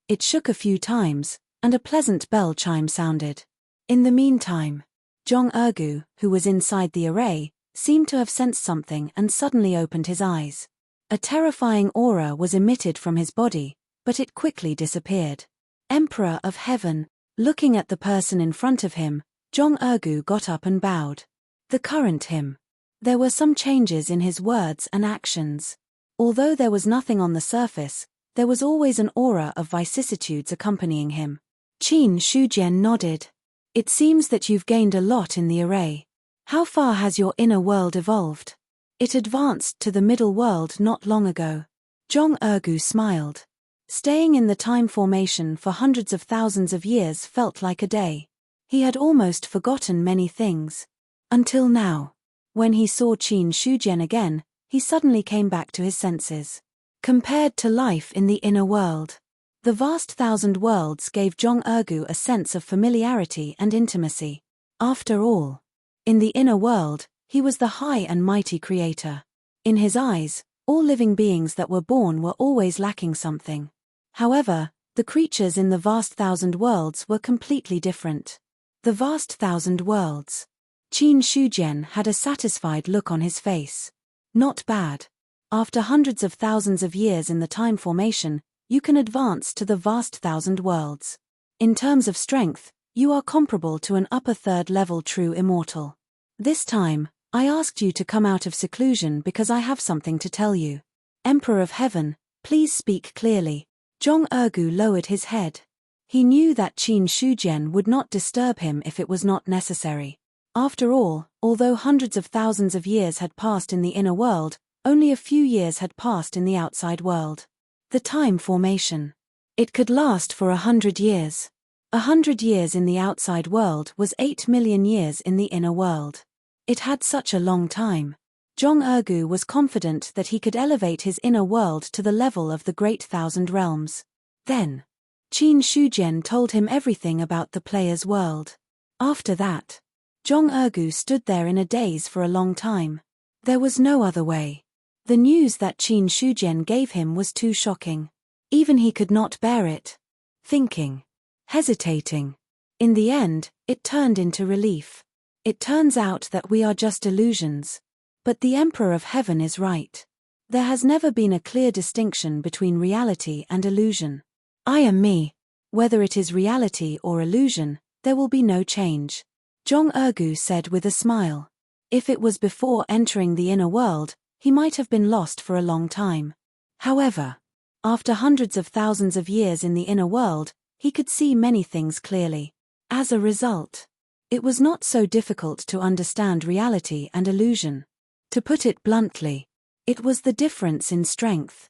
It shook a few times, and a pleasant bell chime sounded. In the meantime, Zhong Ergu, who was inside the array, seemed to have sensed something and suddenly opened his eyes. A terrifying aura was emitted from his body, but it quickly disappeared. Emperor of Heaven. Looking at the person in front of him, Zhong Ergu got up and bowed. The current him. There were some changes in his words and actions. Although there was nothing on the surface, there was always an aura of vicissitudes accompanying him. Qin Shujian nodded. It seems that you've gained a lot in the array. How far has your inner world evolved? It advanced to the middle world not long ago. Zhong Ergu smiled. Staying in the time formation for hundreds of thousands of years felt like a day. He had almost forgotten many things. Until now. When he saw Qin Shujian again, he suddenly came back to his senses. Compared to life in the inner world, the vast thousand worlds gave Zhong Ergu a sense of familiarity and intimacy. After all, in the inner world, he was the high and mighty creator. In his eyes, all living beings that were born were always lacking something. However, the creatures in the vast thousand worlds were completely different. The vast thousand worlds. Qin Shujian had a satisfied look on his face. Not bad. After hundreds of thousands of years in the time formation, you can advance to the vast thousand worlds. In terms of strength, you are comparable to an upper third level true immortal. This time, I asked you to come out of seclusion because I have something to tell you. Emperor of Heaven, please speak clearly. Zhong Ergu lowered his head. He knew that Qin Shujian would not disturb him if it was not necessary. After all, although hundreds of thousands of years had passed in the inner world, only a few years had passed in the outside world. The time formation. It could last for 100 years. 100 years in the outside world was 8 million years in the inner world. It had such a long time. Zhong Ergu was confident that he could elevate his inner world to the level of the Great Thousand Realms. Then, Qin Shujian told him everything about the player's world. After that, Zhong Ergu stood there in a daze for a long time. There was no other way. The news that Qin Shujian gave him was too shocking. Even he could not bear it. Thinking. Hesitating. In the end, it turned into relief. It turns out that we are just illusions. But the Emperor of Heaven is right. There has never been a clear distinction between reality and illusion. I am me. Whether it is reality or illusion, there will be no change. Zhong Ergu said with a smile. If it was before entering the inner world, he might have been lost for a long time. However, after hundreds of thousands of years in the inner world, he could see many things clearly. As a result, it was not so difficult to understand reality and illusion. To put it bluntly, it was the difference in strength.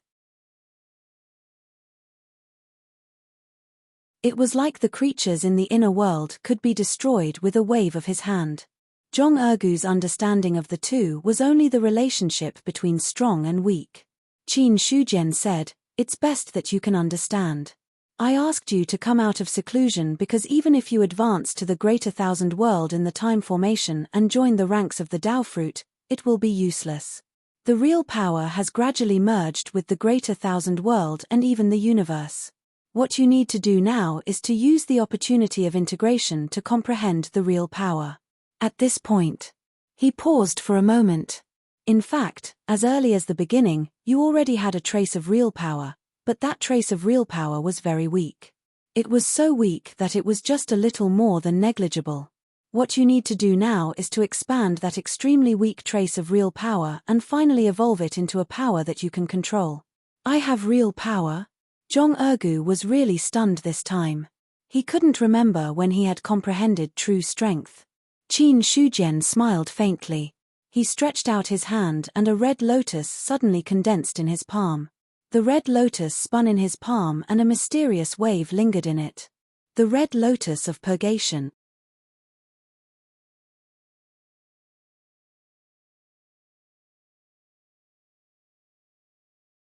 It was like the creatures in the inner world could be destroyed with a wave of his hand. Zhong Ergu's understanding of the two was only the relationship between strong and weak. Qin Shujian said, "It's best that you can understand. I asked you to come out of seclusion because even if you advance to the greater thousand world in the time formation and join the ranks of the Tao fruit, it will be useless. The real power has gradually merged with the greater thousand world and even the universe. What you need to do now is to use the opportunity of integration to comprehend the real power." At this point, he paused for a moment. In fact, as early as the beginning, you already had a trace of real power, but that trace of real power was very weak. It was so weak that it was just a little more than negligible. What you need to do now is to expand that extremely weak trace of real power and finally evolve it into a power that you can control. I have real power? Zhong Ergu was really stunned this time. He couldn't remember when he had comprehended true strength. Qin Shujian smiled faintly. He stretched out his hand and a red lotus suddenly condensed in his palm. The red lotus spun in his palm and a mysterious wave lingered in it. The red lotus of purgation.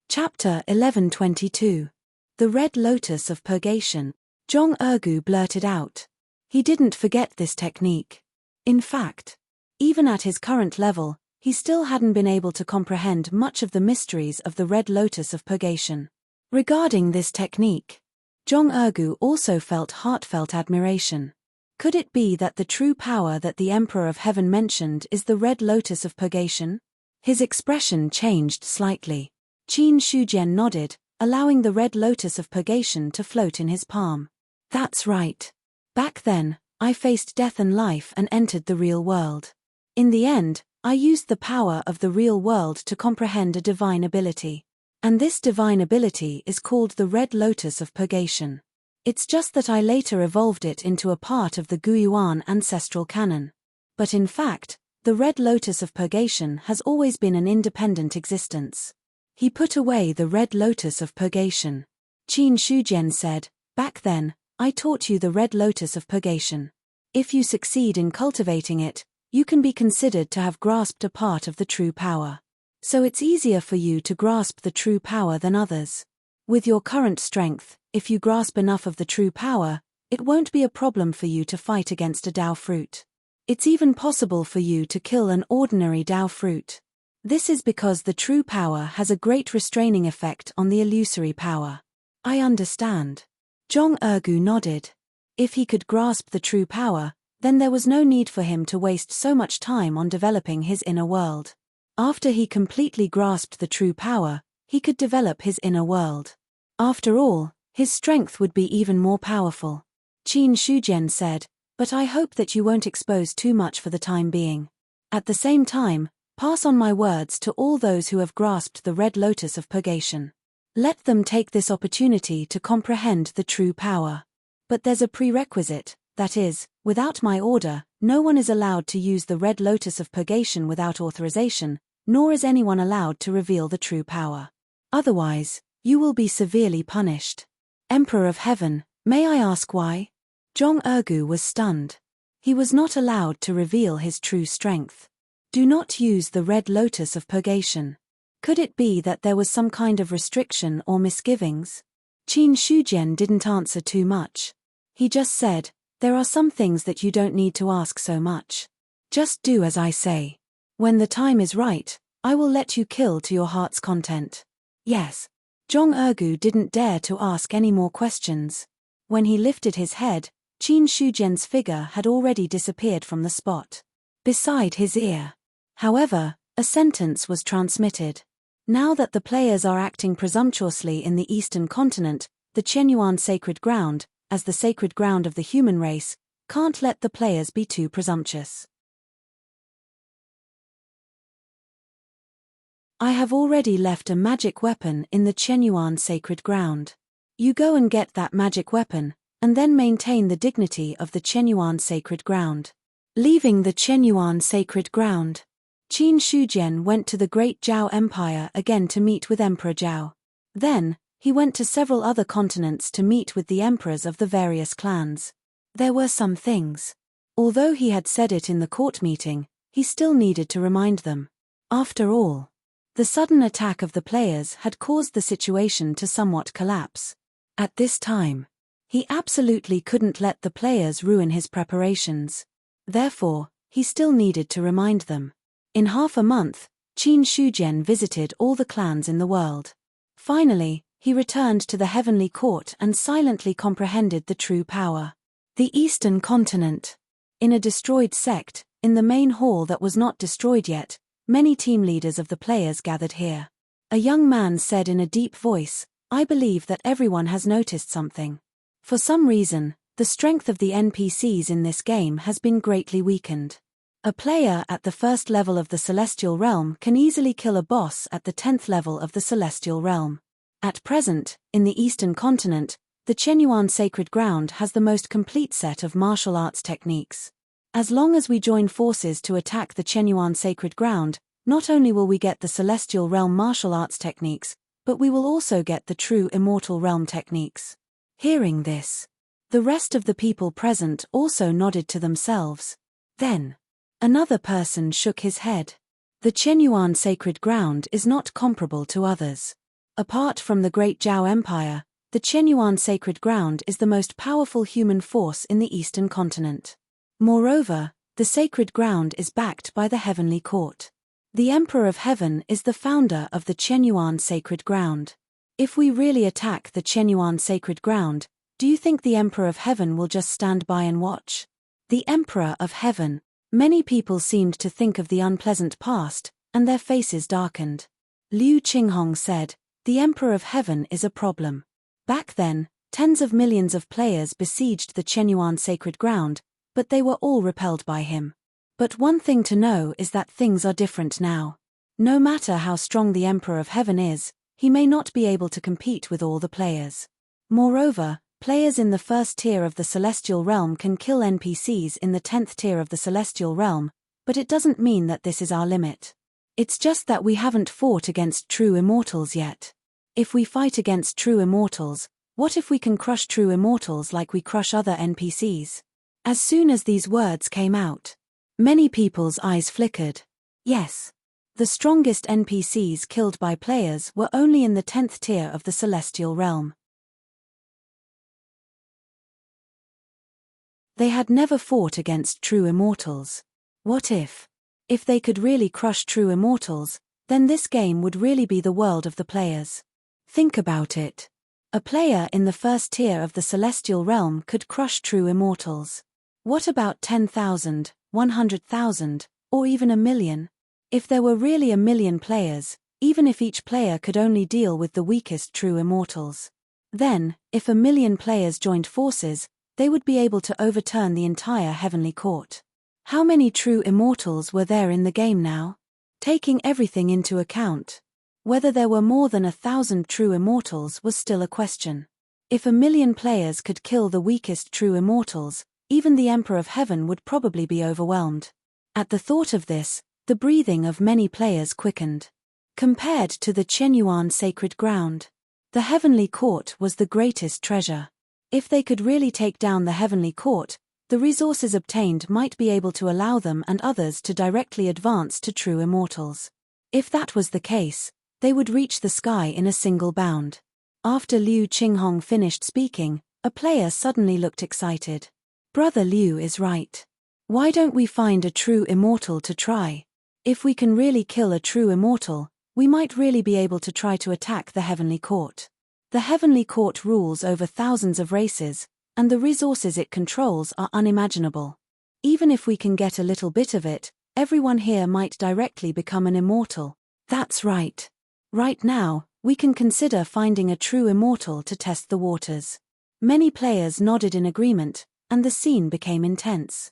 Chapter 11:22. The red lotus of purgation. Zhong Ergu blurted out. He didn't forget this technique. In fact, even at his current level, he still hadn't been able to comprehend much of the mysteries of the red lotus of purgation. Regarding this technique, Zhong Ergu also felt heartfelt admiration. Could it be that the true power that the Emperor of Heaven mentioned is the red lotus of purgation? His expression changed slightly. Qin Shujian nodded, allowing the red lotus of purgation to float in his palm. That's right. Back then, I faced death and life and entered the real world. In the end, I used the power of the real world to comprehend a divine ability. And this divine ability is called the red lotus of purgation. It's just that I later evolved it into a part of the Guiyuan ancestral canon. But in fact, the red lotus of purgation has always been an independent existence. He put away the red lotus of purgation. Qin Shujian said, "Back then, I taught you the red lotus of purgation. If you succeed in cultivating it, you can be considered to have grasped a part of the true power. So it's easier for you to grasp the true power than others. With your current strength, if you grasp enough of the true power, it won't be a problem for you to fight against a Tao fruit. It's even possible for you to kill an ordinary Tao fruit. This is because the true power has a great restraining effect on the illusory power." "I understand." Zhong Ergu nodded. If he could grasp the true power, then there was no need for him to waste so much time on developing his inner world. After he completely grasped the true power, he could develop his inner world. After all, his strength would be even more powerful. Qin Shujian said, "But I hope that you won't expose too much for the time being. At the same time, pass on my words to all those who have grasped the red lotus of purgation. Let them take this opportunity to comprehend the true power. But there's a prerequisite, that is, without my order, no one is allowed to use the red lotus of purgation without authorization, nor is anyone allowed to reveal the true power. Otherwise, you will be severely punished." "Emperor of Heaven, may I ask why?" Zhong Ergu was stunned. He was not allowed to reveal his true strength. Do not use the red lotus of purgation. Could it be that there was some kind of restriction or misgivings? Qin Shujian didn't answer too much. He just said, "There are some things that you don't need to ask so much. Just do as I say. When the time is right, I will let you kill to your heart's content." "Yes." Zhong Ergu didn't dare to ask any more questions. When he lifted his head, Qin Shujian's figure had already disappeared from the spot beside his ear. However, a sentence was transmitted. "Now that the players are acting presumptuously in the Eastern continent, the Chenyuan sacred ground, as the sacred ground of the human race, can't let the players be too presumptuous. I have already left a magic weapon in the Chenyuan sacred ground. You go and get that magic weapon, and then maintain the dignity of the Chenyuan sacred ground." Leaving the Chenyuan sacred ground, Qin Shujian went to the Great Zhao Empire again to meet with Emperor Zhao. Then, he went to several other continents to meet with the emperors of the various clans. There were some things. Although he had said it in the court meeting, he still needed to remind them. After all, the sudden attack of the players had caused the situation to somewhat collapse. At this time, he absolutely couldn't let the players ruin his preparations. Therefore, he still needed to remind them. In half a month, Qin Shujian visited all the clans in the world. Finally, he returned to the heavenly court and silently comprehended the true power. The Eastern Continent. In a destroyed sect, in the main hall that was not destroyed yet, many team leaders of the players gathered here. A young man said in a deep voice, "I believe that everyone has noticed something. For some reason, the strength of the NPCs in this game has been greatly weakened. A player at the first level of the Celestial Realm can easily kill a boss at the 10th level of the Celestial Realm. At present, in the Eastern Continent, the Chenyuan Sacred Ground has the most complete set of martial arts techniques. As long as we join forces to attack the Chenyuan Sacred Ground, not only will we get the Celestial Realm martial arts techniques, but we will also get the true Immortal Realm techniques." Hearing this, the rest of the people present also nodded to themselves. Then, another person shook his head. The Chenyuan Sacred Ground is not comparable to others. Apart from the Great Zhao Empire, the Chenyuan Sacred Ground is the most powerful human force in the Eastern Continent. Moreover, the Sacred Ground is backed by the Heavenly Court. The Emperor of Heaven is the founder of the Chenyuan Sacred Ground. If we really attack the Chenyuan Sacred Ground, do you think the Emperor of Heaven will just stand by and watch? The Emperor of Heaven. Many people seemed to think of the unpleasant past, and their faces darkened. Liu Qinghong said, "The Emperor of Heaven is a problem." Back then, tens of millions of players besieged the Chenyuan Sacred Ground, but they were all repelled by him. But one thing to know is that things are different now. No matter how strong the Emperor of Heaven is, he may not be able to compete with all the players. Moreover, players in the first tier of the Celestial Realm can kill NPCs in the 10th tier of the Celestial Realm, but it doesn't mean that this is our limit. It's just that we haven't fought against true immortals yet. If we fight against true immortals, what if we can crush true immortals like we crush other NPCs? As soon as these words came out, many people's eyes flickered. Yes. The strongest NPCs killed by players were only in the 10th tier of the Celestial Realm. They had never fought against true immortals. What if? If they could really crush true immortals, then this game would really be the world of the players. Think about it. A player in the first tier of the Celestial Realm could crush true immortals. What about 10,000, 100,000, or even 1,000,000? If there were really 1,000,000 players, even if each player could only deal with the weakest true immortals, then, if 1,000,000 players joined forces, they would be able to overturn the entire Heavenly Court. How many true immortals were there in the game now? Taking everything into account, whether there were more than 1,000 true immortals was still a question. If 1,000,000 players could kill the weakest true immortals, even the Emperor of Heaven would probably be overwhelmed. At the thought of this, the breathing of many players quickened. Compared to the Chenyuan Sacred Ground, the Heavenly Court was the greatest treasure. If they could really take down the Heavenly Court, the resources obtained might be able to allow them and others to directly advance to true immortals. If that was the case, they would reach the sky in a single bound. After Liu Qinghong finished speaking, a player suddenly looked excited. "Brother Liu is right. Why don't we find a true immortal to try? If we can really kill a true immortal, we might really be able to try to attack the Heavenly Court. The Heavenly Court rules over thousands of races, and the resources it controls are unimaginable. Even if we can get a little bit of it, everyone here might directly become an immortal." That's right. Right now, we can consider finding a true immortal to test the waters. Many players nodded in agreement, and the scene became intense.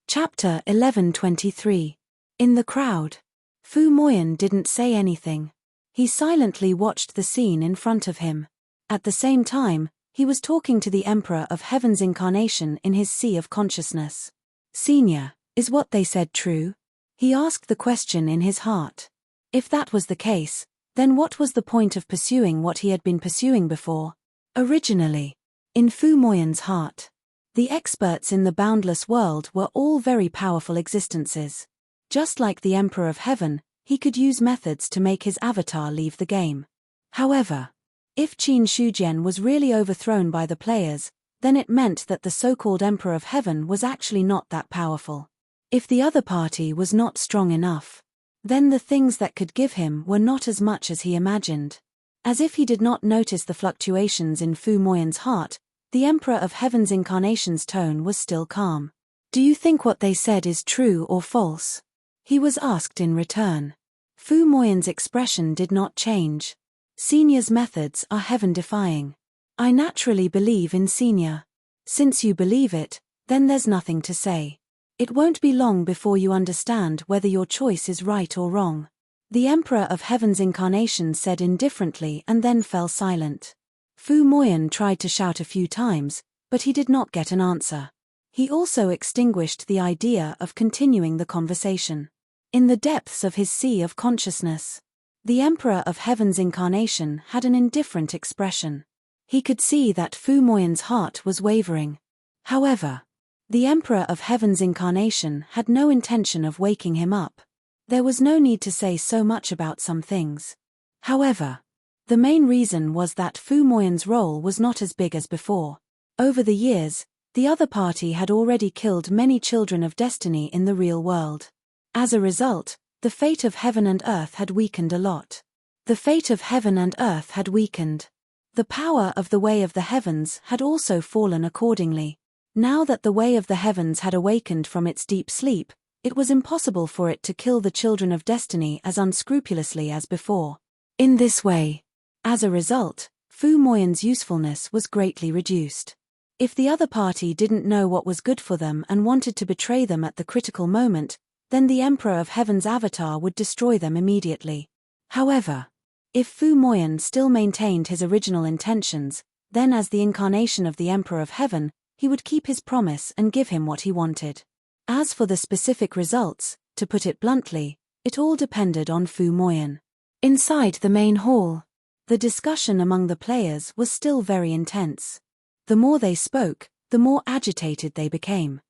Chapter 11:23. In the crowd. Fu Moyan didn't say anything. He silently watched the scene in front of him. At the same time, he was talking to the Emperor of Heaven's incarnation in his sea of consciousness. "Senior, Is what they said true? He asked the question in his heart. If that was the case, then what was the point of pursuing what he had been pursuing before? Originally, in Fu Moyan's heart, the experts in the boundless world were all very powerful existences. Just like the Emperor of Heaven, he could use methods to make his avatar leave the game. However, if Qin Shujian was really overthrown by the players, then it meant that the so-called Emperor of Heaven was actually not that powerful. If the other party was not strong enough, then the things that could give him were not as much as he imagined. As if he did not notice the fluctuations in Fu Moyan's heart, the Emperor of Heaven's incarnation's tone was still calm. Do you think what they said is true or false? He was asked in return. Fu Moyan's expression did not change. Senior's methods are heaven-defying. I naturally believe in Senior. Since you believe it, then there's nothing to say. It won't be long before you understand whether your choice is right or wrong. The Emperor of Heaven's incarnation said indifferently and then fell silent. Fu Moyan tried to shout a few times, but he did not get an answer. He also extinguished the idea of continuing the conversation. In the depths of his sea of consciousness, the Emperor of Heaven's incarnation had an indifferent expression. He could see that Fu Moyan's heart was wavering. However, the Emperor of Heaven's incarnation had no intention of waking him up. There was no need to say so much about some things. However, the main reason was that Fu Moyan's role was not as big as before. Over the years, the other party had already killed many children of destiny in the real world. As a result, the fate of heaven and earth had weakened a lot. The fate of heaven and earth had weakened. The power of the way of the heavens had also fallen accordingly. Now that the way of the heavens had awakened from its deep sleep, it was impossible for it to kill the children of destiny as unscrupulously as before. In this way, as a result, Fu Moyan's usefulness was greatly reduced. If the other party didn't know what was good for them and wanted to betray them at the critical moment, then the Emperor of Heaven's avatar would destroy them immediately. However, if Fu Moyan still maintained his original intentions, then as the incarnation of the Emperor of Heaven, he would keep his promise and give him what he wanted. As for the specific results, to put it bluntly, it all depended on Fu Moyan. Inside the main hall, the discussion among the players was still very intense. The more they spoke, the more agitated they became.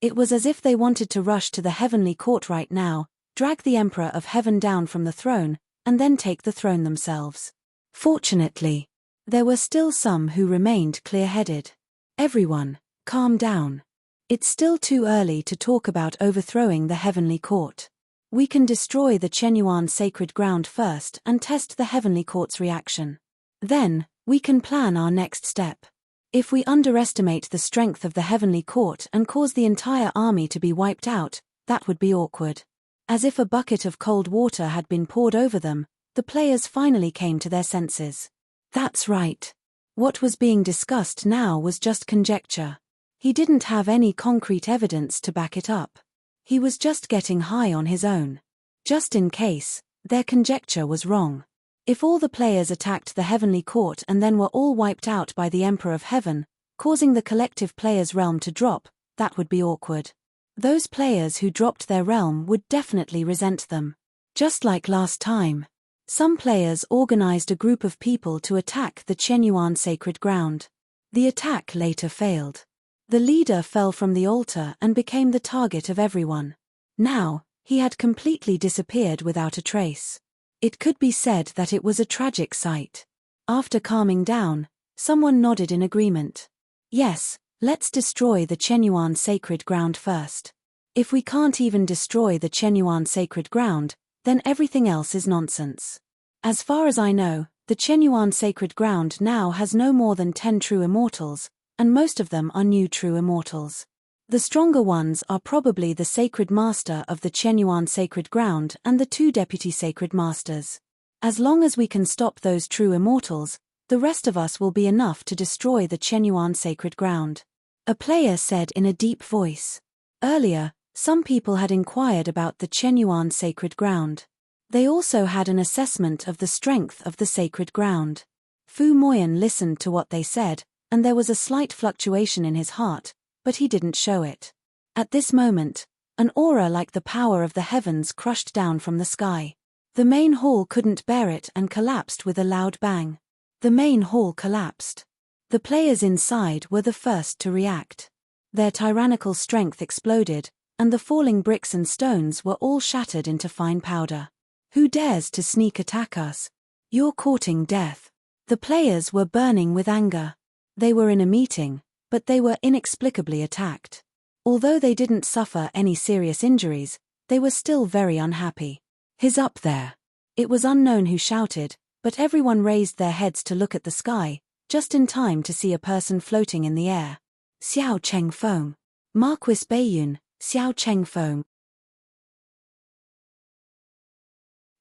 It was as if they wanted to rush to the heavenly court right now, drag the Emperor of Heaven down from the throne, and then take the throne themselves. Fortunately, there were still some who remained clear-headed. Everyone, calm down. It's still too early to talk about overthrowing the heavenly court. We can destroy the Chenyuan sacred ground first and test the heavenly court's reaction. Then, we can plan our next step. If we underestimate the strength of the heavenly court and cause the entire army to be wiped out, that would be awkward. As if a bucket of cold water had been poured over them, the players finally came to their senses. That's right. What was being discussed now was just conjecture. He didn't have any concrete evidence to back it up. He was just getting high on his own. Just in case, their conjecture was wrong. If all the players attacked the heavenly court and then were all wiped out by the Emperor of Heaven, causing the collective players' realm to drop, that would be awkward. Those players who dropped their realm would definitely resent them. Just like last time, some players organized a group of people to attack the Chenyuan sacred ground. The attack later failed. The leader fell from the altar and became the target of everyone. Now, he had completely disappeared without a trace. It could be said that it was a tragic sight. After calming down, someone nodded in agreement. Yes, let's destroy the Chenyuan sacred ground first. If we can't even destroy the Chenyuan sacred ground, then everything else is nonsense. As far as I know, the Chenyuan sacred ground now has no more than 10 true immortals, and most of them are new true immortals. The stronger ones are probably the Sacred Master of the Chenyuan Sacred Ground and the 2 Deputy Sacred Masters. As long as we can stop those true immortals, the rest of us will be enough to destroy the Chenyuan Sacred Ground. A player said in a deep voice. Earlier, some people had inquired about the Chenyuan Sacred Ground. They also had an assessment of the strength of the Sacred Ground. Fu Moyan listened to what they said, and there was a slight fluctuation in his heart, but he didn't show it. At this moment, an aura like the power of the heavens crushed down from the sky. The main hall couldn't bear it and collapsed with a loud bang. The main hall collapsed. The players inside were the first to react. Their tyrannical strength exploded, and the falling bricks and stones were all shattered into fine powder. Who dares to sneak attack us? You're courting death. The players were burning with anger. They were in a meeting, but they were inexplicably attacked. Although they didn't suffer any serious injuries, they were still very unhappy. "He's up there." It was unknown who shouted, but everyone raised their heads to look at the sky, just in time to see a person floating in the air. Xiao Chengfeng. Marquis Baiyun, Xiao Chengfeng.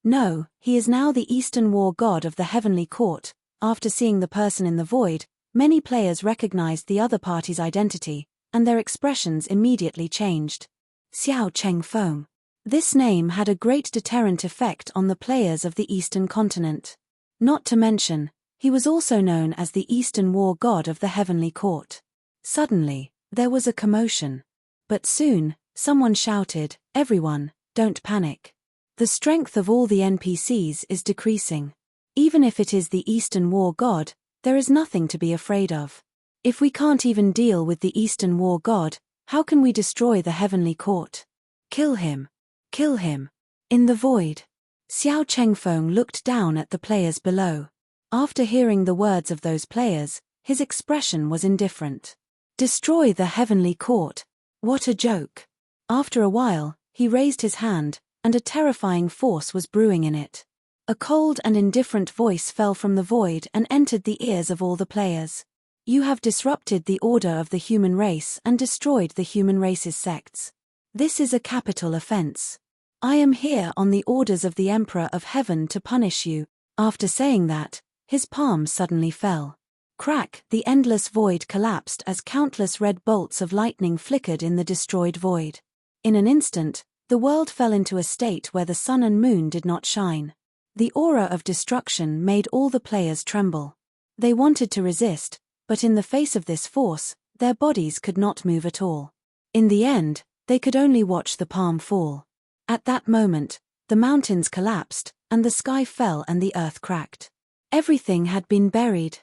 No, he is now the Eastern War god of the Heavenly Court. After seeing the person in the void, many players recognized the other party's identity, and their expressions immediately changed. Xiao Chengfeng. This name had a great deterrent effect on the players of the Eastern continent. Not to mention, he was also known as the Eastern War god of the Heavenly Court. Suddenly, there was a commotion. But soon, someone shouted, "Everyone, don't panic. The strength of all the NPCs is decreasing. Even if it is the Eastern War god, there is nothing to be afraid of. If we can't even deal with the Eastern War god, how can we destroy the Heavenly Court? Kill him. Kill him." In the void, Xiao Chengfeng looked down at the players below. After hearing the words of those players, his expression was indifferent. Destroy the Heavenly Court? What a joke. After a while, he raised his hand, and a terrifying force was brewing in it. A cold and indifferent voice fell from the void and entered the ears of all the players. "You have disrupted the order of the human race and destroyed the human race's sects. This is a capital offense. I am here on the orders of the Emperor of Heaven to punish you." After saying that, his palm suddenly fell. Crack! The endless void collapsed as countless red bolts of lightning flickered in the destroyed void. In an instant, the world fell into a state where the sun and moon did not shine. The aura of destruction made all the players tremble. They wanted to resist, but in the face of this force, their bodies could not move at all. In the end, they could only watch the palm fall. At that moment, the mountains collapsed, and the sky fell and the earth cracked. Everything had been buried.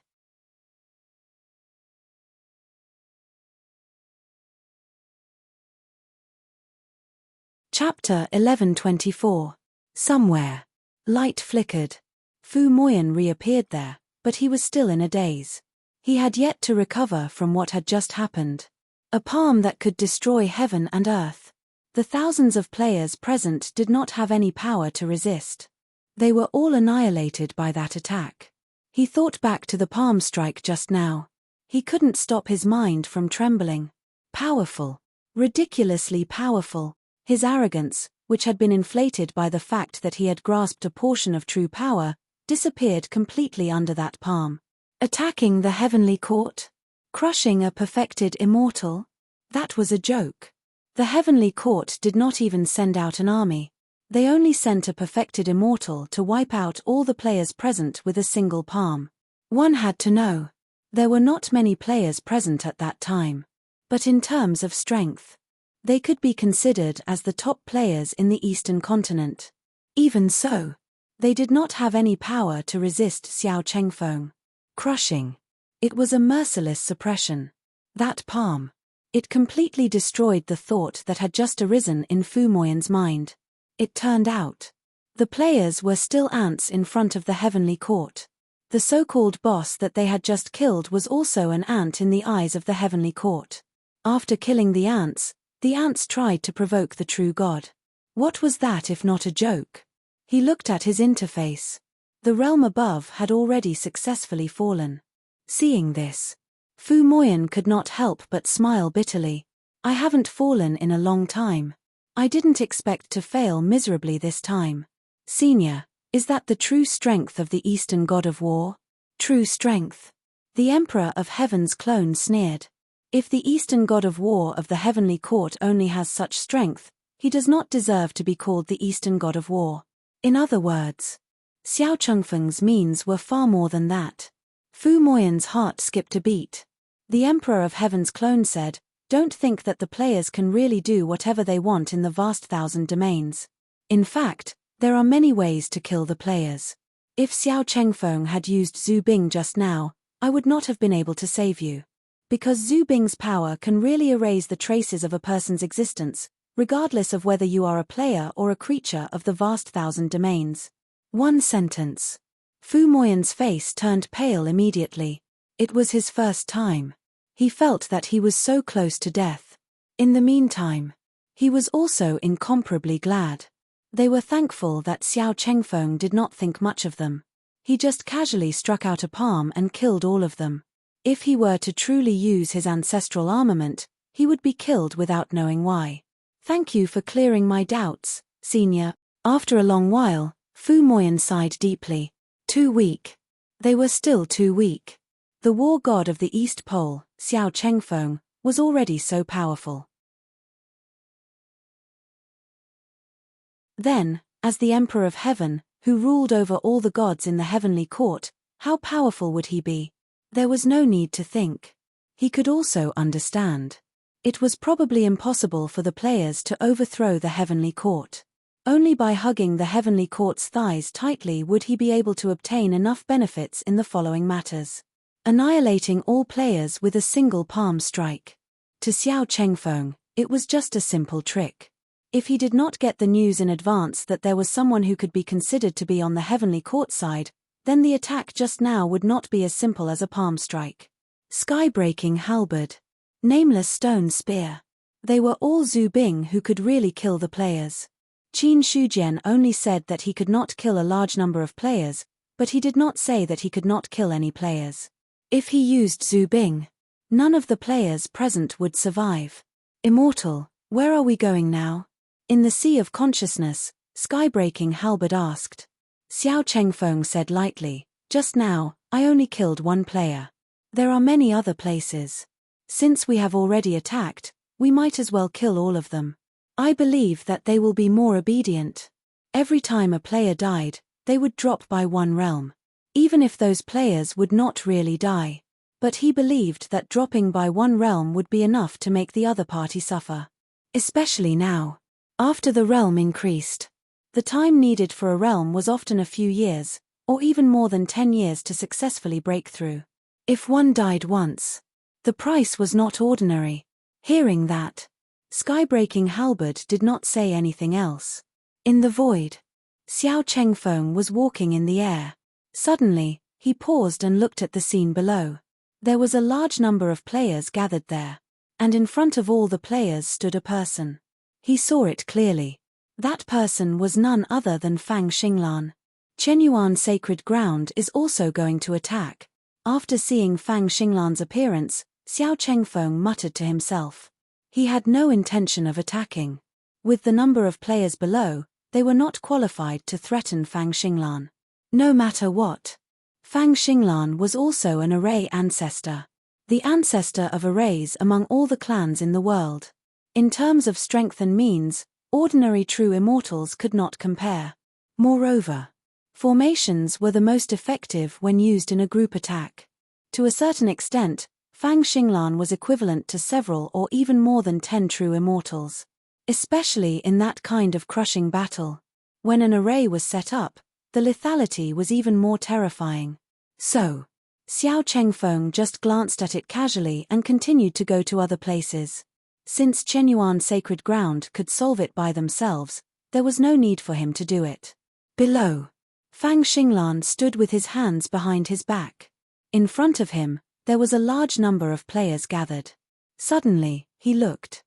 Chapter 11:24. Somewhere. Light flickered. Fu Moyan reappeared there, but he was still in a daze. He had yet to recover from what had just happened. A palm that could destroy heaven and earth. The thousands of players present did not have any power to resist. They were all annihilated by that attack. He thought back to the palm strike just now. He couldn't stop his mind from trembling. Powerful. Ridiculously powerful. His arrogance, which had been inflated by the fact that he had grasped a portion of true power, disappeared completely under that palm. Attacking the Heavenly Court? Crushing a perfected immortal? That was a joke. The Heavenly Court did not even send out an army. They only sent a perfected immortal to wipe out all the players present with a single palm. One had to know. There were not many players present at that time. But in terms of strength, they could be considered as the top players in the Eastern continent. Even so, they did not have any power to resist Xiao Chengfeng. Crushing. It was a merciless suppression. That palm. It completely destroyed the thought that had just arisen in Fu Moyan's mind. It turned out, the players were still ants in front of the Heavenly Court. The so-called boss that they had just killed was also an ant in the eyes of the Heavenly Court. After killing the ants tried to provoke the true god. What was that if not a joke? He looked at his interface. The realm above had already successfully fallen. Seeing this, Fu Moyan could not help but smile bitterly. I haven't fallen in a long time. I didn't expect to fail miserably this time. Senior, is that the true strength of the Eastern god of war? True strength? The Emperor of Heaven's clone sneered. If the Eastern god of war of the Heavenly Court only has such strength, he does not deserve to be called the Eastern god of war. In other words, Xiao Chengfeng's means were far more than that. Fu Moyan's heart skipped a beat. The Emperor of Heaven's clone said, Don't think that the players can really do whatever they want in the vast thousand domains. In fact, there are many ways to kill the players. If Xiao Chengfeng had used Zhu Bing just now, I would not have been able to save you. Because Zhu Bing's power can really erase the traces of a person's existence, regardless of whether you are a player or a creature of the vast thousand domains. One sentence. Fu Moyan's face turned pale immediately. It was his first time. He felt that he was so close to death. In the meantime, he was also incomparably glad. They were thankful that Xiao Chengfeng did not think much of them. He just casually struck out a palm and killed all of them. If he were to truly use his ancestral armament, he would be killed without knowing why. Thank you for clearing my doubts, Senior. After a long while, Fu Moyan sighed deeply. Too weak. They were still too weak. The war god of the East Pole, Xiao Chengfeng, was already so powerful. Then, as the Emperor of Heaven, who ruled over all the gods in the heavenly court, how powerful would he be? There was no need to think. He could also understand. It was probably impossible for the players to overthrow the heavenly court. Only by hugging the heavenly court's thighs tightly would he be able to obtain enough benefits in the following matters. Annihilating all players with a single palm strike. To Xiao Chengfeng, it was just a simple trick. If he did not get the news in advance that there was someone who could be considered to be on the heavenly court side, then the attack just now would not be as simple as a palm strike. Sky-breaking halberd. Nameless stone spear. They were all Zhu Bing who could really kill the players. Qin Shujian only said that he could not kill a large number of players, but he did not say that he could not kill any players. If he used Zhu Bing, none of the players present would survive. Immortal, where are we going now? In the sea of consciousness, sky-breaking halberd asked. Xiao Chengfeng said lightly, just now, I only killed one player. There are many other places. Since we have already attacked, we might as well kill all of them. I believe that they will be more obedient. Every time a player died, they would drop by one realm. Even if those players would not really die. But he believed that dropping by one realm would be enough to make the other party suffer. Especially now. After the realm increased. The time needed for a realm was often a few years, or even more than 10 years to successfully break through. If one died once, the price was not ordinary. Hearing that, sky-breaking halberd did not say anything else. In the void, Xiao Chengfeng was walking in the air. Suddenly, he paused and looked at the scene below. There was a large number of players gathered there, and in front of all the players stood a person. He saw it clearly. That person was none other than Fang Xinglan. Chenyuan Sacred Ground is also going to attack. After seeing Fang Xinglan's appearance, Xiao Chengfeng muttered to himself. He had no intention of attacking. With the number of players below, they were not qualified to threaten Fang Xinglan. No matter what. Fang Xinglan was also an array ancestor. The ancestor of arrays among all the clans in the world. In terms of strength and means, ordinary true immortals could not compare. Moreover, formations were the most effective when used in a group attack. To a certain extent, Fang Xinglan was equivalent to several or even more than 10 true immortals. Especially in that kind of crushing battle. When an array was set up, the lethality was even more terrifying. So, Xiao Chengfeng just glanced at it casually and continued to go to other places. Since Chenyuan Sacred Ground could solve it by themselves, there was no need for him to do it. Below, Fang Xinglan stood with his hands behind his back. In front of him, there was a large number of players gathered. Suddenly, he looked.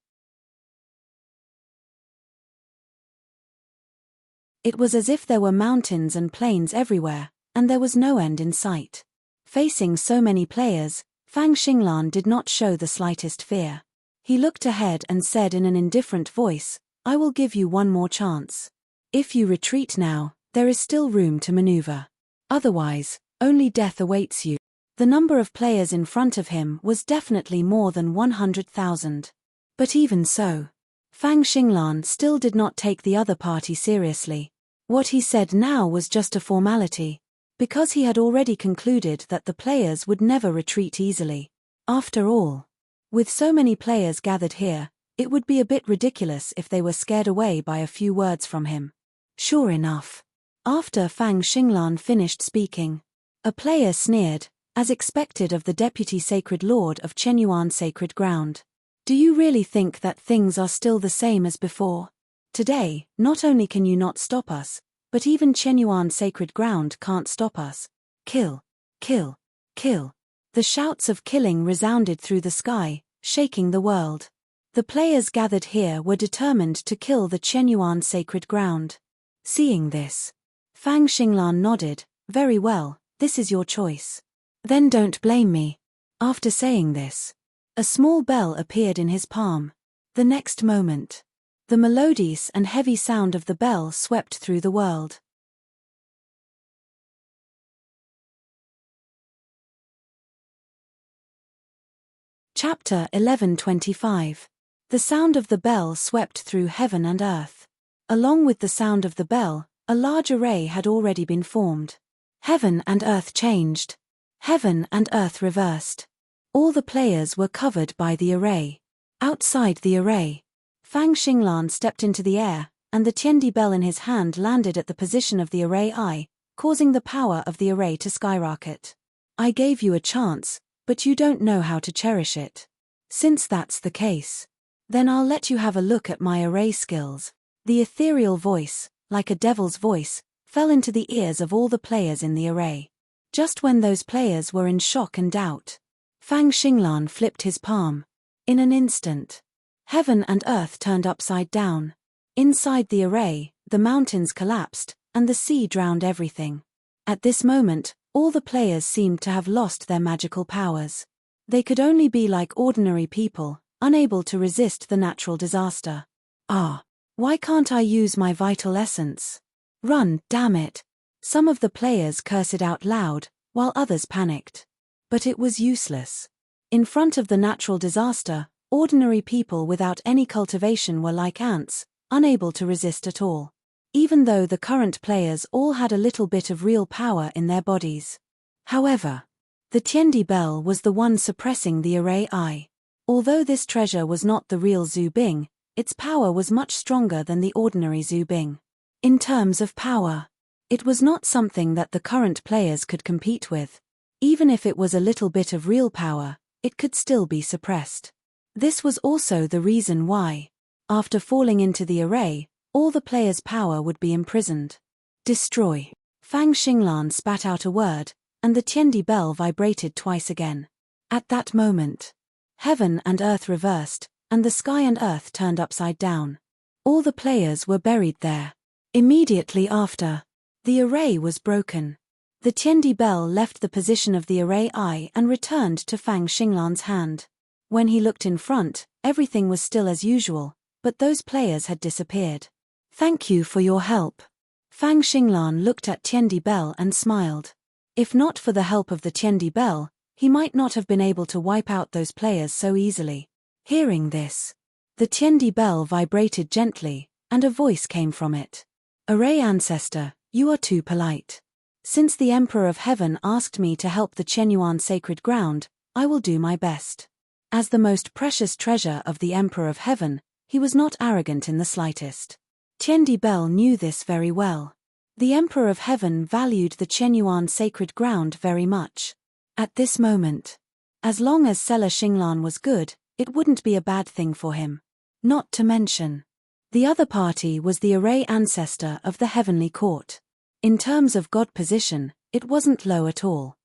It was as if there were mountains and plains everywhere, and there was no end in sight. Facing so many players, Fang Xinglan did not show the slightest fear. He looked ahead and said in an indifferent voice, I will give you one more chance. If you retreat now, there is still room to maneuver. Otherwise, only death awaits you. The number of players in front of him was definitely more than 100,000. But even so, Fang Xinglan still did not take the other party seriously. What he said now was just a formality, because he had already concluded that the players would never retreat easily. After all, With so many players gathered here, it would be a bit ridiculous if they were scared away by a few words from him. Sure enough. After Fang Xinglan finished speaking, a player sneered, as expected of the Deputy Sacred Lord of Chenyuan Sacred Ground. Do you really think that things are still the same as before? Today, not only can you not stop us, but even Chenyuan Sacred Ground can't stop us. Kill, kill, kill. The shouts of killing resounded through the sky, shaking the world. The players gathered here were determined to kill the Chenyuan Sacred Ground. Seeing this, Fang Xinglan nodded, very well, this is your choice. Then don't blame me. After saying this, a small bell appeared in his palm. The next moment, the melodious and heavy sound of the bell swept through the world. Chapter 11:25. The sound of the bell swept through heaven and earth. Along with the sound of the bell, a large array had already been formed. Heaven and earth changed. Heaven and earth reversed. All the players were covered by the array. Outside the array, Fang Xinglan stepped into the air, and the Tiandi bell in his hand landed at the position of the array eye, causing the power of the array to skyrocket. I gave you a chance, but you don't know how to cherish it. Since that's the case, then I'll let you have a look at my array skills. The ethereal voice, like a devil's voice, fell into the ears of all the players in the array. Just when those players were in shock and doubt, Fang Xinglan flipped his palm. In an instant, heaven and earth turned upside down. Inside the array, the mountains collapsed, and the sea drowned everything. At this moment, all the players seemed to have lost their magical powers. They could only be like ordinary people, unable to resist the natural disaster. Ah, why can't I use my vital essence? Run, damn it! Some of the players cursed out loud, while others panicked. But it was useless. In front of the natural disaster, ordinary people without any cultivation were like ants, unable to resist at all. Even though the current players all had a little bit of real power in their bodies. However, the Tiandi bell was the one suppressing the array eye. Although this treasure was not the real Zhu Bing, its power was much stronger than the ordinary Zhu Bing. In terms of power, it was not something that the current players could compete with. Even if it was a little bit of real power, it could still be suppressed. This was also the reason why, after falling into the array, all the players' power would be imprisoned. Destroy. Fang Xinglan spat out a word, and the Tiandi bell vibrated twice again. At that moment, heaven and earth reversed, and the sky and earth turned upside down. All the players were buried there. Immediately after, the array was broken. The Tiandi bell left the position of the array eye and returned to Fang Xinglan's hand. When he looked in front, everything was still as usual, but those players had disappeared. Thank you for your help. Fang Xinglan looked at Tiandi bell and smiled. If not for the help of the Tiandi bell, he might not have been able to wipe out those players so easily. Hearing this, the Tiandi bell vibrated gently, and a voice came from it. Array ancestor, you are too polite. Since the Emperor of Heaven asked me to help the Chenyuan Sacred Ground, I will do my best. As the most precious treasure of the Emperor of Heaven, he was not arrogant in the slightest. Tiandi bell knew this very well. The Emperor of Heaven valued the Chenyuan Sacred Ground very much. At this moment, as long as Seller Xinglan was good, it wouldn't be a bad thing for him. Not to mention, the other party was the array ancestor of the heavenly court. In terms of god position, it wasn't low at all.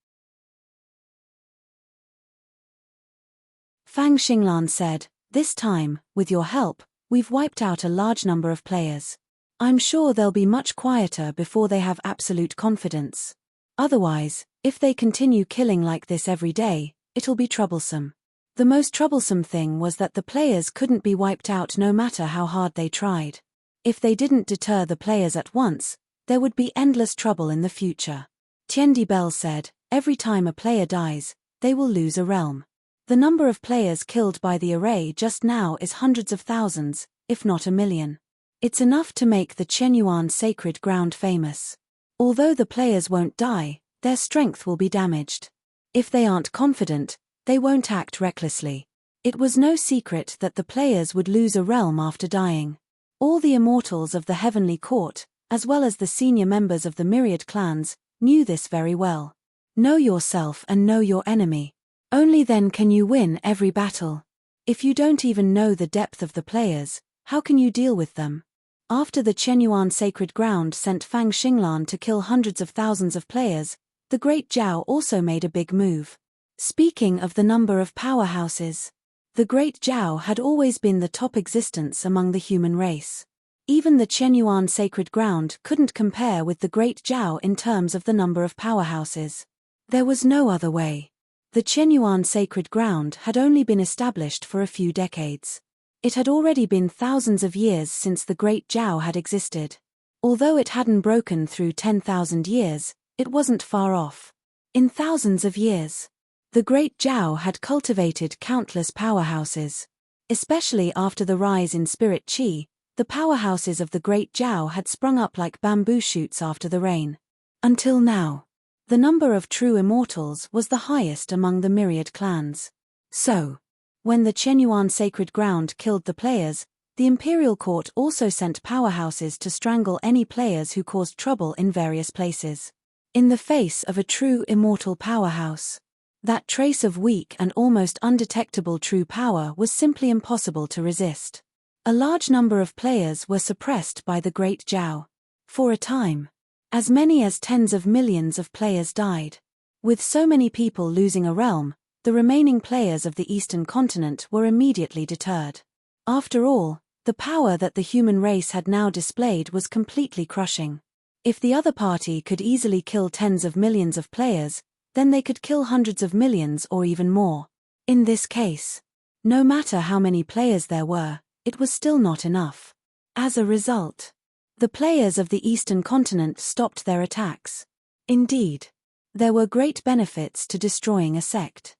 Fang Xinglan said, this time, with your help, we've wiped out a large number of players. I'm sure they'll be much quieter before they have absolute confidence. Otherwise, if they continue killing like this every day, it'll be troublesome. The most troublesome thing was that the players couldn't be wiped out no matter how hard they tried. If they didn't deter the players at once, there would be endless trouble in the future. Tiandi bell said, every time a player dies, they will lose a realm. The number of players killed by the array just now is hundreds of thousands, if not a million. It's enough to make the Chenyuan Sacred Ground famous. Although the players won't die, their strength will be damaged. If they aren't confident, they won't act recklessly. It was no secret that the players would lose a realm after dying. All the immortals of the heavenly court, as well as the senior members of the myriad clans, knew this very well. Know yourself and know your enemy. Only then can you win every battle. If you don't even know the depth of the players, how can you deal with them? After the Chenyuan sacred ground sent Fang Xinglan to kill hundreds of thousands of players, the Great Zhao also made a big move. Speaking of the number of powerhouses, the Great Zhao had always been the top existence among the human race. Even the Chenyuan sacred ground couldn't compare with the Great Zhao in terms of the number of powerhouses. There was no other way. The Chenyuan sacred ground had only been established for a few decades. It had already been thousands of years since the Great Zhao had existed. Although it hadn't broken through 10,000 years, it wasn't far off. In thousands of years, the Great Zhao had cultivated countless powerhouses. Especially after the rise in spirit qi, the powerhouses of the Great Zhao had sprung up like bamboo shoots after the rain. Until now, the number of true immortals was the highest among the myriad clans. So, when the Chenyuan sacred ground killed the players, the imperial court also sent powerhouses to strangle any players who caused trouble in various places. In the face of a true immortal powerhouse, that trace of weak and almost undetectable true power was simply impossible to resist. A large number of players were suppressed by the Great Zhao. For a time, as many as tens of millions of players died. With so many people losing a realm, the remaining players of the Eastern continent were immediately deterred. After all, the power that the human race had now displayed was completely crushing. If the other party could easily kill tens of millions of players, then they could kill hundreds of millions or even more. In this case, no matter how many players there were, it was still not enough. As a result, the players of the Eastern continent stopped their attacks. Indeed, there were great benefits to destroying a sect.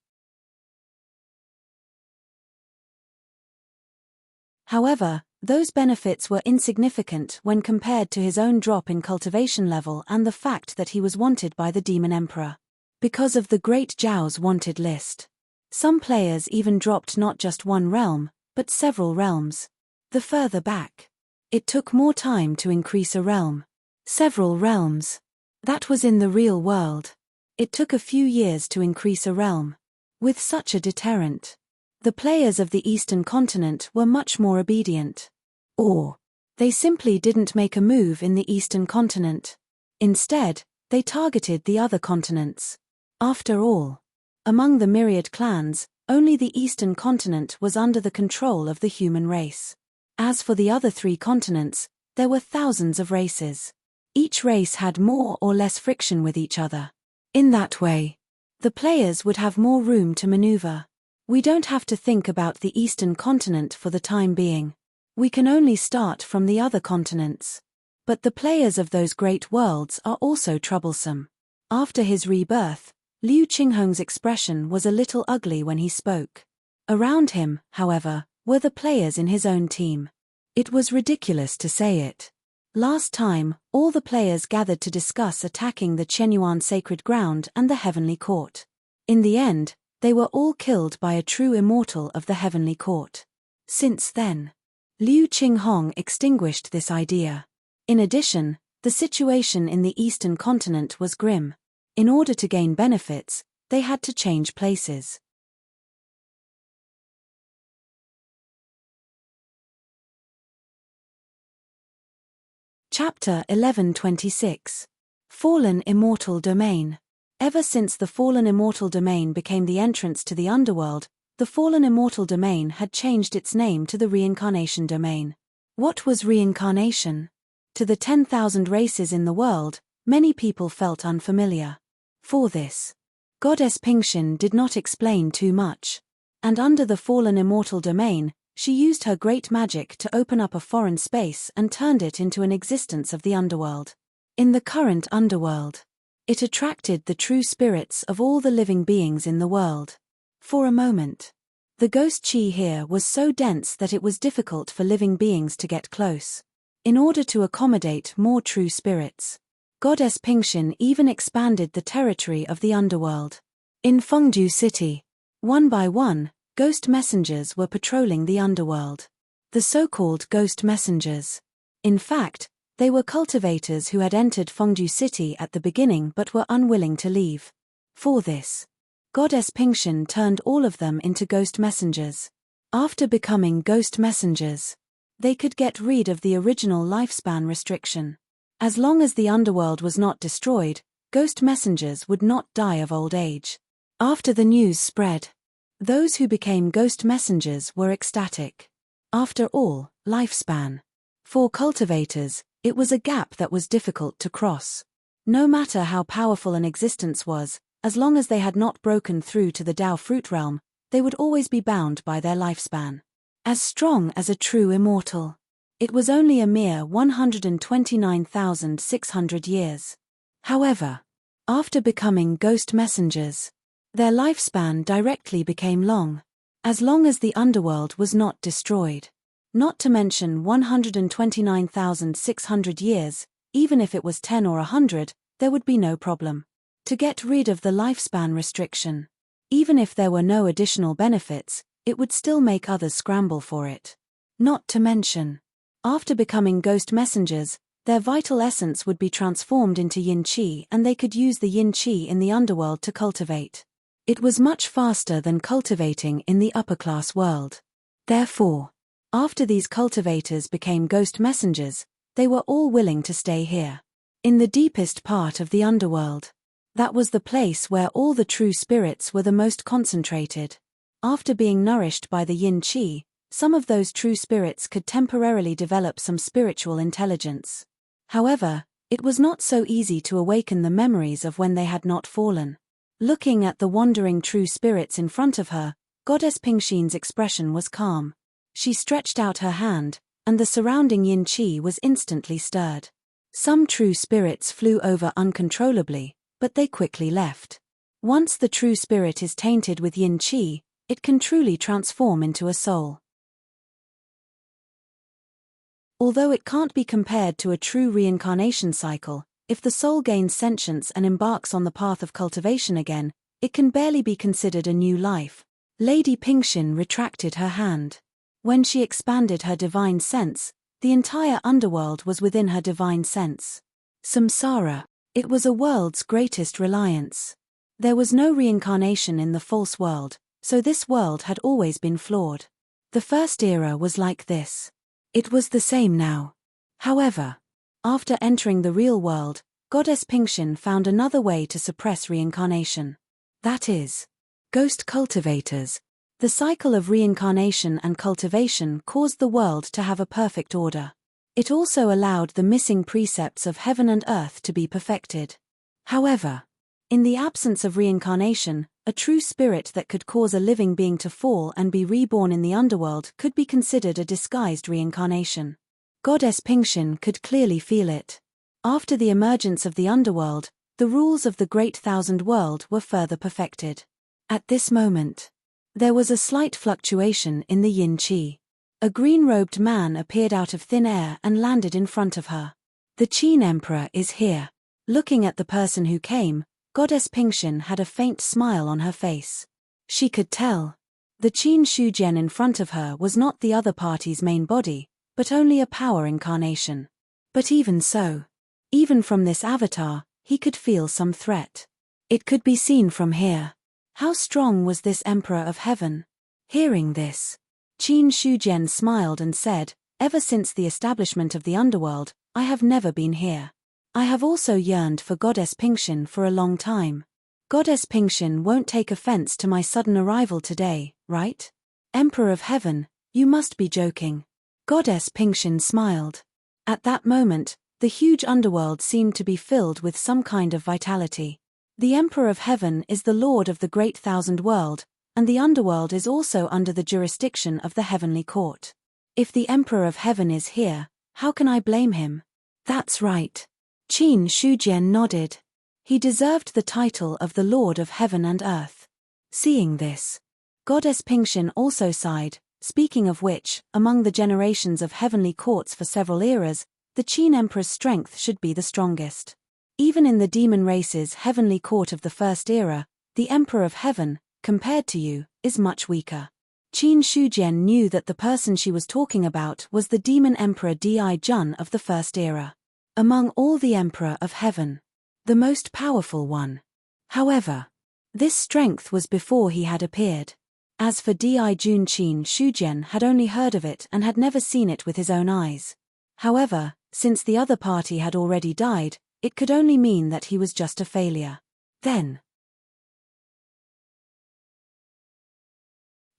However, those benefits were insignificant when compared to his own drop in cultivation level and the fact that he was wanted by the Demon Emperor. Because of the Great Zhao's wanted list, some players even dropped not just one realm, but several realms. The further back it took more time to increase a realm. Several realms. That was in the real world. It took a few years to increase a realm. With such a deterrent, the players of the Eastern continent were much more obedient. Or, they simply didn't make a move in the Eastern continent. Instead, they targeted the other continents. After all, among the myriad clans, only the Eastern continent was under the control of the human race. As for the other three continents, there were thousands of races. Each race had more or less friction with each other. In that way, the players would have more room to maneuver. We don't have to think about the Eastern continent for the time being. We can only start from the other continents. But the players of those great worlds are also troublesome. After his rebirth, Liu Qinghong's expression was a little ugly when he spoke. Around him, however, were the players in his own team. It was ridiculous to say it. Last time, all the players gathered to discuss attacking the Chenyuan sacred ground and the heavenly court. In the end, they were all killed by a true immortal of the heavenly court. Since then, Liu Qinghong extinguished this idea. In addition, the situation in the Eastern continent was grim. In order to gain benefits, they had to change places. Chapter 11:26. Fallen Immortal Domain. Ever since the Fallen Immortal Domain became the entrance to the underworld, the Fallen Immortal Domain had changed its name to the Reincarnation Domain. What was reincarnation? To the 10,000 races in the world, many people felt unfamiliar. For this, Goddess Pingxin did not explain too much. And under the Fallen Immortal Domain, she used her great magic to open up a foreign space and turned it into an existence of the underworld. In the current underworld, it attracted the true spirits of all the living beings in the world. For a moment, the ghost chi here was so dense that it was difficult for living beings to get close. In order to accommodate more true spirits, Goddess Pingxin even expanded the territory of the underworld. In Fengdu City, one by one, Ghost messengers were patrolling the underworld. The so-called ghost messengers. In fact, they were cultivators who had entered Fengdu City at the beginning but were unwilling to leave. For this, Goddess Pingshan turned all of them into ghost messengers. After becoming ghost messengers, they could get rid of the original lifespan restriction. As long as the underworld was not destroyed, ghost messengers would not die of old age. After the news spread, those who became ghost messengers were ecstatic. After all, lifespan. For cultivators, it was a gap that was difficult to cross. No matter how powerful an existence was, as long as they had not broken through to the Tao fruit realm, they would always be bound by their lifespan. As strong as a true immortal. It was only a mere 129,600 years. However, after becoming ghost messengers, their lifespan directly became long as the underworld was not destroyed. Not to mention 129,600 years, even if it was 10 or 100, there would be no problem to get rid of the lifespan restriction. Even if there were no additional benefits, it would still make others scramble for it. Not to mention, after becoming ghost messengers, their vital essence would be transformed into yin qi and they could use the yin qi in the underworld to cultivate. It was much faster than cultivating in the upper-class world. Therefore, after these cultivators became ghost messengers, they were all willing to stay here. In the deepest part of the underworld. That was the place where all the true spirits were the most concentrated. After being nourished by the yin qi, some of those true spirits could temporarily develop some spiritual intelligence. However, it was not so easy to awaken the memories of when they had not fallen. Looking at the wandering true spirits in front of her, Goddess Pingshan's expression was calm. She stretched out her hand, and the surrounding yin qi was instantly stirred. Some true spirits flew over uncontrollably, but they quickly left. Once the true spirit is tainted with yin qi, it can truly transform into a soul. Although it can't be compared to a true reincarnation cycle, if the soul gains sentience and embarks on the path of cultivation again, it can barely be considered a new life. Lady Pingshan retracted her hand. When she expanded her divine sense, the entire underworld was within her divine sense. Samsara, it was a world's greatest reliance. There was no reincarnation in the false world, so this world had always been flawed. The first era was like this. It was the same now. However, after entering the real world, Goddess Pingshan found another way to suppress reincarnation. That is, ghost cultivators. The cycle of reincarnation and cultivation caused the world to have a perfect order. It also allowed the missing precepts of heaven and earth to be perfected. However, in the absence of reincarnation, a true spirit that could cause a living being to fall and be reborn in the underworld could be considered a disguised reincarnation. Goddess Pingshan could clearly feel it. After the emergence of the underworld, the rules of the Great Thousand World were further perfected. At this moment, there was a slight fluctuation in the yin qi. A green-robed man appeared out of thin air and landed in front of her. The Qin Emperor is here. Looking at the person who came, Goddess Pingshan had a faint smile on her face. She could tell. The Qin Shujian in front of her was not the other party's main body, but only a power incarnation. But even so, even from this avatar, he could feel some threat. It could be seen from here. How strong was this Emperor of Heaven? Hearing this, Qin Shujian smiled and said, "Ever since the establishment of the underworld, I have never been here. I have also yearned for Goddess Pingshan for a long time. Goddess Pingshan won't take offense to my sudden arrival today, right? Emperor of Heaven, you must be joking." Goddess Pingshan smiled. At that moment, the huge underworld seemed to be filled with some kind of vitality. The Emperor of Heaven is the Lord of the Great Thousand World, and the underworld is also under the jurisdiction of the Heavenly Court. If the Emperor of Heaven is here, how can I blame him? That's right. Qin Shujian nodded. He deserved the title of the Lord of Heaven and Earth. Seeing this, Goddess Pingshan also sighed. Speaking of which, among the generations of heavenly courts for several eras, the Qin Emperor's strength should be the strongest. Even in the demon race's heavenly court of the first era, the Emperor of Heaven, compared to you, is much weaker. Qin Shujian knew that the person she was talking about was the demon emperor Di Jun of the First Era. Among all the emperor of heaven, the most powerful one. However, this strength was before he had appeared. As for Di Jun, Qin Shujian had only heard of it and had never seen it with his own eyes. However, since the other party had already died, it could only mean that he was just a failure. Then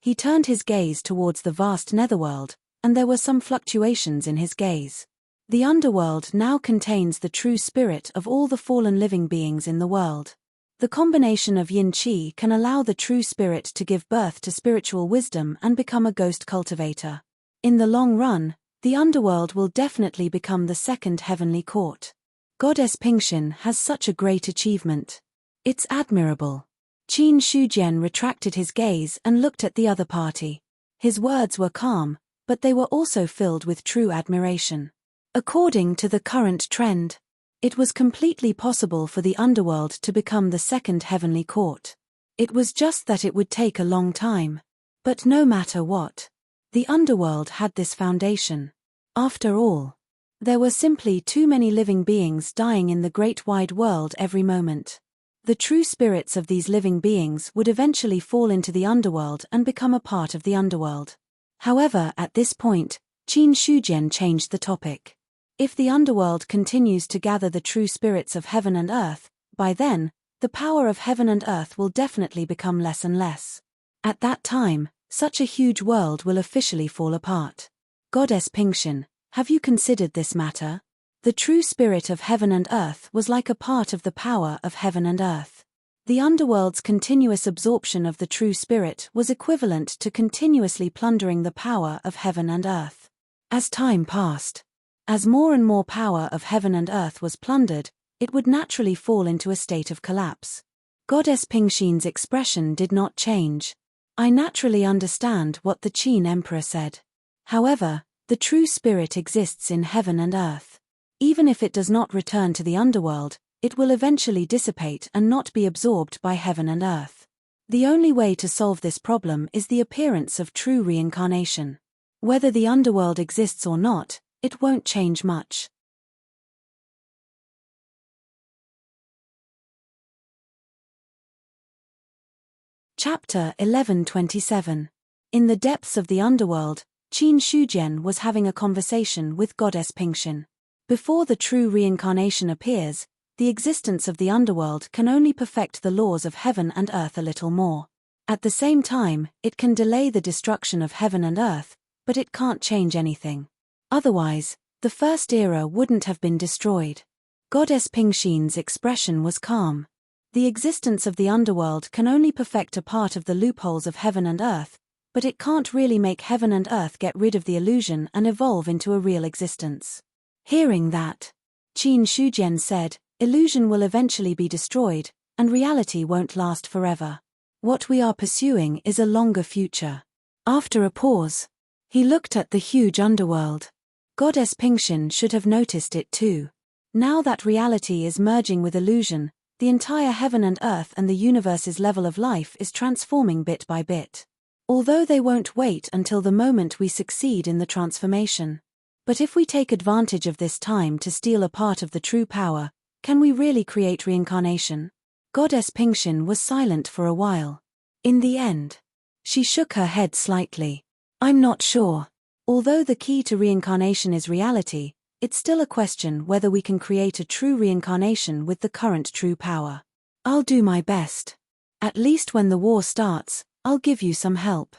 he turned his gaze towards the vast netherworld, and there were some fluctuations in his gaze. The underworld now contains the true spirit of all the fallen living beings in the world. The combination of yin qi can allow the true spirit to give birth to spiritual wisdom and become a ghost cultivator. In the long run, the underworld will definitely become the second heavenly court. Goddess Pingxin has such a great achievement. It's admirable. Qin Shujian retracted his gaze and looked at the other party. His words were calm, but they were also filled with true admiration. According to the current trend, it was completely possible for the underworld to become the second heavenly court. It was just that it would take a long time. But no matter what, the underworld had this foundation. After all, there were simply too many living beings dying in the great wide world every moment. The true spirits of these living beings would eventually fall into the underworld and become a part of the underworld. However, at this point, Qin Shujian changed the topic. If the underworld continues to gather the true spirits of heaven and earth, by then, the power of heaven and earth will definitely become less and less. At that time, such a huge world will officially fall apart. Goddess Pingxin, have you considered this matter? The true spirit of heaven and earth was like a part of the power of heaven and earth. The underworld's continuous absorption of the true spirit was equivalent to continuously plundering the power of heaven and earth. As time passed, as more and more power of heaven and earth was plundered, it would naturally fall into a state of collapse. Goddess Pingxin's expression did not change. I naturally understand what the Qin Emperor said. However, the true spirit exists in heaven and earth. Even if it does not return to the underworld, it will eventually dissipate and not be absorbed by heaven and earth. The only way to solve this problem is the appearance of true reincarnation. Whether the underworld exists or not, it won't change much. Chapter 1127. In the depths of the underworld, Qin Shujian was having a conversation with Goddess Pingxin. Before the true reincarnation appears, the existence of the underworld can only perfect the laws of heaven and earth a little more. At the same time, it can delay the destruction of heaven and earth, but it can't change anything. Otherwise, the First Era wouldn't have been destroyed. Goddess Pingxin's expression was calm. The existence of the underworld can only perfect a part of the loopholes of heaven and earth, but it can't really make heaven and earth get rid of the illusion and evolve into a real existence. Hearing that, Qin Shujian said, illusion will eventually be destroyed, and reality won't last forever. What we are pursuing is a longer future. After a pause, he looked at the huge underworld. Goddess Pingxin should have noticed it too. Now that reality is merging with illusion, the entire heaven and earth and the universe's level of life is transforming bit by bit. Although they won't wait until the moment we succeed in the transformation. But if we take advantage of this time to steal a part of the true power, can we really create reincarnation? Goddess Pingxin was silent for a while. In the end, she shook her head slightly. I'm not sure. Although the key to reincarnation is reality, it's still a question whether we can create a true reincarnation with the current true power. I'll do my best. At least when the war starts, I'll give you some help.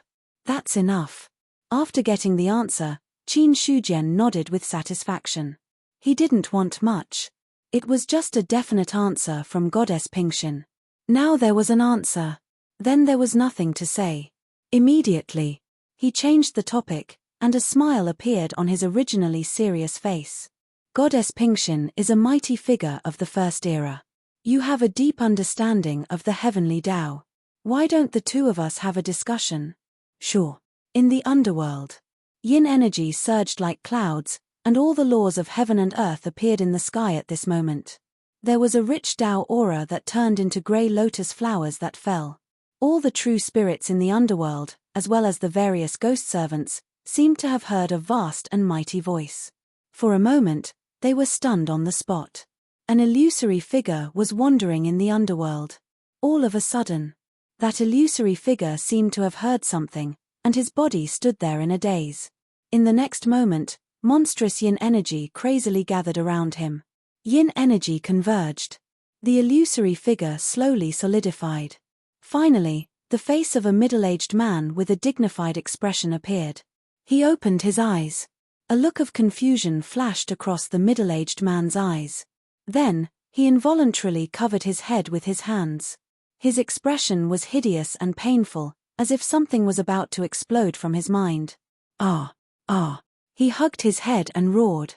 That's enough. After getting the answer, Qin Shujian nodded with satisfaction. He didn't want much. It was just a definite answer from Goddess Pingxin. Now there was an answer. Then there was nothing to say. Immediately, he changed the topic, and a smile appeared on his originally serious face. Goddess Pingxin is a mighty figure of the First Era. You have a deep understanding of the heavenly Tao. Why don't the two of us have a discussion? Sure. In the underworld, yin energy surged like clouds, and all the laws of heaven and earth appeared in the sky at this moment. There was a rich Tao aura that turned into grey lotus flowers that fell. All the true spirits in the underworld, as well as the various ghost servants, seemed to have heard a vast and mighty voice. For a moment, they were stunned on the spot. An illusory figure was wandering in the underworld. All of a sudden, that illusory figure seemed to have heard something, and his body stood there in a daze. In the next moment, monstrous yin energy crazily gathered around him. Yin energy converged. The illusory figure slowly solidified. Finally, the face of a middle-aged man with a dignified expression appeared. He opened his eyes. A look of confusion flashed across the middle-aged man's eyes. Then, he involuntarily covered his head with his hands. His expression was hideous and painful, as if something was about to explode from his mind. Ah! Ah! He hugged his head and roared.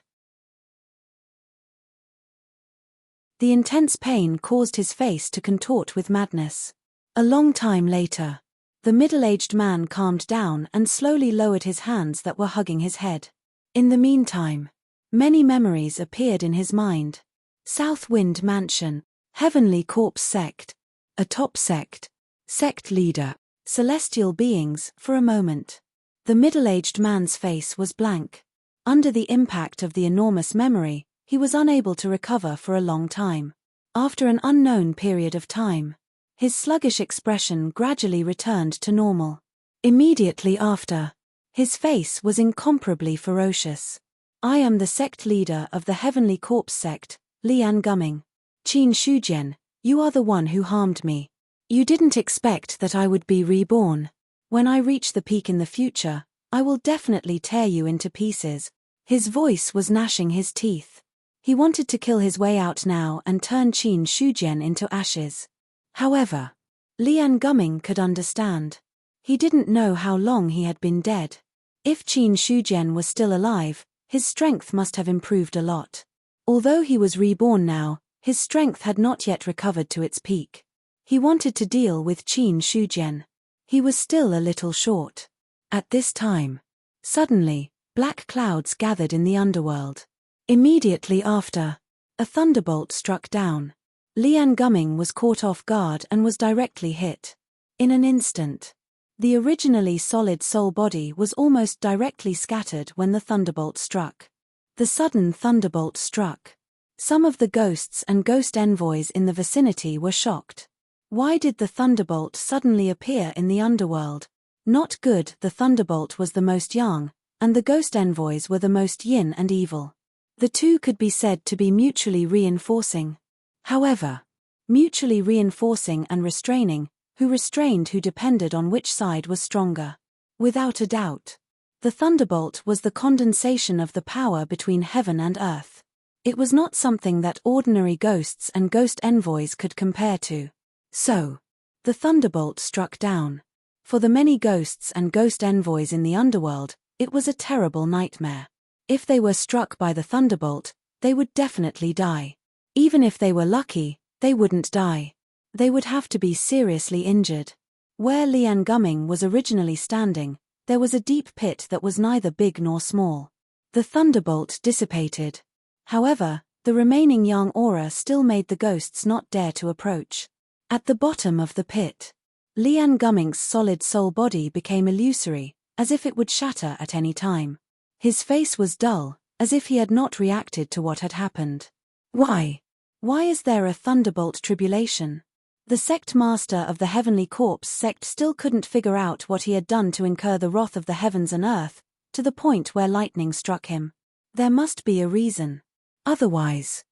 The intense pain caused his face to contort with madness. A long time later, the middle-aged man calmed down and slowly lowered his hands that were hugging his head. In the meantime, many memories appeared in his mind. South Wind Mansion, Heavenly Corpse Sect, a top sect, sect leader, celestial beings. For a moment, the middle-aged man's face was blank. Under the impact of the enormous memory, he was unable to recover for a long time. After an unknown period of time, his sluggish expression gradually returned to normal. Immediately after, his face was incomparably ferocious. I am the sect leader of the Heavenly Corpse Sect, Lian Gumming. Qin Shujian, you are the one who harmed me. You didn't expect that I would be reborn. When I reach the peak in the future, I will definitely tear you into pieces. His voice was gnashing his teeth. He wanted to kill his way out now and turn Qin Shujian into ashes. However, Lian Gumming could understand. He didn't know how long he had been dead. If Qin Shujian was still alive, his strength must have improved a lot. Although he was reborn now, his strength had not yet recovered to its peak. He wanted to deal with Qin Shujian. He was still a little short. At this time, suddenly, black clouds gathered in the underworld. Immediately after, a thunderbolt struck down. Lian Gumming was caught off guard and was directly hit. In an instant, the originally solid soul body was almost directly scattered when the thunderbolt struck. The sudden thunderbolt struck. Some of the ghosts and ghost envoys in the vicinity were shocked. Why did the thunderbolt suddenly appear in the underworld? Not good. The thunderbolt was the most yang, and the ghost envoys were the most yin and evil. The two could be said to be mutually reinforcing. However, mutually reinforcing and restraining, who restrained who depended on which side was stronger. Without a doubt, the thunderbolt was the condensation of the power between heaven and earth. It was not something that ordinary ghosts and ghost envoys could compare to. So, the thunderbolt struck down. For the many ghosts and ghost envoys in the underworld, it was a terrible nightmare. If they were struck by the thunderbolt, they would definitely die. Even if they were lucky, they wouldn't die. They would have to be seriously injured. Where Lian Gumming was originally standing, there was a deep pit that was neither big nor small. The thunderbolt dissipated. However, the remaining yang aura still made the ghosts not dare to approach. At the bottom of the pit, Lian Gumming's solid soul body became illusory, as if it would shatter at any time. His face was dull, as if he had not reacted to what had happened. Why? Why is there a thunderbolt tribulation? The sect master of the Heavenly Corpse Sect still couldn't figure out what he had done to incur the wrath of the heavens and earth, to the point where lightning struck him. There must be a reason. Otherwise,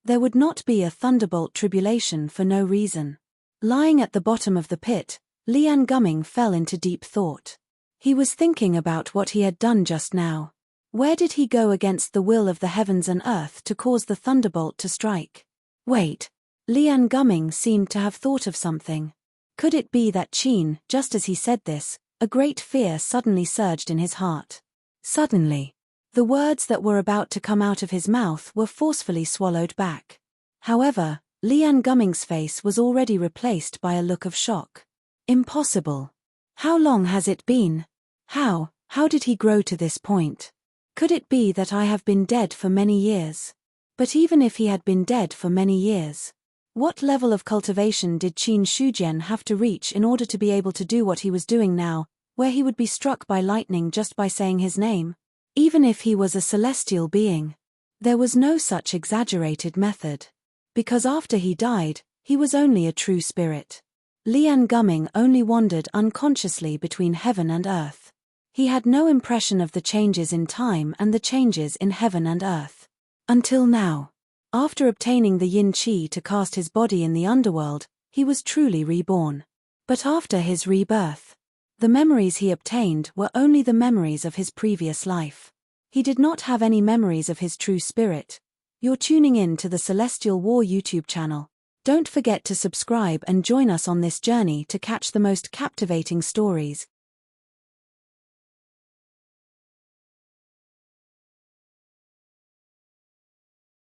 there would not be a thunderbolt tribulation for no reason. Lying at the bottom of the pit, Lian Gumming fell into deep thought. He was thinking about what he had done just now. Where did he go against the will of the heavens and earth to cause the thunderbolt to strike? Wait. Lian Gumming seemed to have thought of something. Could it be that Qin, just as he said this, a great fear suddenly surged in his heart. Suddenly, the words that were about to come out of his mouth were forcefully swallowed back. However, Lian Gumming's face was already replaced by a look of shock. Impossible. How long has it been? How did he grow to this point? Could it be that I have been dead for many years? But even if he had been dead for many years, What level of cultivation did Qin Shujian have to reach in order to be able to do what he was doing now, where he would be struck by lightning just by saying his name? Even if he was a celestial being, there was no such exaggerated method. Because after he died, he was only a true spirit. Lian Gumming only wandered unconsciously between heaven and earth. He had no impression of the changes in time and the changes in heaven and earth. Until now. After obtaining the yin qi to cast his body in the underworld, he was truly reborn. But after his rebirth, the memories he obtained were only the memories of his previous life. He did not have any memories of his true spirit. You're tuning in to the Celestial War YouTube channel. Don't forget to subscribe and join us on this journey to catch the most captivating stories.